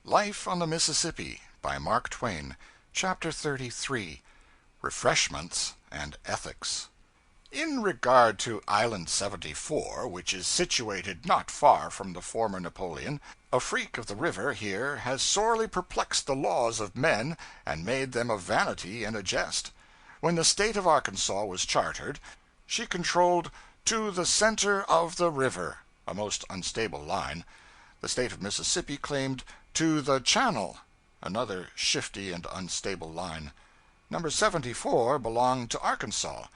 Life on the Mississippi, by Mark Twain. Chapter 33. Refreshments and Ethics. In regard to Island 74, which is situated not far from the former Napoleon, a freak of the river here has sorely perplexed the laws of men and made them a vanity and a jest. When the State of Arkansas was chartered, she controlled 'to the center of the river,' a most unstable line. The State of Mississippi claimed 'to the channel,' another shifty and unstable line. Number 74 belonged to Arkansas.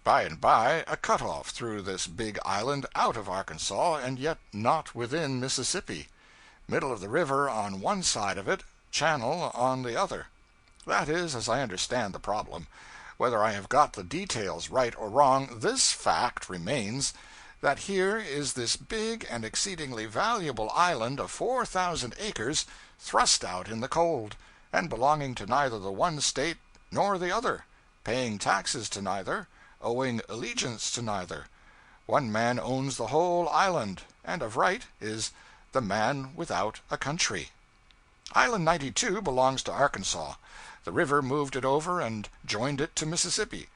By and by, a cutoff threw this big island out of Arkansas, and yet not within Mississippi. Middle of the river on one side of it, channel on the other. That is, as I understand the problem. Whether I have got the details right or wrong, this fact remains, that here is this big and exceedingly valuable island of 4,000 acres thrust out in the cold, and belonging to neither the one state nor the other, paying taxes to neither, owing allegiance to neither. One man owns the whole island, and of right is the man without a country. Island 92 belongs to Arkansas. The river moved it over and joined it to Mississippi.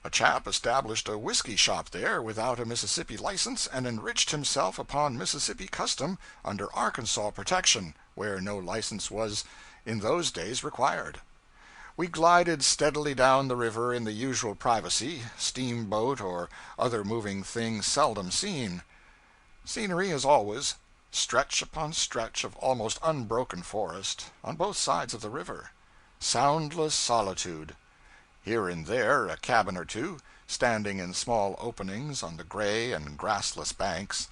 A chap established a whiskey shop there without a Mississippi license, and enriched himself upon Mississippi custom under Arkansas protection, where no license was in those days required. We glided steadily down the river in the usual privacy, steamboat or other moving thing seldom seen. Scenery, as always, stretch upon stretch of almost unbroken forest, on both sides of the river. Soundless solitude. Here and there a cabin or two, standing in small openings on the gray and grassless banks.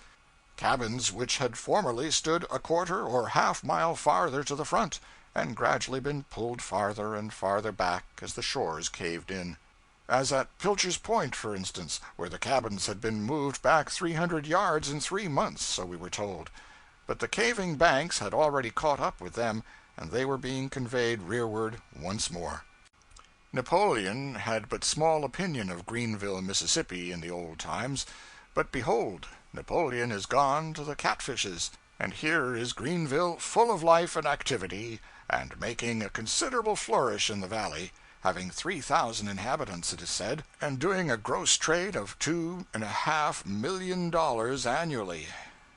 Cabins which had formerly stood a quarter or half-mile farther to the front, and gradually been pulled farther and farther back as the shores caved in. As at Pilcher's Point, for instance, where the cabins had been moved back 300 yards in 3 months, so we were told. But the caving banks had already caught up with them, and they were being conveyed rearward once more. Napoleon had but small opinion of Greenville, Mississippi, in the old times, but behold, Napoleon is gone to the catfishes, and here is Greenville full of life and activity, and making a considerable flourish in the valley, having 3,000 inhabitants, it is said, and doing a gross trade of $2.5 million annually.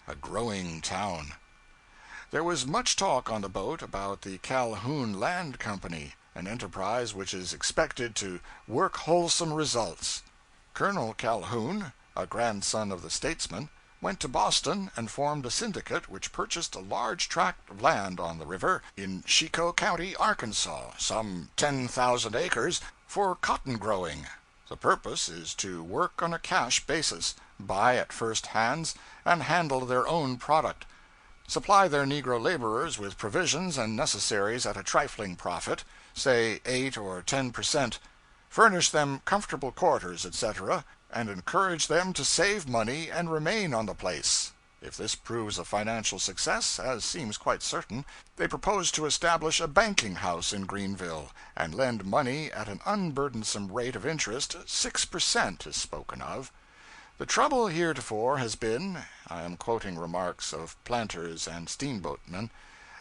A growing town. There was much talk on the boat about the Calhoun Land Company, an enterprise which is expected to work wholesome results. Colonel Calhoun, a grandson of the statesman, went to Boston and formed a syndicate which purchased a large tract of land on the river in Chicot County, Arkansas, some 10,000 acres, for cotton growing. The purpose is to work on a cash basis, buy at first hands, and handle their own product. Supply their negro laborers with provisions and necessaries at a trifling profit, say 8 or 10%, furnish them comfortable quarters, etc., and encourage them to save money and remain on the place. If this proves a financial success, as seems quite certain, they propose to establish a banking house in Greenville, and lend money at an unburdensome rate of interest. 6% is spoken of. The trouble heretofore has been, I am quoting remarks of planters and steamboatmen,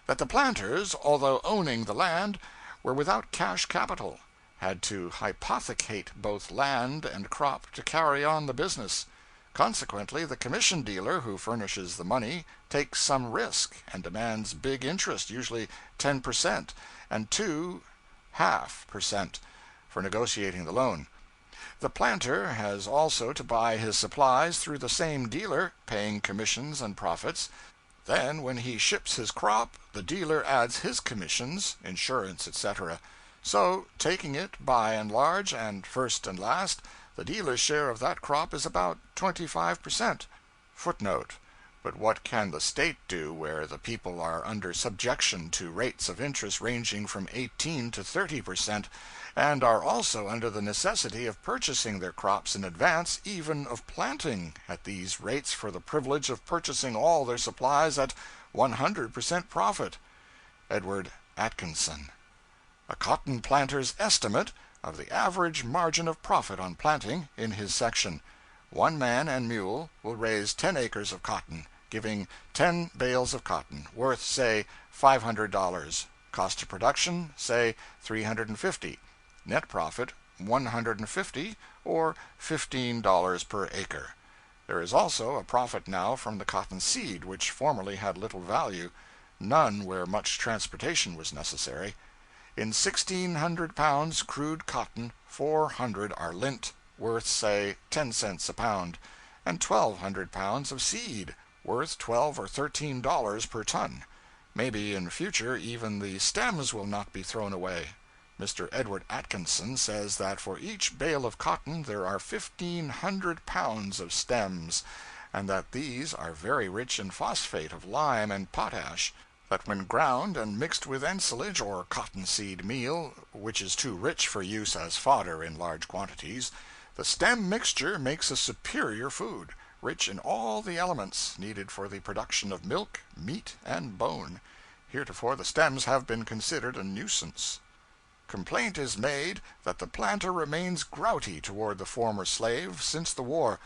that the planters, although owning the land, were without cash capital, had to hypothecate both land and crop to carry on the business. Consequently, the commission dealer who furnishes the money takes some risk, and demands big interest, usually 10% and 2.5% for negotiating the loan. The planter has also to buy his supplies through the same dealer, paying commissions and profits. Then, when he ships his crop, the dealer adds his commissions, insurance, etc. So, taking it by and large, and first and last, the dealer's share of that crop is about 25%. Footnote. But what can the state do where the people are under subjection to rates of interest ranging from 18 to 30%, and are also under the necessity of purchasing their crops in advance, even of planting, at these rates for the privilege of purchasing all their supplies at 100% profit? Edward Atkinson. A cotton planter's estimate of the average margin of profit on planting, in his section: one man and mule will raise 10 acres of cotton, giving 10 bales of cotton, worth, say, $500. Cost of production, say, $350. Net profit, $150, or $15 per acre. There is also a profit now from the cotton seed, which formerly had little value, none where much transportation was necessary. In 1,600 pounds crude cotton, 400 are lint, worth, say, 10 cents a pound, and 1,200 pounds of seed, worth $12 or $13 per ton. Maybe in future even the stems will not be thrown away. Mr. Edward Atkinson says that for each bale of cotton there are 1,500 pounds of stems, and that these are very rich in phosphate of lime and potash, that when ground and mixed with ensilage or cottonseed meal, which is too rich for use as fodder in large quantities, the stem mixture makes a superior food, rich in all the elements needed for the production of milk, meat, and bone. Heretofore the stems have been considered a nuisance. Complaint is made that the planter remains grouty toward the former slave since the war,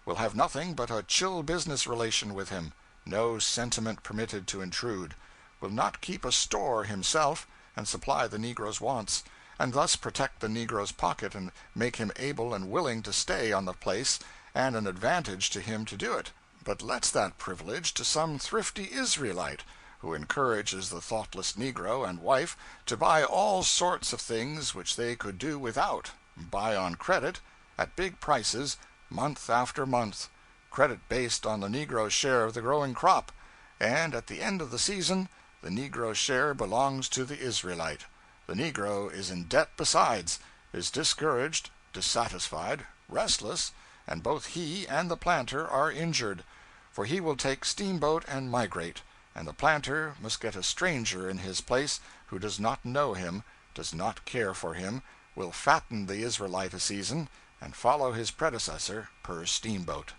will have nothing but a chill business relation with him, no sentiment permitted to intrude, will not keep a store himself and supply the negro's wants, and thus protect the negro's pocket and make him able and willing to stay on the place, and an advantage to him to do it, but lets that privilege to some thrifty Israelite, who encourages the thoughtless negro and wife to buy all sorts of things which they could do without, buy on credit, at big prices, month after month, credit based on the negro's share of the growing crop, and at the end of the season the negro's share belongs to the Israelite. The negro is in debt besides, is discouraged, dissatisfied, restless, and both he and the planter are injured, for he will take steamboat and migrate, and the planter must get a stranger in his place who does not know him, does not care for him, will fatten the Israelite a season, and follow his predecessor per steamboat.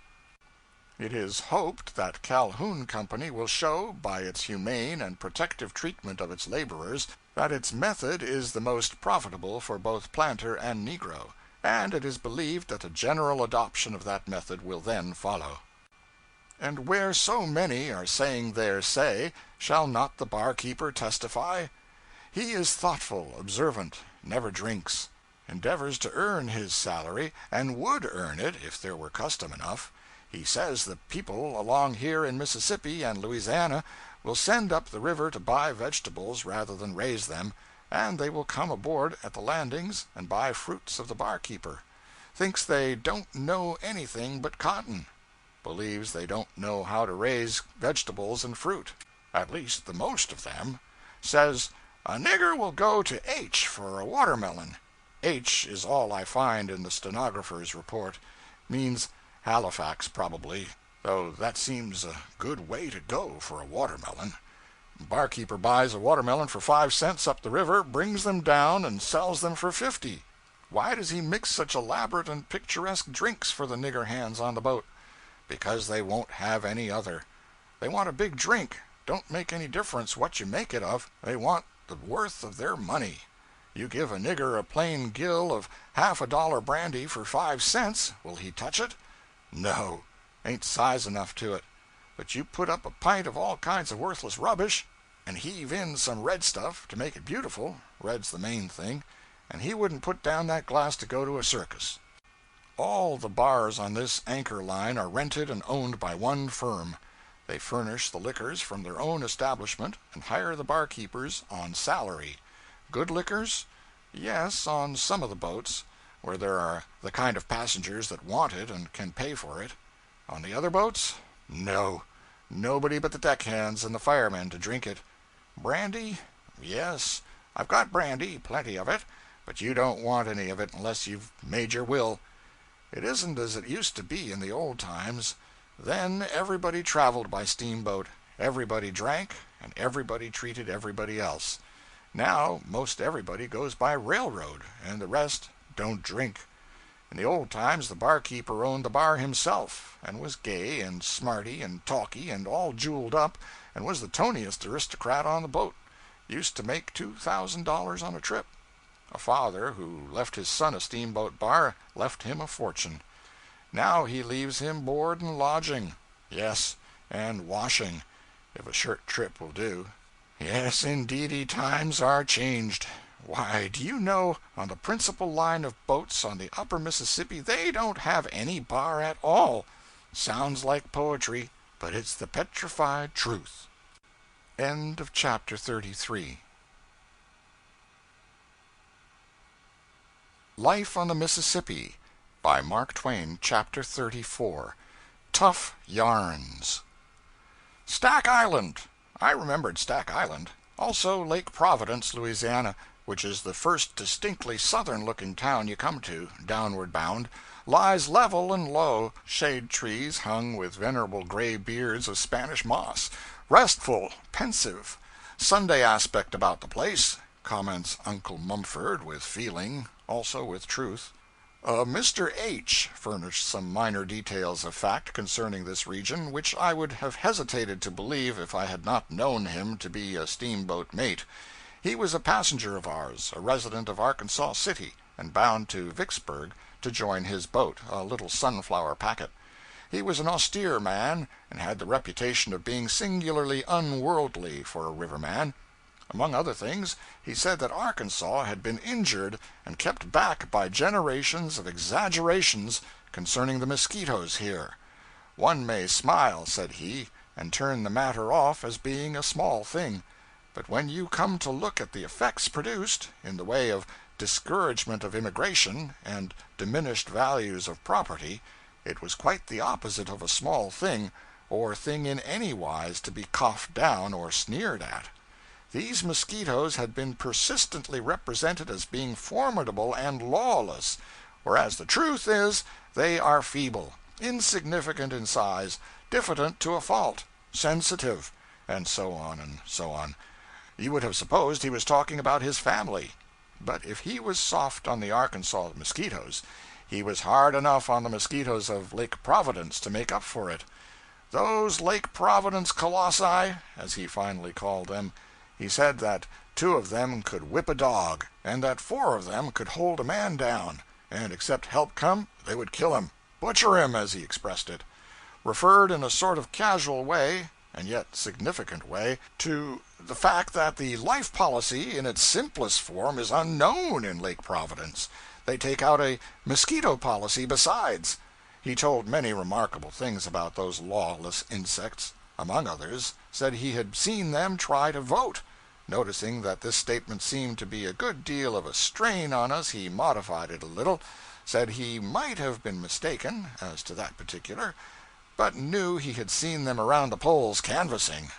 It is hoped that Calhoun Company will show, by its humane and protective treatment of its laborers, that its method is the most profitable for both planter and negro, and it is believed that a general adoption of that method will then follow. And where so many are saying their say, shall not the barkeeper testify? He is thoughtful, observant, never drinks, endeavors to earn his salary, and would earn it if there were custom enough. He says the people along here in Mississippi and Louisiana will send up the river to buy vegetables rather than raise them, and they will come aboard at the landings and buy fruits of the barkeeper. Thinks they don't know anything but cotton. Believes they don't know how to raise vegetables and fruit, at least the most of them. Says a nigger will go to H for a watermelon. H is all I find in the stenographer's report. Means Halifax, probably, though that seems a good way to go for a watermelon. Barkeeper buys a watermelon for 5 cents up the river, brings them down, and sells them for 50. Why does he mix such elaborate and picturesque drinks for the nigger hands on the boat? Because they won't have any other. They want a big drink. Don't make any difference what you make it of. They want the worth of their money. You give a nigger a plain gill of $half brandy for 5 cents, will he touch it? No, ain't size enough to it. But you put up a pint of all kinds of worthless rubbish, and heave in some red stuff to make it beautiful, red's the main thing, and he wouldn't put down that glass to go to a circus. All the bars on this anchor line are rented and owned by one firm. They furnish the liquors from their own establishment and hire the barkeepers on salary. Good liquors? Yes, on some of the boats, where there are the kind of passengers that want it and can pay for it. On the other boats? No. Nobody but the deckhands and the firemen to drink it. Brandy? Yes, I've got brandy, plenty of it, but you don't want any of it unless you've made your will. It isn't as it used to be in the old times. Then everybody traveled by steamboat, everybody drank, and everybody treated everybody else. Now most everybody goes by railroad, and the rest don't drink. In the old times the barkeeper owned the bar himself, and was gay and smarty and talky and all jeweled up, and was the toniest aristocrat on the boat. Used to make $2,000 on a trip. A father who left his son a steamboat bar left him a fortune. Now he leaves him board and lodging. Yes, and washing, if a short trip will do. Yes, indeedy, times are changed. Why, do you know, on the principal line of boats on the upper Mississippi they don't have any bar at all. Sounds like poetry, but it's the petrified truth. End of chapter 33. Life on the Mississippi by Mark Twain, chapter 34. Tough Yarns. Stack Island. I remembered Stack Island. Also Lake Providence, Louisiana, which is the first distinctly southern-looking town you come to, downward bound, lies level and low, shade trees hung with venerable gray beards of Spanish moss, restful, pensive. Sunday aspect about the place, comments Uncle Mumford with feeling, also with truth. Mr. H. furnished some minor details of fact concerning this region, which I would have hesitated to believe if I had not known him to be a steamboat mate. He was a passenger of ours, a resident of Arkansas City, and bound to Vicksburg to join his boat, a little Sunflower packet. He was an austere man, and had the reputation of being singularly unworldly for a riverman. Among other things, he said that Arkansas had been injured and kept back by generations of exaggerations concerning the mosquitoes here. One may smile, said he, and turn the matter off as being a small thing, but when you come to look at the effects produced, in the way of discouragement of immigration and diminished values of property, it was quite the opposite of a small thing, or thing in any wise to be coughed down or sneered at. These mosquitoes had been persistently represented as being formidable and lawless, whereas the truth is they are feeble, insignificant in size, diffident to a fault, sensitive, and so on and so on. You would have supposed he was talking about his family. But if he was soft on the Arkansas mosquitoes, he was hard enough on the mosquitoes of Lake Providence to make up for it. Those Lake Providence colossi, as he finally called them, he said that 2 of them could whip a dog, and that 4 of them could hold a man down, and except help come, they would kill him, butcher him, as he expressed it. Referred in a sort of casual way, and yet significant way, to the fact that the life policy in its simplest form is unknown in Lake Providence. They take out a mosquito policy besides. He told many remarkable things about those lawless insects. Among others, said he had seen them try to vote. Noticing that this statement seemed to be a good deal of a strain on us, he modified it a little, said he might have been mistaken as to that particular, but knew he had seen them around the polls canvassing.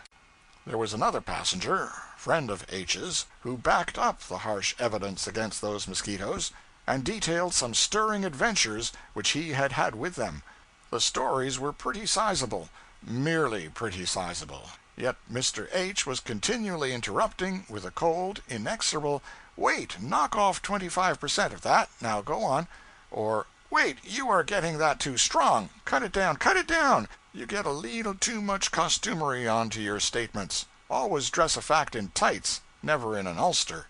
There was another passenger, friend of H's, who backed up the harsh evidence against those mosquitoes, and detailed some stirring adventures which he had had with them. The stories were pretty sizable, merely pretty sizable. Yet Mr. H. was continually interrupting with a cold, inexorable, "Wait, knock off 25% of that, now go on," or, "Wait, you are getting that too strong, cut it down, you get a leetle too much costumery onto your statements, always dress a fact in tights, never in an ulster,"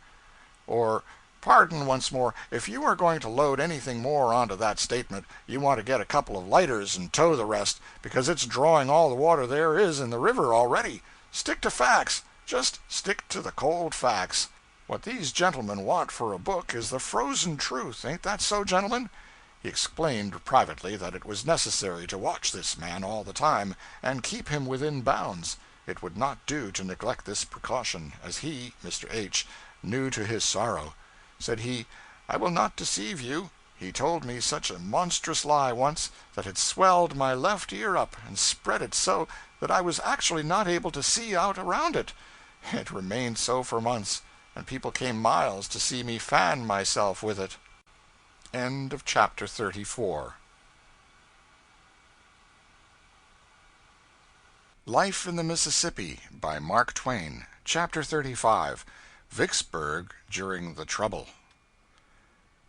or, "Pardon once more, if you are going to load anything more onto that statement, you want to get a couple of lighters and tow the rest, because it's drawing all the water there is in the river already. Stick to facts, just stick to the cold facts. What these gentlemen want for a book is the frozen truth, ain't that so, gentlemen?" He explained privately that it was necessary to watch this man all the time, and keep him within bounds. It would not do to neglect this precaution, as he, Mr. H., knew to his sorrow. Said he, "I will not deceive you. He told me such a monstrous lie once, that it swelled my left ear up, and spread it so that I was actually not able to see out around it. It remained so for months, and people came miles to see me fan myself with it." End of chapter 34. Life in the Mississippi by Mark Twain, chapter 35. Vicksburg during the Trouble.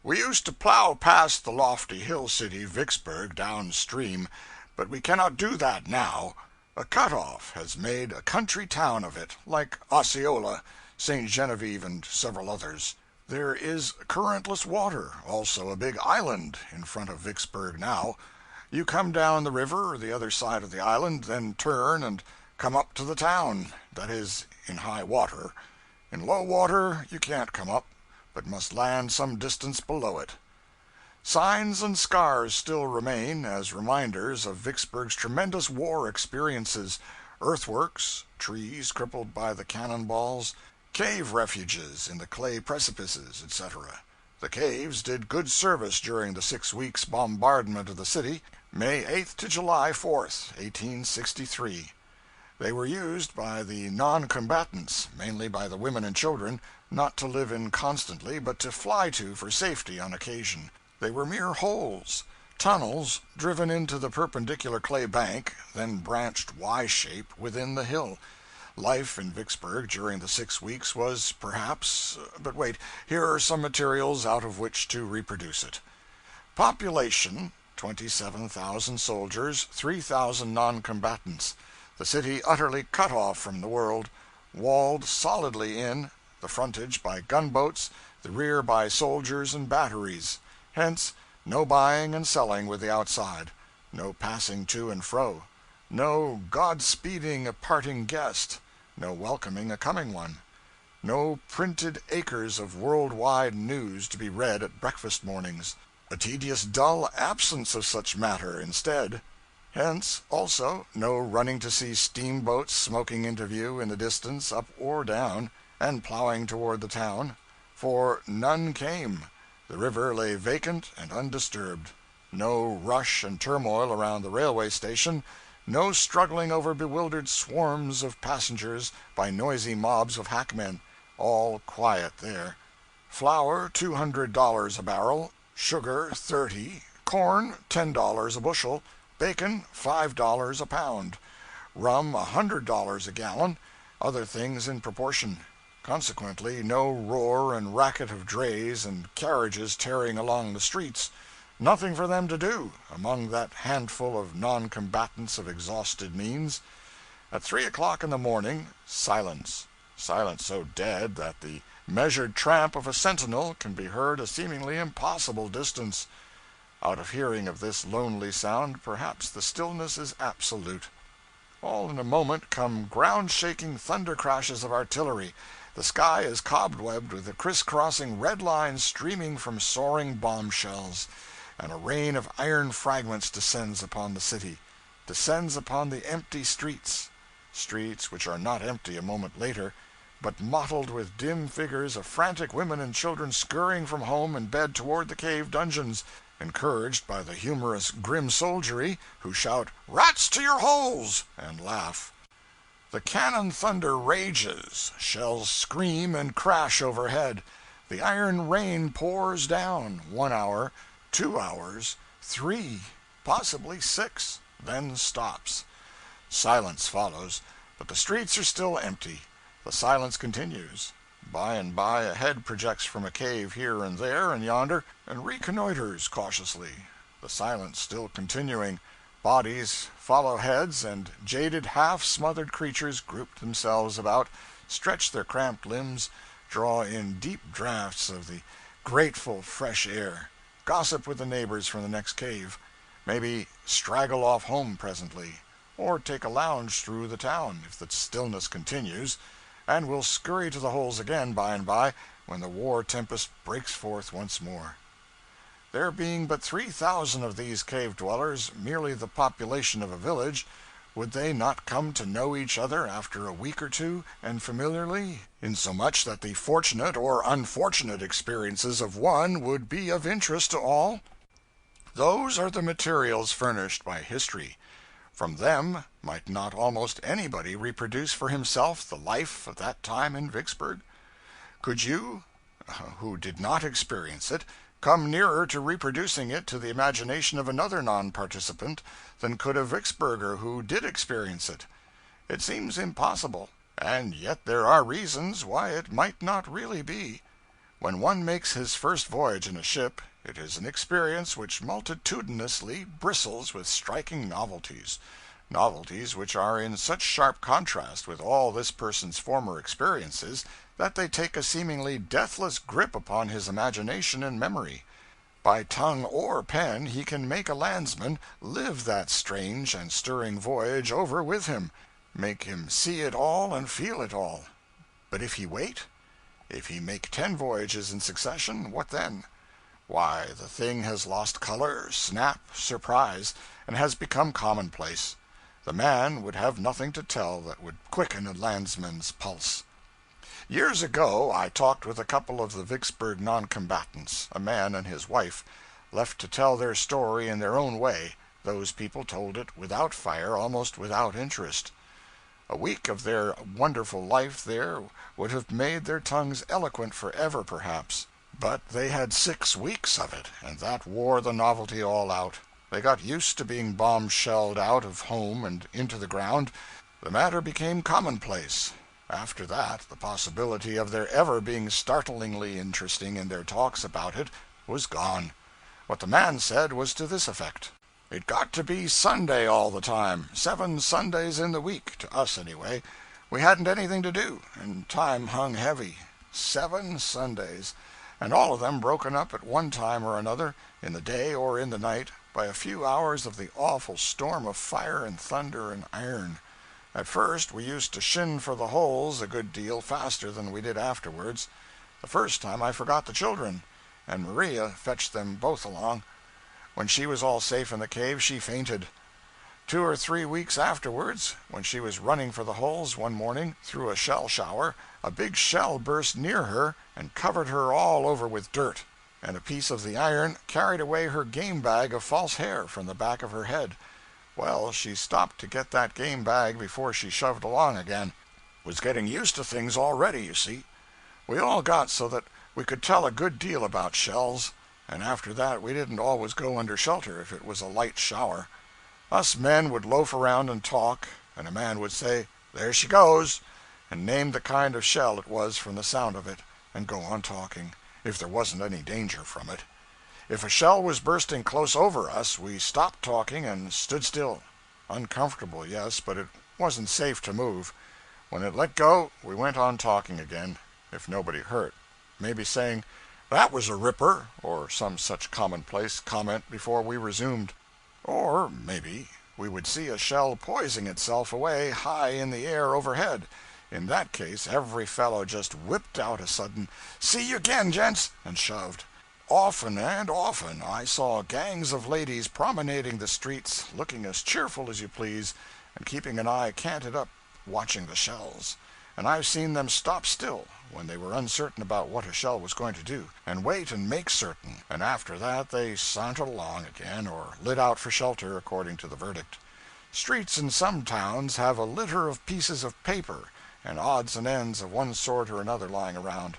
We used to plow past the lofty hill city Vicksburg downstream, but we cannot do that now. A cut-off has made a country town of it, like Osceola, St. Genevieve, and several others. There is currentless water, also a big island, in front of Vicksburg now. You come down the river or the other side of the island, then turn and come up to the town, that is, in high water. In low water you can't come up, but must land some distance below it. Signs and scars still remain as reminders of Vicksburg's tremendous war experiences: earthworks, trees crippled by the cannon balls, cave refuges in the clay precipices, etc. The caves did good service during the 6 weeks' bombardment of the city, May 8th to July 4th, 1863. They were used by the non-combatants, mainly by the women and children, not to live in constantly, but to fly to for safety on occasion. They were mere holes, tunnels driven into the perpendicular clay bank, then branched Y-shape within the hill. Life in Vicksburg during the 6 weeks was, perhaps, but wait, here are some materials out of which to reproduce it. Population, 27,000 soldiers, 3,000 non-combatants. The city utterly cut off from the world, walled solidly in, the frontage by gunboats, the rear by soldiers and batteries. Hence, no buying and selling with the outside, no passing to and fro, no God-speeding a parting guest, no welcoming a coming one, no printed acres of world-wide news to be read at breakfast mornings, a tedious dull absence of such matter instead. Hence, also, no running to see steamboats smoking into view in the distance up or down, and plowing toward the town, for none came. The river lay vacant and undisturbed. No rush and turmoil around the railway station, no struggling over bewildered swarms of passengers by noisy mobs of hackmen. All quiet there. Flour $200 a barrel, sugar $30, corn $10 a bushel, bacon $5 a pound, rum $100 a gallon, other things in proportion. Consequently, no roar and racket of drays and carriages tearing along the streets. Nothing for them to do, among that handful of non-combatants of exhausted means. At 3 o'clock in the morning, silence. Silence so dead that the measured tramp of a sentinel can be heard a seemingly impossible distance. Out of hearing of this lonely sound, perhaps the stillness is absolute. All in a moment come ground-shaking thunder crashes of artillery. The sky is cobwebbed with the criss-crossing red lines streaming from soaring bomb-shells, and a rain of iron fragments descends upon the city, descends upon the empty streets which are not empty a moment later, but mottled with dim figures of frantic women and children scurrying from home and bed toward the cave dungeons, encouraged by the humorous grim soldiery, who shout, "Rats to your holes!" and laugh. The cannon thunder rages, shells scream and crash overhead, the iron rain pours down, 1 hour, 2 hours, 3, possibly 6, then stops. Silence follows, but the streets are still empty. The silence continues. By and by a head projects from a cave here and there and yonder, and reconnoiters cautiously. The silence still continuing, bodies follow heads, and jaded, half-smothered creatures group themselves about, stretch their cramped limbs, draw in deep draughts of the grateful fresh air, gossip with the neighbors from the next cave, maybe straggle off home presently, or take a lounge through the town, if the stillness continues, and will scurry to the holes again by and by, when the war tempest breaks forth once more. There being but 3,000 of these cave dwellers, merely the population of a village, would they not come to know each other after a week or two, and familiarly, insomuch that the fortunate or unfortunate experiences of one would be of interest to all? Those are the materials furnished by history. From them might not almost anybody reproduce for himself the life of that time in Vicksburg? Could you, who did not experience it, come nearer to reproducing it to the imagination of another non-participant than could a Vicksburger who did experience it? It seems impossible, and yet there are reasons why it might not really be. When one makes his first voyage in a ship, it is an experience which multitudinously bristles with striking novelties which are in such sharp contrast with all this person's former experiences that they take a seemingly deathless grip upon his imagination and memory. By tongue or pen he can make a landsman live that strange and stirring voyage over with him, make him see it all and feel it all. But if he wait? If he make 10 voyages in succession, what then? Why, the thing has lost color, snap, surprise, and has become commonplace. The man would have nothing to tell that would quicken a landsman's pulse. Years ago I talked with a couple of the Vicksburg non-combatants, a man and his wife, left to tell their story in their own way. Those people told it without fire, almost without interest. A week of their wonderful life there would have made their tongues eloquent forever, perhaps. But they had 6 weeks of it, and that wore the novelty all out. They got used to being bomb-shelled out of home and into the ground. The matter became commonplace. After that, the possibility of their ever being startlingly interesting in their talks about it was gone. What the man said was to this effect: "It got to be Sunday all the time, 7 Sundays in the week, to us anyway. We hadn't anything to do, and time hung heavy. 7 Sundays, and all of them broken up at one time or another, in the day or in the night, by a few hours of the awful storm of fire and thunder and iron. At first we used to shin for the holes a good deal faster than we did afterwards. The first time I forgot the children, and Maria fetched them both along. When she was all safe in the cave, she fainted. 2 or 3 weeks afterwards, when she was running for the holes one morning through a shell shower, a big shell burst near her and covered her all over with dirt, and a piece of the iron carried away her game bag of false hair from the back of her head. Well, she stopped to get that game bag before she shoved along again. Was getting used to things already, you see. We all got so that we could tell a good deal about shells, and after that we didn't always go under shelter if it was a light shower. Us men would loaf around and talk, and a man would say, 'There she goes,' and name the kind of shell it was from the sound of it, and go on talking, if there wasn't any danger from it. If a shell was bursting close over us, we stopped talking and stood still. Uncomfortable, yes, but it wasn't safe to move. When it let go, we went on talking again, if nobody hurt, maybe saying, 'That was a ripper,' or some such commonplace comment before we resumed. Or, maybe, we would see a shell poising itself away high in the air overhead. In that case, every fellow just whipped out a sudden, 'See you again, gents,' and shoved. Often and often I saw gangs of ladies promenading the streets, looking as cheerful as you please, and keeping an eye canted up, watching the shells. And I've seen them stop still, when they were uncertain about what a shell was going to do, and wait and make certain, and after that they sauntered along again, or lit out for shelter, according to the verdict. Streets in some towns have a litter of pieces of paper, and odds and ends of one sort or another lying around.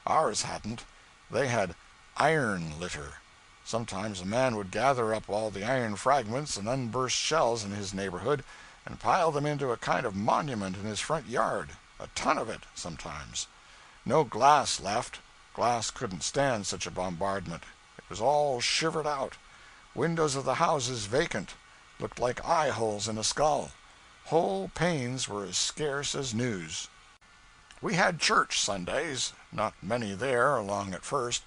Ours hadn't. They had iron litter. Sometimes a man would gather up all the iron fragments and unburst shells in his neighborhood, and pile them into a kind of monument in his front yard, a ton of it, sometimes. No glass left. Glass couldn't stand such a bombardment. It was all shivered out. Windows of the houses vacant. Looked like eye holes in a skull. Whole panes were as scarce as news. We had church Sundays. Not many there along at first,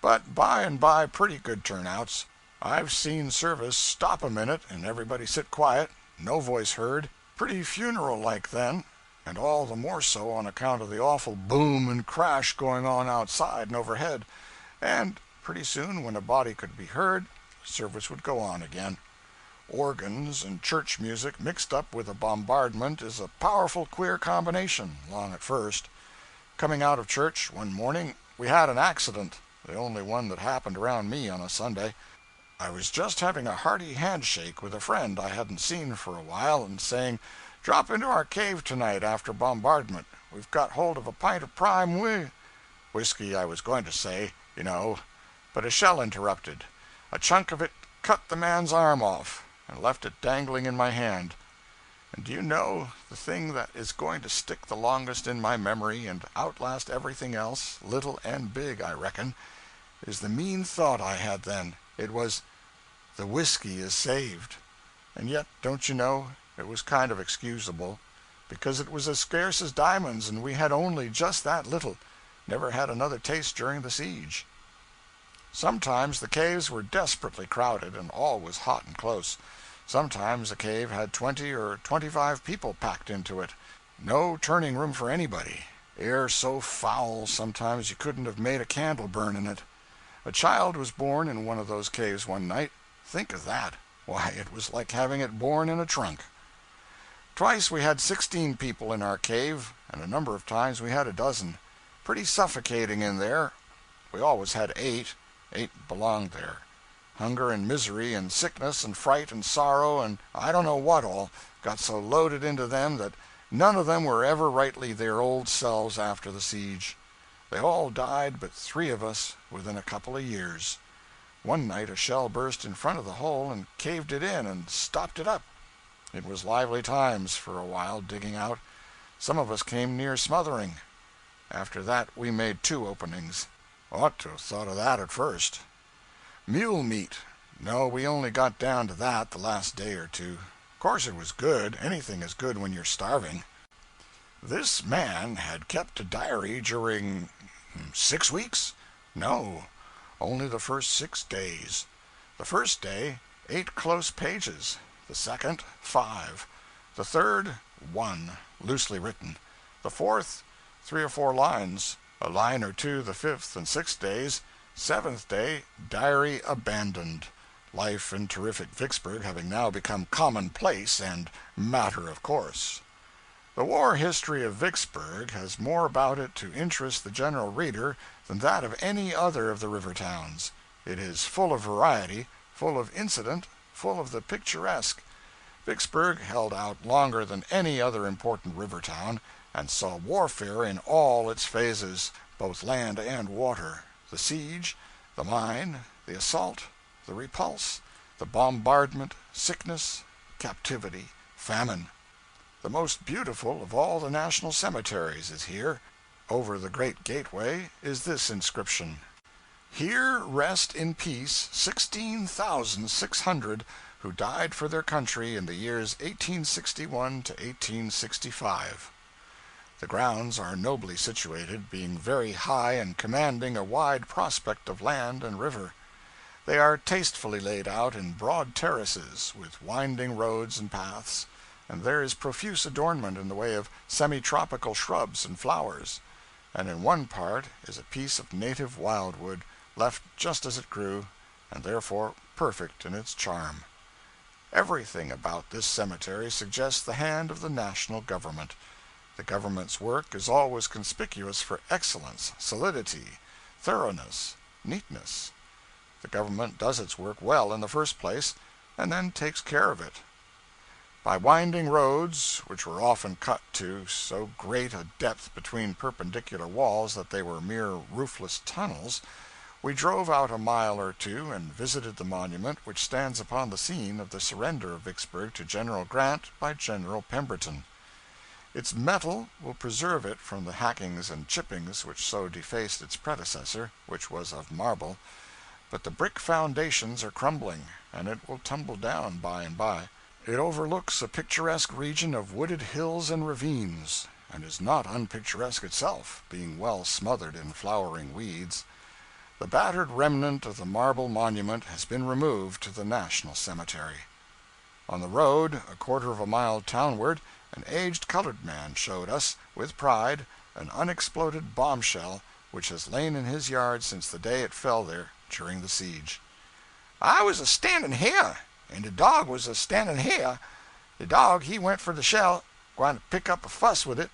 but by and by pretty good turnouts. I've seen service stop a minute and everybody sit quiet, no voice heard. Pretty funeral-like then, and all the more so on account of the awful boom and crash going on outside and overhead. And pretty soon, when a body could be heard, service would go on again. Organs and church music mixed up with a bombardment is a powerful queer combination, long at first. Coming out of church one morning, we had an accident, the only one that happened around me on a Sunday. I was just having a hearty handshake with a friend I hadn't seen for a while, and saying, 'Drop into our cave tonight after bombardment. We've got hold of a pint of prime whiskey, I was going to say, you know, but a shell interrupted. A chunk of it cut the man's arm off, and left it dangling in my hand. And do you know, the thing that is going to stick the longest in my memory and outlast everything else, little and big, I reckon, is the mean thought I had then. It was, 'The whiskey is saved.' And yet, don't you know, it was kind of excusable, because it was as scarce as diamonds, and we had only just that little, never had another taste during the siege. Sometimes the caves were desperately crowded and all was hot and close. Sometimes a cave had 20 or 25 people packed into it. No turning room for anybody. Air so foul sometimes you couldn't have made a candle burn in it. A child was born in one of those caves one night. Think of that. Why, it was like having it born in a trunk. Twice we had 16 people in our cave, and a number of times we had a dozen. Pretty suffocating in there. We always had 8. 8 belonged there. Hunger and misery and sickness and fright and sorrow and I don't know what all got so loaded into them that none of them were ever rightly their old selves after the siege. They all died but 3 of us within a couple of years. One night a shell burst in front of the hole and caved it in and stopped it up. It was lively times for a while digging out. Some of us came near smothering. After that we made 2 openings. Ought to have thought of that at first. Mule meat. No, we only got down to that the last day or 2. Of course it was good. Anything is good when you're starving. This man had kept a diary during 6 weeks? No, only the first 6 days. The first day, 8 close pages. The second, 5. The third, 1, loosely written. The fourth, 3 or 4 lines. A line or 2 the 5th and 6th days. 7th day, diary abandoned. Life in terrific Vicksburg having now become commonplace and matter of course. The war history of Vicksburg has more about it to interest the general reader than that of any other of the river towns. It is full of variety, full of incident, full of the picturesque. Vicksburg held out longer than any other important river town, and saw warfare in all its phases, both land and water. The siege, the mine, the assault, the repulse, the bombardment, sickness, captivity, famine. The most beautiful of all the national cemeteries is here. Over the great gateway is this inscription: "Here rest in peace 16,600 who died for their country in the years 1861 to 1865. The grounds are nobly situated, being very high and commanding a wide prospect of land and river. They are tastefully laid out in broad terraces, with winding roads and paths, and there is profuse adornment in the way of semi-tropical shrubs and flowers, and in one part is a piece of native wildwood, left just as it grew, and therefore perfect in its charm. Everything about this cemetery suggests the hand of the national government. The government's work is always conspicuous for excellence, solidity, thoroughness, neatness. The government does its work well in the first place, and then takes care of it. By winding roads, which were often cut to so great a depth between perpendicular walls that they were mere roofless tunnels, we drove out a mile or 2 and visited the monument which stands upon the scene of the surrender of Vicksburg to General Grant by General Pemberton. Its metal will preserve it from the hackings and chippings which so defaced its predecessor, which was of marble, but the brick foundations are crumbling, and it will tumble down by and by. It overlooks a picturesque region of wooded hills and ravines, and is not unpicturesque itself, being well smothered in flowering weeds. The battered remnant of the marble monument has been removed to the National Cemetery. On the road, a quarter of a mile townward, an aged colored man showed us, with pride, an unexploded bombshell which has lain in his yard since the day it fell there during the siege. "I was a standing here, and the dog was a standing here. The dog, he went for the shell, going to pick up a fuss with it,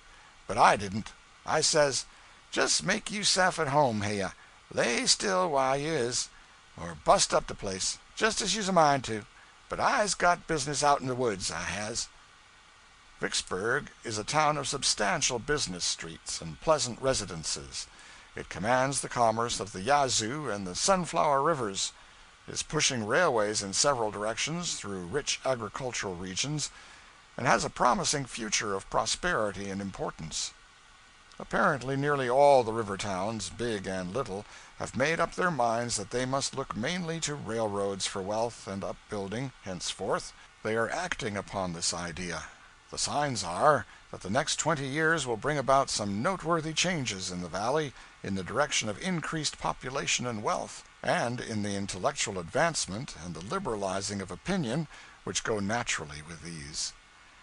but I didn't. I says, 'Just make yourself at home here. Lay still while you is, or bust up the place, just as you's a mind to. But I's got business out in the woods, I has.'" Vicksburg is a town of substantial business streets and pleasant residences. It commands the commerce of the Yazoo and the Sunflower Rivers, is pushing railways in several directions through rich agricultural regions, and has a promising future of prosperity and importance. Apparently nearly all the river towns, big and little, have made up their minds that they must look mainly to railroads for wealth and upbuilding henceforth. They are acting upon this idea. The signs are that the next 20 years will bring about some noteworthy changes in the valley in the direction of increased population and wealth. and in the intellectual advancement and the liberalizing of opinion which go naturally with these.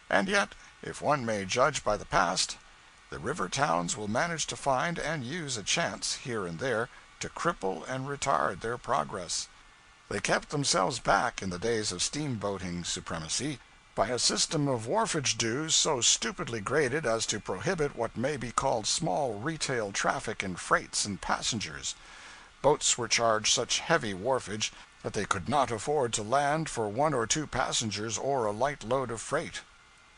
And yet, if one may judge by the past, the river towns will manage to find and use a chance, here and there, to cripple and retard their progress. They kept themselves back in the days of steamboating supremacy by a system of wharfage dues so stupidly graded as to prohibit what may be called small retail traffic in freights and passengers. Boats were charged such heavy wharfage that they could not afford to land for 1 or 2 passengers or a light load of freight.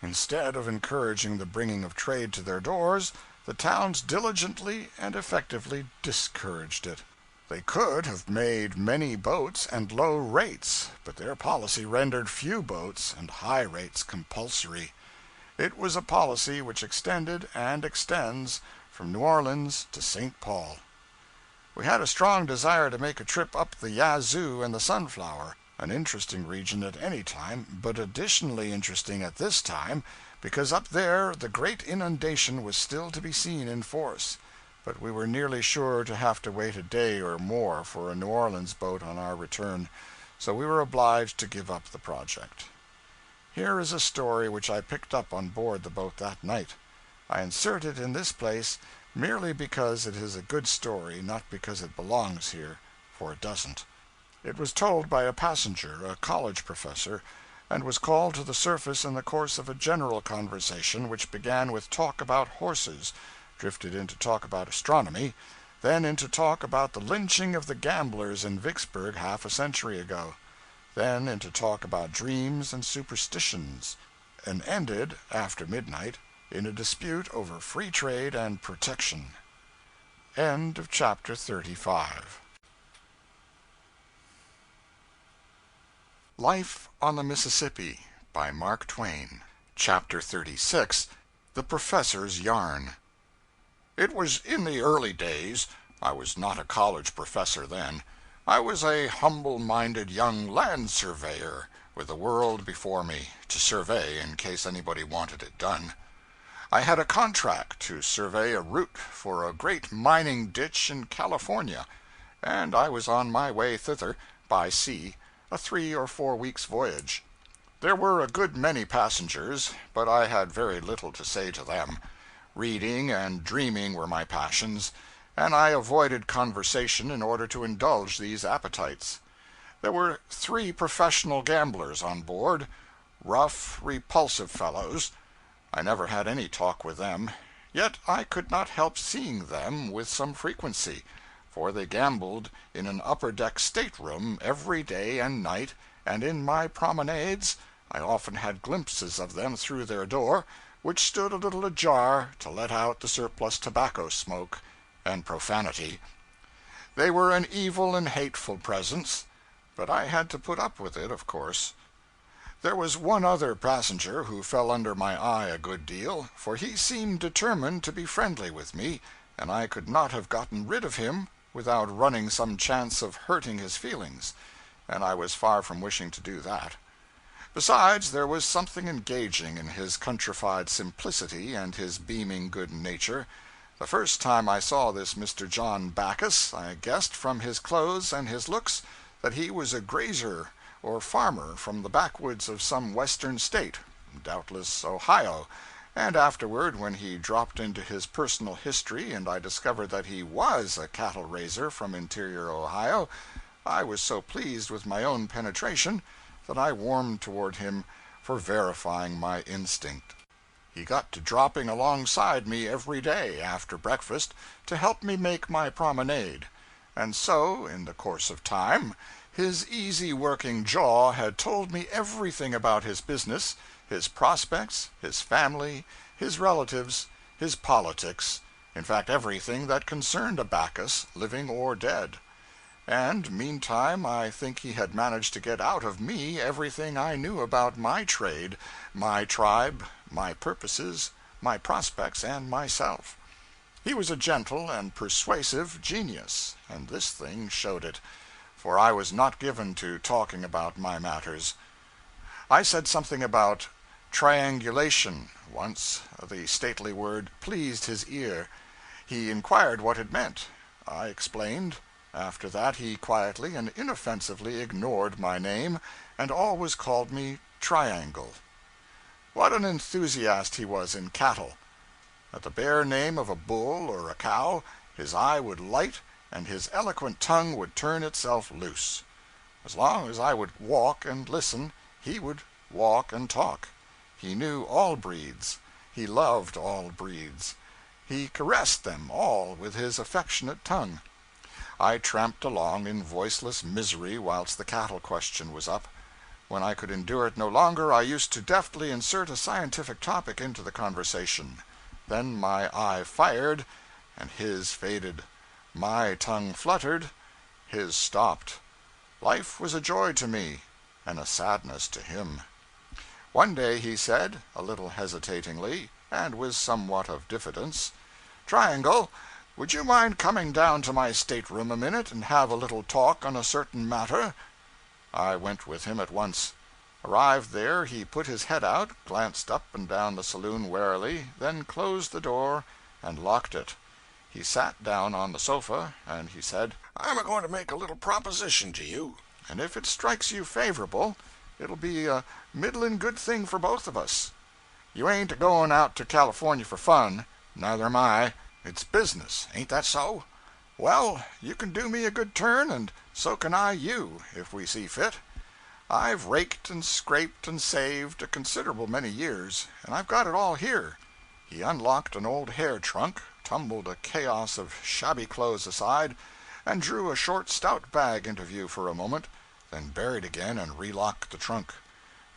Instead of encouraging the bringing of trade to their doors, the towns diligently and effectively discouraged it. They could have made many boats and low rates, but their policy rendered few boats and high rates compulsory. It was a policy which extended and extends from New Orleans to St. Paul. We had a strong desire to make a trip up the Yazoo and the Sunflower, an interesting region at any time, but additionally interesting at this time, because up there the great inundation was still to be seen in force. But we were nearly sure to have to wait a day or more for a New Orleans boat on our return, so we were obliged to give up the project. Here is a story which I picked up on board the boat that night. I insert it in this place merely because it is a good story, not because it belongs here, for it doesn't. It was told by a passenger, a college professor, and was called to the surface in the course of a general conversation which began with talk about horses, drifted into talk about astronomy, then into talk about the lynching of the gamblers in Vicksburg half a century ago, then into talk about dreams and superstitions, and ended, after midnight, in a dispute over free trade and protection. End of chapter 35. Life on the Mississippi by Mark Twain. Chapter 36. The Professor's Yarn. It was in the early days. I was not a college professor then. I was a humble-minded young land surveyor, with the world before me to survey in case anybody wanted it done. I had a contract to survey a route for a great mining ditch in California, and I was on my way thither, by sea, a 3 or 4 weeks' voyage. There were a good many passengers, but I had very little to say to them. Reading and dreaming were my passions, and I avoided conversation in order to indulge these appetites. There were 3 professional gamblers on board, rough, repulsive fellows. I never had any talk with them, yet I could not help seeing them with some frequency, for they gambled in an upper-deck stateroom every day and night, and in my promenades I often had glimpses of them through their door, which stood a little ajar to let out the surplus tobacco smoke and profanity. They were an evil and hateful presence, but I had to put up with it, of course. There was one other passenger who fell under my eye a good deal, for he seemed determined to be friendly with me, and I could not have gotten rid of him without running some chance of hurting his feelings, and I was far from wishing to do that. Besides, there was something engaging in his countrified simplicity and his beaming good nature. The first time I saw this Mr. John Backus, I guessed from his clothes and his looks that he was a grazier or farmer from the backwoods of some western state, doubtless Ohio, and afterward, when he dropped into his personal history and I discovered that he was a cattle raiser from interior Ohio, I was so pleased with my own penetration that I warmed toward him for verifying my instinct. He got to dropping alongside me every day after breakfast to help me make my promenade, and so, in the course of time, his easy-working jaw had told me everything about his business, his prospects, his family, his relatives, his politics, in fact everything that concerned a Backus, living or dead. And meantime I think he had managed to get out of me everything I knew about my trade, my tribe, my purposes, my prospects, and myself. He was a gentle and persuasive genius, and this thing showed it, for I was not given to talking about my matters. I said something about triangulation once. The stately word pleased his ear. He inquired what it meant. I explained. After that he quietly and inoffensively ignored my name, and always called me Triangle. What an enthusiast he was in cattle! At the bare name of a bull or a cow, his eye would light and his eloquent tongue would turn itself loose. As long as I would walk and listen, he would walk and talk. He knew all breeds. He loved all breeds. He caressed them all with his affectionate tongue. I tramped along in voiceless misery whilst the cattle question was up. When I could endure it no longer, I used to deftly insert a scientific topic into the conversation. Then my eye fired, and his faded. My tongue fluttered, his stopped. Life was a joy to me, and a sadness to him. One day he said, a little hesitatingly, and with somewhat of diffidence, "Triangle, would you mind coming down to my stateroom a minute and have a little talk on a certain matter?" I went with him at once. Arrived there, he put his head out, glanced up and down the saloon warily, then closed the door and locked it. He sat down on the sofa, and he said, "I'm a going to make a little proposition to you, and if it strikes you favorable, it'll be a middlin' good thing for both of us. You ain't a-going out to California for fun, neither am I. It's business, ain't that so? Well, you can do me a good turn, and so can I you, if we see fit. I've raked and scraped and saved a considerable many years, and I've got it all here." He unlocked an old hair trunk, tumbled a chaos of shabby clothes aside, and drew a short stout bag into view for a moment, then buried again and relocked the trunk.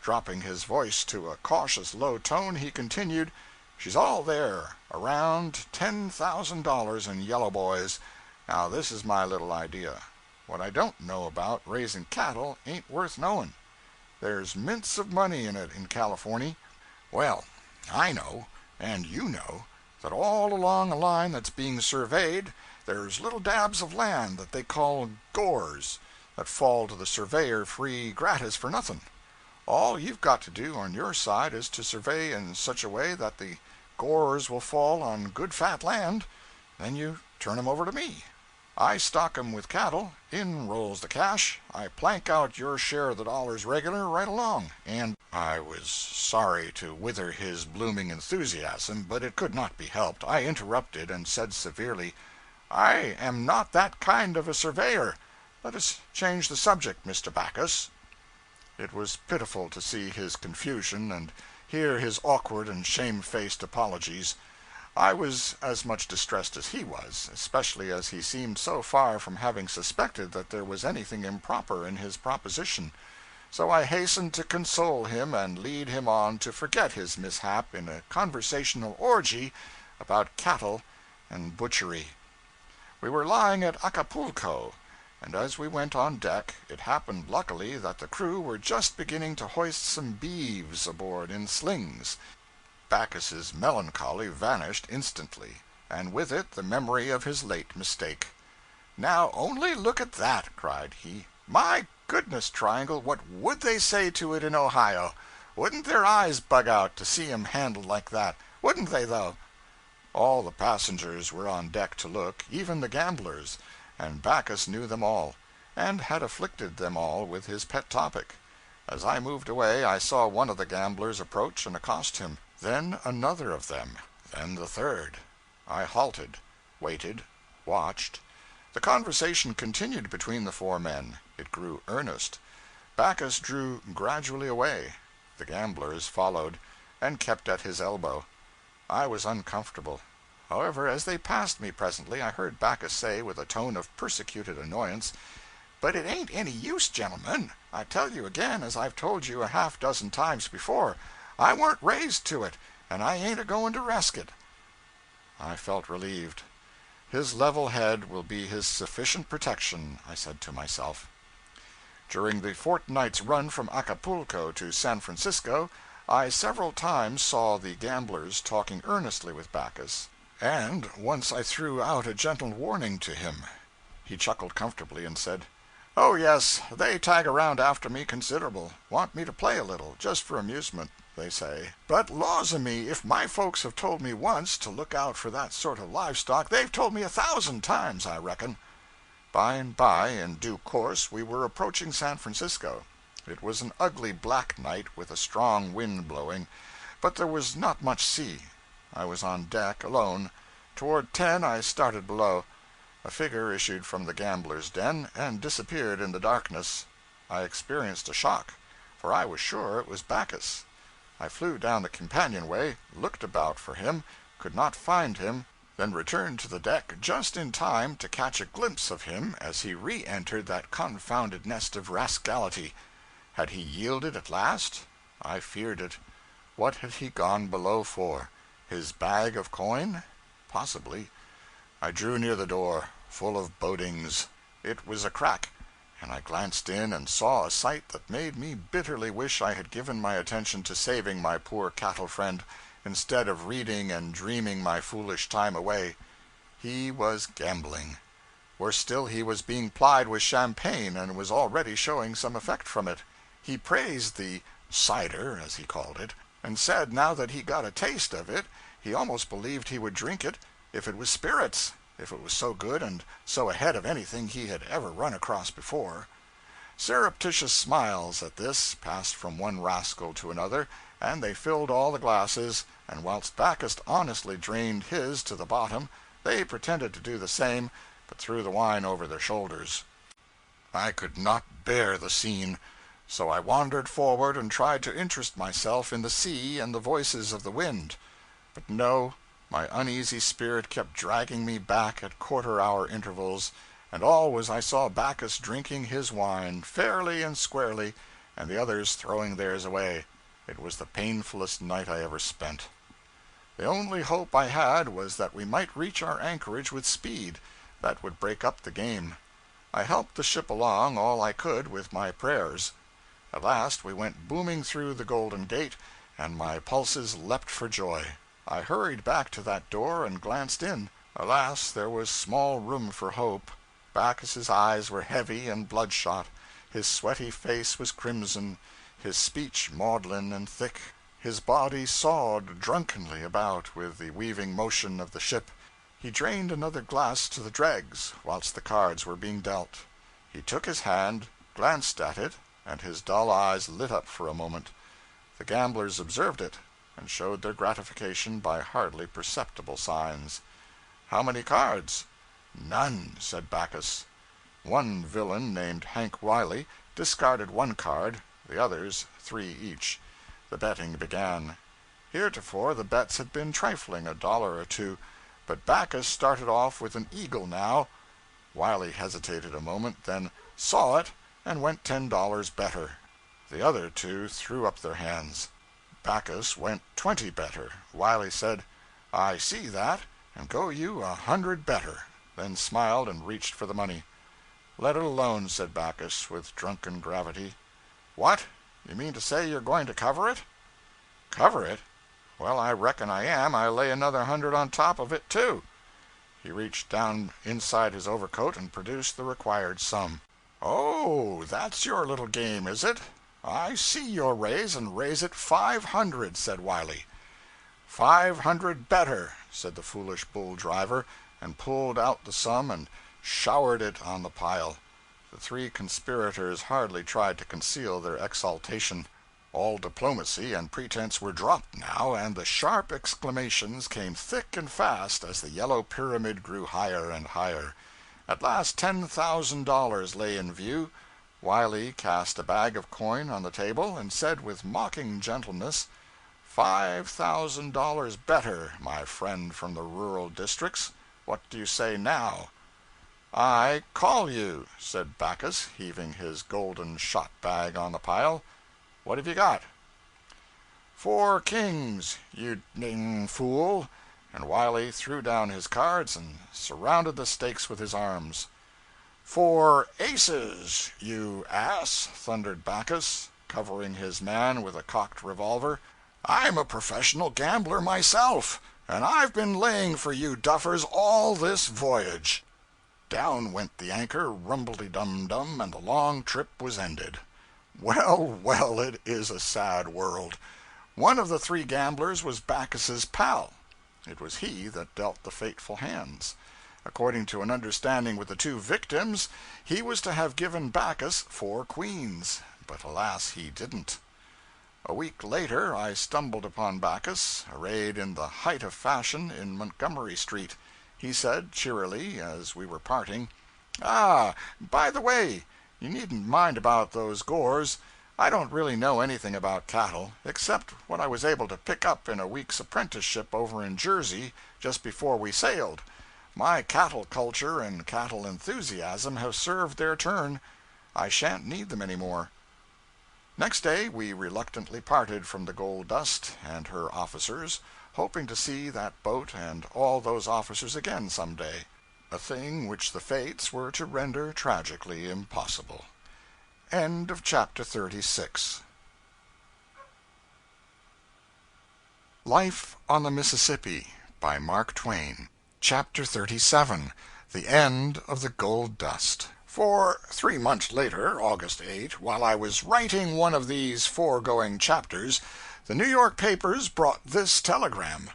Dropping his voice to a cautious low tone, he continued, "She's all there, around $10,000 in yellow boys. Now this is my little idea. What I don't know about raising cattle ain't worth knowing. There's mints of money in it in Californy. Well, I know, and you know, that all along a line that's being surveyed, there's little dabs of land that they call gores, that fall to the surveyor free gratis for nothing. All you've got to do on your side is to survey in such a way that the gores will fall on good fat land, then you turn 'em over to me. I stock 'em with cattle, in rolls the cash, I plank out your share of the dollars regular right along, and—" I was sorry to wither his blooming enthusiasm, but it could not be helped. I interrupted, and said severely, "I am not that kind of a surveyor. Let us change the subject, Mr. Backus." It was pitiful to see his confusion and hear his awkward and shamefaced apologies. I was as much distressed as he was, especially as he seemed so far from having suspected that there was anything improper in his proposition. So I hastened to console him and lead him on to forget his mishap in a conversational orgy about cattle and butchery. We were lying at Acapulco, and as we went on deck, it happened luckily that the crew were just beginning to hoist some beeves aboard in slings. Backus's melancholy vanished instantly, and with it the memory of his late mistake. "Now only look at that!" cried he. "My goodness, Triangle, what would they say to it in Ohio? Wouldn't their eyes bug out to see 'em handled like that? Wouldn't they, though?" All the passengers were on deck to look, even the gamblers, and Backus knew them all, and had afflicted them all with his pet topic. As I moved away, I saw one of the gamblers approach and accost him, then another of them, then the third. I halted, waited, watched. The conversation continued between the four men. It grew earnest. Backus drew gradually away. The gamblers followed, and kept at his elbow. I was uncomfortable. However, as they passed me presently, I heard Backus say, with a tone of persecuted annoyance, "But it ain't any use, gentlemen. I tell you again, as I've told you a half dozen times before, I weren't raised to it, and I ain't a-going to resk it." I felt relieved. His level head will be his sufficient protection, I said to myself. During the fortnight's run from Acapulco to San Francisco, I several times saw the gamblers talking earnestly with Backus, and once I threw out a gentle warning to him. He chuckled comfortably and said, "Oh, yes, they tag around after me considerable. Want me to play a little, just for amusement, they say. But laws a me, if my folks have told me once to look out for that sort of livestock, they've told me 1,000 times, I reckon." By and by, in due course, we were approaching San Francisco. It was an ugly black night with a strong wind blowing, but there was not much sea. I was on deck, alone. Toward 10 I started below. A figure issued from the gambler's den and disappeared in the darkness. I experienced a shock, for I was sure it was Bacchus. I flew down the companionway, looked about for him, could not find him, then returned to the deck just in time to catch a glimpse of him as he re-entered that confounded nest of rascality. Had he yielded at last? I feared it. What had he gone below for? His bag of coin? Possibly. I drew near the door, full of bodings. It was a crack, and I glanced in and saw a sight that made me bitterly wish I had given my attention to saving my poor cattle friend, instead of reading and dreaming my foolish time away. He was gambling. Worse still, he was being plied with champagne, and was already showing some effect from it. He praised the cider, as he called it, and said now that he got a taste of it, he almost believed he would drink it if it was spirits, if it was so good and so ahead of anything he had ever run across before. Surreptitious smiles at this passed from one rascal to another, and they filled all the glasses, and whilst Bacchus honestly drained his to the bottom, they pretended to do the same, but threw the wine over their shoulders. I could not bear the scene, so I wandered forward and tried to interest myself in the sea and the voices of the wind. But no, my uneasy spirit kept dragging me back at quarter-hour intervals, and always I saw Bacchus drinking his wine, fairly and squarely, and the others throwing theirs away. It was the painfulest night I ever spent. The only hope I had was that we might reach our anchorage with speed. That would break up the game. I helped the ship along all I could with my prayers. At last we went booming through the Golden Gate, and my pulses leapt for joy. I hurried back to that door and glanced in. Alas, there was small room for hope. Bacchus's eyes were heavy and bloodshot. His sweaty face was crimson, his speech maudlin and thick. His body sawed drunkenly about with the weaving motion of the ship. He drained another glass to the dregs, whilst the cards were being dealt. He took his hand, glanced at it, and his dull eyes lit up for a moment. The gamblers observed it, and showed their gratification by hardly perceptible signs. 'How many cards?' 'None,' said Bacchus. One villain, named Hank Wiley, discarded one card, the others 3 each. The betting began. Heretofore the bets had been trifling, $1 or 2, but Bacchus started off with an eagle now. Wiley hesitated a moment, then saw it, and went $10 better. The other 2 threw up their hands. Bacchus went 20 better. Wiley said, 'I see that, and go you 100 better,' then smiled and reached for the money. 'Let it alone,' said Bacchus, with drunken gravity. 'What? You mean to say you're going to cover it?' 'Cover it? Well, I reckon I am. I lay another 100 on top of it, too.' He reached down inside his overcoat and produced the required sum. 'Oh, that's your little game, is it? I see your raise, and raise it 500, said Wiley. 500 better, said the foolish bull driver, and pulled out the sum and showered it on the pile. The 3 conspirators hardly tried to conceal their exultation. All diplomacy and pretense were dropped now, and the sharp exclamations came thick and fast as the yellow pyramid grew higher and higher. At last $10,000 lay in view. Wiley cast a bag of coin on the table and said with mocking gentleness, $5,000 better, my friend from the rural districts. What do you say now?' 'I call you,' said Bacchus, heaving his golden shot bag on the pile. 'What have you got?' 4 kings, you ding fool!' And Wiley threw down his cards and surrounded the stakes with his arms. 4 aces, you ass!' thundered Bacchus, covering his man with a cocked revolver. 'I'm a professional gambler myself, and I've been laying for you duffers all this voyage.' Down went the anchor, rumbledy-dum-dum, and the long trip was ended. Well, well, it is a sad world. One of the 3 gamblers was Bacchus's pal. It was he that dealt the fateful hands. According to an understanding with the two victims, he was to have given Bacchus 4 queens, but alas, he didn't. A week later I stumbled upon Bacchus, arrayed in the height of fashion, in Montgomery Street. He said, cheerily, as we were parting, "Ah, by the way, you needn't mind about those Gores. I don't really know anything about cattle, except what I was able to pick up in a week's apprenticeship over in Jersey just before we sailed. My cattle culture and cattle enthusiasm have served their turn. I shan't need them any more." Next day we reluctantly parted from the Gold Dust and her officers, hoping to see that boat and all those officers again some day, a thing which the fates were to render tragically impossible. End of chapter 36. Life on the Mississippi by Mark Twain. Chapter 37. The End of the Gold Dust. For 3 months later, August 8, while I was writing one of these foregoing chapters, the New York papers brought this telegram: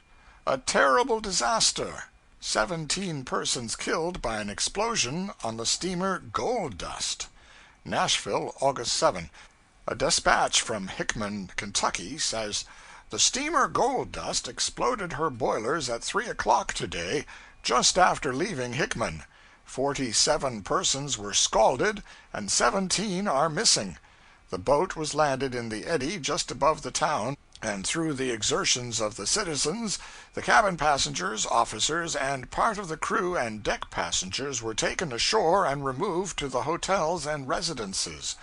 "A terrible disaster. 17 persons killed by an explosion on the steamer Gold Dust." Nashville, August 7. A dispatch from Hickman, Kentucky, says, "The steamer Gold Dust exploded her boilers at 3 o'clock today, just after leaving Hickman. 47 persons were scalded, and 17 are missing. The boat was landed in the eddy just above the town, and through the exertions of the citizens, the cabin passengers, officers, and part of the crew and deck passengers were taken ashore and removed to the hotels and residences.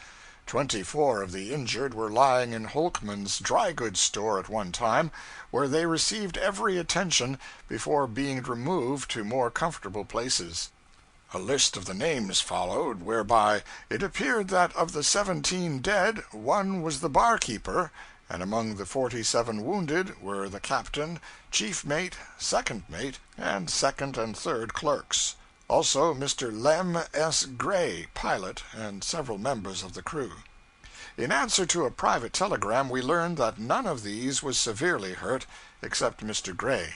24 of the injured were lying in Holkman's dry goods store at one time, where they received every attention before being removed to more comfortable places." A list of the names followed, whereby it appeared that of the 17 dead, 1 was the barkeeper, and among the 47 wounded were the captain, chief mate, second mate, and second and third clerks. Also Mr. Lem S. Gray, pilot, and several members of the crew. In answer to a private telegram, we learned that none of these was severely hurt, except Mr. Gray.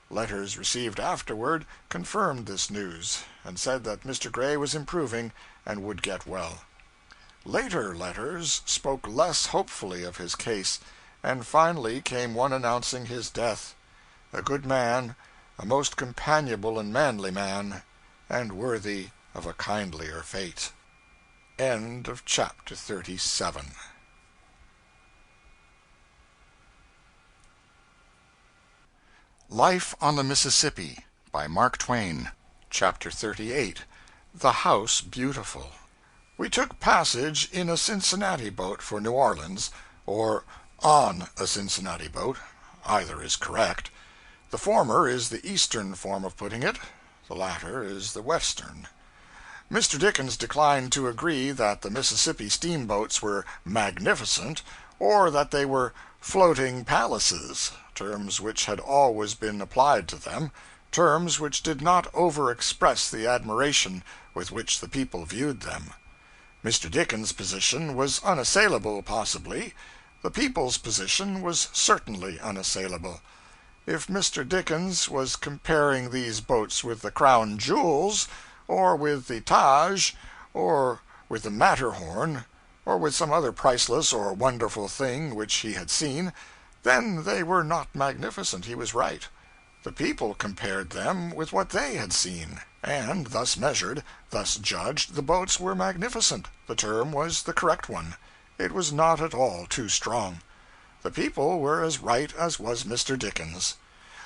Letters received afterward confirmed this news, and said that Mr. Gray was improving and would get well. Later letters spoke less hopefully of his case, and finally came one announcing his death. A good man, a most companionable and manly man, and worthy of a kindlier fate. End of chapter 37. Life on the Mississippi by Mark Twain. Chapter 38. The House Beautiful. We took passage in a Cincinnati boat for New Orleans, or on a Cincinnati boat. Either is correct. The former is the eastern form of putting it, the latter is the western. Mr. Dickens declined to agree that the Mississippi steamboats were magnificent, or that they were floating palaces, terms which had always been applied to them, terms which did not over-express the admiration with which the people viewed them. Mr. Dickens' position was unassailable, possibly. The people's position was certainly unassailable. If Mr. Dickens was comparing these boats with the Crown Jewels, or with the Taj, or with the Matterhorn, or with some other priceless or wonderful thing which he had seen, then they were not magnificent. He was right. The people compared them with what they had seen, and thus measured, thus judged, the boats were magnificent. The term was the correct one. It was not at all too strong. The people were as right as was Mr. Dickens.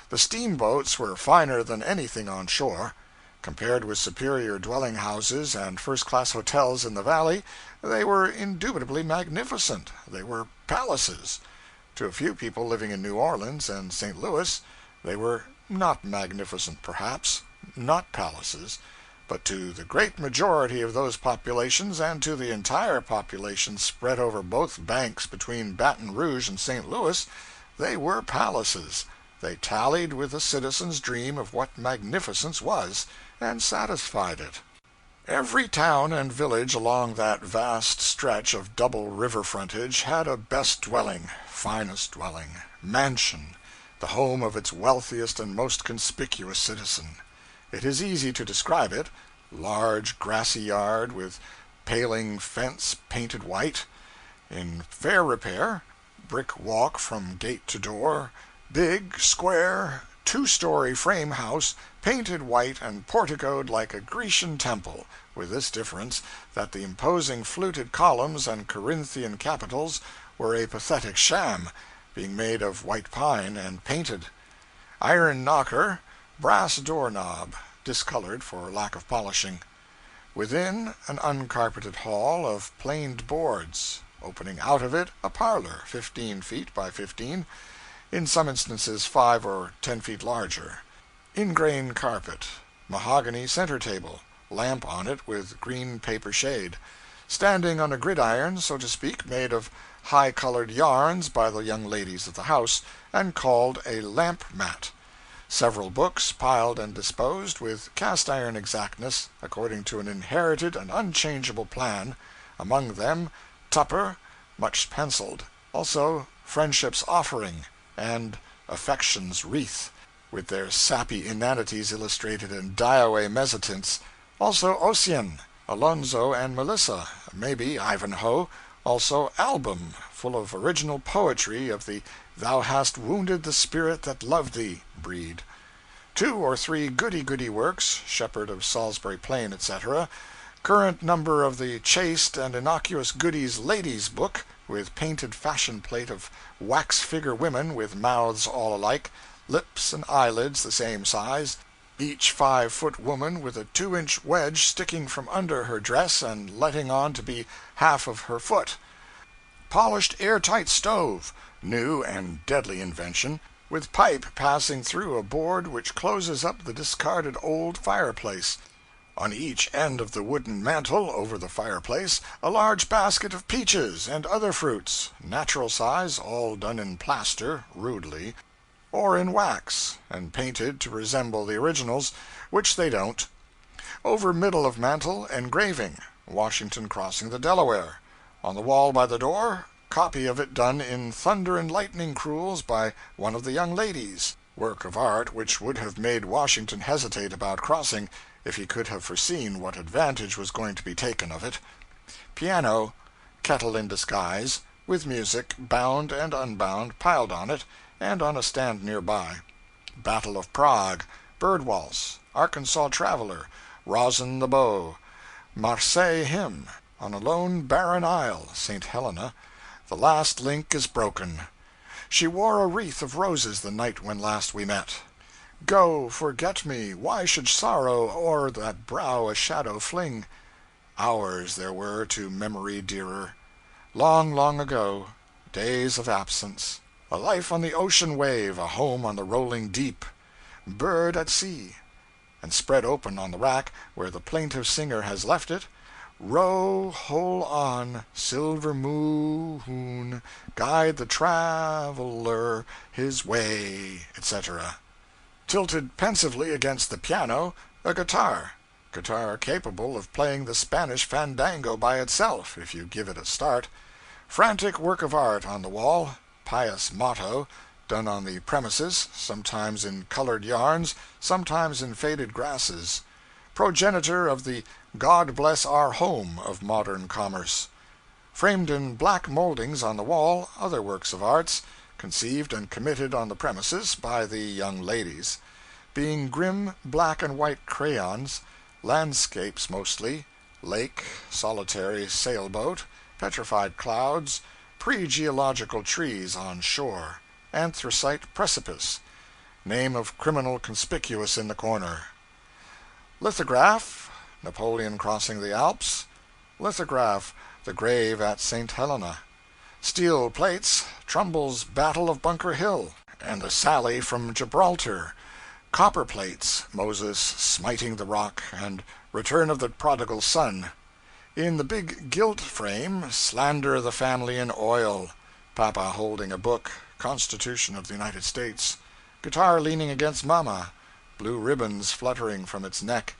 The steamboats were finer than anything on shore. Compared with superior dwelling houses and first-class hotels in the valley, they were indubitably magnificent. They were palaces. To a few people living in New Orleans and St. Louis, they were not magnificent, perhaps, not palaces, but to the great majority of those populations, and to the entire population spread over both banks between Baton Rouge and St. Louis, they were palaces. They tallied with the citizen's dream of what magnificence was, and satisfied it. Every town and village along that vast stretch of double river frontage had a best dwelling, finest dwelling, mansion, the home of its wealthiest and most conspicuous citizen. It is easy to describe it: large grassy yard with paling fence painted white, in fair repair, brick walk from gate to door, big, square, 2-story frame house, painted white and porticoed like a Grecian temple, with this difference, that the imposing fluted columns and Corinthian capitals were a pathetic sham, being made of white pine and painted. Iron knocker, brass doorknob, discolored for lack of polishing. Within, an uncarpeted hall of planed boards, opening out of it a parlor 15 feet by 15, in some instances 5 or 10 feet larger. Ingrain carpet, mahogany center table, lamp on it with green paper shade, standing on a gridiron, so to speak, made of high-colored yarns by the young ladies of the house, and called a lamp mat. Several books piled and disposed with cast-iron exactness, according to an inherited and unchangeable plan, among them Tupper, much penciled; also Friendship's Offering and Affection's Wreath, with their sappy inanities illustrated in die-away mezzotints; also Ossian, Alonzo and Melissa, maybe Ivanhoe; also Album, full of original poetry of the 'Thou hast wounded the spirit that loved thee' breed; 2 or 3 goody-goody works, Shepherd of Salisbury Plain, etc.; current number of the chaste and innocuous Goody's Ladies' Book, with painted fashion plate of wax figure women with mouths all alike, lips and eyelids the same size, each 5-foot woman with a 2-inch wedge sticking from under her dress and letting on to be half of her foot; polished air-tight stove, new and deadly invention, with pipe passing through a board which closes up the discarded old fireplace; on each end of the wooden mantel over the fireplace a large basket of peaches and other fruits, natural size, all done in plaster, rudely, or in wax, and painted to resemble the originals, which they don't. Over middle of mantel, engraving, Washington crossing the Delaware; on the wall by the door, copy of it done in thunder and lightning crewels by one of the young ladies, work of art which would have made Washington hesitate about crossing, if he could have foreseen what advantage was going to be taken of it. Piano, kettle in disguise, with music, bound and unbound, piled on it, and on a stand nearby; Battle of Prague, Bird Waltz, Arkansas Traveler, Rosin the Bow, Marseille Hymn, on a lone barren isle, St. Helena, the last link is broken. She wore a wreath of roses the night when last we met. Go, forget me, why should sorrow o'er that brow a shadow fling? Hours there were to memory dearer, long, long ago, days of absence, a life on the ocean wave, a home on the rolling deep, bird at sea; and spread open on the rack, where the plaintive singer has left it, row, hole on, silver moon, guide the traveler his way, etc. Tilted pensively against the piano, a guitar capable of playing the Spanish fandango by itself, if you give it a start; frantic work of art on the wall, pious motto, done on the premises, sometimes in colored yarns, sometimes in faded grasses; progenitor of the 'God bless our home' of modern commerce. Framed in black moldings on the wall, other works of arts, conceived and committed on the premises by the young ladies, being grim black and white crayons, landscapes mostly, lake, solitary sailboat, petrified clouds, pre-geological trees on shore, anthracite precipice, name of criminal conspicuous in the corner. Lithograph, Napoleon crossing the Alps; lithograph, the grave at St. Helena; steel plates, Trumbull's Battle of Bunker Hill, and the sally from Gibraltar; copper plates, Moses smiting the rock, and Return of the Prodigal Son; in the big gilt frame, Slander the Family in Oil, Papa holding a book, Constitution of the United States; guitar leaning against Mama, blue ribbons fluttering from its neck;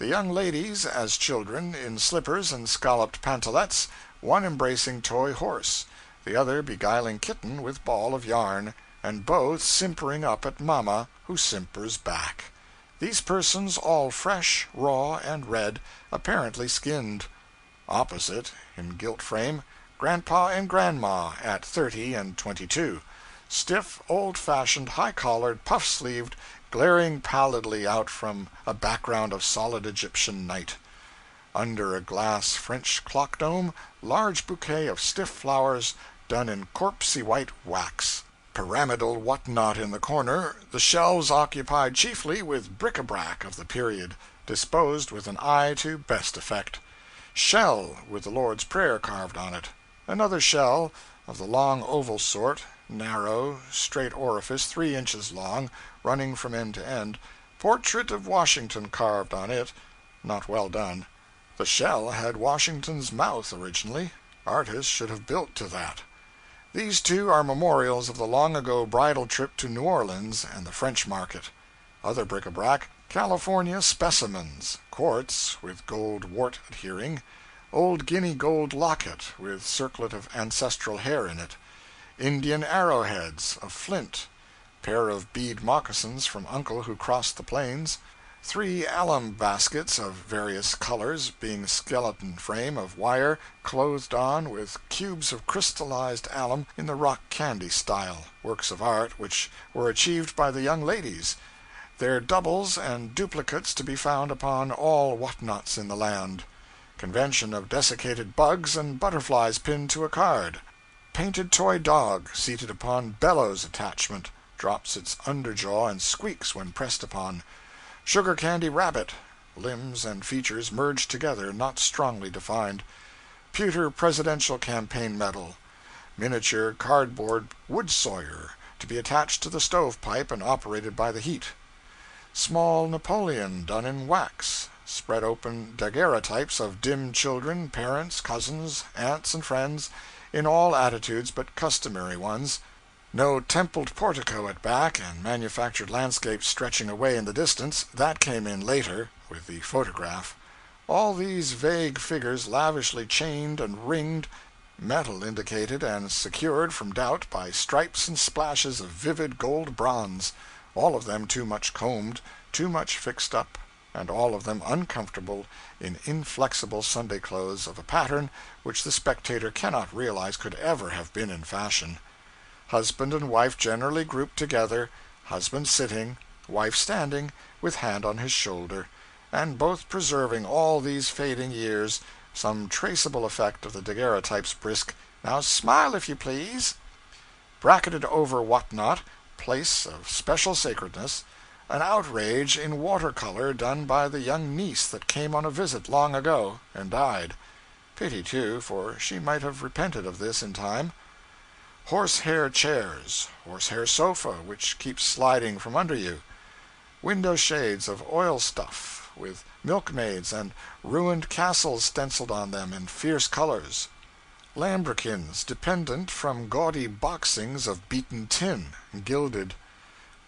the young ladies, as children, in slippers and scalloped pantalettes, one embracing toy horse, the other beguiling kitten with ball of yarn, and both simpering up at Mama, who simpers back. These persons all fresh, raw, and red, apparently skinned. Opposite, in gilt frame, Grandpa and Grandma at 30 and 22, stiff, old-fashioned, high-collared, puff-sleeved, glaring pallidly out from a background of solid Egyptian night. Under a glass French clock dome, large bouquet of stiff flowers done in corpsey white wax. Pyramidal what-not in the corner, the shelves occupied chiefly with bric-a-brac of the period, disposed with an eye to best effect. Shell, with the Lord's Prayer carved on it. Another shell, of the long oval sort, narrow, straight orifice 3 inches long, running from end to end. Portrait of Washington carved on it. Not well done. The shell had Washington's mouth originally. Artists should have built to that. These two are memorials of the long-ago bridal trip to New Orleans and the French market. Other bric-a-brac, California specimens, quartz with gold wart adhering, old Guinea gold locket with circlet of ancestral hair in it, Indian arrowheads of flint, pair of bead moccasins from uncle who crossed the plains, 3 alum baskets of various colors, being skeleton frame of wire clothed on with cubes of crystallized alum in the rock candy style, works of art which were achieved by the young ladies, their doubles and duplicates to be found upon all what-nots in the land. Convention of desiccated bugs and butterflies pinned to a card. Painted toy dog seated upon bellows attachment, drops its underjaw and squeaks when pressed upon. Sugar candy rabbit, limbs and features merged together, not strongly defined. Pewter presidential campaign medal. Miniature cardboard wood sawyer, to be attached to the stovepipe and operated by the heat. Small Napoleon done in wax. Spread open daguerreotypes of dim children, parents, cousins, aunts, and friends, in all attitudes but customary ones. No templed portico at back, and manufactured landscapes stretching away in the distance. That came in later, with the photograph. All these vague figures lavishly chained and ringed, metal indicated and secured from doubt by stripes and splashes of vivid gold bronze, all of them too much combed, too much fixed up, and all of them uncomfortable in inflexible Sunday clothes of a pattern which the spectator cannot realize could ever have been in fashion. Husband and wife generally grouped together, husband sitting, wife standing, with hand on his shoulder, and both preserving all these fading years some traceable effect of the daguerreotype's brisk, "Now smile, if you please." Bracketed over what-not, place of special sacredness, an outrage in watercolor done by the young niece that came on a visit long ago, and died. Pity, too, for she might have repented of this in time. Horsehair chairs, horsehair sofa which keeps sliding from under you, window shades of oil stuff, with milkmaids and ruined castles stenciled on them in fierce colors, lambrequins dependent from gaudy boxings of beaten tin, gilded,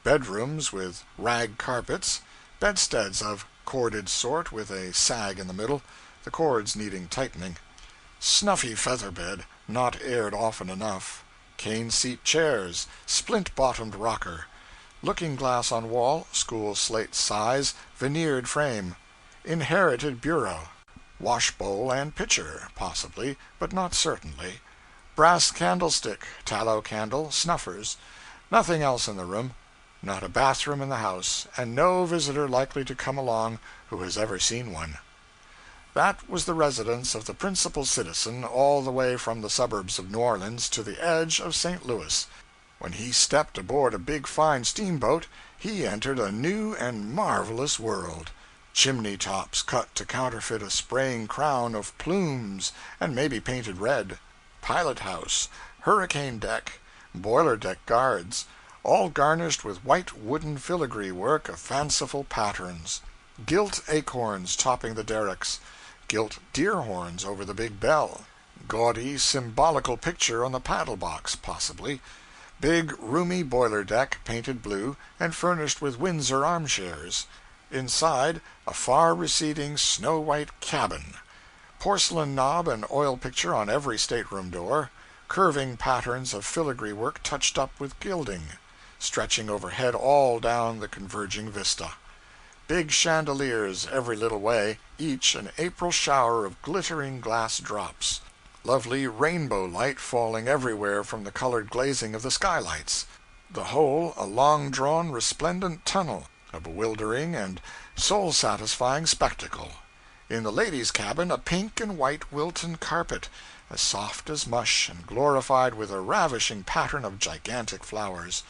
bedrooms with rag carpets, bedsteads of corded sort with a sag in the middle, the cords needing tightening, snuffy feather bed, not aired often enough, cane seat chairs, splint-bottomed rocker, looking-glass on wall, school slate size, veneered frame, inherited bureau, wash-bowl and pitcher, possibly, but not certainly, brass candlestick, tallow candle, snuffers, nothing else in the room, not a bathroom in the house, and no visitor likely to come along who has ever seen one. That was the residence of the principal citizen all the way from the suburbs of New Orleans to the edge of St. Louis. When he stepped aboard a big fine steamboat, he entered a new and marvelous world. Chimney tops cut to counterfeit a spraying crown of plumes and maybe painted red, pilot house, hurricane deck, boiler deck guards, all garnished with white wooden filigree work of fanciful patterns, gilt acorns topping the derricks, gilt deer horns over the big bell, gaudy symbolical picture on the paddle box, possibly, big roomy boiler deck painted blue and furnished with Windsor armchairs, inside a far receding snow-white cabin, porcelain knob and oil picture on every stateroom door, curving patterns of filigree work touched up with gilding, stretching overhead all down the converging vista. big chandeliers every little way, each an April shower of glittering glass drops, lovely rainbow light falling everywhere from the colored glazing of the skylights, the whole a long-drawn resplendent tunnel, a bewildering and soul-satisfying spectacle. In the ladies' cabin a pink and white Wilton carpet, as soft as mush and glorified with a ravishing pattern of gigantic flowers.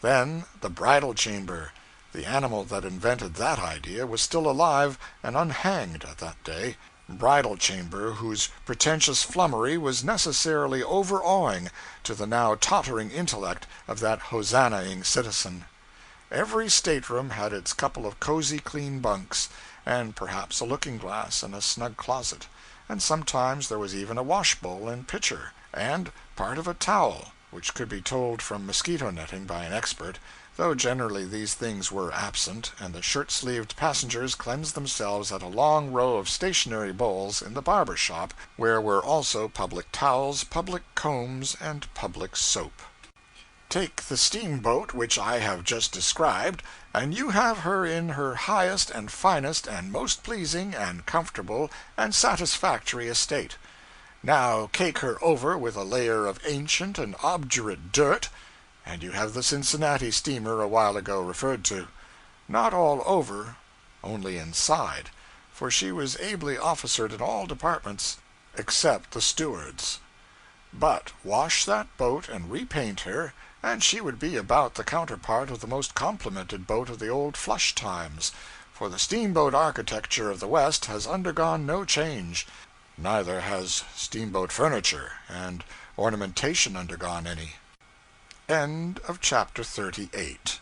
Then the bridal chamber. The animal that invented that idea was still alive and unhanged at that day. Bridal chamber whose pretentious flummery was necessarily overawing to the now tottering intellect of that hosannaing citizen. Every stateroom had its couple of cozy clean bunks, and perhaps a looking-glass and a snug closet, and sometimes there was even a wash-bowl and pitcher, and part of a towel, which could be told from mosquito-netting by an expert, though generally these things were absent, and the shirt-sleeved passengers cleansed themselves at a long row of stationary bowls in the barber shop, where were also public towels, public combs, and public soap. Take the steamboat which I have just described, and you have her in her highest and finest and most pleasing and comfortable and satisfactory estate. Now cake her over with a layer of ancient and obdurate dirt, and you have the Cincinnati steamer a while ago referred to. Not all over, only inside, for she was ably officered in all departments, except the steward's. But wash that boat and repaint her, and she would be about the counterpart of the most complimented boat of the old flush times, for the steamboat architecture of the West has undergone no change, neither has steamboat furniture and ornamentation undergone any. End of chapter 38.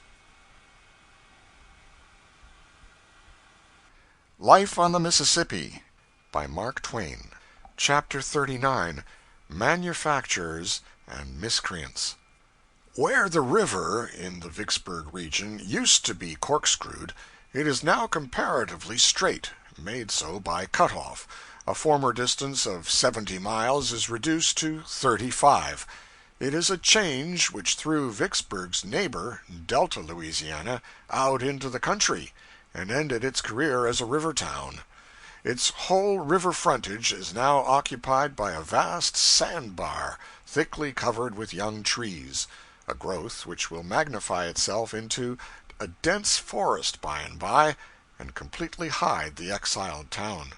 Life on the Mississippi by Mark Twain. Chapter 39. Manufacturers and Miscreants. Where the river, in the Vicksburg region, used to be corkscrewed, it is now comparatively straight, made so by cut-off. A former distance of 70 miles is reduced to 35. It is a change which threw Vicksburg's neighbor, Delta, Louisiana, out into the country, and ended its career as a river town. Its whole river frontage is now occupied by a vast sandbar, thickly covered with young trees, a growth which will magnify itself into a dense forest by and by, and completely hide the exiled town.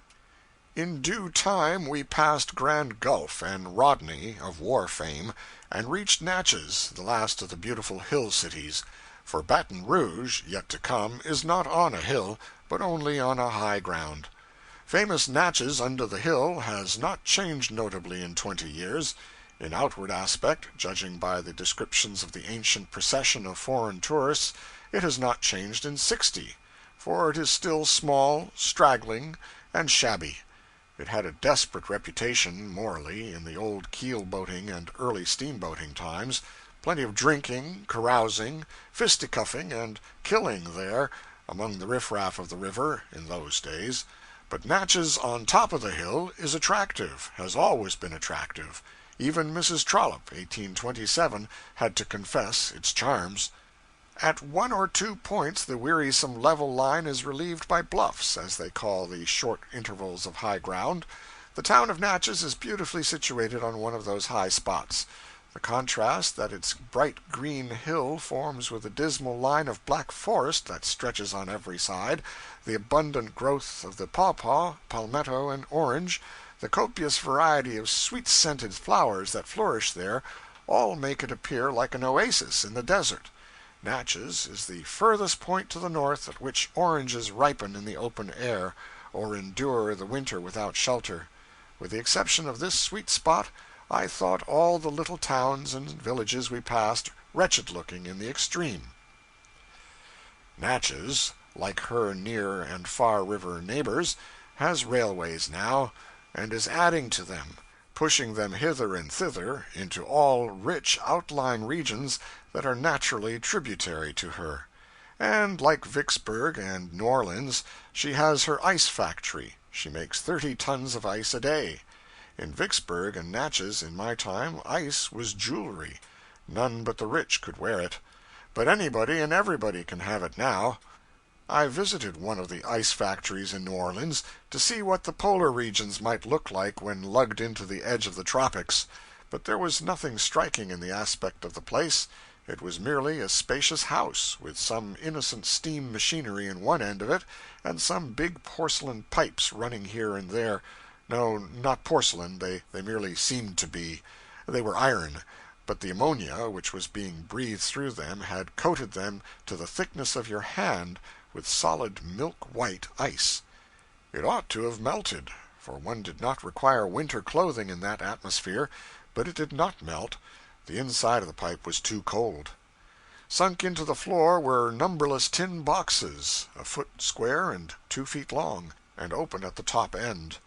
In due time we passed Grand Gulf and Rodney, of war fame, and reached Natchez, the last of the beautiful hill cities, for Baton Rouge, yet to come, is not on a hill, but only on a high ground. Famous Natchez under the hill has not changed notably in 20 years. In outward aspect, judging by the descriptions of the ancient procession of foreign tourists, it has not changed in 60, for it is still small, straggling, and shabby. It had a desperate reputation, morally, in the old keel boating and early steamboating times. Plenty of drinking, carousing, fisticuffing, and killing there, among the riffraff of the river, in those days. But Natchez on top of the hill is attractive, has always been attractive. Even Mrs. Trollope, 1827, had to confess its charms. At one or two points the wearisome level line is relieved by bluffs, as they call the short intervals of high ground. The town of Natchez is beautifully situated on one of those high spots. The contrast that its bright green hill forms with the dismal line of black forest that stretches on every side, the abundant growth of the pawpaw, palmetto, and orange, the copious variety of sweet-scented flowers that flourish there, all make it appear like an oasis in the desert. Natchez is the furthest point to the north at which oranges ripen in the open air, or endure the winter without shelter. With the exception of this sweet spot, I thought all the little towns and villages we passed wretched-looking in the extreme. Natchez, like her near and far river neighbors, has railways now, and is adding to them, pushing them hither and thither into all rich outlying regions that are naturally tributary to her. And like Vicksburg and New Orleans, she has her ice factory. She makes 30 tons of ice a day. In Vicksburg and Natchez, in my time, ice was jewelry. None but the rich could wear it. But anybody and everybody can have it now. I visited one of the ice factories in New Orleans to see what the polar regions might look like when lugged into the edge of the tropics, but there was nothing striking in the aspect of the place. It was merely a spacious house, with some innocent steam machinery in one end of it, and some big porcelain pipes running here and there. No, not porcelain, they merely seemed to be. They were iron, but the ammonia which was being breathed through them had coated them to the thickness of your hand with solid milk-white ice. It ought to have melted, for one did not require winter clothing in that atmosphere, but it did not melt. The inside of the pipe was too cold. Sunk into the floor were numberless tin boxes, a foot square and 2 feet long, and open at the top end.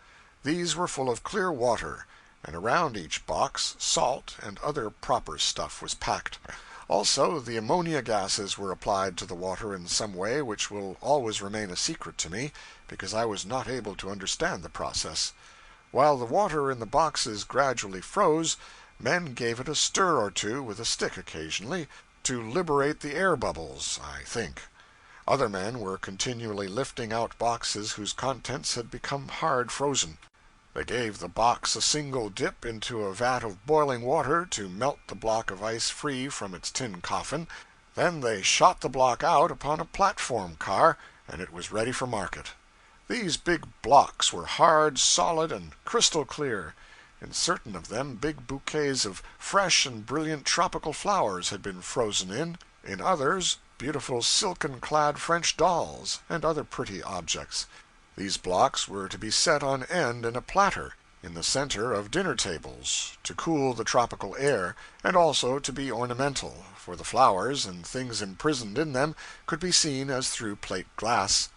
These were full of clear water, and around each box salt and other proper stuff was packed. Also, the ammonia gases were applied to the water in some way which will always remain a secret to me, because I was not able to understand the process. While the water in the boxes gradually froze, men gave it a stir or two with a stick occasionally, to liberate the air bubbles, I think. Other men were continually lifting out boxes whose contents had become hard frozen. They gave the box a single dip into a vat of boiling water to melt the block of ice free from its tin coffin. Then they shot the block out upon a platform car, and it was ready for market. These big blocks were hard, solid, and crystal clear. In certain of them big bouquets of fresh and brilliant tropical flowers had been frozen in. In others, beautiful silken-clad French dolls, and other pretty objects. These blocks were to be set on end in a platter, in the center of dinner tables, to cool the tropical air, and also to be ornamental, for the flowers and things imprisoned in them could be seen as through plate glass.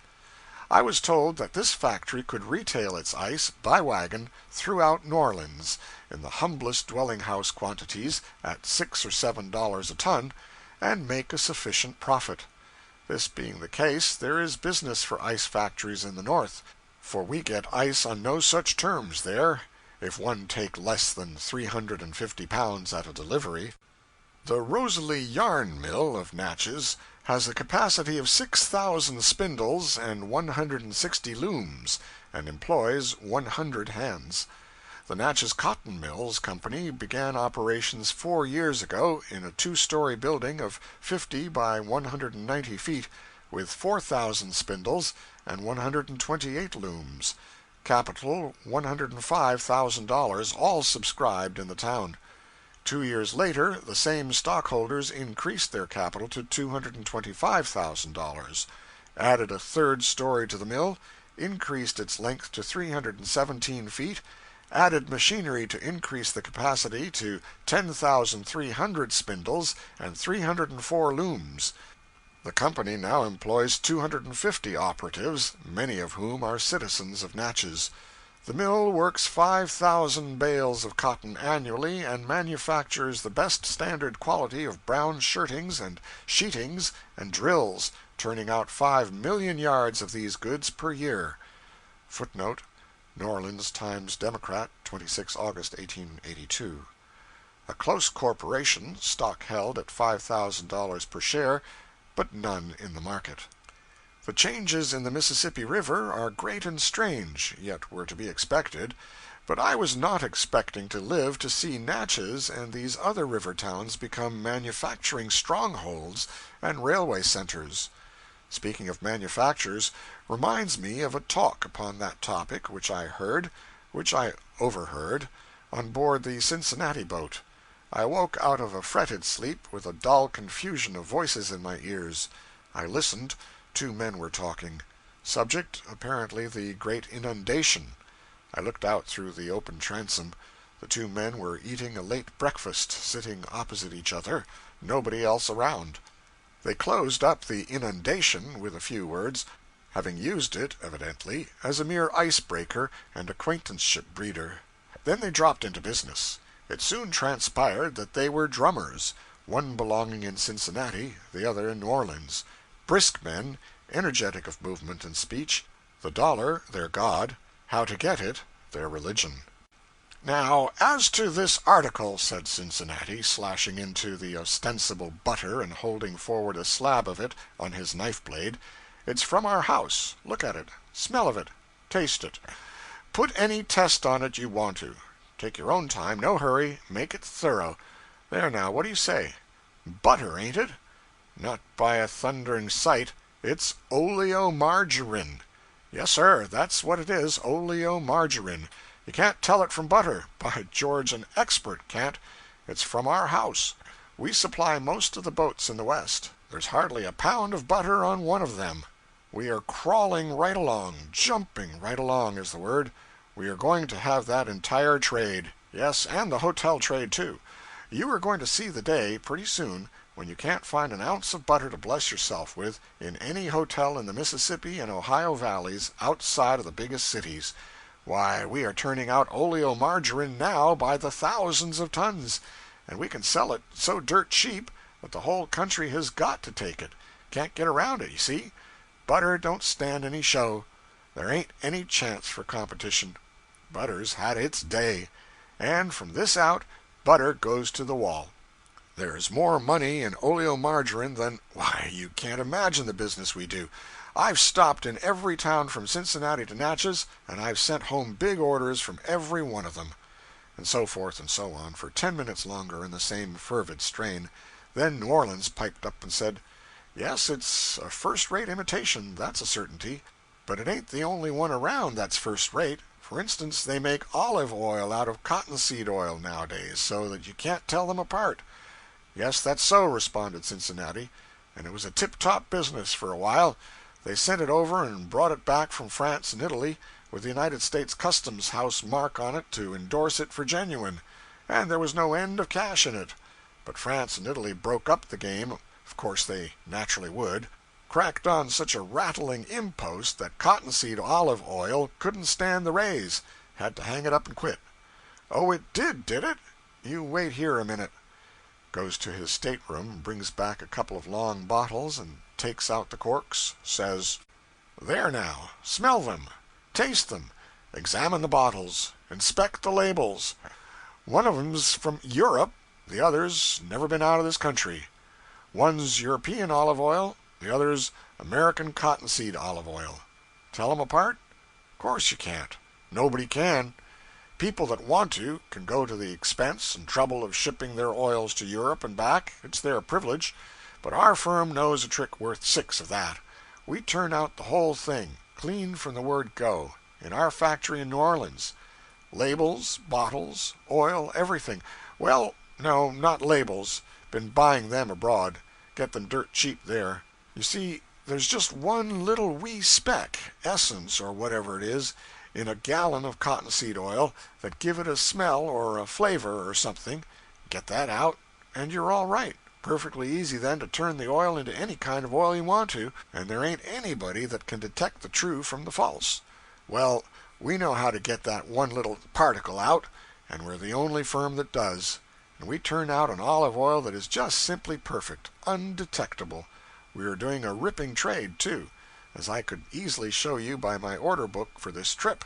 I was told that this factory could retail its ice, by wagon, throughout New Orleans, in the humblest dwelling-house quantities, at $6 or $7 a ton, and make a sufficient profit. This being the case, there is business for ice factories in the North, for we get ice on no such terms there, if one take less than 350 pounds at a delivery. The Rosalie Yarn Mill of Natchez has a capacity of 6,000 spindles and 160 looms, and employs 100 hands. The Natchez Cotton Mills Company began operations 4 years ago in a 2-story building of 50 by 190 feet, with 4,000 spindles and 128 looms. Capital $105,000, all subscribed in the town. 2 years later, the same stockholders increased their capital to $225,000, added a 3rd story to the mill, increased its length to 317 feet, added machinery to increase the capacity to 10,300 spindles and 304 looms. The company now employs 250 operatives, many of whom are citizens of Natchez. The mill works 5,000 bales of cotton annually, and manufactures the best standard quality of brown shirtings and sheetings and drills, turning out 5 million yards of these goods per year. Footnote: New Orleans Times-Democrat, 26 August 1882. A close corporation, stock held at $5,000 per share, but none in the market. The changes in the Mississippi River are great and strange, yet were to be expected, but I was not expecting to live to see Natchez and these other river towns become manufacturing strongholds and railway centers. Speaking of manufactures reminds me of a talk upon that topic which I overheard, on board the Cincinnati boat. I woke out of a fretted sleep with a dull confusion of voices in my ears. I listened. 2 men were talking. Subject, apparently, the great inundation. I looked out through the open transom. The 2 men were eating a late breakfast, sitting opposite each other, nobody else around. They closed up the inundation with a few words, having used it, evidently, as a mere icebreaker and acquaintanceship breeder. Then they dropped into business. It soon transpired that they were drummers, one belonging in Cincinnati, the other in New Orleans. Brisk men, energetic of movement and speech, the dollar their god, how to get it their religion. "Now, as to this article," said Cincinnati, slashing into the ostensible butter and holding forward a slab of it on his knife blade, It's from our house. Look at it. Smell of it. Taste it. Put any test on it you want to. Take your own time, no hurry, make it thorough. There now, what do you say? Butter, ain't it? Not by a thundering sight. It's oleomargarine. Yes, sir, that's what it is, oleomargarine. You can't tell it from butter. By George, an expert can't. It's from our house. We supply most of the boats in the West. There's hardly a pound of butter on one of them. We are crawling right along, jumping right along is the word. We are going to have that entire trade. Yes, and the hotel trade, too. You are going to see the day, pretty soon, when you can't find an ounce of butter to bless yourself with in any hotel in the Mississippi and Ohio valleys outside of the biggest cities. Why, we are turning out oleomargarine now by the thousands of tons, and we can sell it so dirt cheap that the whole country has got to take it. Can't get around it, you see. Butter don't stand any show. There ain't any chance for competition. Butter's had its day, and from this out, butter goes to the wall. There's more money in oleomargarine than, why, you can't imagine the business we do. I've stopped in every town from Cincinnati to Natchez, and I've sent home big orders from every one of them. And so forth and so on, for 10 minutes longer in the same fervid strain. Then New Orleans piped up and said, yes, it's a first-rate imitation, that's a certainty. But it ain't the only one around that's first-rate. For instance, they make olive oil out of cottonseed oil nowadays, so that you can't tell them apart. Yes, that's so, responded Cincinnati, and it was a tip-top business for a while. They sent it over and brought it back from France and Italy with the United States Customs House mark on it to endorse it for genuine, and there was no end of cash in it. But France and Italy broke up the game, of course they naturally would, cracked on such a rattling impost that cottonseed olive oil couldn't stand the raise, had to hang it up and quit. Oh, it did it? You wait here a minute. Goes to his stateroom, brings back a couple of long bottles and takes out the corks, says, there now, smell them, taste them, examine the bottles, inspect the labels. One of 'em's from Europe, the other's never been out of this country. One's European olive oil, the other's American cottonseed olive oil. Tell 'em apart? Of course you can't. Nobody can. People that want to can go to the expense and trouble of shipping their oils to Europe and back. It's their privilege. But our firm knows a trick worth 6 of that. We turn out the whole thing, clean from the word go, in our factory in New Orleans. Labels, bottles, oil, everything. Well, no, not labels. Been buying them abroad. Get them dirt cheap there. You see, there's just one little wee speck, essence or whatever it is, in a gallon of cottonseed oil that give it a smell or a flavor or something. Get that out, and you're all right. Perfectly easy then to turn the oil into any kind of oil you want to, and there ain't anybody that can detect the true from the false. Well, we know how to get that one little particle out, and we're the only firm that does. And we turn out an olive oil that is just simply perfect, undetectable. We are doing a ripping trade, too, as I could easily show you by my order book for this trip.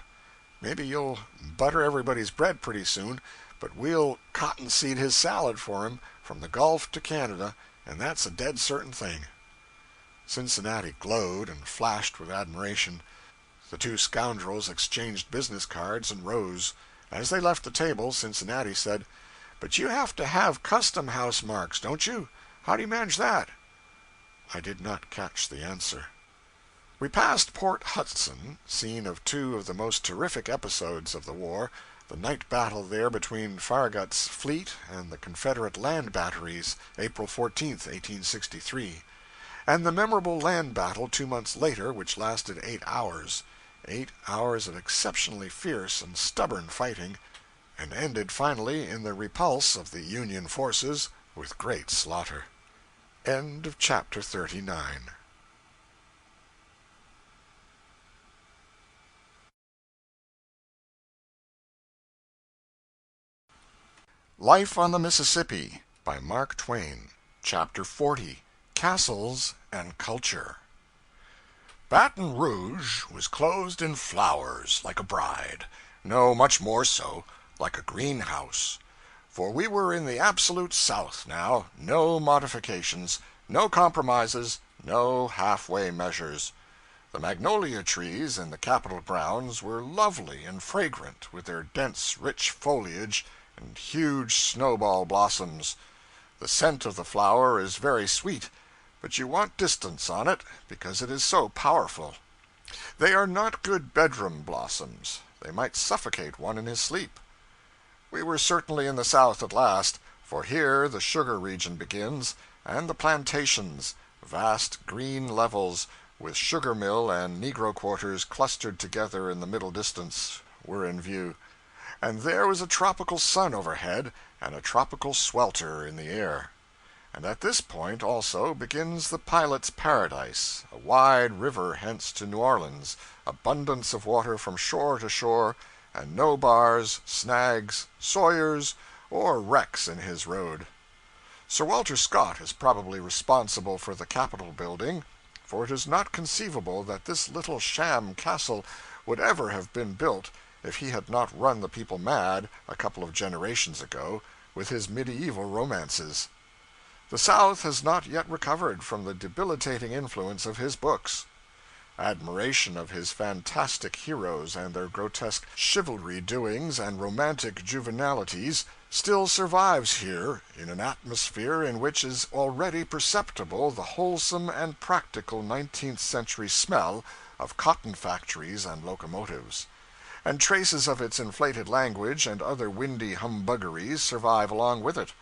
Maybe you'll butter everybody's bread pretty soon, but we'll cottonseed his salad for him from the Gulf to Canada, and that's a dead certain thing. Cincinnati glowed and flashed with admiration. The two scoundrels exchanged business cards and rose. As they left the table, Cincinnati said, but you have to have custom house marks, don't you? How do you manage that? I did not catch the answer. We passed Port Hudson, scene of 2 of the most terrific episodes of the war, the night battle there between Farragut's fleet and the Confederate land batteries, April 14th, 1863, and the memorable land battle 2 months later, which lasted 8 hours. 8 hours of exceptionally fierce and stubborn fighting, and ended finally in the repulse of the Union forces with great slaughter. End of chapter 39. Life on the Mississippi by Mark Twain. Chapter 40. Castles and Culture. Baton Rouge was clothed in flowers like a bride. No, much more so, like a greenhouse. For we were in the absolute South now, no modifications, no compromises, no halfway measures. The magnolia trees in the Capitol grounds were lovely and fragrant, with their dense, rich foliage and huge snowball blossoms. The scent of the flower is very sweet, but you want distance on it because it is so powerful. They are not good bedroom blossoms. They might suffocate one in his sleep. We were certainly in the South at last, for here the sugar region begins, and the plantations, vast green levels, with sugar mill and negro quarters clustered together in the middle distance, were in view. And there was a tropical sun overhead, and a tropical swelter in the air. And at this point, also, begins the pilot's paradise, a wide river hence to New Orleans, abundance of water from shore to shore, and no bars, snags, sawyers, or wrecks in his road. Sir Walter Scott is probably responsible for the Capitol building, for it is not conceivable that this little sham castle would ever have been built if he had not run the people mad, a couple of generations ago, with his medieval romances. The South has not yet recovered from the debilitating influence of his books. Admiration of his fantastic heroes and their grotesque chivalry doings and romantic juvenilities still survives here in an atmosphere in which is already perceptible the wholesome and practical 19th century smell of cotton factories and locomotives. And traces of its inflated language and other windy humbuggeries survive along with it.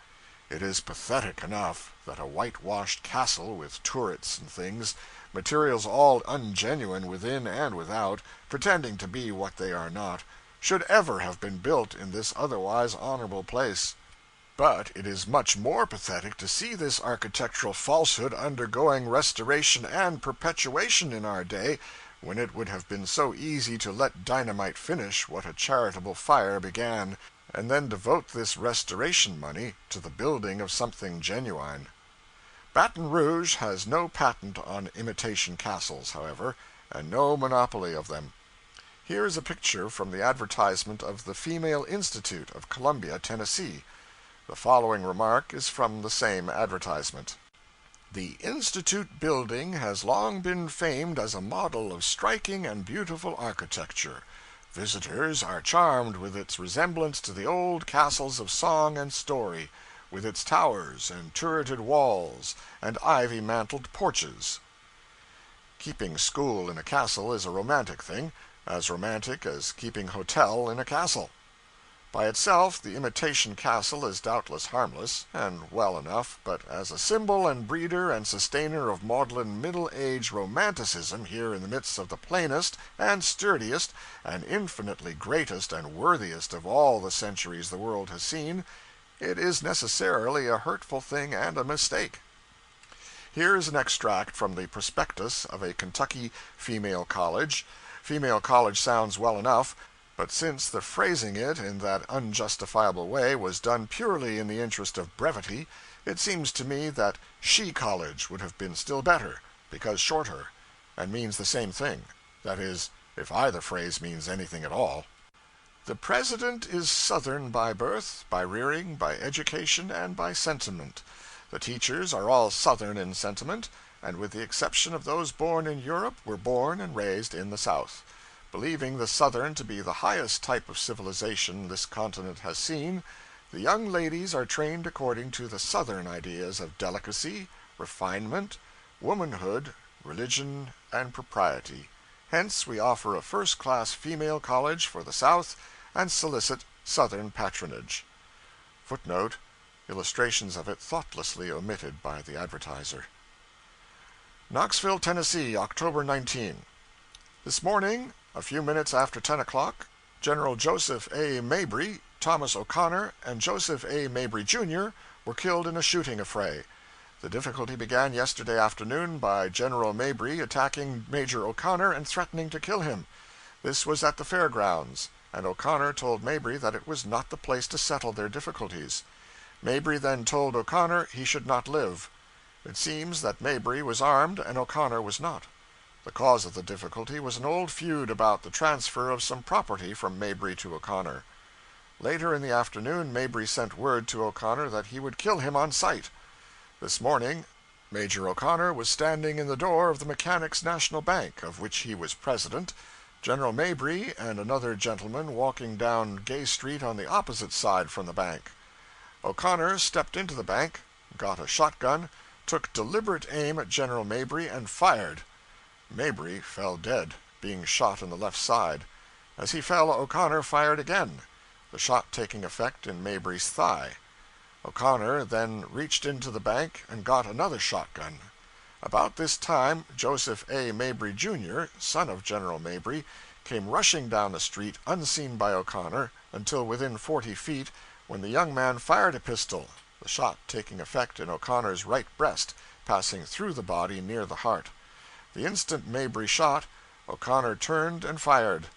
It is pathetic enough that a whitewashed castle with turrets and things, materials all ungenuine within and without, pretending to be what they are not, should ever have been built in this otherwise honorable place. But it is much more pathetic to see this architectural falsehood undergoing restoration and perpetuation in our day, when it would have been so easy to let dynamite finish what a charitable fire began, and then devote this restoration money to the building of something genuine. Baton Rouge has no patent on imitation castles, however, and no monopoly of them. Here is a picture from the advertisement of the Female Institute of Columbia, Tennessee. The following remark is from the same advertisement. The Institute building has long been famed as a model of striking and beautiful architecture. Visitors are charmed with its resemblance to the old castles of song and story, with its towers and turreted walls and ivy-mantled porches. Keeping school in a castle is a romantic thing, as romantic as keeping hotel in a castle. By itself, the imitation castle is doubtless harmless, and well enough, but as a symbol and breeder and sustainer of maudlin middle-age romanticism here in the midst of the plainest and sturdiest and infinitely greatest and worthiest of all the centuries the world has seen, it is necessarily a hurtful thing and a mistake. Here is an extract from the prospectus of a Kentucky female college. Female college sounds well enough, but since the phrasing it in that unjustifiable way was done purely in the interest of brevity, it seems to me that she college would have been still better, because shorter, and means the same thing. That is, if either phrase means anything at all. The President is Southern by birth, by rearing, by education, and by sentiment. The teachers are all Southern in sentiment, and with the exception of those born in Europe, were born and raised in the South. Believing the Southern to be the highest type of civilization this continent has seen, the young ladies are trained according to the Southern ideas of delicacy, refinement, womanhood, religion, and propriety. Hence we offer a first-class female college for the South and solicit Southern patronage. Footnote: illustrations of it thoughtlessly omitted by the advertiser. Knoxville, Tennessee, October 19. This morning, a few minutes after 10 o'clock, General Joseph A. Mabry, Thomas O'Connor, and Joseph A. Mabry, Jr. were killed in a shooting affray. The difficulty began yesterday afternoon by General Mabry attacking Major O'Connor and threatening to kill him. This was at the fairgrounds, and O'Connor told Mabry that it was not the place to settle their difficulties. Mabry then told O'Connor he should not live. It seems that Mabry was armed and O'Connor was not. The cause of the difficulty was an old feud about the transfer of some property from Mabry to O'Connor. Later in the afternoon, Mabry sent word to O'Connor that he would kill him on sight. This morning, Major O'Connor was standing in the door of the Mechanics' National Bank, of which he was president, General Mabry and another gentleman walking down Gay Street on the opposite side from the bank. O'Connor stepped into the bank, got a shotgun, took deliberate aim at General Mabry, and fired. Mabry fell dead, being shot in the left side. As he fell, O'Connor fired again, the shot taking effect in Mabry's thigh. O'Connor then reached into the bank and got another shotgun. About this time, Joseph A. Mabry, Jr., son of General Mabry, came rushing down the street unseen by O'Connor until within 40 feet, when the young man fired a pistol, the shot taking effect in O'Connor's right breast, passing through the body near the heart. The instant Mabry shot, O'Connor turned and fired,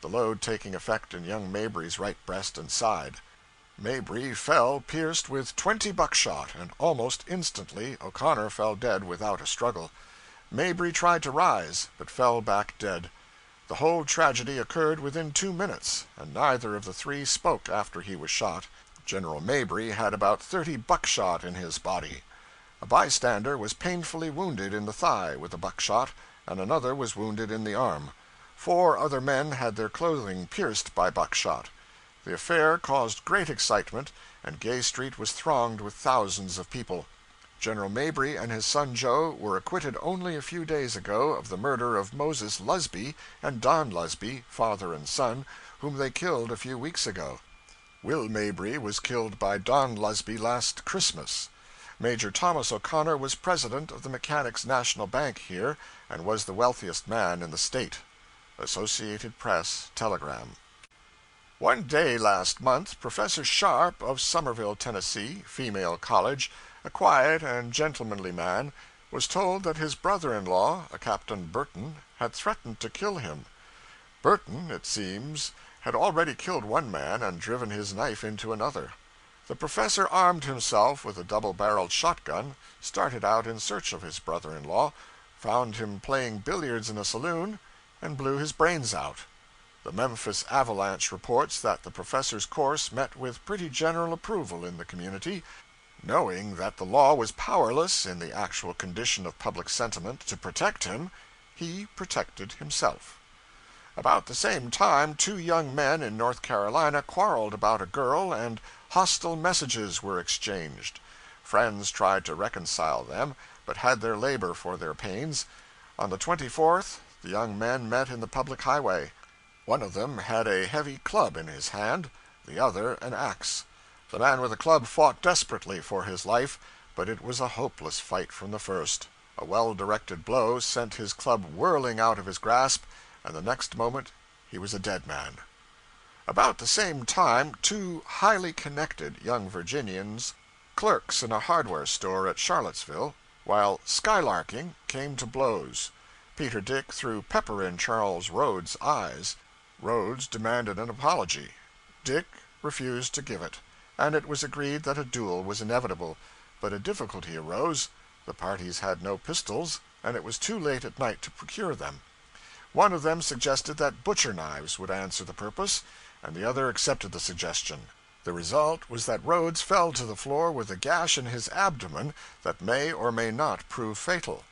the load taking effect in young Mabry's right breast and side. Mabry fell pierced with 20 buckshot, and almost instantly O'Connor fell dead without a struggle. Mabry tried to rise, but fell back dead. The whole tragedy occurred within 2 minutes, and neither of the three spoke after he was shot. General Mabry had about 30 buckshot in his body. A bystander was painfully wounded in the thigh with a buckshot, and another was wounded in the arm. 4 other men had their clothing pierced by buckshot. The affair caused great excitement, and Gay Street was thronged with thousands of people. General Mabry and his son Joe were acquitted only a few days ago of the murder of Moses Lusby and Don Lusby, father and son, whom they killed a few weeks ago. Will Mabry was killed by Don Lusby last Christmas. Major Thomas O'Connor was president of the Mechanics' National Bank here, and was the wealthiest man in the state. Associated Press telegram. One day last month, Professor Sharp of Somerville, Tennessee, female college, a quiet and gentlemanly man, was told that his brother-in-law, a Captain Burton, had threatened to kill him. Burton, it seems, had already killed one man and driven his knife into another. The professor armed himself with a double-barreled shotgun, started out in search of his brother-in-law, found him playing billiards in a saloon, and blew his brains out. The Memphis Avalanche reports that the professor's course met with pretty general approval in the community. Knowing that the law was powerless, in the actual condition of public sentiment, to protect him, he protected himself. About the same time, 2 young men in North Carolina quarreled about a girl, and hostile messages were exchanged. Friends tried to reconcile them, but had their labor for their pains. On the 24th, the young men met in the public highway. One of them had a heavy club in his hand, the other an axe. The man with the club fought desperately for his life, but it was a hopeless fight from the first. A well-directed blow sent his club whirling out of his grasp, and the next moment he was a dead man. About the same time, 2 highly connected young Virginians, clerks in a hardware store at Charlottesville, while skylarking, came to blows. Peter Dick threw pepper in Charles Rhodes' eyes. Rhodes demanded an apology. Dick refused to give it, and it was agreed that a duel was inevitable. But a difficulty arose. The parties had no pistols, and it was too late at night to procure them. One of them suggested that butcher knives would answer the purpose, and the other accepted the suggestion. The result was that Rhodes fell to the floor with a gash in his abdomen that may or may not prove fatal.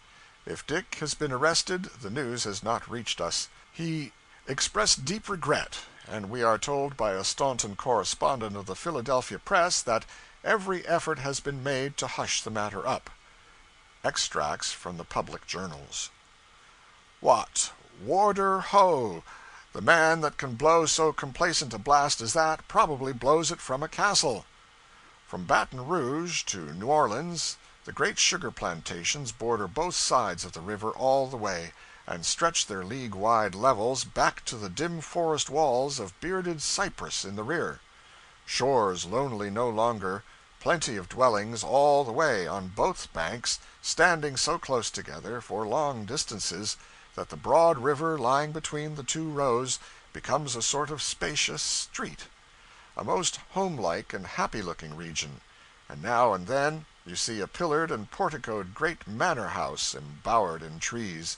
If Dick has been arrested, the news has not reached us. He expressed deep regret, and we are told by a Staunton correspondent of the Philadelphia Press that every effort has been made to hush the matter up. Extracts from the public journals. What? Warder Ho! The man that can blow so complacent a blast as that probably blows it from a castle. From Baton Rouge to New Orleans, the great sugar plantations border both sides of the river all the way, and stretch their league-wide levels back to the dim forest walls of bearded cypress in the rear. Shores lonely no longer, plenty of dwellings all the way on both banks, standing so close together for long distances that the broad river lying between the 2 rows becomes a sort of spacious street. A most homelike and happy-looking region, and now and then you see a pillared and porticoed great manor house embowered in trees.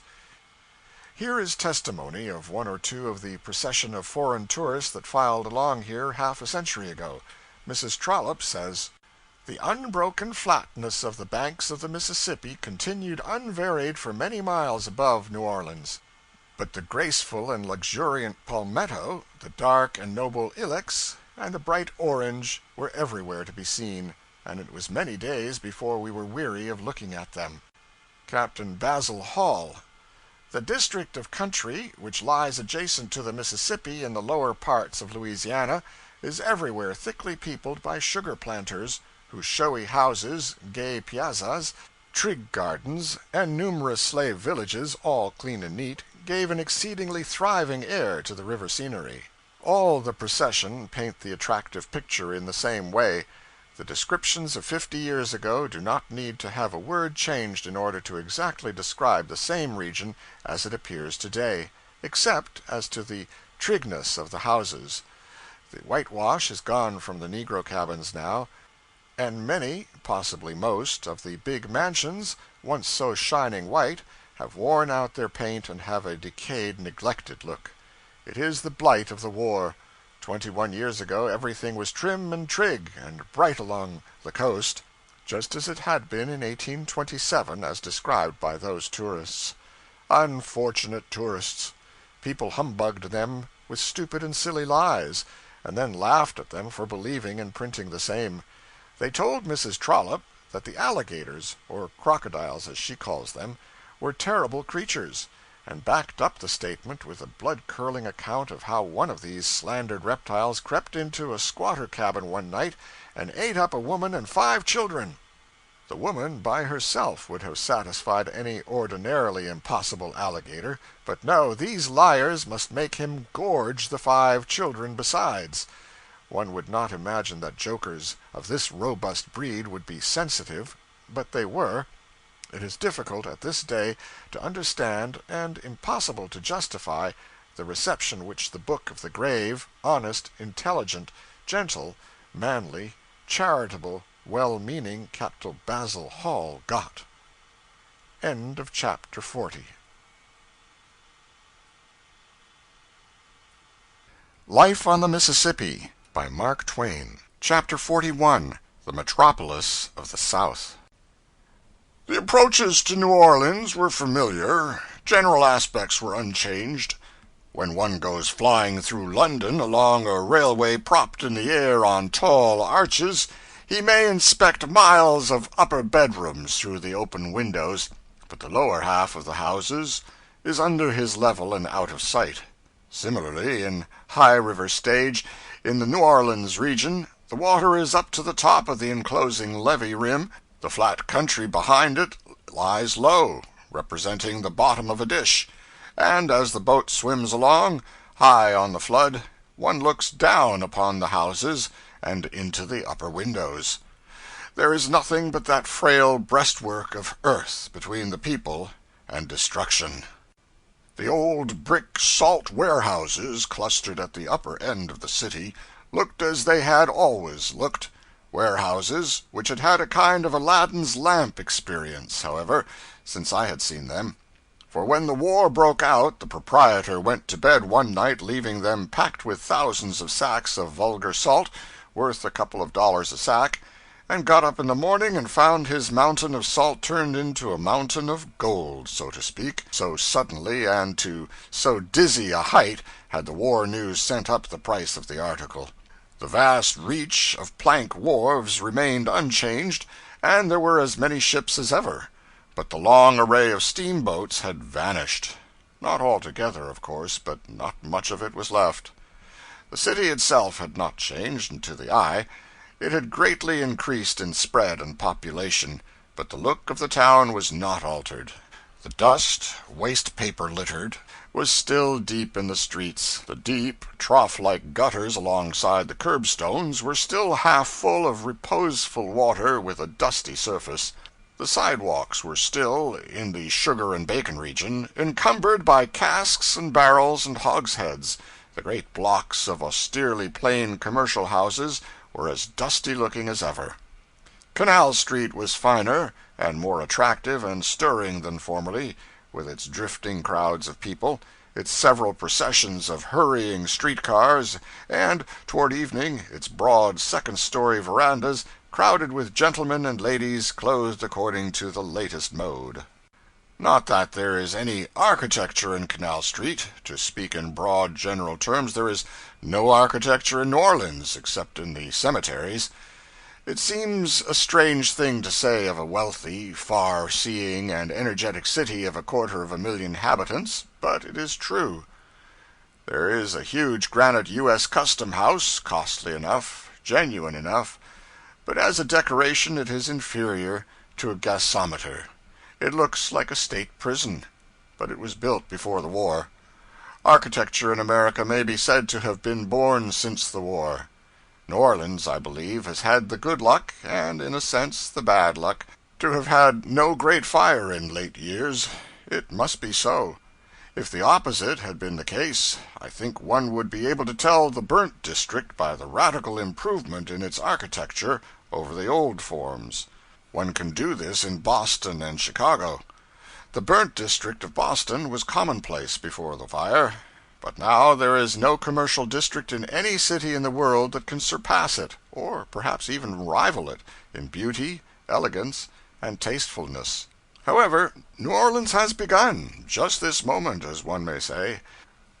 Here is testimony of 1 or 2 of the procession of foreign tourists that filed along here half a century ago. Mrs. Trollope says: The unbroken flatness of the banks of the Mississippi continued unvaried for many miles above New Orleans. But the graceful and luxuriant palmetto, the dark and noble ilex, and the bright orange were everywhere to be seen, and it was many days before we were weary of looking at them. Captain Basil Hall. The district of country which lies adjacent to the Mississippi in the lower parts of Louisiana is everywhere thickly peopled by sugar planters, whose showy houses, gay piazzas, trig gardens, and numerous slave villages, all clean and neat, gave an exceedingly thriving air to the river scenery. All the procession paint the attractive picture in the same way. The descriptions of 50 years ago do not need to have a word changed in order to exactly describe the same region as it appears today, except as to the trigness of the houses. The whitewash is gone from the negro cabins now, and many, possibly most, of the big mansions, once so shining white, have worn out their paint and have a decayed, neglected look. It is the blight of the war. 21 years ago everything was trim and trig and bright along the coast, just as it had been in 1827 as described by those tourists. Unfortunate tourists! People humbugged them with stupid and silly lies, and then laughed at them for believing and printing the same. They told Mrs. Trollope that the alligators, or crocodiles as she calls them, were terrible creatures, and backed up the statement with a blood-curdling account of how one of these slandered reptiles crept into a squatter cabin one night and ate up a woman and 5 children. The woman by herself would have satisfied any ordinarily impossible alligator, but no, these liars must make him gorge the 5 children besides. One would not imagine that jokers of this robust breed would be sensitive, but they were. It is difficult at this day to understand, and impossible to justify, the reception which the book of the grave, honest, intelligent, gentle, manly, charitable, well-meaning Captain Basil Hall got. End of chapter 40. Life on the Mississippi by Mark Twain. Chapter 41. The Metropolis of the South. The approaches to New Orleans were familiar. General aspects were unchanged. When one goes flying through London along a railway propped in the air on tall arches, he may inspect miles of upper bedrooms through the open windows, but the lower half of the houses is under his level and out of sight. Similarly, in High River Stage, in the New Orleans region, the water is up to the top of the enclosing levee rim. The flat country behind it lies low, representing the bottom of a dish, and as the boat swims along, high on the flood, one looks down upon the houses and into the upper windows. There is nothing but that frail breastwork of earth between the people and destruction. The old brick salt warehouses clustered at the upper end of the city looked as they had always looked. Warehouses which had had a kind of Aladdin's lamp experience, however, since I had seen them. For when the war broke out, the proprietor went to bed one night leaving them packed with thousands of sacks of vulgar salt, worth a couple of dollars a sack, and got up in the morning and found his mountain of salt turned into a mountain of gold, so to speak, so suddenly and to so dizzy a height had the war news sent up the price of the article. The vast reach of plank wharves remained unchanged, and there were as many ships as ever, but the long array of steamboats had vanished. Not altogether, of course, but not much of it was left. The city itself had not changed to the eye. It had greatly increased in spread and population, but the look of the town was not altered. The dust, waste-paper littered, was still deep in the streets. The deep, trough-like gutters alongside the curbstones were still half full of reposeful water with a dusty surface. The sidewalks were still, in the sugar and bacon region, encumbered by casks and barrels and hogsheads. The great blocks of austerely plain commercial houses were as dusty-looking as ever. Canal Street was finer and more attractive and stirring than formerly, with its drifting crowds of people, its several processions of hurrying streetcars, and, toward evening, its broad second-story verandas crowded with gentlemen and ladies clothed according to the latest mode. Not that there is any architecture in Canal Street. To speak in broad general terms, there is no architecture in New Orleans, except in the cemeteries. It seems a strange thing to say of a wealthy, far-seeing, and energetic city of 250,000 inhabitants, but it is true. There is a huge granite U.S. Custom House, costly enough, genuine enough, but as a decoration it is inferior to a gasometer. It looks like a state prison, but it was built before the war. Architecture in America may be said to have been born since the war. New Orleans, I believe, has had the good luck, and in a sense the bad luck, to have had no great fire in late years. It must be so. If the opposite had been the case, I think one would be able to tell the burnt district by the radical improvement in its architecture over the old forms. One can do this in Boston and Chicago. The burnt district of Boston was commonplace before the fire, but now there is no commercial district in any city in the world that can surpass it, or perhaps even rival it, in beauty, elegance, and tastefulness. However, New Orleans has begun, just this moment, as one may say.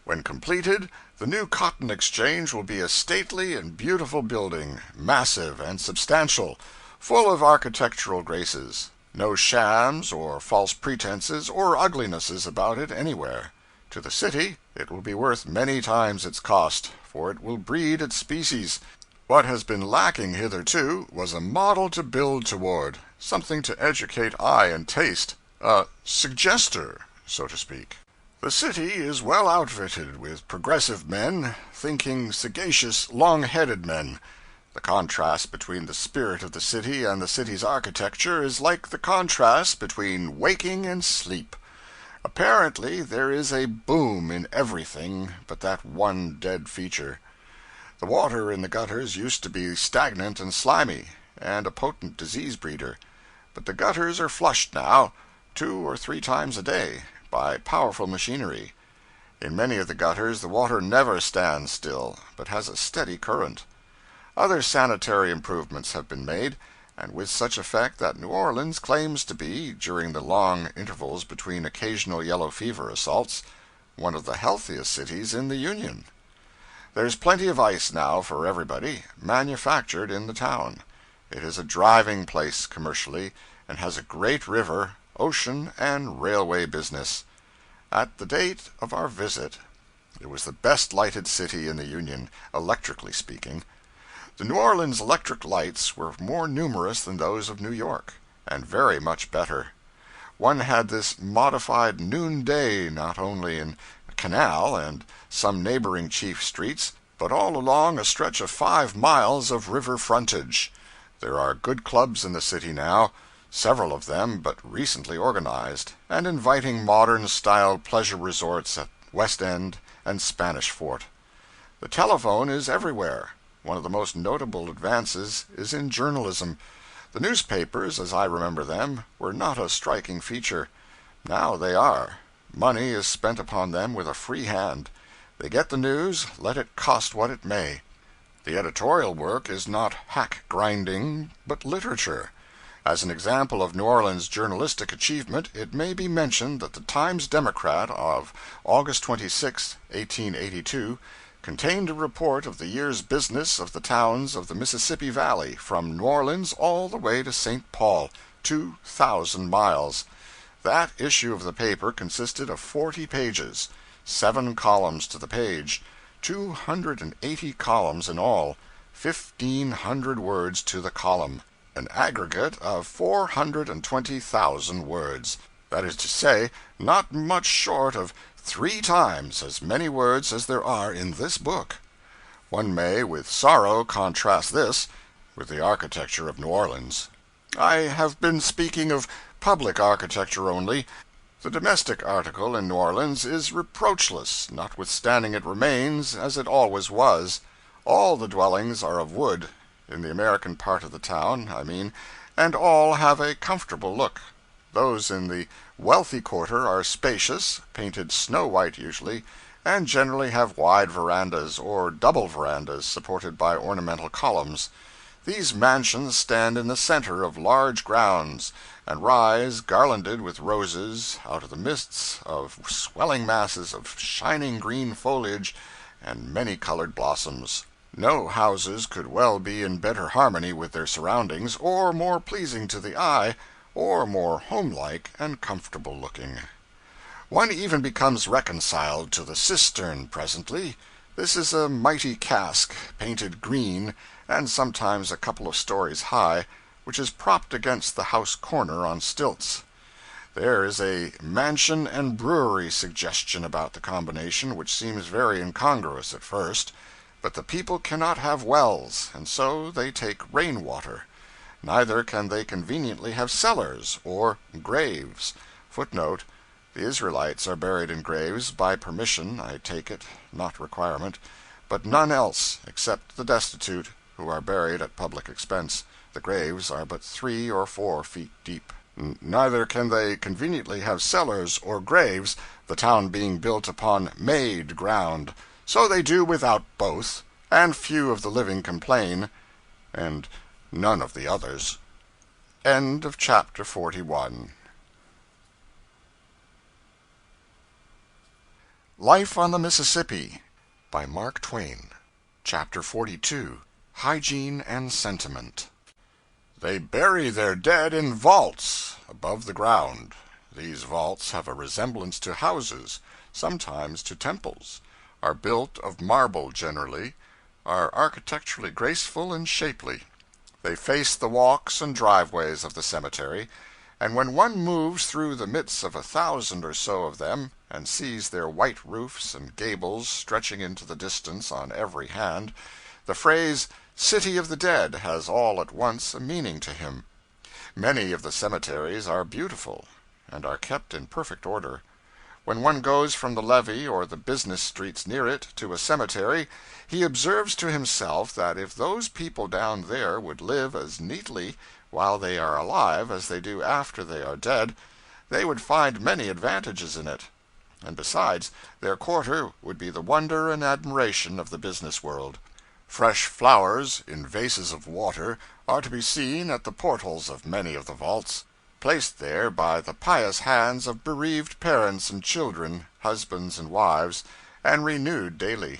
When completed, the new Cotton Exchange will be a stately and beautiful building, massive and substantial, full of architectural graces. No shams or false pretenses or uglinesses about it anywhere. To the city, it will be worth many times its cost, for it will breed its species. What has been lacking hitherto was a model to build toward, something to educate eye and taste, a suggester, so to speak. The city is well outfitted with progressive men, thinking, sagacious, long-headed men. The contrast between the spirit of the city and the city's architecture is like the contrast between waking and sleep. Apparently there is a boom in everything but that one dead feature. The water in the gutters used to be stagnant and slimy, and a potent disease breeder, but the gutters are flushed now, 2 or 3 times a day, by powerful machinery. In many of the gutters the water never stands still, but has a steady current. Other sanitary improvements have been made, and with such effect that New Orleans claims to be, during the long intervals between occasional yellow fever assaults, one of the healthiest cities in the Union. There's plenty of ice now for everybody, manufactured in the town. It is a driving place commercially, and has a great river, ocean, and railway business. At the date of our visit, it was the best lighted city in the Union, electrically speaking. The New Orleans electric lights were more numerous than those of New York, and very much better. One had this modified noonday not only in Canal and some neighboring chief streets, but all along a stretch of 5 miles of river frontage. There are good clubs in the city now, several of them but recently organized, and inviting modern-style pleasure resorts at West End and Spanish Fort. The telephone is everywhere. One of the most notable advances is in journalism. The newspapers, as I remember them, were not a striking feature. Now they are. Money is spent upon them with a free hand. They get the news, let it cost what it may. The editorial work is not hack-grinding, but literature. As an example of New Orleans journalistic achievement, it may be mentioned that the Times-Democrat of August 26, 1882, contained a report of the year's business of the towns of the Mississippi Valley, from New Orleans all the way to St. Paul, 2,000 miles. That issue of the paper consisted of 40 pages, 7 columns to the page, 280 columns in all, 1,500 words to the column, an aggregate of 420,000 words. That is to say, not much short of 3 times as many words as there are in this book. One may with sorrow contrast this with the architecture of New Orleans. I have been speaking of public architecture only. The domestic article in New Orleans is reproachless, notwithstanding it remains as it always was. All the dwellings are of wood, in the American part of the town, I mean, and all have a comfortable look. Those in the wealthy quarter are spacious, painted snow-white usually, and generally have wide verandas, or double verandas, supported by ornamental columns. These mansions stand in the center of large grounds, and rise, garlanded with roses, out of the midst of swelling masses of shining green foliage and many-colored blossoms. No houses could well be in better harmony with their surroundings, or more pleasing to the eye, or more homelike and comfortable looking. One even becomes reconciled to the cistern presently. This is a mighty cask, painted green, and sometimes a couple of stories high, which is propped against the house corner on stilts. There is a mansion and brewery suggestion about the combination which seems very incongruous at first, but the people cannot have wells, and so they take rain-water. Neither can they conveniently have cellars or graves. Footnote: the Israelites are buried in graves, by permission, I take it, not requirement, but none else, except the destitute, who are buried at public expense. The graves are but 3 or 4 feet deep. Neither can they conveniently have cellars or graves, the town being built upon made ground. So they do without both, and few of the living complain, and none of the others. End of chapter 41. Life on the Mississippi by Mark Twain. Chapter 42. Hygiene and Sentiment. They bury their dead in vaults above the ground. These vaults have a resemblance to houses, sometimes to temples, are built of marble generally, are architecturally graceful and shapely. They face the walks and driveways of the cemetery, and when one moves through the midst of 1,000 or so of them, and sees their white roofs and gables stretching into the distance on every hand, the phrase "City of the Dead" has all at once a meaning to him. Many of the cemeteries are beautiful, and are kept in perfect order. When one goes from the levee or the business streets near it to a cemetery, he observes to himself that if those people down there would live as neatly while they are alive as they do after they are dead, they would find many advantages in it. And besides, their quarter would be the wonder and admiration of the business world. Fresh flowers, in vases of water, are to be seen at the portals of many of the vaults, placed there by the pious hands of bereaved parents and children, husbands and wives, and renewed daily.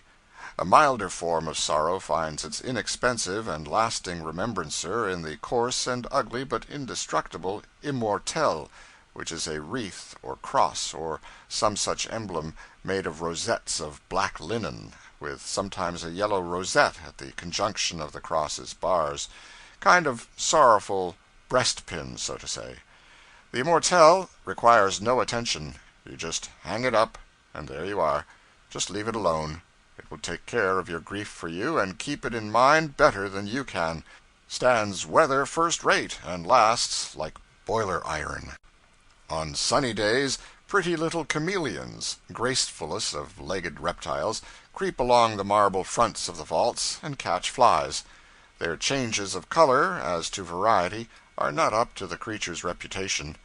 A milder form of sorrow finds its inexpensive and lasting remembrancer in the coarse and ugly but indestructible immortelle, which is a wreath or cross or some such emblem made of rosettes of black linen, with sometimes a yellow rosette at the conjunction of the cross's bars, kind of sorrowful breastpin, so to say. The immortelle requires no attention. You just hang it up, and there you are. Just leave it alone. It will take care of your grief for you, and keep it in mind better than you can. Stands weather first rate, and lasts like boiler iron. On sunny days, pretty little chameleons, gracefulest of legged reptiles, creep along the marble fronts of the vaults and catch flies. Their changes of color, as to variety, are not up to the creature's reputation.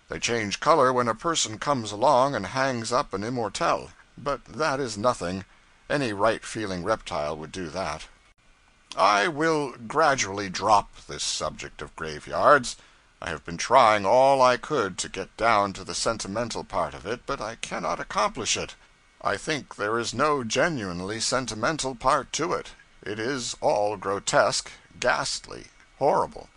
They change color when a person comes along and hangs up an immortelle, but that is nothing. Any right-feeling reptile would do that. I will gradually drop this subject of graveyards. I have been trying all I could to get down to the sentimental part of it, but I cannot accomplish it. I think there is no genuinely sentimental part to it. It is all grotesque, ghastly, horrible.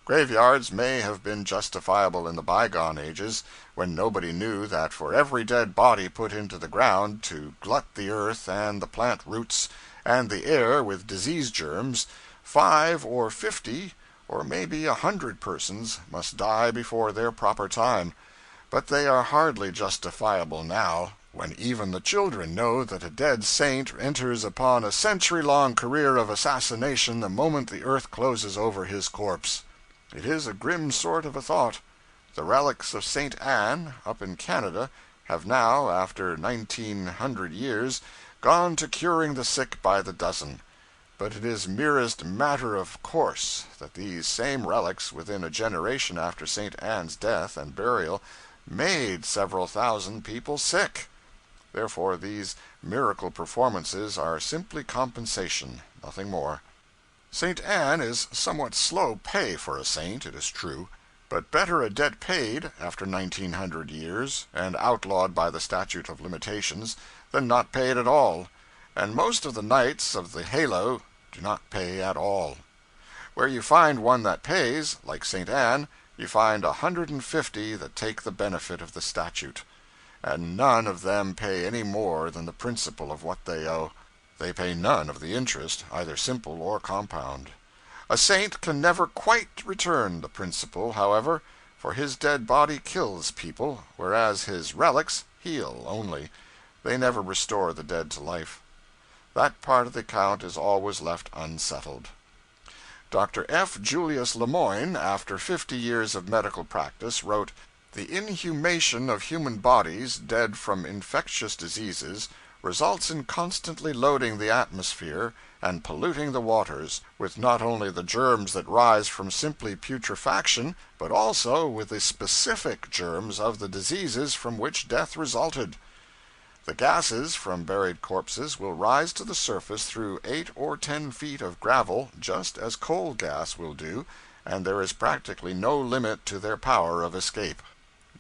Graveyards may have been justifiable in the bygone ages, when nobody knew that for every dead body put into the ground to glut the earth and the plant roots and the air with disease germs, 5 or 50 or maybe 100 persons must die before their proper time. But they are hardly justifiable now, when even the children know that a dead saint enters upon a century-long career of assassination the moment the earth closes over his corpse. It is a grim sort of a thought. The relics of St. Anne, up in Canada, have now, after 1900 years, gone to curing the sick by the dozen. But it is merest matter of course that these same relics, within a generation after St. Anne's death and burial, made several thousand people sick. Therefore, these miracle performances are simply compensation, nothing more. St. Anne is somewhat slow pay for a saint, it is true, but better a debt paid, after 1900 years, and outlawed by the statute of limitations, than not paid at all, and most of the knights of the halo do not pay at all. Where you find one that pays, like St. Anne, you find 150 that take the benefit of the statute, and none of them pay any more than the principal of what they owe. They pay none of the interest, either simple or compound. A saint can never quite return the principal, however, for his dead body kills people, whereas his relics heal only. They never restore the dead to life. That part of the account is always left unsettled. Dr. F. Julius Lemoyne, after 50 years of medical practice, wrote, "The inhumation of human bodies dead from infectious diseases results in constantly loading the atmosphere and polluting the waters with not only the germs that rise from simply putrefaction, but also with the specific germs of the diseases from which death resulted. The gases from buried corpses will rise to the surface through 8 or 10 feet of gravel just as coal gas will do, and there is practically no limit to their power of escape."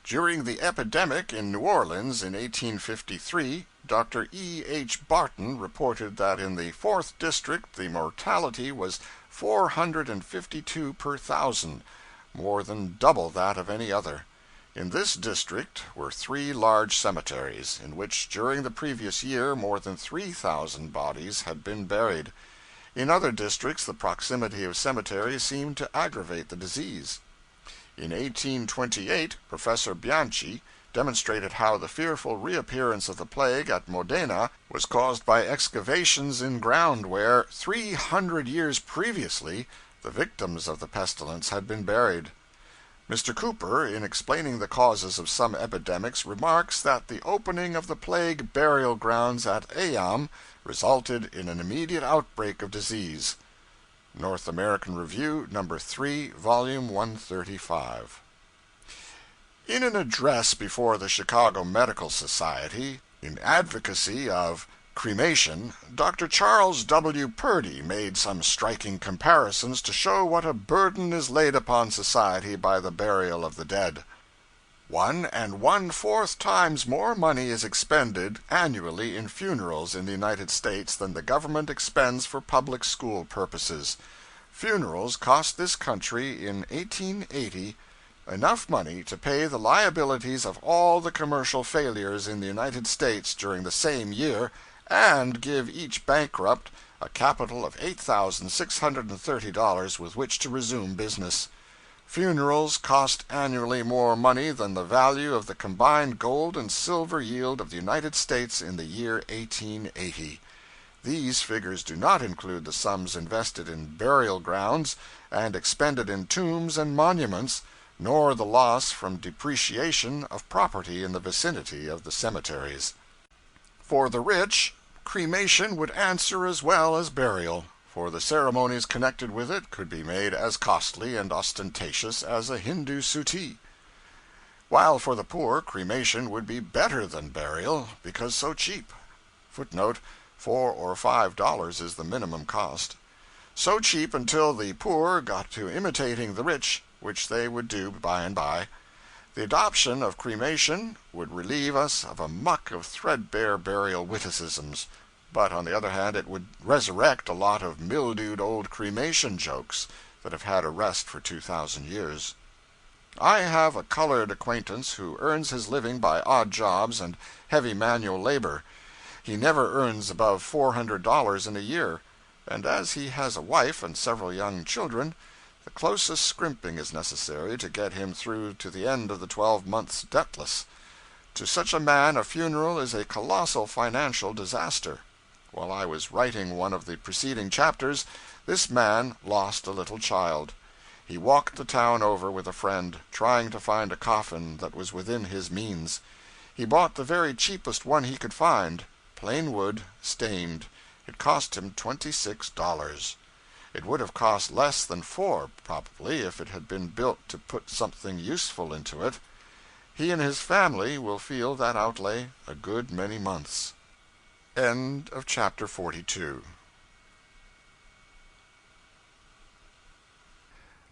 During the epidemic in New Orleans in 1853, Dr. E. H. Barton reported that in the 4th District the mortality was 452 per thousand, more than double that of any other. In this district were 3 large cemeteries, in which during the previous year more than 3,000 bodies had been buried. In other districts the proximity of cemeteries seemed to aggravate the disease. In 1828, Professor Bianchi demonstrated how the fearful reappearance of the plague at Modena was caused by excavations in ground where, 300 years previously, the victims of the pestilence had been buried. Mr. Cooper, in explaining the causes of some epidemics, remarks that the opening of the plague burial grounds at Eyam resulted in an immediate outbreak of disease. North American Review, No. 3, Volume 135. In an address before the Chicago Medical Society, in advocacy of cremation, Dr. Charles W. Purdy made some striking comparisons to show what a burden is laid upon society by the burial of the dead. 1 1/4 times more money is expended annually in funerals in the United States than the government expends for public school purposes. Funerals cost this country in 1880 enough money to pay the liabilities of all the commercial failures in the United States during the same year, and give each bankrupt a capital of $8,630 with which to resume business. Funerals cost annually more money than the value of the combined gold and silver yield of the United States in the year 1880. These figures do not include the sums invested in burial grounds and expended in tombs and monuments, nor the loss from depreciation of property in the vicinity of the cemeteries. For the rich, cremation would answer as well as burial, for the ceremonies connected with it could be made as costly and ostentatious as a Hindu suttee; while for the poor, cremation would be better than burial, because so cheap. [Footnote: $4 or $5 is the minimum cost. So cheap until the poor got to imitating the rich, which they would do by and by. The adoption of cremation would relieve us of a muck of threadbare burial witticisms, but on the other hand it would resurrect a lot of mildewed old cremation jokes that have had a rest for 2,000 years. I have a colored acquaintance who earns his living by odd jobs and heavy manual labor. He never earns above $400 in a year, and as he has a wife and several young children, the closest scrimping is necessary to get him through to the end of the 12 months debtless. To such a man a funeral is a colossal financial disaster. While I was writing one of the preceding chapters, this man lost a little child. He walked the town over with a friend, trying to find a coffin that was within his means. He bought the very cheapest one he could find, plain wood, stained. It cost him $26. It would have cost less than $4, probably, if it had been built to put something useful into it. He and his family will feel that outlay a good many months. End of chapter 42.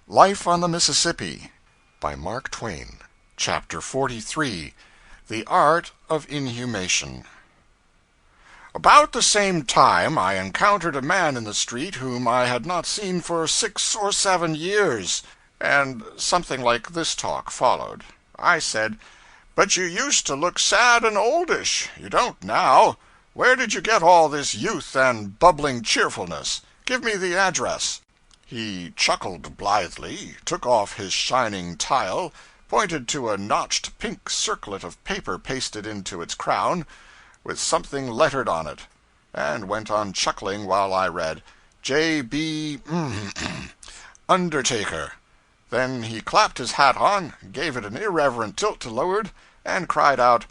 Life on the Mississippi by Mark Twain. Chapter 43. The Art of Inhumation. About the same time I encountered a man in the street whom I had not seen for 6 or 7 years, and something like this talk followed. I said, "But you used to look sad and oldish. You don't now. Where did you get all this youth and bubbling cheerfulness? Give me the address." He chuckled blithely, took off his shining tile, pointed to a notched pink circlet of paper pasted into its crown, with something lettered on it, and went on chuckling while I read, "J. B. Undertaker." Then he clapped his hat on, gave it an irreverent tilt to leeward, and cried out,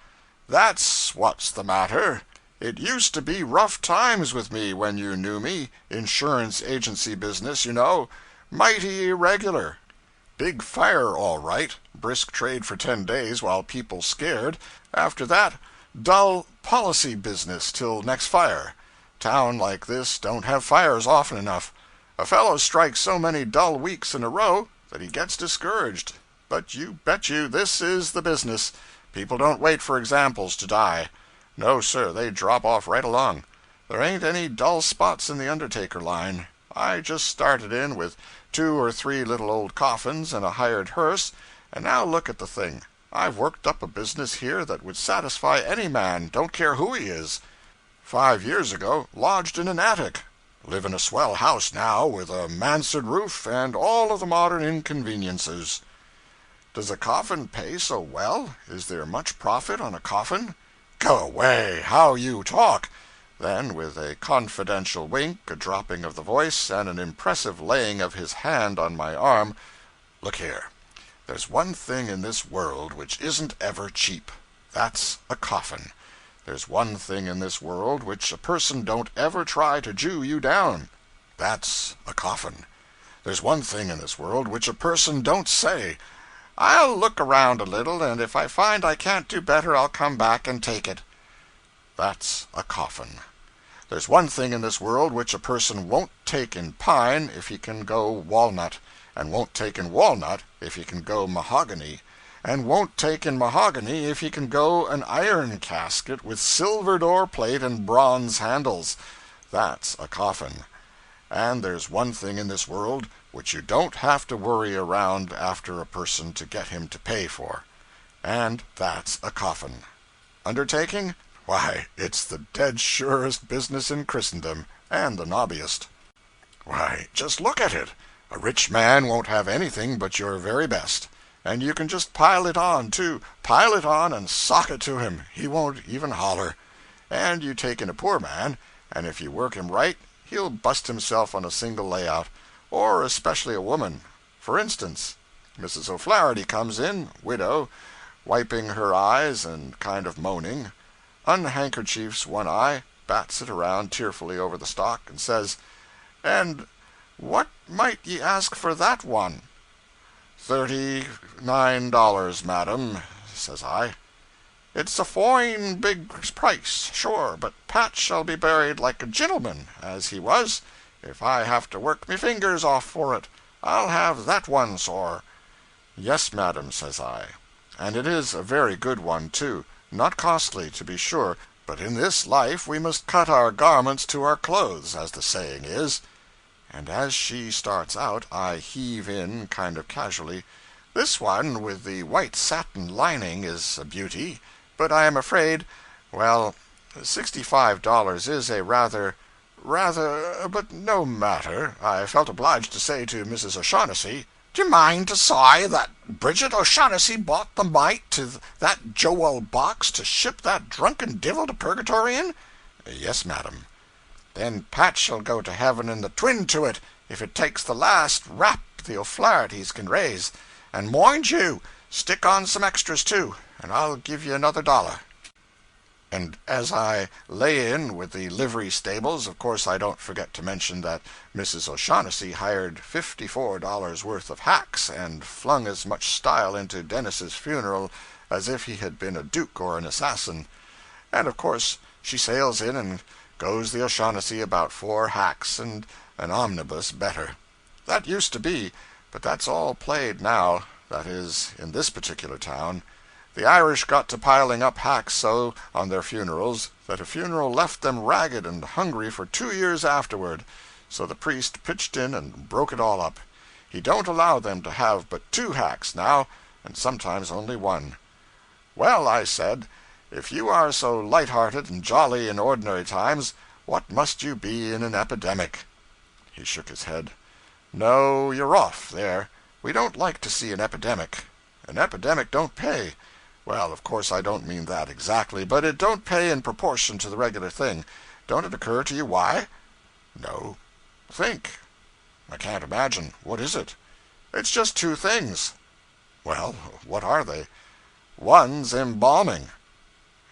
"That's what's the matter. It used to be rough times with me when you knew me. Insurance agency business, you know. Mighty irregular. Big fire, all right. Brisk trade for 10 days while people scared. After that, dull policy business till next fire. Town like this don't have fires often enough. A fellow strikes so many dull weeks in a row that he gets discouraged. But you bet you this is the business. People don't wait for examples to die. No, sir, they drop off right along. There ain't any dull spots in the undertaker line. I just started in with 2 or 3 little old coffins and a hired hearse, and now look at the thing. I've worked up a business here that would satisfy any man, don't care who he is. 5 years ago, lodged in an attic. Live in a swell house now, with a mansard roof and all of the modern inconveniences. Does a coffin pay so well? Is there much profit on a coffin? Go away, how you talk!" Then, with a confidential wink, a dropping of the voice, and an impressive laying of his hand on my arm, "Look here, there's one thing in this world which isn't ever cheap. That's a coffin. There's one thing in this world which a person don't ever try to Jew you down. That's a coffin. There's one thing in this world which a person don't say, 'I'll look around a little, and if I find I can't do better I'll come back and take it.' That's a coffin. There's one thing in this world which a person won't take in pine if he can go walnut, and won't take in walnut if he can go mahogany, and won't take in mahogany if he can go an iron casket with silver door plate and bronze handles. That's a coffin. And there's one thing in this world which you don't have to worry around after a person to get him to pay for. And that's a coffin. Undertaking? Why, it's the dead surest business in Christendom, and the nobbiest. Why, just look at it. A rich man won't have anything but your very best. And you can just pile it on, too. Pile it on and sock it to him. He won't even holler. And you take in a poor man, and if you work him right, he'll bust himself on a single layout, or especially a woman. For instance, Mrs. O'Flaherty comes in, widow, wiping her eyes and kind of moaning, unhandkerchiefs one eye, bats it around tearfully over the stock, and says, "And what might ye ask for that one?" $39, madam," says I. "It's a foine big price, sure, but Pat shall be buried like a gentleman, as he was, if I have to work me fingers off for it. I'll have that one, sir." "Yes, madam," says I, "and it is a very good one, too. Not costly, to be sure, but in this life we must cut our garments to our clothes, as the saying is." And as she starts out, I heave in, kind of casually, "This one with the white satin lining is a beauty, but I am afraid, well, $65 is a rather, but no matter. I felt obliged to say to Mrs. O'Shaughnessy, 'Do you mind to say that Bridget O'Shaughnessy bought the mite to that Joel box to ship that drunken divil to purgatory in?' 'Yes, madam.' 'Then Pat shall go to heaven in the twin to it, if it takes the last rap the O'Flahertys can raise. And mind you, stick on some extras, too, and I'll give you another $1. And as I lay in with the livery stables, of course I don't forget to mention that Mrs. O'Shaughnessy hired $54 worth of hacks, and flung as much style into Dennis's funeral as if he had been a duke or an assassin. And of course she sails in and goes the O'Shaughnessy about 4 hacks and an omnibus better. That used to be, But that's all played now, that is, in this particular town. The Irish got to piling up hacks so on their funerals that a funeral left them ragged and hungry for 2 years afterward, so the priest pitched in and broke it all up. He don't allow them to have but 2 hacks now, and sometimes only 1. Well, I said, if you are so light-hearted and jolly in ordinary times, what must you be in an epidemic? He shook his head. No, you're off, there. We don't like to see an epidemic. An epidemic don't pay. Well, of course I don't mean that exactly, but it don't pay in proportion to the regular thing. Don't it occur to you why? No. Think. I can't imagine. What is it? It's just 2 things. Well, what are they? One's embalming.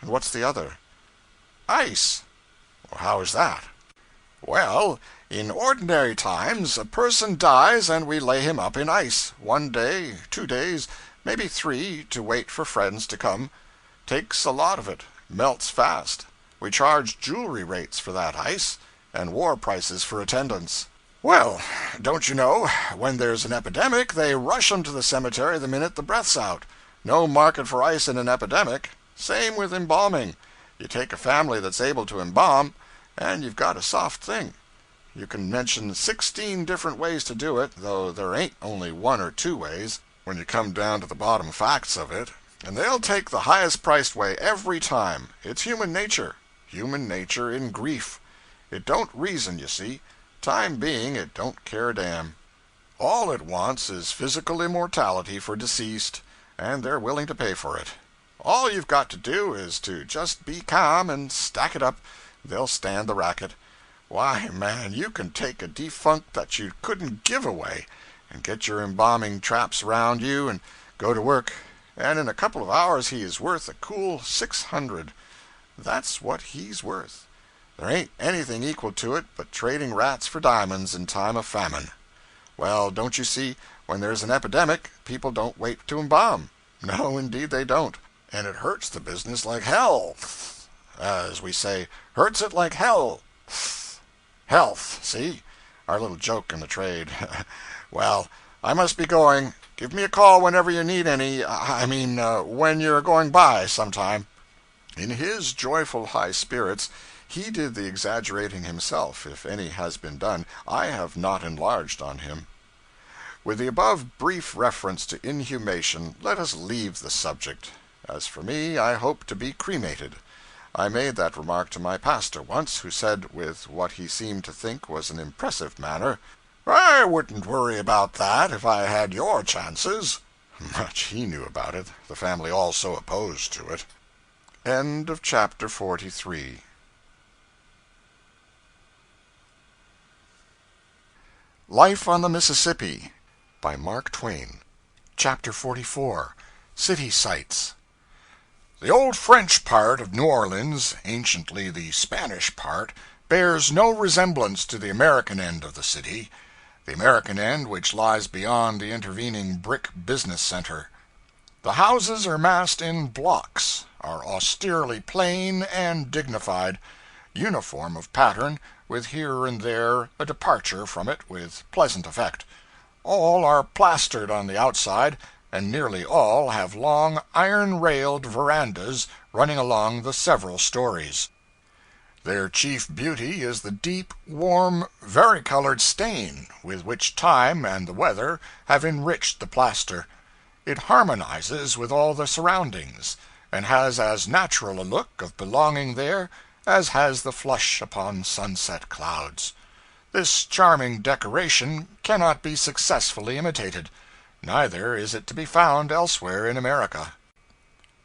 And what's the other? Ice. Well, how is that? Well, in ordinary times, a person dies and we lay him up in ice. 1 day, 2 days, maybe 3, to wait for friends to come. Takes a lot of it. Melts fast. We charge jewelry rates for that ice, and war prices for attendance. Well, don't you know, when there's an epidemic, they rush 'em to the cemetery the minute the breath's out. No market for ice in an epidemic. Same with embalming. You take a family that's able to embalm, and you've got a soft thing. You can mention 16 different ways to do it, though there ain't only 1 or 2 ways, when you come down to the bottom facts of it. And they'll take the highest priced way every time. It's human nature. Human nature in grief. It don't reason, you see. Time being, it don't care a damn. All it wants is physical immortality for deceased, and they're willing to pay for it. All you've got to do is to just be calm and stack it up. They'll stand the racket. Why, man, you can take a defunct that you couldn't give away, and get your embalming traps around you and go to work, and in a couple of hours he is worth a cool $600. That's what he's worth. There ain't anything equal to it but trading rats for diamonds in time of famine. Well, don't you see, when there's an epidemic, people don't wait to embalm. No, indeed they don't. And it hurts the business like hell. As we say, hurts it like hell. Health, see? Our little joke in the trade. Well, I must be going. Give me a call whenever you need any. When you're going by sometime. In his joyful high spirits, he did the exaggerating himself, if any has been done. I have not enlarged on him. With the above brief reference to inhumation, let us leave the subject. As for me, I hope to be cremated. I made that remark to my pastor once, who said, with what he seemed to think was an impressive manner, "I wouldn't worry about that if I had your chances." Much he knew about it, the family all so opposed to it. End of chapter 43. Life on the Mississippi by Mark Twain. Chapter 44. City Sights. The old French part of New Orleans, anciently the Spanish part, bears no resemblance to the American end of the city, the American end which lies beyond the intervening brick business center. The houses are massed in blocks, are austerely plain and dignified, uniform of pattern, with here and there a departure from it with pleasant effect. All are plastered on the outside, and nearly all have long iron-railed verandas running along the several stories. Their chief beauty is the deep, warm, varicolored stain with which time and the weather have enriched the plaster. It harmonizes with all the surroundings, and has as natural a look of belonging there as has the flush upon sunset clouds. This charming decoration cannot be successfully imitated. Neither is it to be found elsewhere in America.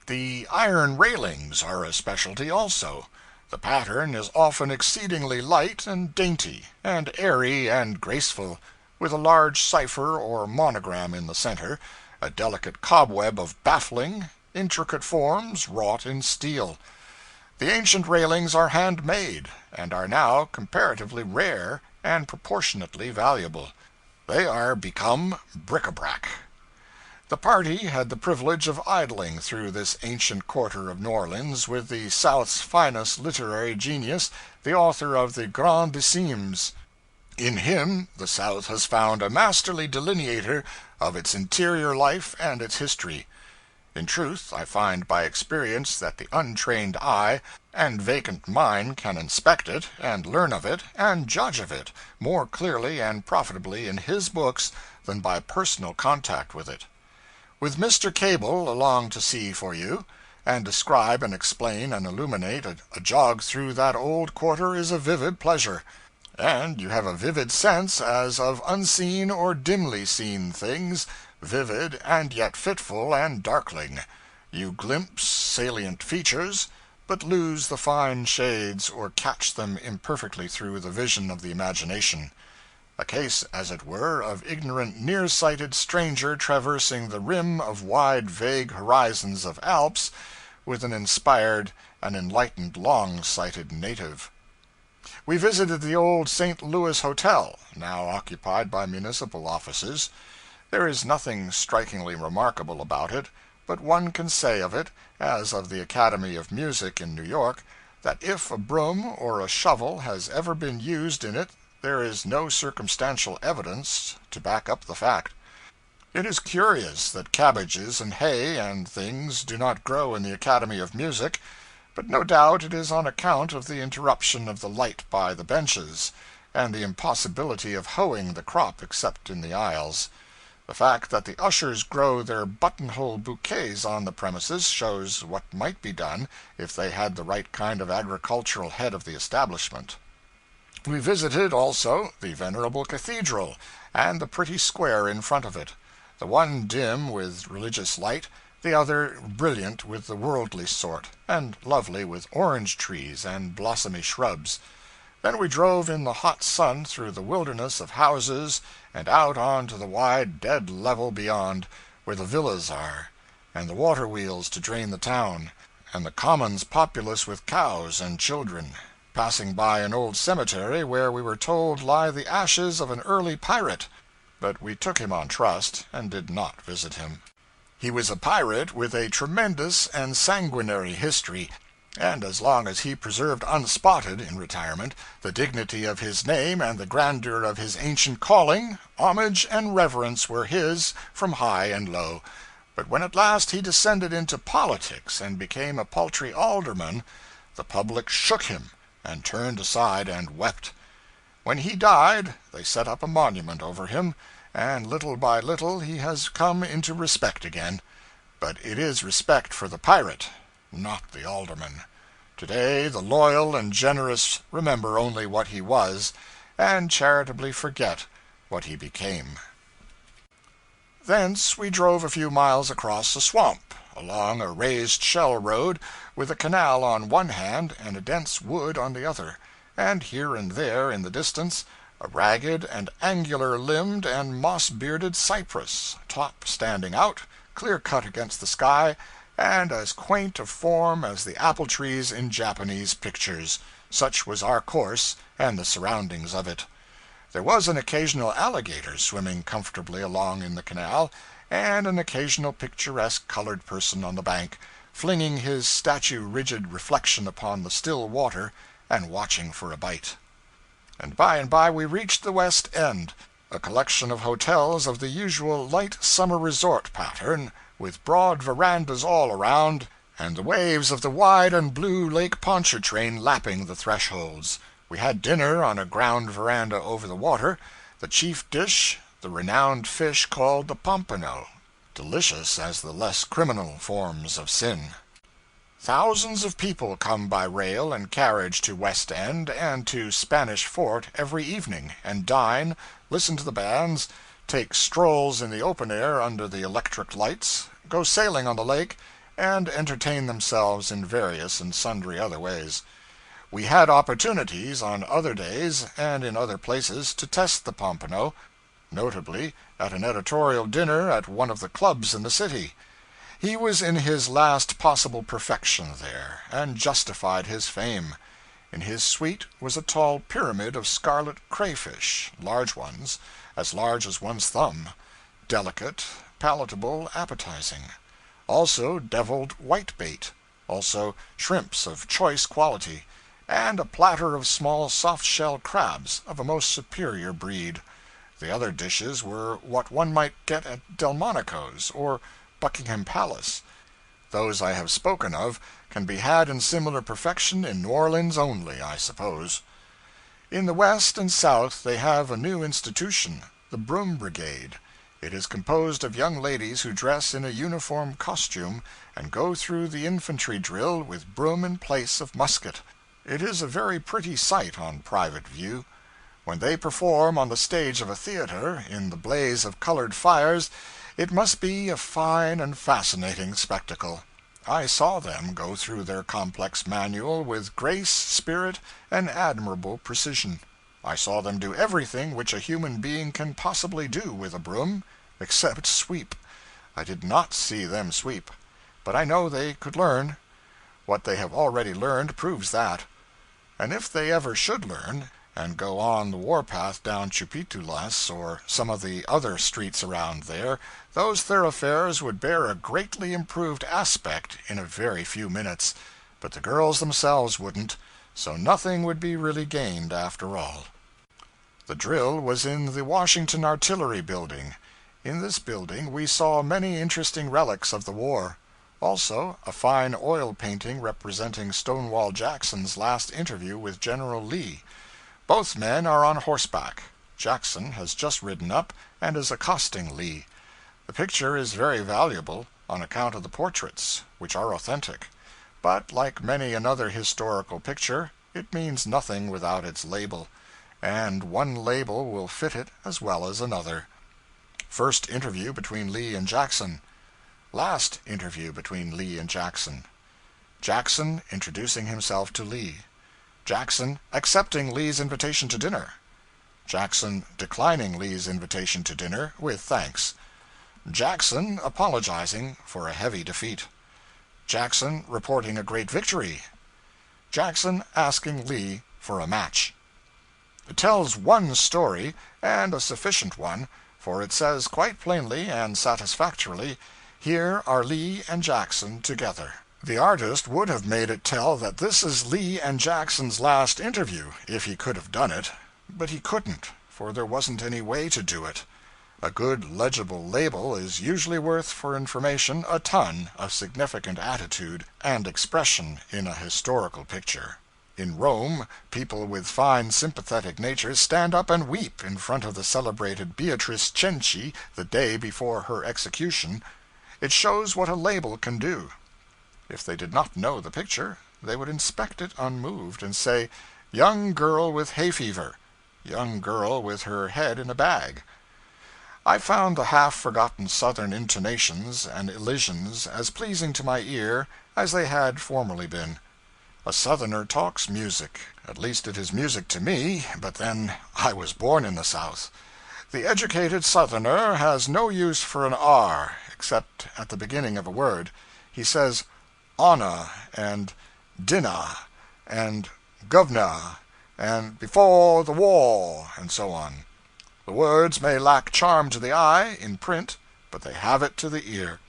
The iron railings are a specialty also. The pattern is often exceedingly light and dainty, and airy and graceful, with a large cipher or monogram in the center, a delicate cobweb of baffling, intricate forms wrought in steel. The ancient railings are handmade, and are now comparatively rare and proportionately valuable. They are become bric-a-brac. The party had the privilege of idling through this ancient quarter of New Orleans with the South's finest literary genius, the author of the Grandissimes. In him the South has found a masterly delineator of its interior life and its history. In truth, I find by experience that the untrained eye and vacant mind can inspect it, and learn of it, and judge of it, more clearly and profitably in his books than by personal contact with it. With Mr. Cable along to see for you, and describe and explain and illuminate, a jog through that old quarter is a vivid pleasure. And you have a vivid sense as of unseen or dimly seen things, vivid and yet fitful and darkling. You glimpse salient features, but lose the fine shades or catch them imperfectly through the vision of the imagination. A case, as it were, of ignorant near-sighted stranger traversing the rim of wide vague horizons of Alps with an inspired and enlightened long-sighted native. We visited the old St. Louis Hotel, now occupied by municipal offices. There is nothing strikingly remarkable about it, but one can say of it, as of the Academy of Music in New York, that if a broom or a shovel has ever been used in it, there is no circumstantial evidence to back up the fact. It is curious that cabbages and hay and things do not grow in the Academy of Music, but no doubt it is on account of the interruption of the light by the benches, and the impossibility of hoeing the crop except in the aisles. The fact that the ushers grow their buttonhole bouquets on the premises shows what might be done if they had the right kind of agricultural head of the establishment. We visited, also, the venerable cathedral, and the pretty square in front of it, the one dim with religious light, the other brilliant with the worldly sort, and lovely with orange trees and blossomy shrubs. Then we drove in the hot sun through the wilderness of houses and out on to the wide dead level beyond, where the villas are, and the water wheels to drain the town, and the commons populous with cows and children, passing by an old cemetery where we were told lie the ashes of an early pirate, but we took him on trust, and did not visit him. He was a pirate with a tremendous and sanguinary history, and as long as he preserved unspotted, in retirement, the dignity of his name and the grandeur of his ancient calling, homage and reverence were his from high and low. But when at last he descended into politics and became a paltry alderman, the public shook him, and turned aside and wept. When he died, they set up a monument over him, and little by little he has come into respect again. But it is respect for the pirate, not the alderman. Today the loyal and generous remember only what he was, and charitably forget what he became. Thence we drove a few miles across a swamp, along a raised shell road, with a canal on one hand and a dense wood on the other, and here and there in the distance a ragged and angular-limbed and moss-bearded cypress, top standing out, clear-cut against the sky, and as quaint of form as the apple-trees in Japanese pictures. Such was our course, and the surroundings of it. There was an occasional alligator swimming comfortably along in the canal, and an occasional picturesque colored person on the bank, flinging his statue-rigid reflection upon the still water, and watching for a bite. And by we reached the West End, a collection of hotels of the usual light summer resort pattern, with broad verandas all around, and the waves of the wide and blue Lake Pontchartrain lapping the thresholds. We had dinner on a ground veranda over the water, the chief dish the renowned fish called the pompano, delicious as the less criminal forms of sin. Thousands of people come by rail and carriage to West End and to Spanish Fort every evening, and dine, listen to the bands, take strolls in the open air under the electric lights, go sailing on the lake, and entertain themselves in various and sundry other ways. We had opportunities on other days and in other places to test the pompano, notably at an editorial dinner at one of the clubs in the city. He was in his last possible perfection there, and justified his fame. In his suite was a tall pyramid of scarlet crayfish, large ones, as large as one's thumb, delicate, palatable, appetizing. Also deviled whitebait, also shrimps of choice quality, and a platter of small soft-shell crabs of a most superior breed. The other dishes were what one might get at Delmonico's or Buckingham Palace. Those I have spoken of can be had in similar perfection in New Orleans only, I suppose. In the West and South they have a new institution, the Broom Brigade. It is composed of young ladies who dress in a uniform costume and go through the infantry drill with broom in place of musket. It is a very pretty sight on private view. When they perform on the stage of a theater, in the blaze of colored fires, it must be a fine and fascinating spectacle. I saw them go through their complex manual with grace, spirit, and admirable precision. I saw them do everything which a human being can possibly do with a broom, except sweep. I did not see them sweep, but I know they could learn. What they have already learned proves that. And if they ever should learn, and go on the warpath down Chupitulas or some of the other streets around there, those thoroughfares would bear a greatly improved aspect in a very few minutes, but the girls themselves wouldn't, so nothing would be really gained after all. The drill was in the Washington Artillery Building. In this building we saw many interesting relics of the war. Also, a fine oil painting representing Stonewall Jackson's last interview with General Lee. Both men are on horseback. Jackson has just ridden up and is accosting Lee. The picture is very valuable on account of the portraits, which are authentic. But, like many another historical picture, it means nothing without its label, and one label will fit it as well as another. First interview between Lee and Jackson. Last interview between Lee and Jackson. Jackson introducing himself to Lee. Jackson accepting Lee's invitation to dinner. Jackson declining Lee's invitation to dinner with thanks. Jackson apologizing for a heavy defeat. Jackson reporting a great victory. Jackson asking Lee for a match. It tells one story, and a sufficient one, for it says quite plainly and satisfactorily, here are Lee and Jackson together. The artist would have made it tell that this is Lee and Jackson's last interview, if he could have done it, but he couldn't, for there wasn't any way to do it. A good legible label is usually worth for information a ton of significant attitude and expression in a historical picture. In Rome, people with fine sympathetic natures stand up and weep in front of the celebrated Beatrice Cenci the day before her execution. It shows what a label can do. If they did not know the picture, they would inspect it unmoved and say, young girl with hay fever, young girl with her head in a bag. I found the half-forgotten Southern intonations and elisions as pleasing to my ear as they had formerly been. A Southerner talks music. At least it is music to me, but then I was born in the South. The educated Southerner has no use for an R, except at the beginning of a word. He says "honor" and "dinner" and "governor" and "before the war," and so on. The words may lack charm to the eye, in print, but they have it to the ear.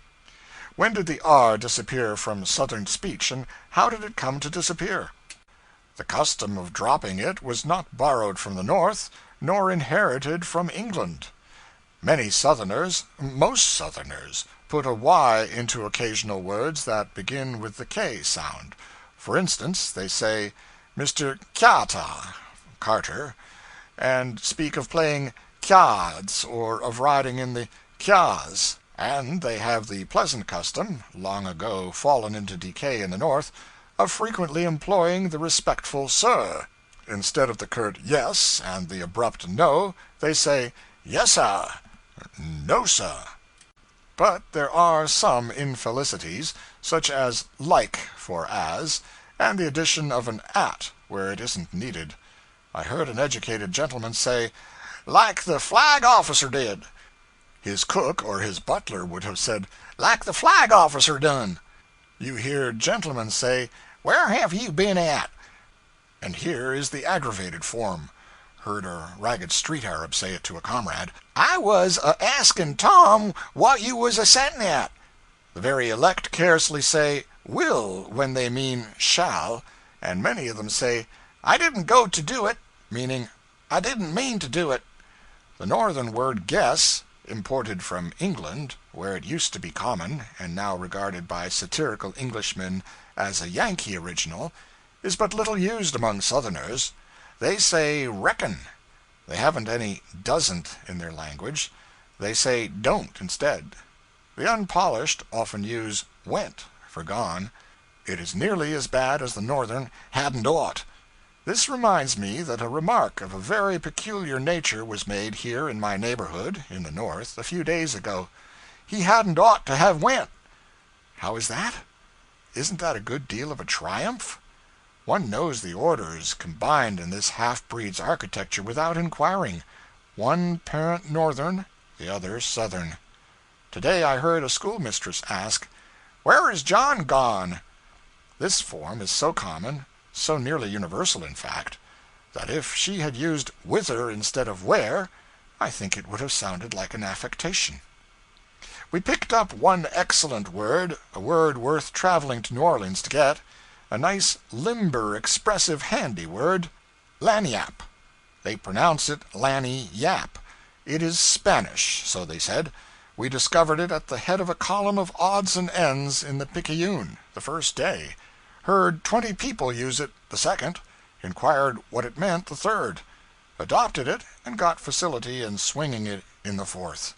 When did the R disappear from Southern speech, and how did it come to disappear? The custom of dropping it was not borrowed from the North, nor inherited from England. Many Southerners, most Southerners, put a Y into occasional words that begin with the K sound. For instance, they say Mr. Kyata, Carter, and speak of playing kyads or of riding in the kyas. And they have the pleasant custom, long ago fallen into decay in the North, of frequently employing the respectful sir. Instead of the curt yes and the abrupt no, they say yes, sir, no, sir. But there are some infelicities, such as like for as, and the addition of an at where it isn't needed. I heard an educated gentleman say, like the flag officer did. His cook or his butler would have said, like the flag officer done. You hear gentlemen say, where have you been at? And here is the aggravated form. Heard a ragged street Arab say it to a comrade, I was a-asking Tom what you was a-setting at. The very elect carelessly say will when they mean shall, and many of them say, "I didn't go to do it," meaning, "I didn't mean to do it." The northern word guess, imported from England, where it used to be common, and now regarded by satirical Englishmen as a Yankee original, is but little used among Southerners. They say reckon. They haven't any doesn't in their language. They say don't instead. The unpolished often use went for gone. It is nearly as bad as the northern hadn't ought. This reminds me that a remark of a very peculiar nature was made here in my neighborhood, in the North, a few days ago. He hadn't ought to have went. How is that? Isn't that a good deal of a triumph? One knows the orders combined in this half-breed's architecture without inquiring. One parent Northern, the other Southern. Today I heard a schoolmistress ask, "Where is John gone?" This form is so common, so nearly universal in fact, that if she had used whither instead of where, I think it would have sounded like an affectation. We picked up one excellent word, a word worth traveling to New Orleans to get, a nice, limber, expressive, handy word, lagniappe. They pronounce it lanny yap. It is Spanish, so they said. We discovered it at the head of a column of odds and ends in the Picayune, the first day. Heard 20 people use it the second. Inquired what it meant the third. Adopted it, and got facility in swinging it in the fourth.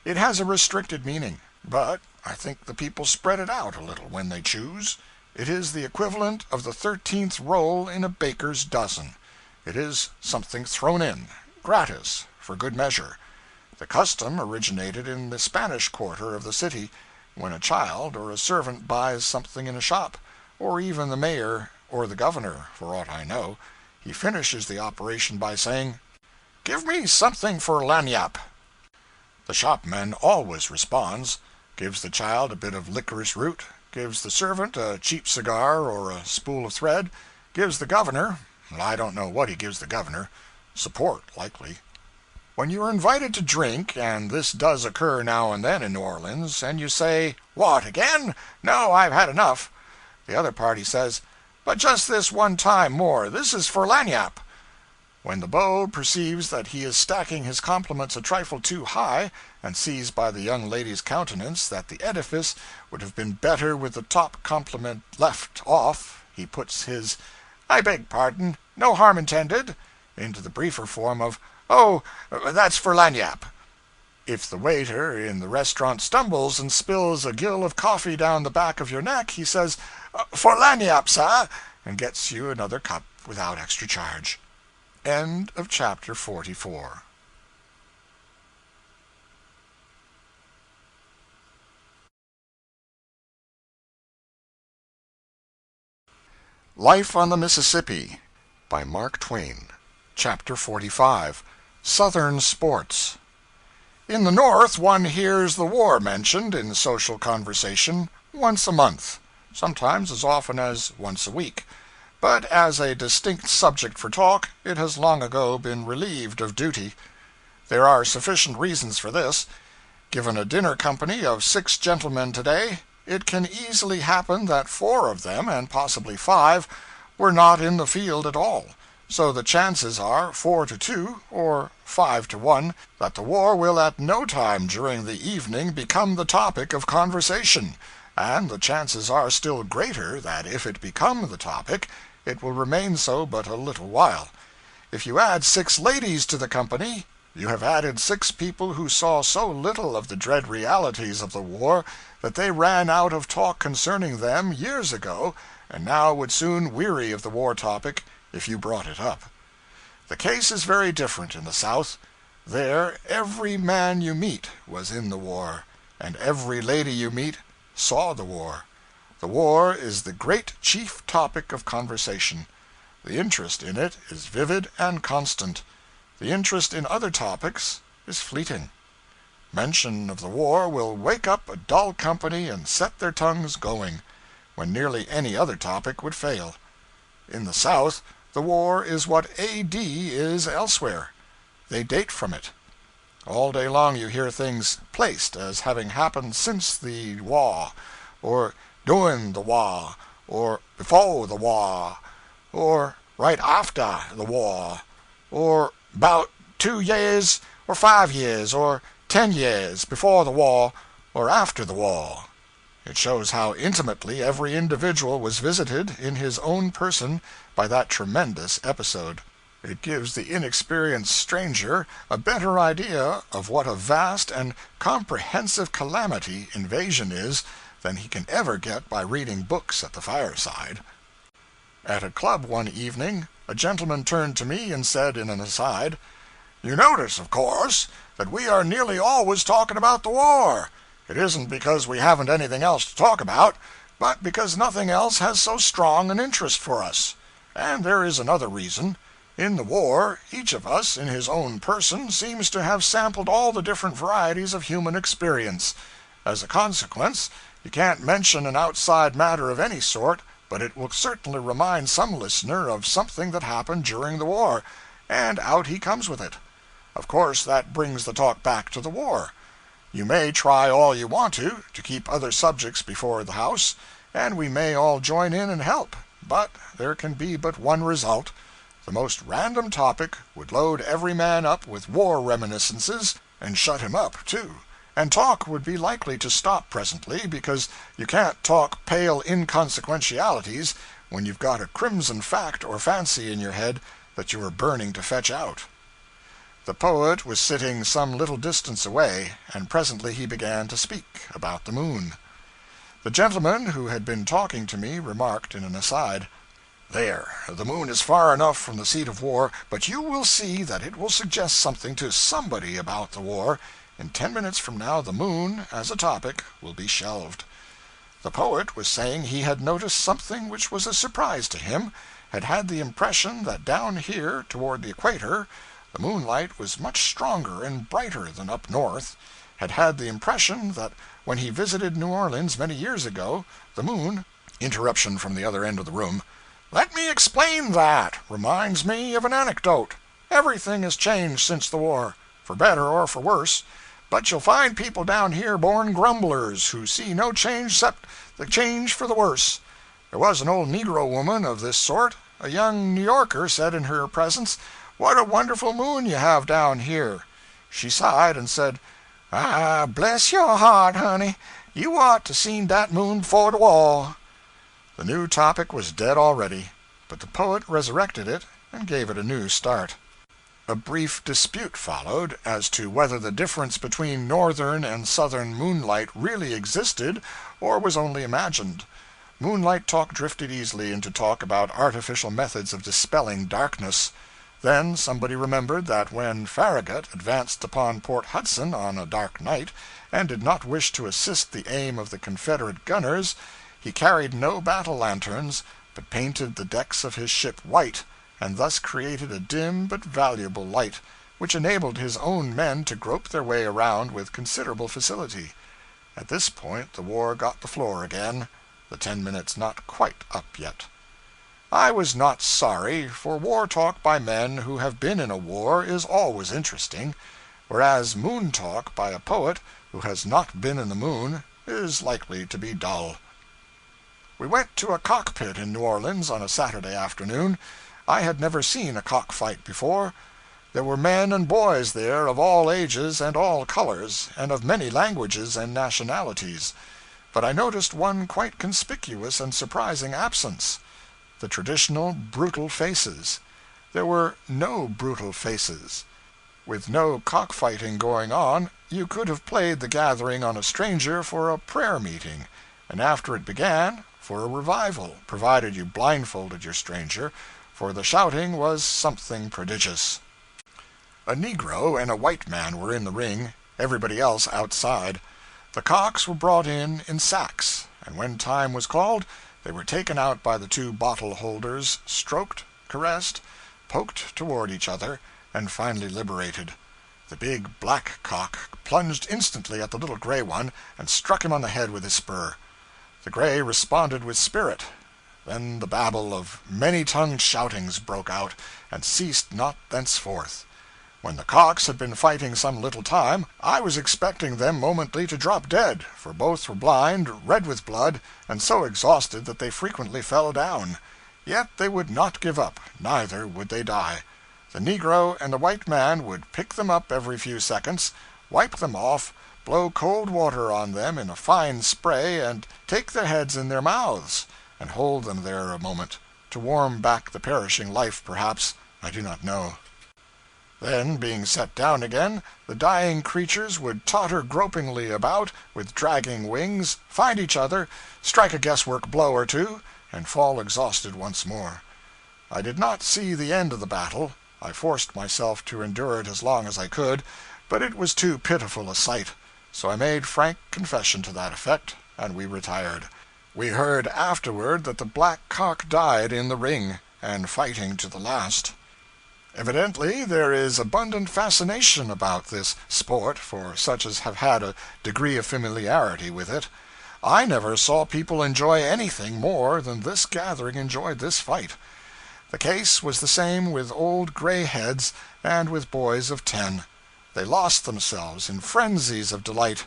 It has a restricted meaning, but I think the people spread it out a little when they choose. It is the equivalent of the 13th roll in a baker's dozen. It is something thrown in, gratis, for good measure. The custom originated in the Spanish quarter of the city, when a child or a servant buys something in a shop, or even the mayor or the governor, for aught I know, he finishes the operation by saying, "Give me something for lagniappe." The shopman always responds, gives the child a bit of licorice root, gives the servant a cheap cigar or a spool of thread, gives the governor I don't know what he gives the governor support, likely. When you are invited to drink, and this does occur now and then in New Orleans, and you say, "What, again? No, I've had enough," the other party says, "But just this one time more. This is for lagniappe." When the beau perceives that he is stacking his compliments a trifle too high, and sees by the young lady's countenance that the edifice would have been better with the top compliment left off, he puts his "I beg pardon, no harm intended," into the briefer form of, "Oh, that's for lagniappe." If the waiter in the restaurant stumbles and spills a gill of coffee down the back of your neck, he says, "For lagniappe, sir," and gets you another cup without extra charge. End of chapter 44. Life on the Mississippi by Mark Twain. Chapter 45. Southern Sports. In the North one hears the war mentioned in social conversation once a month, sometimes as often as once a week. But as a distinct subject for talk, it has long ago been relieved of duty. There are sufficient reasons for this. Given a dinner company of 6 gentlemen today, it can easily happen that 4 of them, and possibly 5, were not in the field at all. So the chances are 4 to 2, or 5 to 1, that the war will at no time during the evening become the topic of conversation, and the chances are still greater that if it become the topic, it will remain so but a little while. If you add 6 ladies to the company, you have added 6 people who saw so little of the dread realities of the war that they ran out of talk concerning them years ago, and now would soon weary of the war topic if you brought it up. The case is very different in the South. There every man you meet was in the war, and every lady you meet saw the war. The war is the great chief topic of conversation. The interest in it is vivid and constant. The interest in other topics is fleeting. Mention of the war will wake up a dull company and set their tongues going, when nearly any other topic would fail. In the South, the war is what A.D. is elsewhere. They date from it. All day long you hear things placed as having happened since the war, or during the war, or before the war. or right after the war, or 'bout 2 years, or 5 years, or 10 years before the war, or after the war. It shows how intimately every individual was visited, in his own person, by that tremendous episode. It gives the inexperienced stranger a better idea of what a vast and comprehensive calamity invasion is than he can ever get by reading books at the fireside. At a club one evening, a gentleman turned to me and said in an aside, "You notice, of course, that we are nearly always talking about the war. It isn't because we haven't anything else to talk about, but because nothing else has so strong an interest for us. And there is another reason. In the war, each of us, in his own person, seems to have sampled all the different varieties of human experience. As a consequence, you can't mention an outside matter of any sort, but it will certainly remind some listener of something that happened during the war, and out he comes with it. Of course, that brings the talk back to the war. You may try all you want to keep other subjects before the house, and we may all join in and help, but there can be but one result. The most random topic would load every man up with war reminiscences, and shut him up, too. And talk would be likely to stop presently, because you can't talk pale inconsequentialities when you've got a crimson fact or fancy in your head that you are burning to fetch out." The poet was sitting some little distance away, and presently he began to speak about the moon. The gentleman who had been talking to me remarked in an aside, "There, the moon is far enough from the seat of war, but you will see that it will suggest something to somebody about the war. In 10 minutes from now the moon, as a topic, will be shelved." The poet was saying he had noticed something which was a surprise to him, had had the impression that down here, toward the equator, the moonlight was much stronger and brighter than up north, had had the impression that when he visited New Orleans many years ago, the moon Interruption from the other end of the room. "Let me explain that. Reminds me of an anecdote. Everything has changed since the war, for better or for worse. But you'll find people down here born grumblers, who see no change except the change for the worse. There was an old negro woman of this sort. A young New Yorker said in her presence, 'What a wonderful moon you have down here.' She sighed and said, 'Ah, bless your heart, honey, you ought to seen that moon before the war.'" The new topic was dead already, but the poet resurrected it and gave it a new start. A brief dispute followed as to whether the difference between northern and southern moonlight really existed or was only imagined. Moonlight talk drifted easily into talk about artificial methods of dispelling darkness. Then somebody remembered that when Farragut advanced upon Port Hudson on a dark night, and did not wish to assist the aim of the Confederate gunners, he carried no battle lanterns, but painted the decks of his ship white, and thus created a dim but valuable light, which enabled his own men to grope their way around with considerable facility. At this point the war got the floor again, the 10 minutes not quite up yet. I was not sorry, for war talk by men who have been in a war is always interesting, whereas moon talk by a poet who has not been in the moon is likely to be dull. We went to a cockpit in New Orleans on a Saturday afternoon. I had never seen a cockfight before. There were men and boys there of all ages and all colors, and of many languages and nationalities. But I noticed one quite conspicuous and surprising absence: the traditional brutal faces. There were no brutal faces. With no cockfighting going on, you could have played the gathering on a stranger for a prayer meeting, and after it began, for a revival, provided you blindfolded your stranger, for the shouting was something prodigious. A negro and a white man were in the ring, everybody else outside. The cocks were brought in sacks, and when time was called, they were taken out by the two bottle holders, stroked, caressed, poked toward each other, and finally liberated. The big black cock plunged instantly at the little gray one, and struck him on the head with his spur. The gray responded with spirit. Then the babel of many-tongued shoutings broke out, and ceased not thenceforth. When the cocks had been fighting some little time, I was expecting them momently to drop dead, for both were blind, red with blood, and so exhausted that they frequently fell down. Yet they would not give up, neither would they die. The negro and the white man would pick them up every few seconds, wipe them off, blow cold water on them in a fine spray, and take their heads in their mouths, and hold them there a moment, to warm back the perishing life, perhaps, I do not know. Then, being set down again, the dying creatures would totter gropingly about, with dragging wings, find each other, strike a guesswork blow or two, and fall exhausted once more. I did not see the end of the battle. I forced myself to endure it as long as I could, but it was too pitiful a sight, so I made frank confession to that effect, and we retired. We heard afterward that the black cock died in the ring, and fighting to the last. Evidently there is abundant fascination about this sport for such as have had a degree of familiarity with it. I never saw people enjoy anything more than this gathering enjoyed this fight. The case was the same with old gray heads and with boys of 10. They lost themselves in frenzies of delight.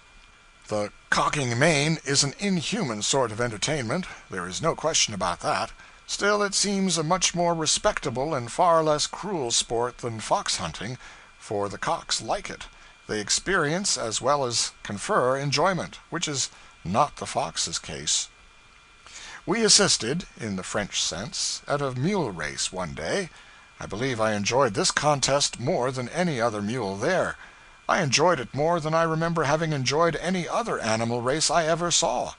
The cocking main is an inhuman sort of entertainment, there is no question about that. Still, it seems a much more respectable and far less cruel sport than fox hunting, for the cocks like it. They experience as well as confer enjoyment, which is not the fox's case. We assisted, in the French sense, at a mule race one day. I believe I enjoyed this contest more than any other mule there. I enjoyed it more than I remember having enjoyed any other animal race I ever saw.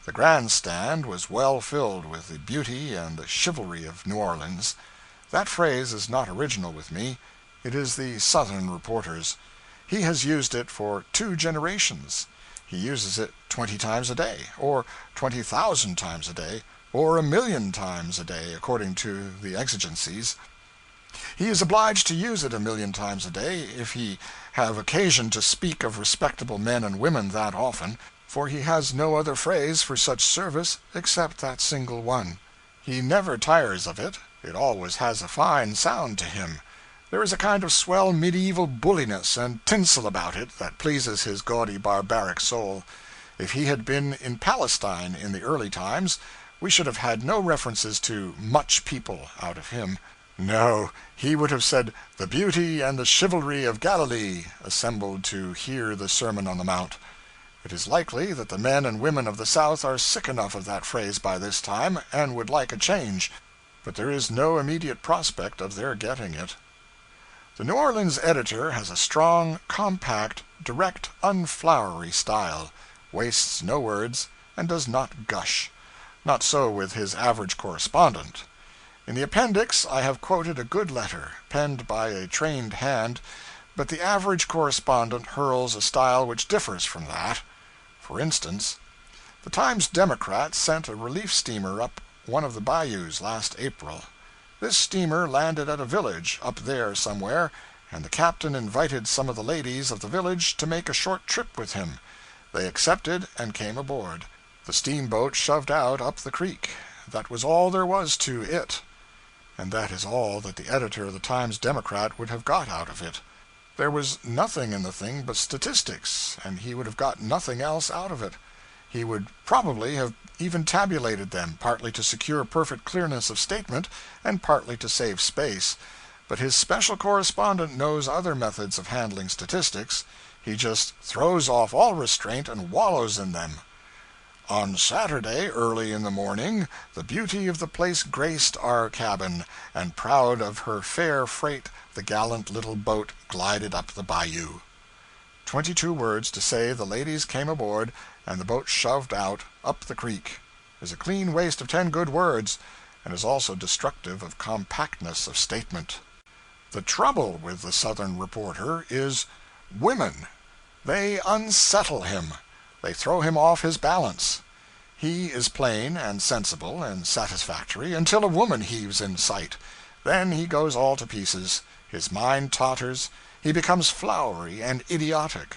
The grandstand was well filled with the beauty and the chivalry of New Orleans. That phrase is not original with me. It is the Southern reporter's. He has used it for 2 generations. He uses it 20 times a day, or 20,000 times a day, or 1,000,000 times a day, according to the exigencies. He is obliged to use it 1,000,000 times a day if he have occasion to speak of respectable men and women that often, for he has no other phrase for such service except that single one. He never tires of it. It always has a fine sound to him. There is a kind of swell medieval bulliness and tinsel about it that pleases his gaudy barbaric soul. If he had been in Palestine in the early times, we should have had no references to 'much people' out of him. No, he would have said, 'the beauty and the chivalry of Galilee' assembled to hear the Sermon on the Mount. It is likely that the men and women of the South are sick enough of that phrase by this time, and would like a change, but there is no immediate prospect of their getting it. The New Orleans editor has a strong, compact, direct, unflowery style, wastes no words, and does not gush. Not so with his average correspondent. In the appendix I have quoted a good letter, penned by a trained hand, but the average correspondent hurls a style which differs from that. For instance, the Times Democrat sent a relief steamer up one of the bayous last April. This steamer landed at a village up there somewhere, and the captain invited some of the ladies of the village to make a short trip with him. They accepted and came aboard. The steamboat shoved out up the creek. That was all there was to it. And that is all that the editor of the Times Democrat would have got out of it. There was nothing in the thing but statistics, and he would have got nothing else out of it. He would probably have even tabulated them, partly to secure perfect clearness of statement, and partly to save space. But his special correspondent knows other methods of handling statistics. He just throws off all restraint and wallows in them. On Saturday, early in the morning, the beauty of the place graced our cabin, and proud of her fair freight, the gallant little boat glided up the bayou. 22 words to say the ladies came aboard, and the boat shoved out, up the creek, is a clean waste of 10 good words, and is also destructive of compactness of statement. The trouble with the Southern reporter is women. They unsettle him. They throw him off his balance. He is plain and sensible and satisfactory until a woman heaves in sight. Then he goes all to pieces. His mind totters. He becomes flowery and idiotic.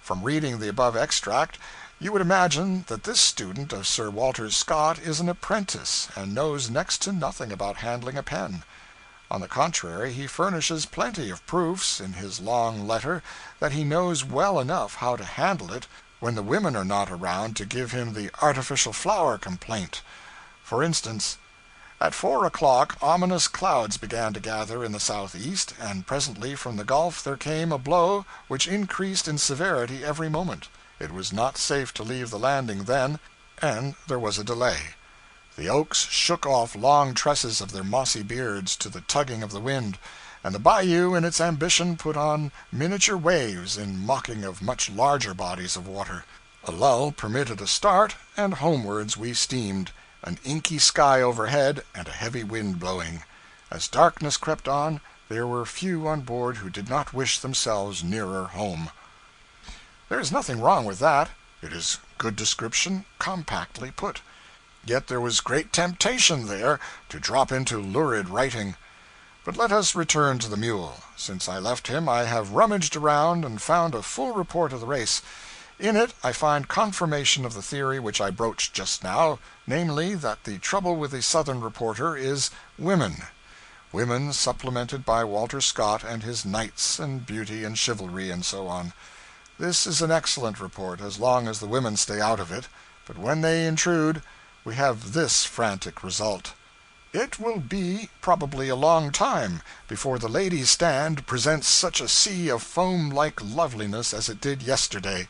From reading the above extract, you would imagine that this student of Sir Walter Scott is an apprentice, and knows next to nothing about handling a pen. On the contrary, he furnishes plenty of proofs, in his long letter, that he knows well enough how to handle it when the women are not around to give him the artificial flower complaint. For instance, At 4 o'clock ominous clouds began to gather in the southeast, and presently from the Gulf there came a blow which increased in severity every moment. It was not safe to leave the landing then, and there was a delay. The oaks shook off long tresses of their mossy beards to the tugging of the wind, and the bayou in its ambition put on miniature waves in mocking of much larger bodies of water. A lull permitted a start, and homewards we steamed, an inky sky overhead and a heavy wind blowing. As darkness crept on, there were few on board who did not wish themselves nearer home. There is nothing wrong with that. It is good description, compactly put. Yet there was great temptation there to drop into lurid writing. But let us return to the mule. Since I left him, I have rummaged around and found a full report of the race. In it I find confirmation of the theory which I broached just now, namely, that the trouble with the Southern reporter is women. Women supplemented by Walter Scott and his knights and beauty and chivalry and so on. This is an excellent report as long as the women stay out of it, but when they intrude, we have this frantic result. It will be probably a long time before the ladies' stand presents such a sea of foam-like loveliness as it did yesterday.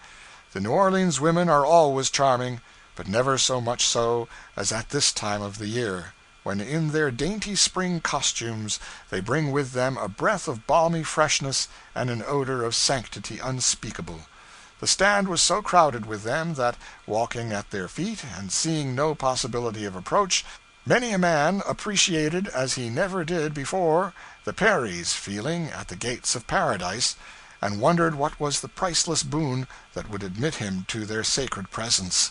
The New Orleans women are always charming, but never so much so as at this time of the year, when in their dainty spring costumes they bring with them a breath of balmy freshness and an odor of sanctity unspeakable. The stand was so crowded with them that, walking at their feet and seeing no possibility of approach, many a man appreciated as he never did before the Perry's feeling at the gates of paradise, and wondered what was the priceless boon that would admit him to their sacred presence.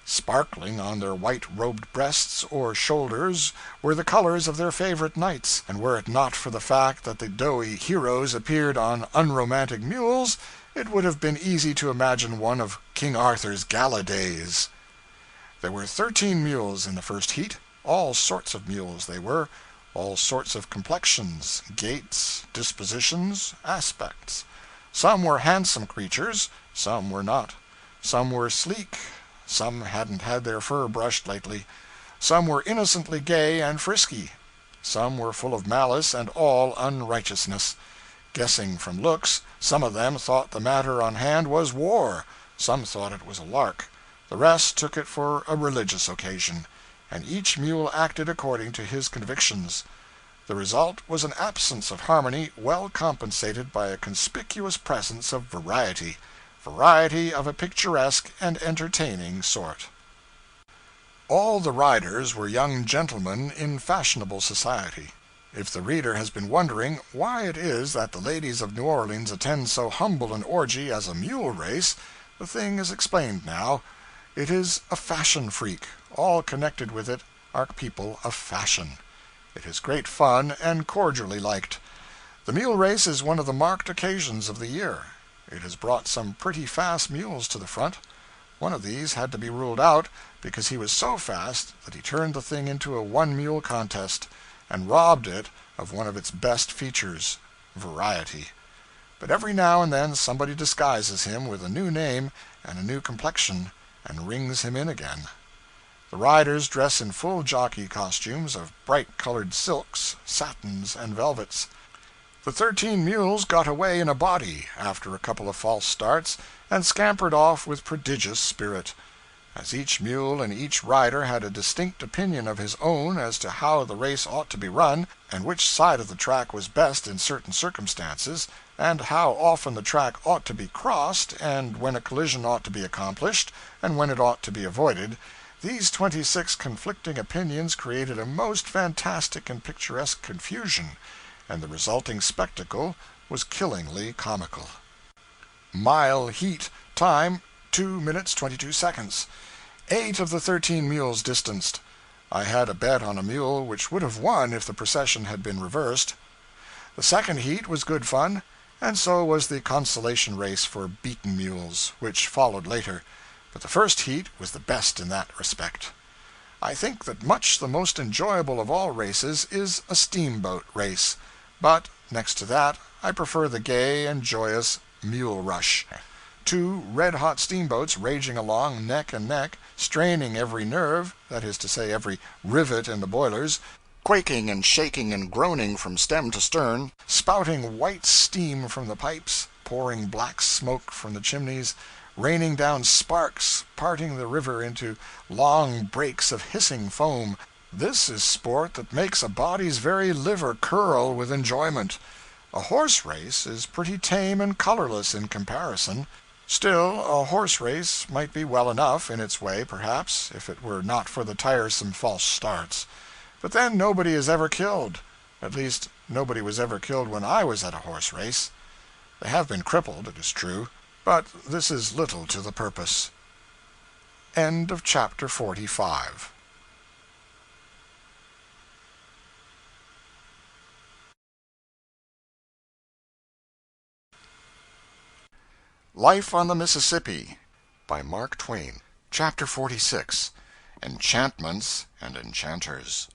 Sparkling on their white-robed breasts or shoulders were the colors of their favorite knights, and were it not for the fact that the doughty heroes appeared on unromantic mules, it would have been easy to imagine one of King Arthur's gala days. There were 13 mules in the first heat. All sorts of mules they were, all sorts of complexions, gaits, dispositions, aspects. Some were handsome creatures, some were not. Some were sleek, some hadn't had their fur brushed lately. Some were innocently gay and frisky. Some were full of malice and all unrighteousness. Guessing from looks, some of them thought the matter on hand was war, some thought it was a lark, the rest took it for a religious occasion, and each mule acted according to his convictions. The result was an absence of harmony well compensated by a conspicuous presence of variety of a picturesque and entertaining sort. All the riders were young gentlemen in fashionable society. If the reader has been wondering why it is that the ladies of New Orleans attend so humble an orgy as a mule race, the thing is explained now. It is a fashion freak. All connected with it are people of fashion. It is great fun and cordially liked. The mule race is one of the marked occasions of the year. It has brought some pretty fast mules to the front. One of these had to be ruled out because he was so fast that he turned the thing into a one-mule contest, and robbed it of one of its best features, variety. But every now and then somebody disguises him with a new name and a new complexion, and rings him in again. The riders dress in full jockey costumes of bright-colored silks, satins, and velvets. The 13 mules got away in a body, after a couple of false starts, and scampered off with prodigious spirit. As each mule and each rider had a distinct opinion of his own as to how the race ought to be run, and which side of the track was best in certain circumstances, and how often the track ought to be crossed, and when a collision ought to be accomplished, and when it ought to be avoided, these 26 conflicting opinions created a most fantastic and picturesque confusion, and the resulting spectacle was killingly comical. Mile heat, time 2 minutes 22 seconds. 8 of the 13 mules distanced. I had a bet on a mule which would have won if the procession had been reversed. The second heat was good fun, and so was the consolation race for beaten mules, which followed later, but the first heat was the best in that respect. I think that much the most enjoyable of all races is a steamboat race, but, next to that, I prefer the gay and joyous mule rush. 2 red-hot steamboats raging along neck and neck, straining every nerve, that is to say, every rivet in the boilers, quaking and shaking and groaning from stem to stern, spouting white steam from the pipes, pouring black smoke from the chimneys, raining down sparks, parting the river into long breaks of hissing foam. This is sport that makes a body's very liver curl with enjoyment. A horse race is pretty tame and colorless in comparison. Still, a horse race might be well enough, in its way, perhaps, if it were not for the tiresome false starts. But then nobody is ever killed. At least, nobody was ever killed when I was at a horse race. They have been crippled, it is true, but this is little to the purpose. End of chapter 45. Life on the Mississippi by Mark Twain. Chapter 46. Enchantments and Enchanters.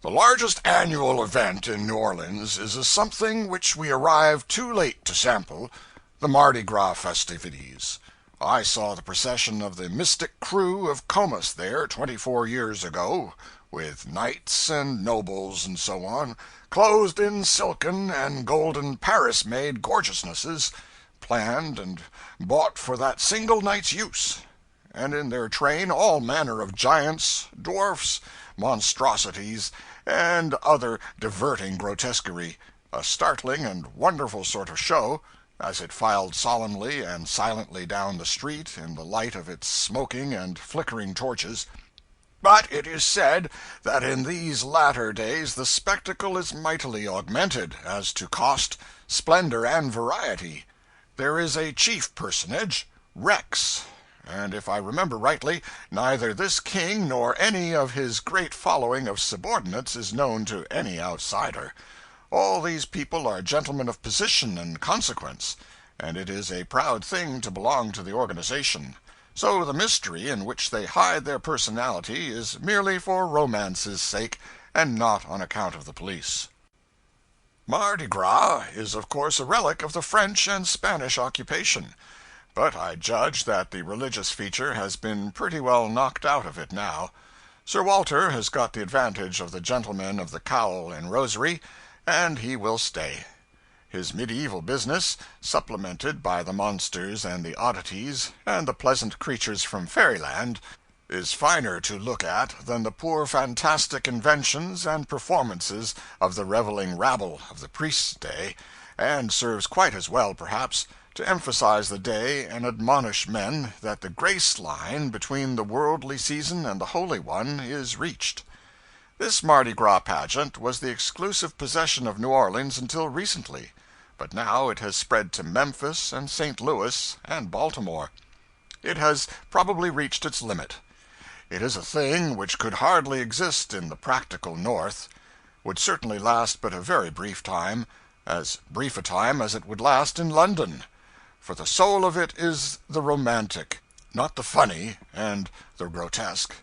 The largest annual event in New Orleans is a something which we arrive too late to sample, the Mardi Gras festivities. I saw the procession of the mystic crew of Comus there 24 years ago, with knights and nobles and so on, clothed in silken and golden Paris-made gorgeousnesses, planned and bought for that single night's use, and in their train all manner of giants, dwarfs, monstrosities, and other diverting grotesquerie, a startling and wonderful sort of show, as it filed solemnly and silently down the street in the light of its smoking and flickering torches. But it is said that in these latter days the spectacle is mightily augmented, as to cost, splendor, and variety. There is a chief personage, Rex, and if I remember rightly, neither this king nor any of his great following of subordinates is known to any outsider. All these people are gentlemen of position and consequence, and it is a proud thing to belong to the organization. So the mystery in which they hide their personality is merely for romance's sake, and not on account of the police. Mardi Gras is of course a relic of the French and Spanish occupation, but I judge that the religious feature has been pretty well knocked out of it now. Sir Walter has got the advantage of the gentlemen of the cowl and rosary, and he will stay. His medieval business, supplemented by the monsters and the oddities and the pleasant creatures from fairyland, is finer to look at than the poor fantastic inventions and performances of the reveling rabble of the priest's day, and serves quite as well, perhaps, to emphasize the day and admonish men that the grace line between the worldly season and the holy one is reached. This Mardi Gras pageant was the exclusive possession of New Orleans until recently, but now it has spread to Memphis and St. Louis and Baltimore. It has probably reached its limit. It is a thing which could hardly exist in the practical North, would certainly last but a very brief time, as brief a time as it would last in London. For the soul of it is the romantic, not the funny and the grotesque.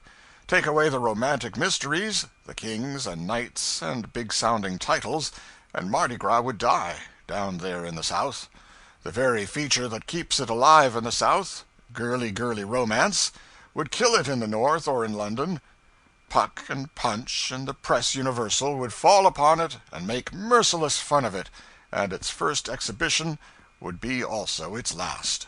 Take away the romantic mysteries, the kings and knights and big-sounding titles, and Mardi Gras would die, down there in the South. The very feature that keeps it alive in the South, girly romance, would kill it in the North or in London. Puck and Punch and the press universal would fall upon it and make merciless fun of it, and its first exhibition would be also its last.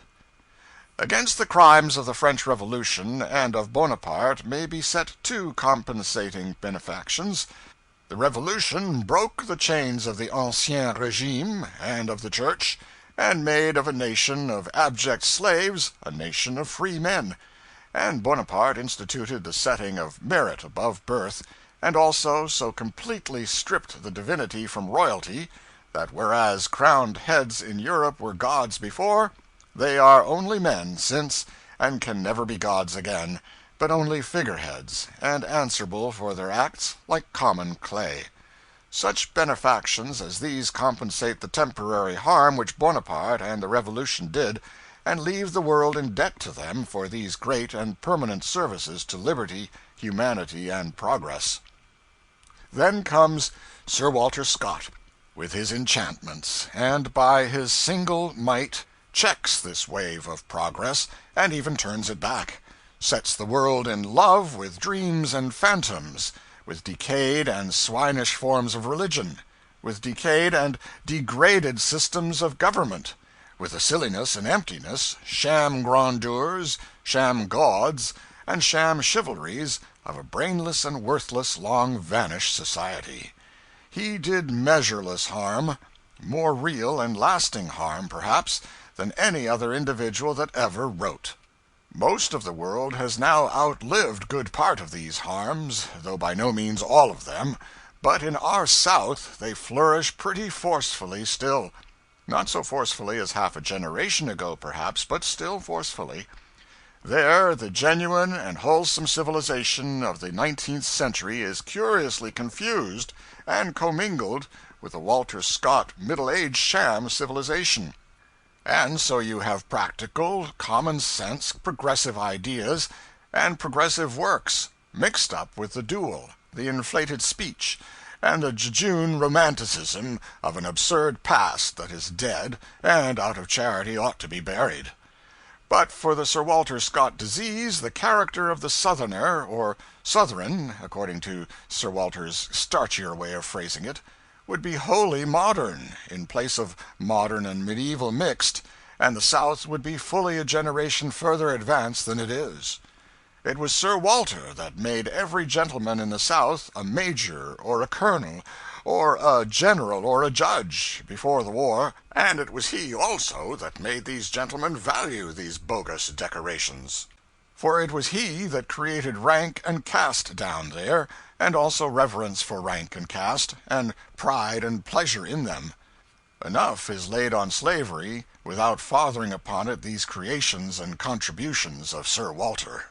Against the crimes of the French Revolution and of Bonaparte may be set two compensating benefactions. The Revolution broke the chains of the Ancien Regime and of the Church, and made of a nation of abject slaves a nation of free men. And Bonaparte instituted the setting of merit above birth, and also so completely stripped the divinity from royalty that whereas crowned heads in Europe were gods before, they are only men since, and can never be gods again, but only figureheads, and answerable for their acts like common clay. Such benefactions as these compensate the temporary harm which Bonaparte and the Revolution did, and leave the world in debt to them for these great and permanent services to liberty, humanity, and progress. Then comes Sir Walter Scott, with his enchantments, and by his single might checks this wave of progress, and even turns it back. sets the world in love with dreams and phantoms, with decayed and swinish forms of religion, with decayed and degraded systems of government, with the silliness and emptiness, sham grandeurs, sham gauds, and sham chivalries of a brainless and worthless, long-vanished society. He did measureless harm, more real and lasting harm, perhaps, than any other individual that ever wrote. Most of the world has now outlived good part of these harms, though by no means all of them, but in our South they flourish pretty forcefully still. Not so forcefully as half a generation ago, perhaps, but still forcefully. There, the genuine and wholesome civilization of the 19th century is curiously confused and commingled with the Walter Scott middle-aged sham civilization. And so you have practical, common-sense, progressive ideas and progressive works mixed up with the dual, the inflated speech, and the jejune romanticism of an absurd past that is dead and out of charity ought to be buried. But for the Sir Walter Scott disease, the character of the Southerner, or Southron, according to Sir Walter's starchier way of phrasing it, would be wholly modern, in place of modern and medieval mixed, and the South would be fully a generation further advanced than it is. It was Sir Walter that made every gentleman in the South a major or a colonel or a general or a judge before the war, and it was he also that made these gentlemen value these bogus decorations. For it was he that created rank and caste down there, and also reverence for rank and caste, and pride and pleasure in them. Enough is laid on slavery without fathering upon it these creations and contributions of Sir Walter.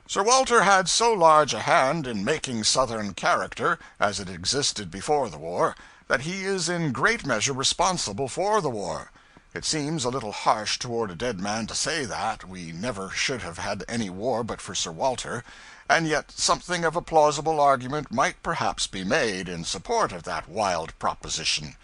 Sir Walter had so large a hand in making Southern character, as it existed before the war, that he is in great measure responsible for the war. It seems a little harsh toward a dead man to say that we never should have had any war but for Sir Walter, and yet something of a plausible argument might perhaps be made in support of that wild proposition.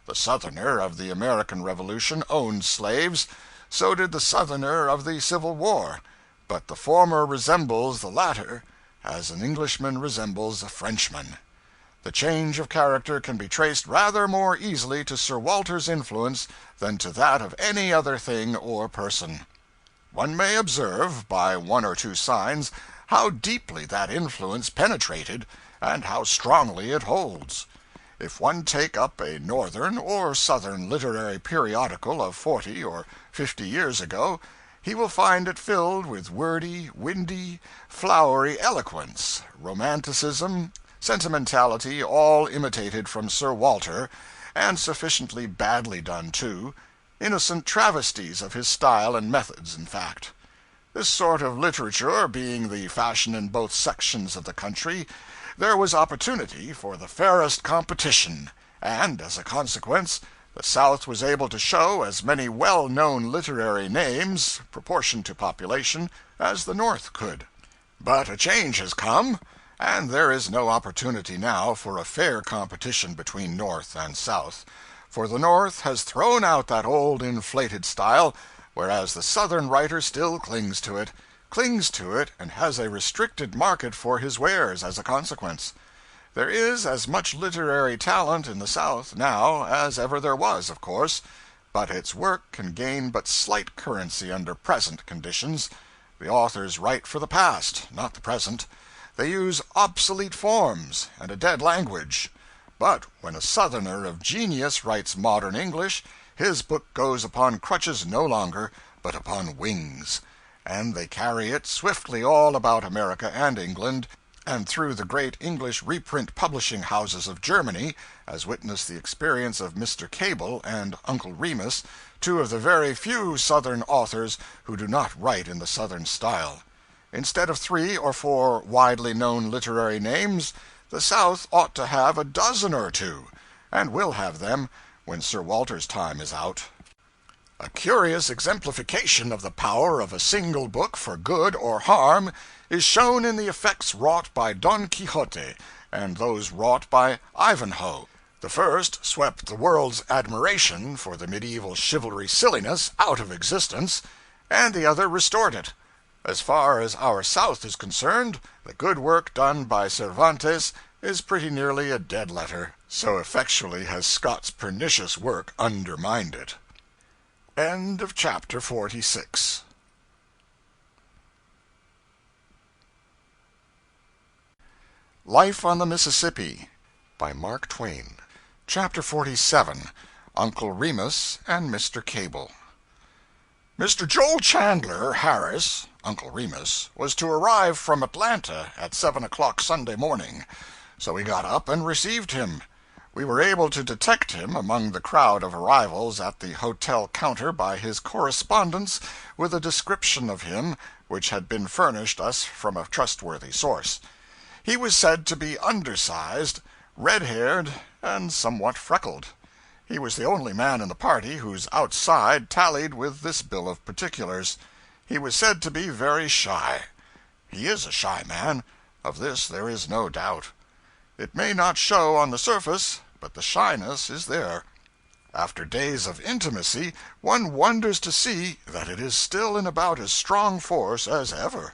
The Southerner of the American Revolution owned slaves, so did the Southerner of the Civil War, but the former resembles the latter as an Englishman resembles a Frenchman. The change of character can be traced rather more easily to Sir Walter's influence than to that of any other thing or person. One may observe, by one or two signs, how deeply that influence penetrated, and how strongly it holds. If one take up a Northern or Southern literary periodical of 40 or 50 years ago, he will find it filled with wordy, windy, flowery eloquence, romanticism, sentimentality, all imitated from Sir Walter, and sufficiently badly done, too, innocent travesties of his style and methods, in fact. This sort of literature being the fashion in both sections of the country, there was opportunity for the fairest competition, and, as a consequence, the South was able to show as many well-known literary names, proportioned to population, as the North could. But a change has come, and there is no opportunity now for a fair competition between North and South, for the North has thrown out that old inflated style, whereas the Southern writer still clings to it, and has a restricted market for his wares as a consequence. There is as much literary talent in the South now as ever there was, of course, but its work can gain but slight currency under present conditions. The authors write for the past, not the present. They use obsolete forms and a dead language. But when a Southerner of genius writes modern English, his book goes upon crutches no longer, but upon wings, and they carry it swiftly all about America and England, and through the great English reprint publishing houses of Germany, as witness the experience of Mr. Cable and Uncle Remus, two of the very few Southern authors who do not write in the Southern style. Instead of 3 or 4 widely known literary names, the South ought to have a dozen or two, and will have them when Sir Walter's time is out. A curious exemplification of the power of a single book for good or harm is shown in the effects wrought by Don Quixote and those wrought by Ivanhoe. The first swept the world's admiration for the medieval chivalry silliness out of existence, and the other restored it. As far as our South is concerned, the good work done by Cervantes is pretty nearly a dead letter, so effectually has Scott's pernicious work undermined it. End of chapter 46. Life on the Mississippi by Mark Twain. Chapter 47. Uncle Remus and Mr. Cable. Mr. Joel Chandler Harris, Uncle Remus, was to arrive from Atlanta at 7 o'clock Sunday morning, so we got up and received him. We were able to detect him among the crowd of arrivals at the hotel counter by his correspondence with a description of him which had been furnished us from a trustworthy source. He was said to be undersized, red-haired, and somewhat freckled. He was the only man in the party whose outside tallied with this bill of particulars. He was said to be very shy. He is a shy man. Of this there is no doubt. It may not show on the surface, but the shyness is there. After days of intimacy, one wonders to see that it is still in about as strong force as ever.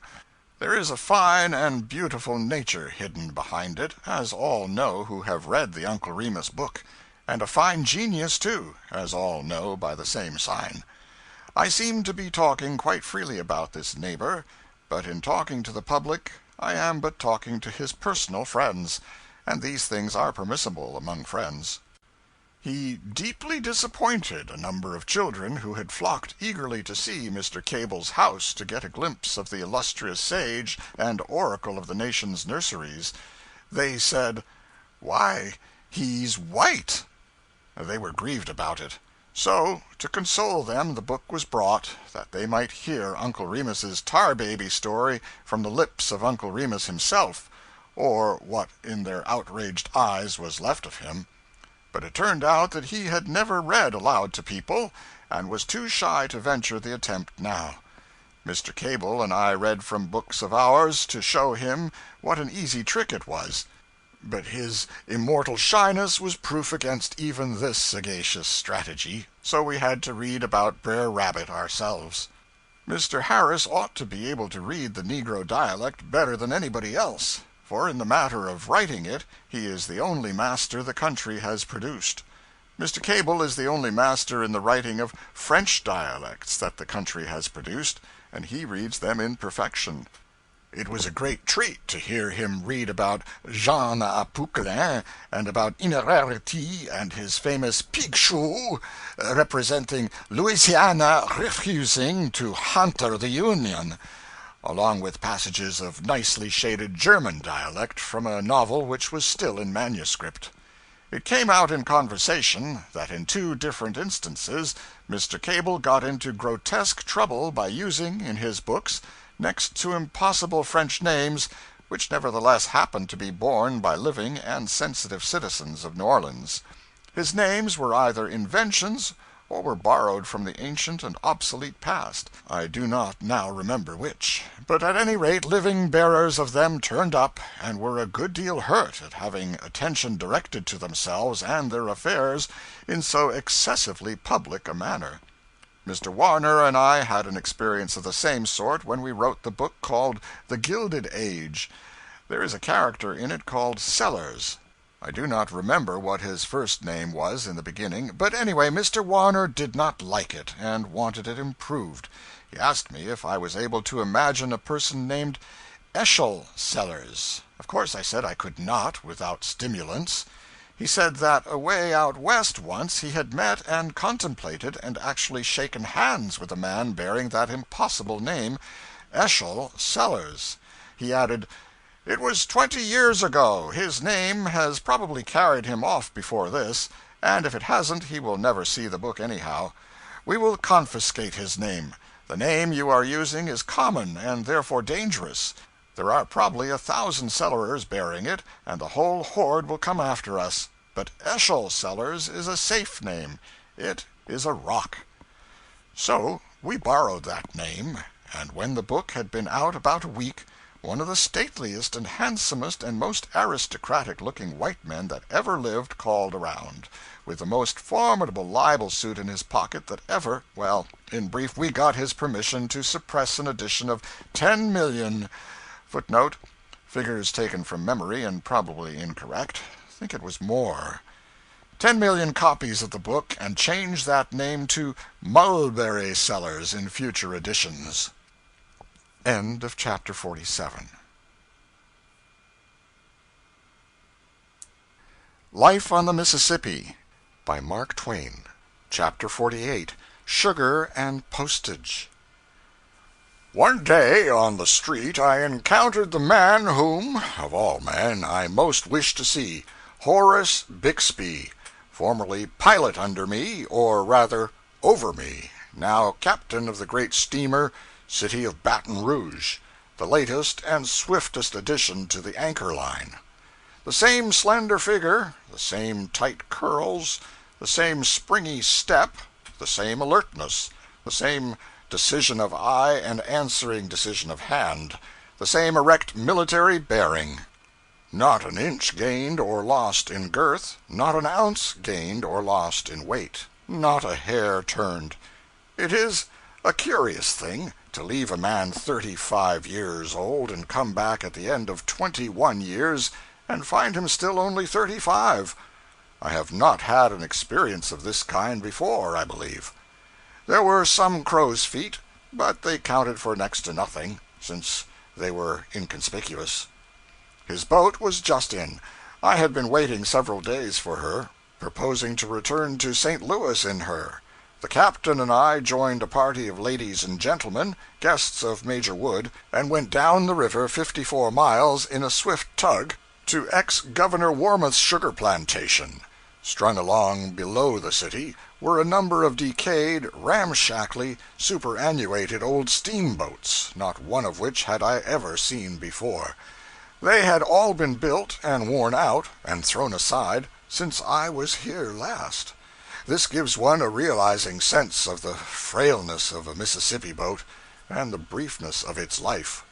There is a fine and beautiful nature hidden behind it, as all know who have read the Uncle Remus book, and a fine genius, too, as all know by the same sign. I seem to be talking quite freely about this neighbor, but in talking to the public I am but talking to his personal friends, and these things are permissible among friends. He deeply disappointed a number of children who had flocked eagerly to see Mr. Cable's house to get a glimpse of the illustrious sage and oracle of the nation's nurseries. They said, "Why, he's white!" They were grieved about it. So, to console them, the book was brought, that they might hear Uncle Remus's tar-baby story from the lips of Uncle Remus himself, or what in their outraged eyes was left of him. But it turned out that he had never read aloud to people, and was too shy to venture the attempt now. Mr. Cable and I read from books of ours to show him what an easy trick it was. But his immortal shyness was proof against even this sagacious strategy, so we had to read about Brer Rabbit ourselves. Mr. Harris ought to be able to read the Negro dialect better than anybody else, for in the matter of writing it he is the only master the country has produced. Mr. Cable is the only master in the writing of French dialects that the country has produced, and he reads them in perfection. It was a great treat to hear him read about Jean Poquelin, and about Innerarity and his famous pig shoe, representing Louisiana refusing to hunter the Union, along with passages of nicely shaded German dialect from a novel which was still in manuscript. It came out in conversation that in two different instances Mr. Cable got into grotesque trouble by using, in his books, next to impossible French names, which nevertheless happened to be borne by living and sensitive citizens of New Orleans. His names were either inventions or were borrowed from the ancient and obsolete past. I do not now remember which, but at any rate living bearers of them turned up, and were a good deal hurt at having attention directed to themselves and their affairs in so excessively public a manner. Mr. Warner and I had an experience of the same sort when we wrote the book called The Gilded Age. There is a character in it called Sellers. I do not remember what his first name was in the beginning, but anyway, Mr. Warner did not like it, and wanted it improved. He asked me if I was able to imagine a person named Eschol Sellers. Of course I said I could not, without stimulants. He said that away out west once he had met and contemplated and actually shaken hands with a man bearing that impossible name, Eschol Sellers. He added, "It was 20 years ago. His name has probably carried him off before this, and if it hasn't he will never see the book anyhow. We will confiscate his name. The name you are using is common and therefore dangerous. There are probably 1,000 Sellers bearing it, and the whole horde will come after us. But Eschol Sellers is a safe name. It is a rock." So we borrowed that name, and when the book had been out about a week, one of the stateliest and handsomest and most aristocratic looking white men that ever lived called around, with the most formidable libel suit in his pocket that ever well, in brief, we got his permission to suppress an edition of 10,000,000 footnote, figures taken from memory and probably incorrect. I think it was more. 10,000,000 copies of the book, and change that name to Mulberry Sellers in future editions. End of chapter 47. Life on the Mississippi by Mark Twain. Chapter 48. Sugar and Postage. One day on the street I encountered the man whom, of all men, I most wished to see, Horace Bixby, formerly pilot under me, or rather over me, now captain of the great steamer City of Baton Rouge, the latest and swiftest addition to the anchor line. The same slender figure, the same tight curls, the same springy step, the same alertness, the same decision of eye and answering decision of hand, the same erect military bearing. Not an inch gained or lost in girth, not an ounce gained or lost in weight, not a hair turned. It is a curious thing to leave a man 35 years old and come back at the end of 21 years and find him still only 35. I have not had an experience of this kind before, I believe. There were some crow's feet, but they counted for next to nothing, since they were inconspicuous. His boat was just in. I had been waiting several days for her, proposing to return to St. Louis in her. The captain and I joined a party of ladies and gentlemen, guests of Major Wood, and went down the river 54 miles in a swift tug to ex-Governor Warmouth's sugar plantation. Strung along below the city were a number of decayed, ramshackly, superannuated old steamboats, not one of which had I ever seen before. They had all been built and worn out and thrown aside since I was here last. This gives one a realizing sense of the frailness of a Mississippi boat and the briefness of its life.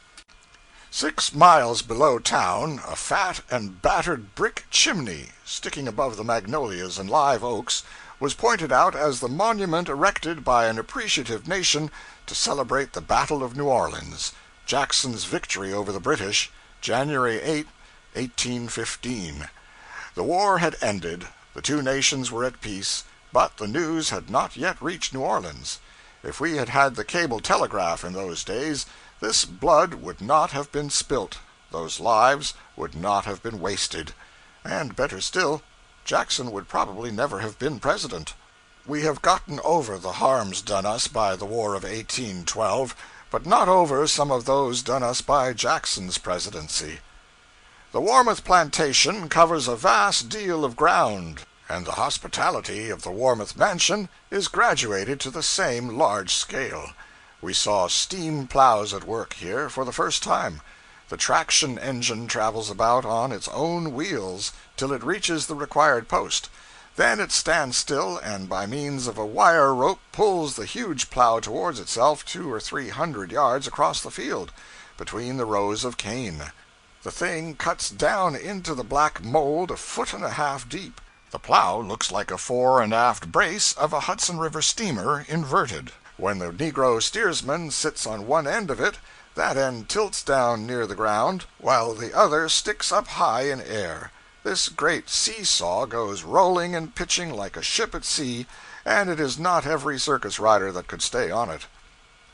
6 miles below town, a fat and battered brick chimney, sticking above the magnolias and live oaks, was pointed out as the monument erected by an appreciative nation to celebrate the Battle of New Orleans, Jackson's victory over the British, January 8, 1815. The war had ended, the two nations were at peace, but the news had not yet reached New Orleans. If we had had the cable telegraph in those days, this blood would not have been spilt, those lives would not have been wasted, and better still, Jackson would probably never have been president. We have gotten over the harms done us by the War of 1812, but not over some of those done us by Jackson's presidency. The Warmouth plantation covers a vast deal of ground, and the hospitality of the Warmouth mansion is graduated to the same large scale. We saw steam plows at work here for the first time. The traction engine travels about on its own wheels till it reaches the required post. Then it stands still, and by means of a wire rope pulls the huge plow towards itself 200 or 300 yards across the field, between the rows of cane. The thing cuts down into the black mold 1.5 feet deep. The plow looks like a fore and aft brace of a Hudson River steamer inverted. When the negro steersman sits on one end of it, that end tilts down near the ground, while the other sticks up high in air. This great see-saw goes rolling and pitching like a ship at sea, and it is not every circus rider that could stay on it.